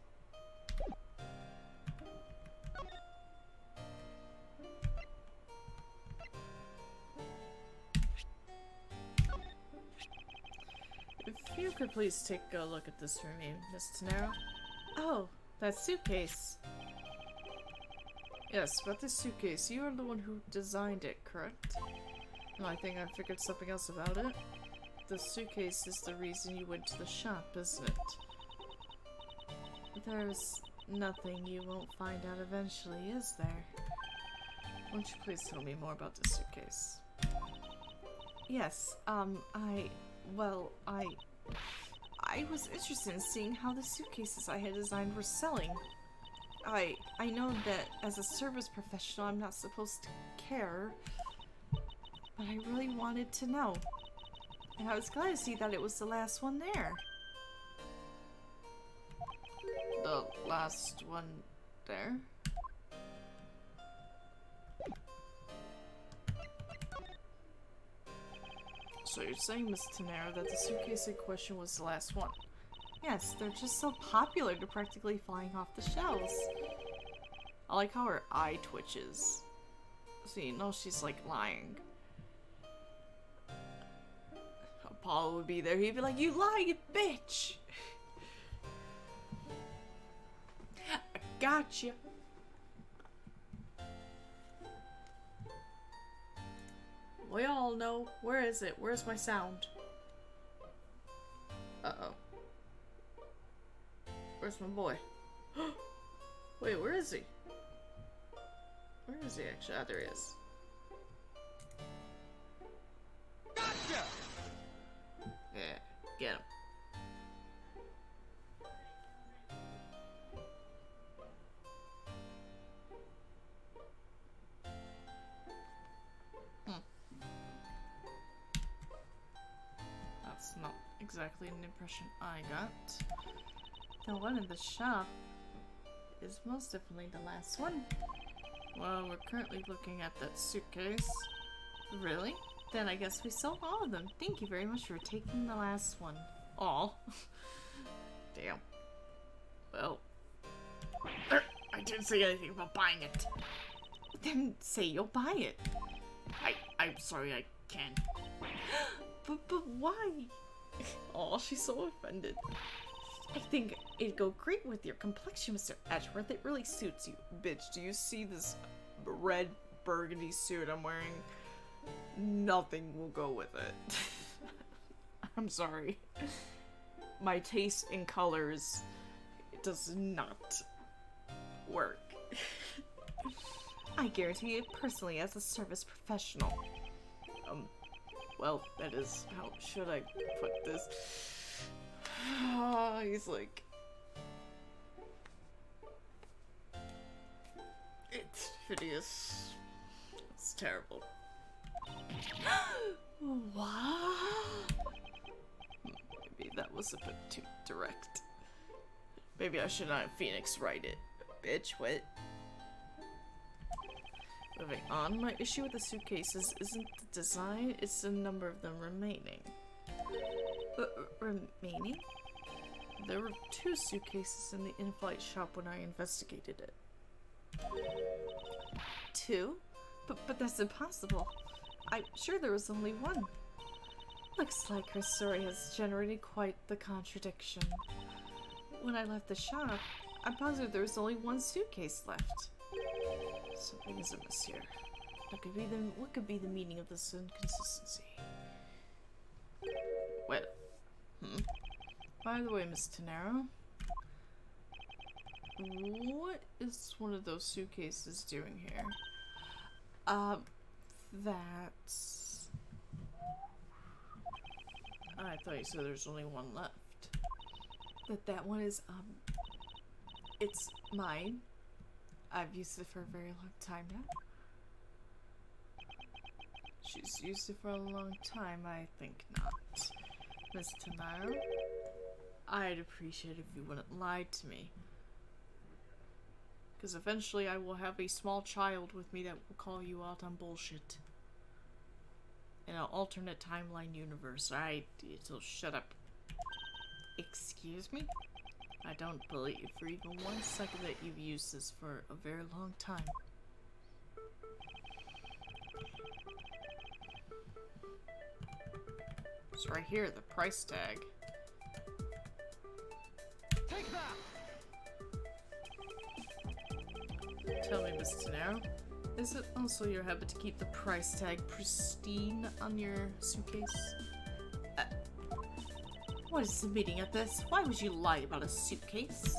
If you could please take a look at this for me, Miss Tenero. Oh, that suitcase. Yes, but this suitcase, you are the one who designed it, correct? No, I think I figured something else about it. The suitcase is the reason you went to the shop, isn't it? There's nothing you won't find out eventually, is there? Won't you please tell me more about this suitcase? Yes, I was interested in seeing how the suitcases I had designed were selling. I know that as a service professional I'm not supposed to care, but I really wanted to know. And I was glad to see that it was the last one there.
the last one there. So you're saying, Miss Tenero, that the suitcase in question was the last one?
Yes, they're just so popular they're practically flying off the shelves.
I like how her eye twitches. So you know she's like lying. Apollo would be there, he'd be like, "You lying bitch!" I gotcha. We all know. Where is it? Where's my sound? Uh-oh. Where's my boy? Wait, where is he? Where is he actually? Ah, there he is.
Gotcha!
Yeah, get him. That's not exactly an impression I got.
The one in the shop is most definitely the last one.
Well, we're currently looking at that suitcase.
Really? Then I guess we sold all of them. Thank you very much for taking the last one.
All. Damn. Well, I didn't say anything about buying it.
Then say you'll buy it.
I'm sorry, I can't.
But why?
Oh, she's so offended.
I think it'd go great with your complexion, Mr. Edgeworth. It really suits you.
Bitch, do you see this red burgundy suit I'm wearing? Nothing will go with it. I'm sorry. My taste in colors does not work.
I guarantee it personally as a service professional.
Well, that is, how should I put this? He's like... It's hideous. It's terrible.
What?
Maybe that was a bit too direct. Maybe I should not have Phoenix write it. Bitch, what? Moving on, my issue with the suitcases isn't the design, it's the number of them remaining.
Remaining?
There were 2 suitcases in the in-flight shop when I investigated it.
2? But that's impossible. I'm sure there was only 1. Looks like her story has generated quite the contradiction. When I left the shop, I'm positive there was only 1 suitcase left.
Something is amiss here. What could be the meaning of this inconsistency? Well, by the way, Miss Tenero, what is one of those suitcases doing here?
That's...
I thought you said there's only 1 left.
That one is, it's mine. I've used it for a very long time now.
She's used it for a long time, I think not. Miss Tenero, I'd appreciate if you wouldn't lie to me. Because eventually I will have a small child with me that will call you out on bullshit. In an alternate timeline universe, so shut up.
Excuse me?
I don't believe for even 1 second that you've used this for a very long time. It's right here, the price tag.
Take that!
Tell me, Miss Tenero, is it also your habit to keep the price tag pristine on your suitcase?
What is the meaning of this? Why would you lie about a suitcase?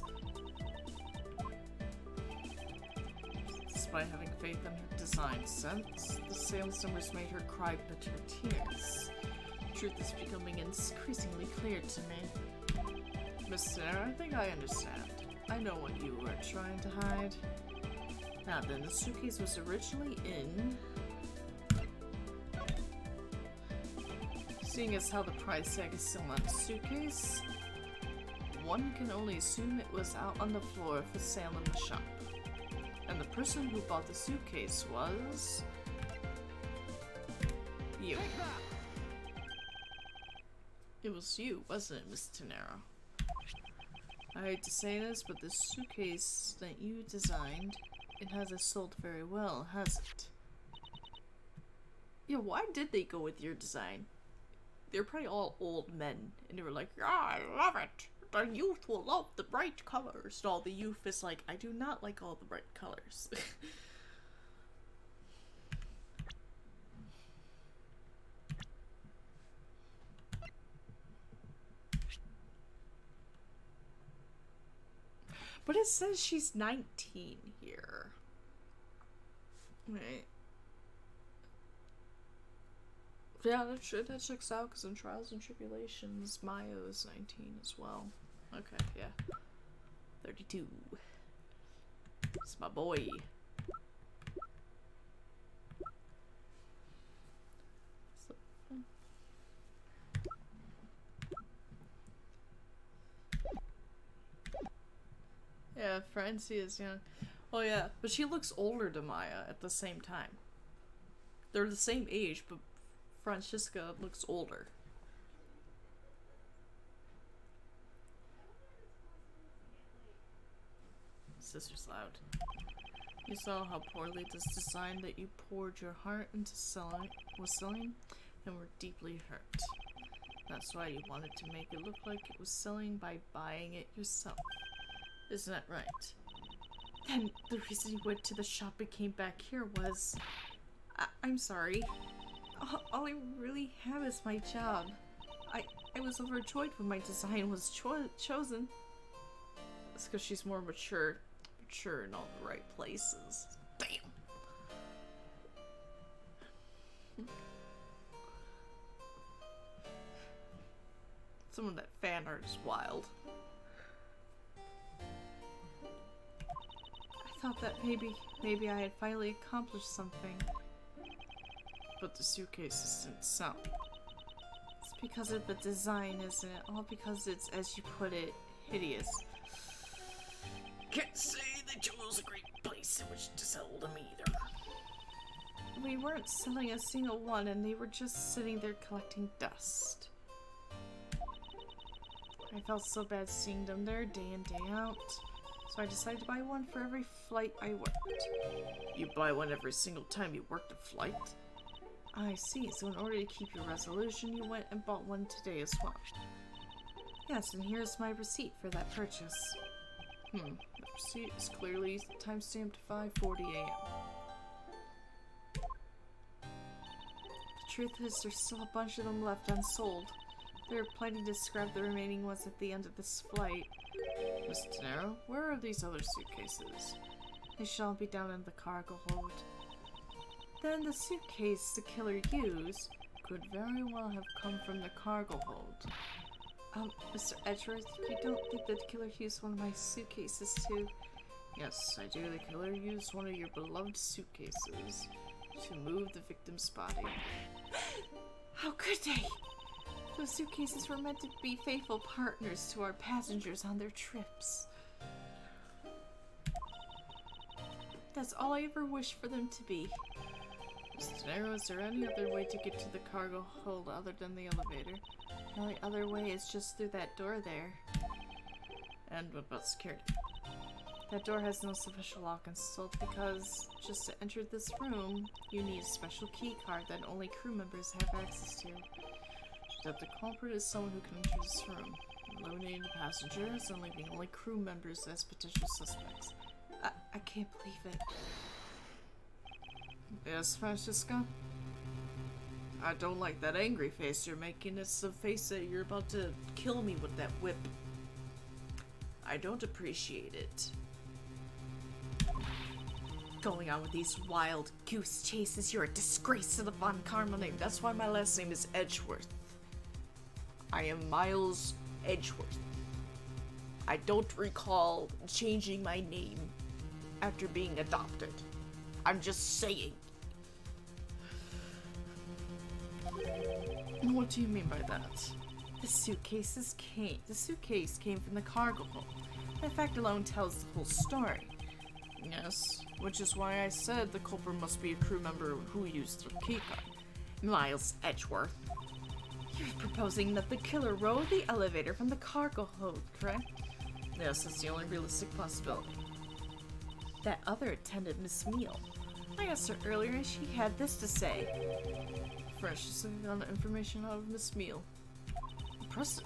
Despite having faith in her design sense, the sales numbers made her cry bitter tears. The truth is becoming increasingly clear to me. Miss Sarah, I think I understand. I know what you were trying to hide. Now then, the suitcase was originally in... Seeing as how the price tag is still on the suitcase,
One can only assume it was out on the floor for sale in the shop. And the person who bought the suitcase was... you. It was you, wasn't it, Miss Tenero? I hate to say this, but the suitcase that you designed, it hasn't sold very well, has it? Yeah, why did they go with your design? They're probably all old men, and they were like, yeah, I love it! The youth will love the bright colors. And all the youth is like, I do not like all the bright colors. But it says she's 19 here. Right. Yeah, that checks out, because in Trials and Tribulations, Maya is 19 as well. Okay, yeah. 32. It's my boy. So, yeah, Francie is young. Oh yeah, but she looks older to Maya at the same time. They're the same age, but Francisca looks older. Sister's loud. You saw how poorly this design that you poured your heart into was selling, and were deeply hurt. That's why you wanted to make it look like it was selling by buying it yourself. Isn't that right? Then the reason you went to the shop and came back here was... I'm sorry. All I really have is my job. I was overjoyed when my design was chosen. It's because she's more mature in all the right places. Damn. Some of that fan art is wild. I thought that maybe I had finally accomplished something. But the suitcase didn't sell. It's because of the design, isn't it? All because it's, as you put it, hideous.
Can't say they chose a great place in which to sell them either.
We weren't selling a single one, and they were just sitting there collecting dust. I felt so bad seeing them there day in, day out. So I decided to buy one for every flight I worked.
You buy one every single time you worked a flight?
I see, so in order to keep your resolution, you went and bought one today as well. Yes, and here's my receipt for that purchase.
The receipt is clearly timestamped 5:40 a.m.
The truth is, there's still a bunch of them left unsold. They're planning to scrap the remaining ones at the end of this flight.
Miss Tenero, where are these other suitcases?
They shall be down in the cargo hold. Then the suitcase the killer used could very well have come from the cargo hold. Mr. Edgeworth, you don't think that the killer used one of my suitcases too?
Yes, I do. The killer used one of your beloved suitcases to move the victim's body.
How could they? Those suitcases were meant to be faithful partners to our passengers on their trips. That's all I ever wished for them to be.
Mr. Tenero, is there any other way to get to the cargo hold other than the elevator?
The only other way is just through that door there.
And what about security?
That door has no special lock installed because just to enter this room, you need a special key card that only crew members have access to.
That the culprit is someone who can enter this room, eliminating the passengers and leaving only crew members as potential suspects.
I can't believe it.
Yes, Francisca? I don't like that angry face you're making. It's the face that you're about to kill me with that whip. I don't appreciate it.
Going on with these wild goose chases, you're a disgrace to the Von Karma name.
That's why my last name is Edgeworth. I am Miles Edgeworth. I don't recall changing my name after being adopted. I'm just saying.
What do you mean by that?
The suitcase came from the cargo hold. That fact alone tells the whole story.
Yes, which is why I said the culprit must be a crew member who used the keycard. Miles Edgeworth.
You're proposing that the killer rode the elevator from the cargo hold, correct?
Yes, that's the only realistic possibility.
That other attendant, Miss Meal. I asked her earlier and she had this to say.
Fresh information out of Miss Meal.
Impressive.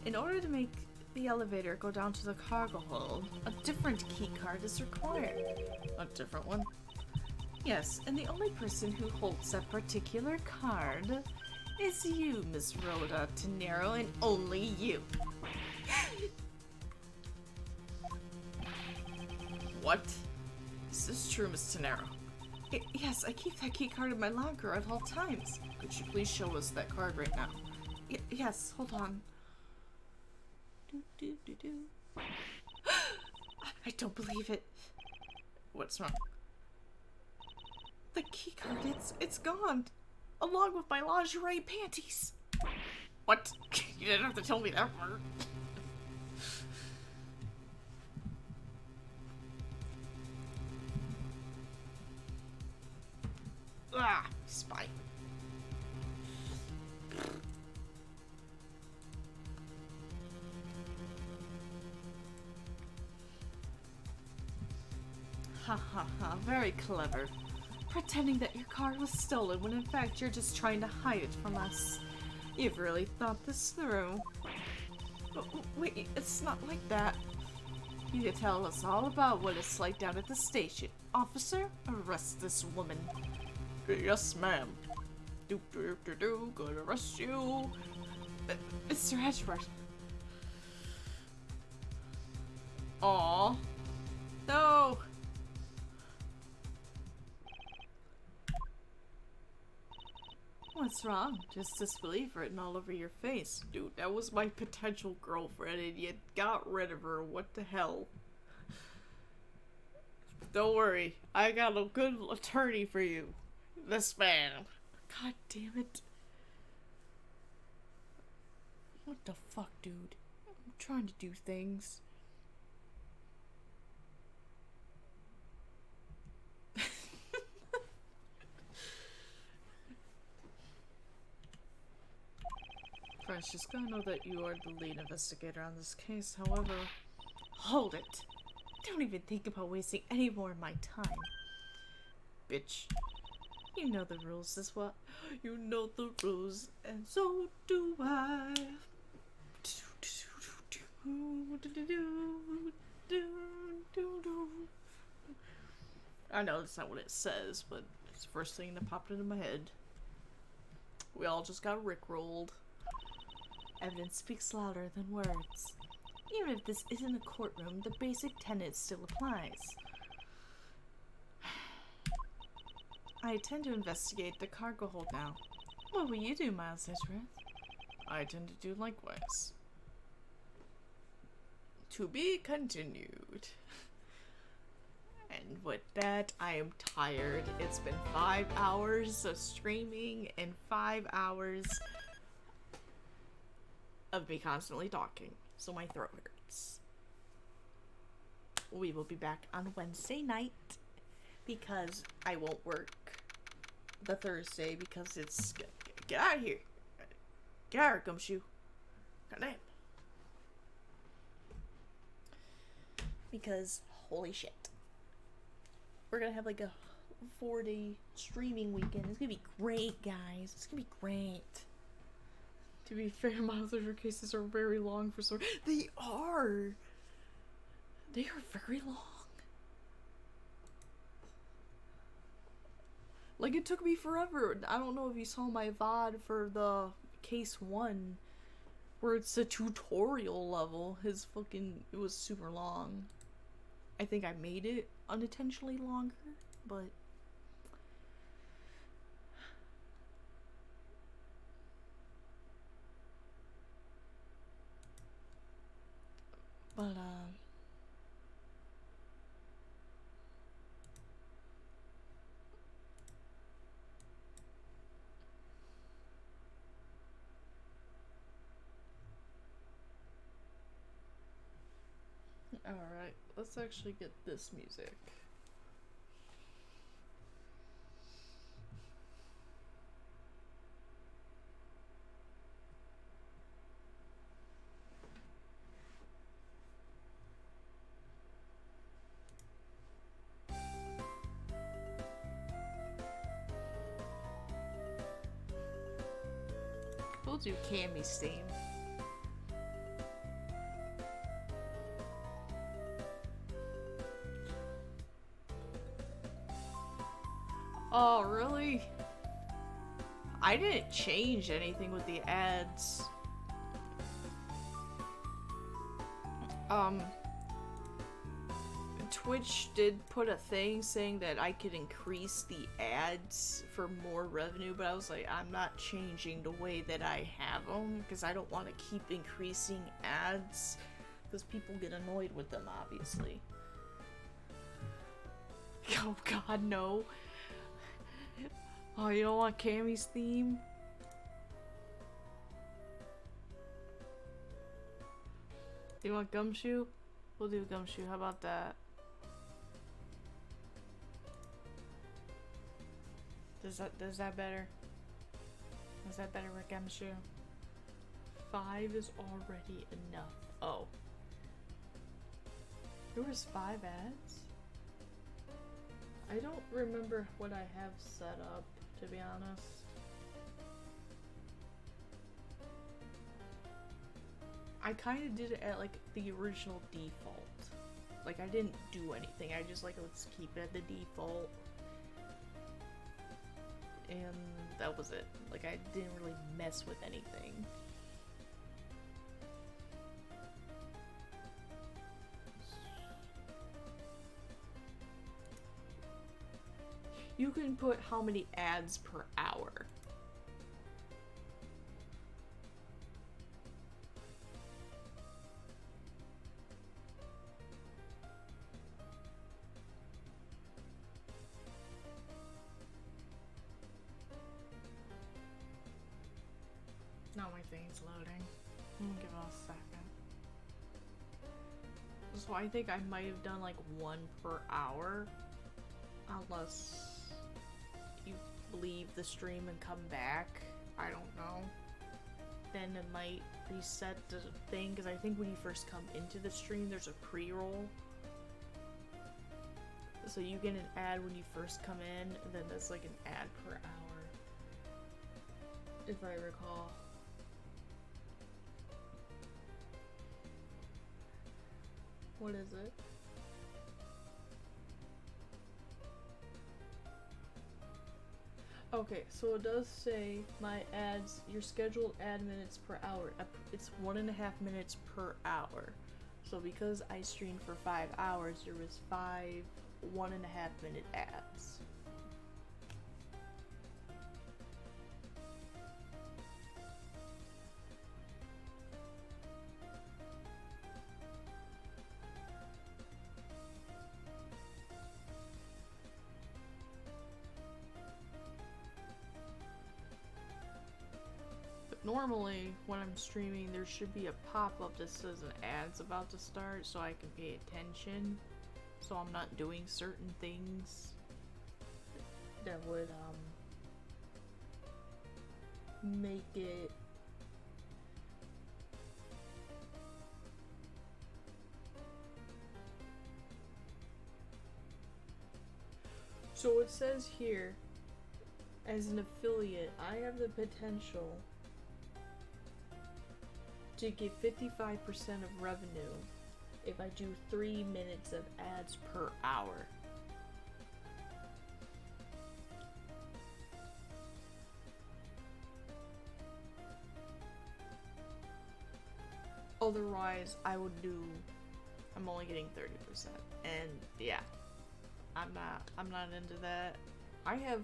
In order to make the elevator go down to the cargo hold, a different key card is required.
A different one?
Yes, and the only person who holds that particular card is you, Miss Rhoda Tenero, and only you.
What? Is this true, Miss Tenero?
Yes, I keep that key card in my locker at all times.
Could you please show us that card right now?
Yes, hold on. I don't believe it.
What's wrong?
The key card, it's gone. Along with my lingerie panties.
What? You didn't have to tell me that part. Ah, spite.
Ha ha ha, very clever. Pretending that your card was stolen when in fact you're just trying to hide it from us. You've really thought this through. Wait, it's not like that. You can tell us all about what it's like down at the station. Officer, arrest this woman.
Yes, ma'am. Gonna arrest you.
Mr. Edgeworth.
Aw. No.
What's wrong? Just disbelief written all over your face.
Dude, that was my potential girlfriend and you got rid of her. What the hell? Don't worry. I got a good attorney for you. This man.
God damn it. What the fuck, dude? I'm trying to do things.
Francesca, I know that you are the lead investigator on this case, however...
Hold it! Don't even think about wasting any more of my time.
Bitch.
You know the rules as well.
You know the rules, and so do I. I know that's not what it says, but it's the first thing that popped into my head. We all just got rickrolled.
Evidence speaks louder than words. Even if this isn't a courtroom, the basic tenet still applies. I intend to investigate the cargo hold now. What will you do, Miles Edgeworth?
I intend to do likewise. To be continued. And with that, I am tired. It's been 5 hours of streaming and 5 hours of me constantly talking, so my throat hurts. We will be back on Wednesday night because I won't work the Thursday because it's... Get out of here. Get out of here, Gumshoe. Goddamn. Because, holy shit. We're gonna have like a 4-day streaming weekend. It's gonna be great, guys. It's gonna be great. To be fair, my other cases are very long for some... They are! They are very long. Like, it took me forever. I don't know if you saw my VOD for the case 1, where it's a tutorial level. It was super long. I think I made it unintentionally longer, but... Alright, let's actually get this music. We'll do Cammy's theme. Oh, really? I didn't change anything with the ads. Twitch did put a thing saying that I could increase the ads for more revenue, but I was like, I'm not changing the way that I have them because I don't want to keep increasing ads because people get annoyed with them, obviously. Oh god, no. Oh, you don't want Cammy's theme? Do you want Gumshoe? We'll do Gumshoe, how about that? Does that better? Is that better with Gumshoe? 5 is already enough. Oh. There was 5 ads? I don't remember what I have set up, to be honest. I kind of did it at like the original default. Like I didn't do anything. I just like, let's keep it at the default. And that was it. Like I didn't really mess with anything. You can put how many ads per hour. Now my thing's loading. Give it a second. So I think I might have done like 1 per hour. Unless you leave the stream and come back. I don't know. Then it might reset the thing, because I think when you first come into the stream, there's a pre-roll. So you get an ad when you first come in, and then there's like an ad per hour. If I recall. What is it? Okay, so it does say my ads, your scheduled ad minutes per hour. It's 1.5 minutes per hour. So because I streamed for 5 hours, there was 5 1.5-minute ads. Normally, when I'm streaming, there should be a pop-up that says an ad's about to start so I can pay attention. So I'm not doing certain things that would, make it... So it says here, as an affiliate, I have the potential to get 55% of revenue if I do 3 minutes of ads per hour. Otherwise, I'm only getting 30%. And yeah, I'm not into that. I have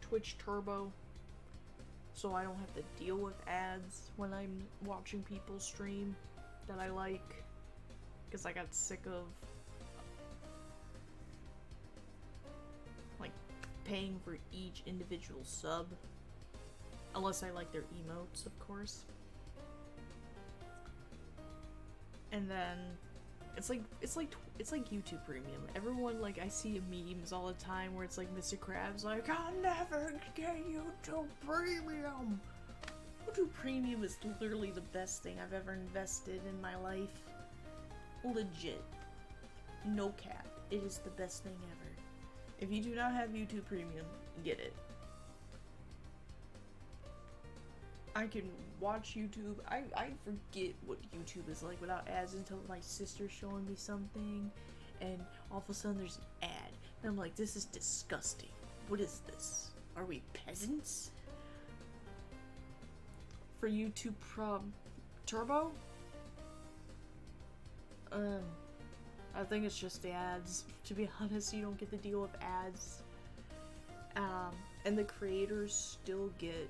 Twitch Turbo, so I don't have to deal with ads when I'm watching people stream that I like, because I got sick of like paying for each individual sub, unless I like their emotes, of course. And then It's like YouTube Premium. Everyone, like, I see memes all the time where it's like Mr. Krabs like, I'll never get YouTube Premium. YouTube Premium is literally the best thing I've ever invested in my life. Legit. No cap. It is the best thing ever. If you do not have YouTube Premium, get it. I can watch YouTube. I forget what YouTube is like without ads until my sister's showing me something, and all of a sudden there's an ad. And I'm like, this is disgusting. What is this? Are we peasants? For YouTube Turbo? I think it's just the ads. To be honest, you don't get the deal of ads. And the creators still get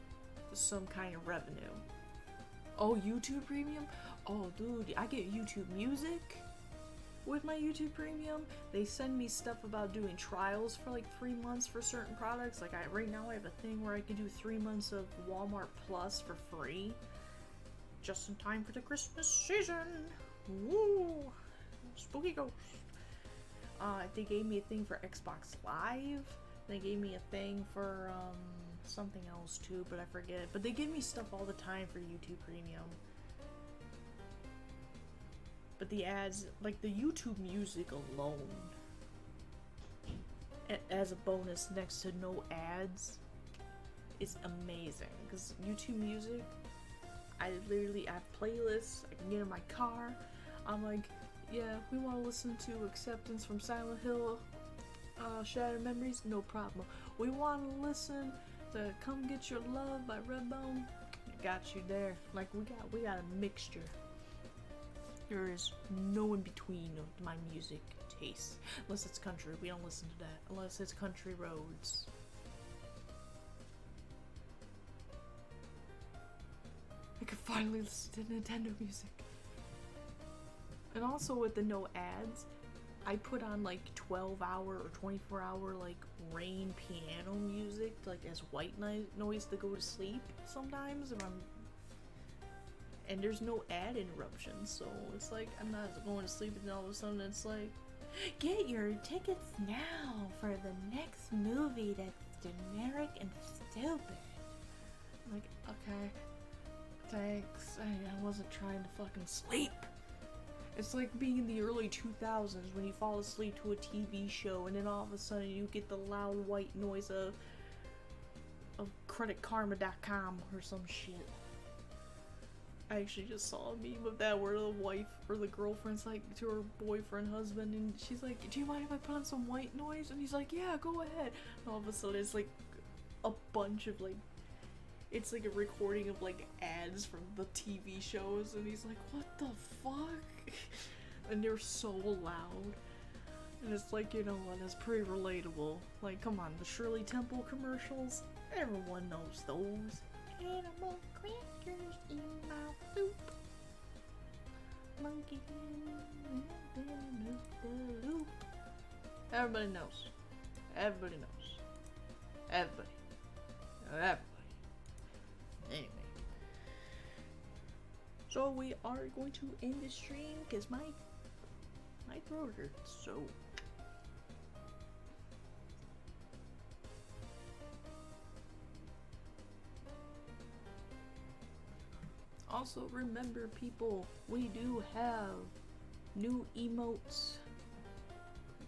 some kind of revenue. Oh, YouTube Premium? Oh, dude, I get YouTube Music with my YouTube Premium. They send me stuff about doing trials for like 3 months for certain products. Like right now I have a thing where I can do 3 months of Walmart Plus for free. Just in time for the Christmas season. Woo! Spooky ghost. They gave me a thing for Xbox Live. They gave me a thing for something else too, but I forget. But they give me stuff all the time for YouTube Premium. But the ads, like the YouTube Music alone, as a bonus next to no ads, is amazing. Because YouTube Music, I have playlists. I can get in my car. I'm like, yeah, we want to listen to Acceptance from Silent Hill, Shattered Memories, no problem. We want to listen to Come Get Your Love by Redbone, got you there. Like we got a mixture. There is no in between of my music taste. Unless it's country, we don't listen to that. Unless it's Country Roads. I could finally listen to Nintendo music. And also with the no ads, I put on like 12-hour or 24-hour like rain piano music, like as white noise to go to sleep sometimes if I'm, and there's no ad interruptions, so it's like I'm not going to sleep and all of a sudden it's like, get your tickets now for the next movie that's generic and stupid. I'm like, okay, thanks. I wasn't trying to fucking sleep. It's like being in the early 2000s when you fall asleep to a TV show and then all of a sudden you get the loud white noise of creditkarma.com or some shit. I actually just saw a meme of that where the wife or the girlfriend's like to her boyfriend, husband, and she's like, do you mind if I put on some white noise? And he's like, yeah, go ahead. And all of a sudden it's like a bunch of like, it's like a recording of like ads from the TV shows, and he's like, what the fuck? And they're so loud. And it's like, you know what, it's pretty relatable. Like, come on, the Shirley Temple commercials, everyone knows those. Animal crackers in my soup. Monkey in the loop. Everybody knows. Everybody knows. Everybody. Everybody. Anyway, so we are going to end the stream because my throat hurts. So also remember, people, we do have new emotes.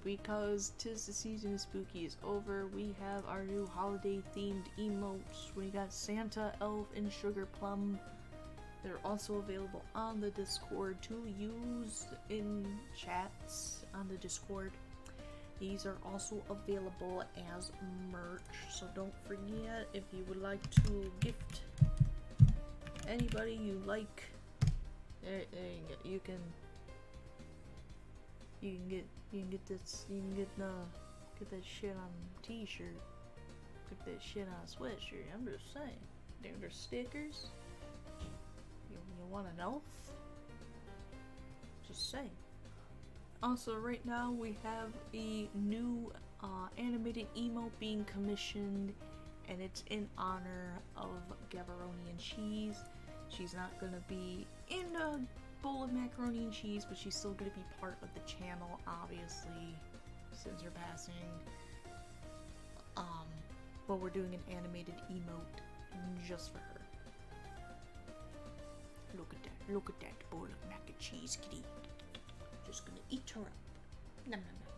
Because 'tis the season of spooky is over, we have our new holiday themed emotes. We got Santa, Elf, and Sugar Plum. They're also available on the Discord to use in chats on the Discord. These are also available as merch, so don't forget, if you would like to gift anybody you like, you can get that shit on a t-shirt, get that shit on a sweatshirt. I'm just saying, there's stickers. You want an elf? Just saying. Also, right now we have a new animated emote being commissioned, and it's in honor of Gavaroni and Cheese. She's not gonna be in the bowl of macaroni and cheese, but she's still gonna be part of the channel, obviously, since her passing. But we're doing an animated emote just for her. Look at that bowl of mac and cheese, kitty. Just gonna eat her up. Nom nom nom.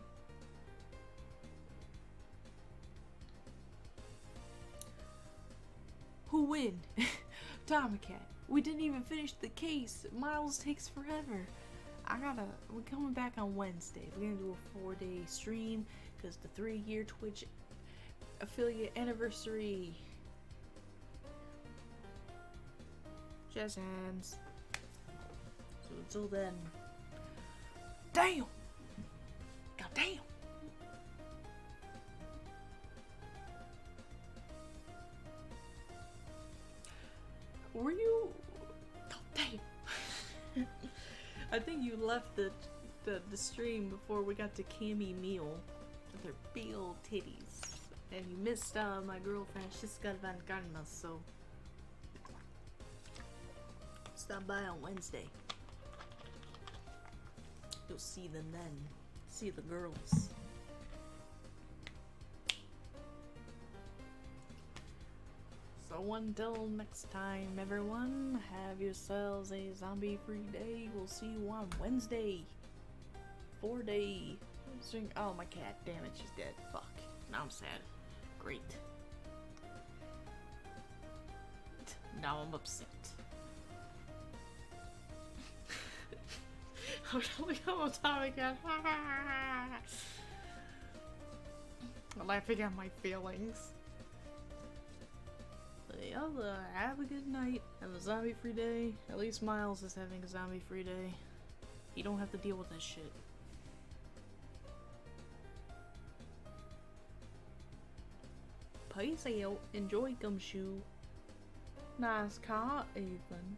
Who win? Tomcat. We didn't even finish the case. Miles takes forever. We're coming back on Wednesday. We're gonna do a 4-day stream because the 3-year Twitch affiliate anniversary. Jazz hands. So until then. Damn! God damn! Were you? God damn! I think you left the stream before we got to Cammy Meal with her big old titties. And you missed my girl Francisca Van Garmas, so stop by on Wednesday. You'll see them then. See the girls. So until next time, everyone, have yourselves a zombie-free day. We'll see you on Wednesday. 4-day. Oh, my cat. Damn it, she's dead. Fuck. Now I'm sad. Great. Now I'm upset. I'm atomic cat. I'm laughing at my feelings. But yeah, have a good night. Have a zombie-free day. At least Miles is having a zombie-free day. You don't have to deal with that shit. Peace out. Enjoy Gumshoe. Nice car, Ethan.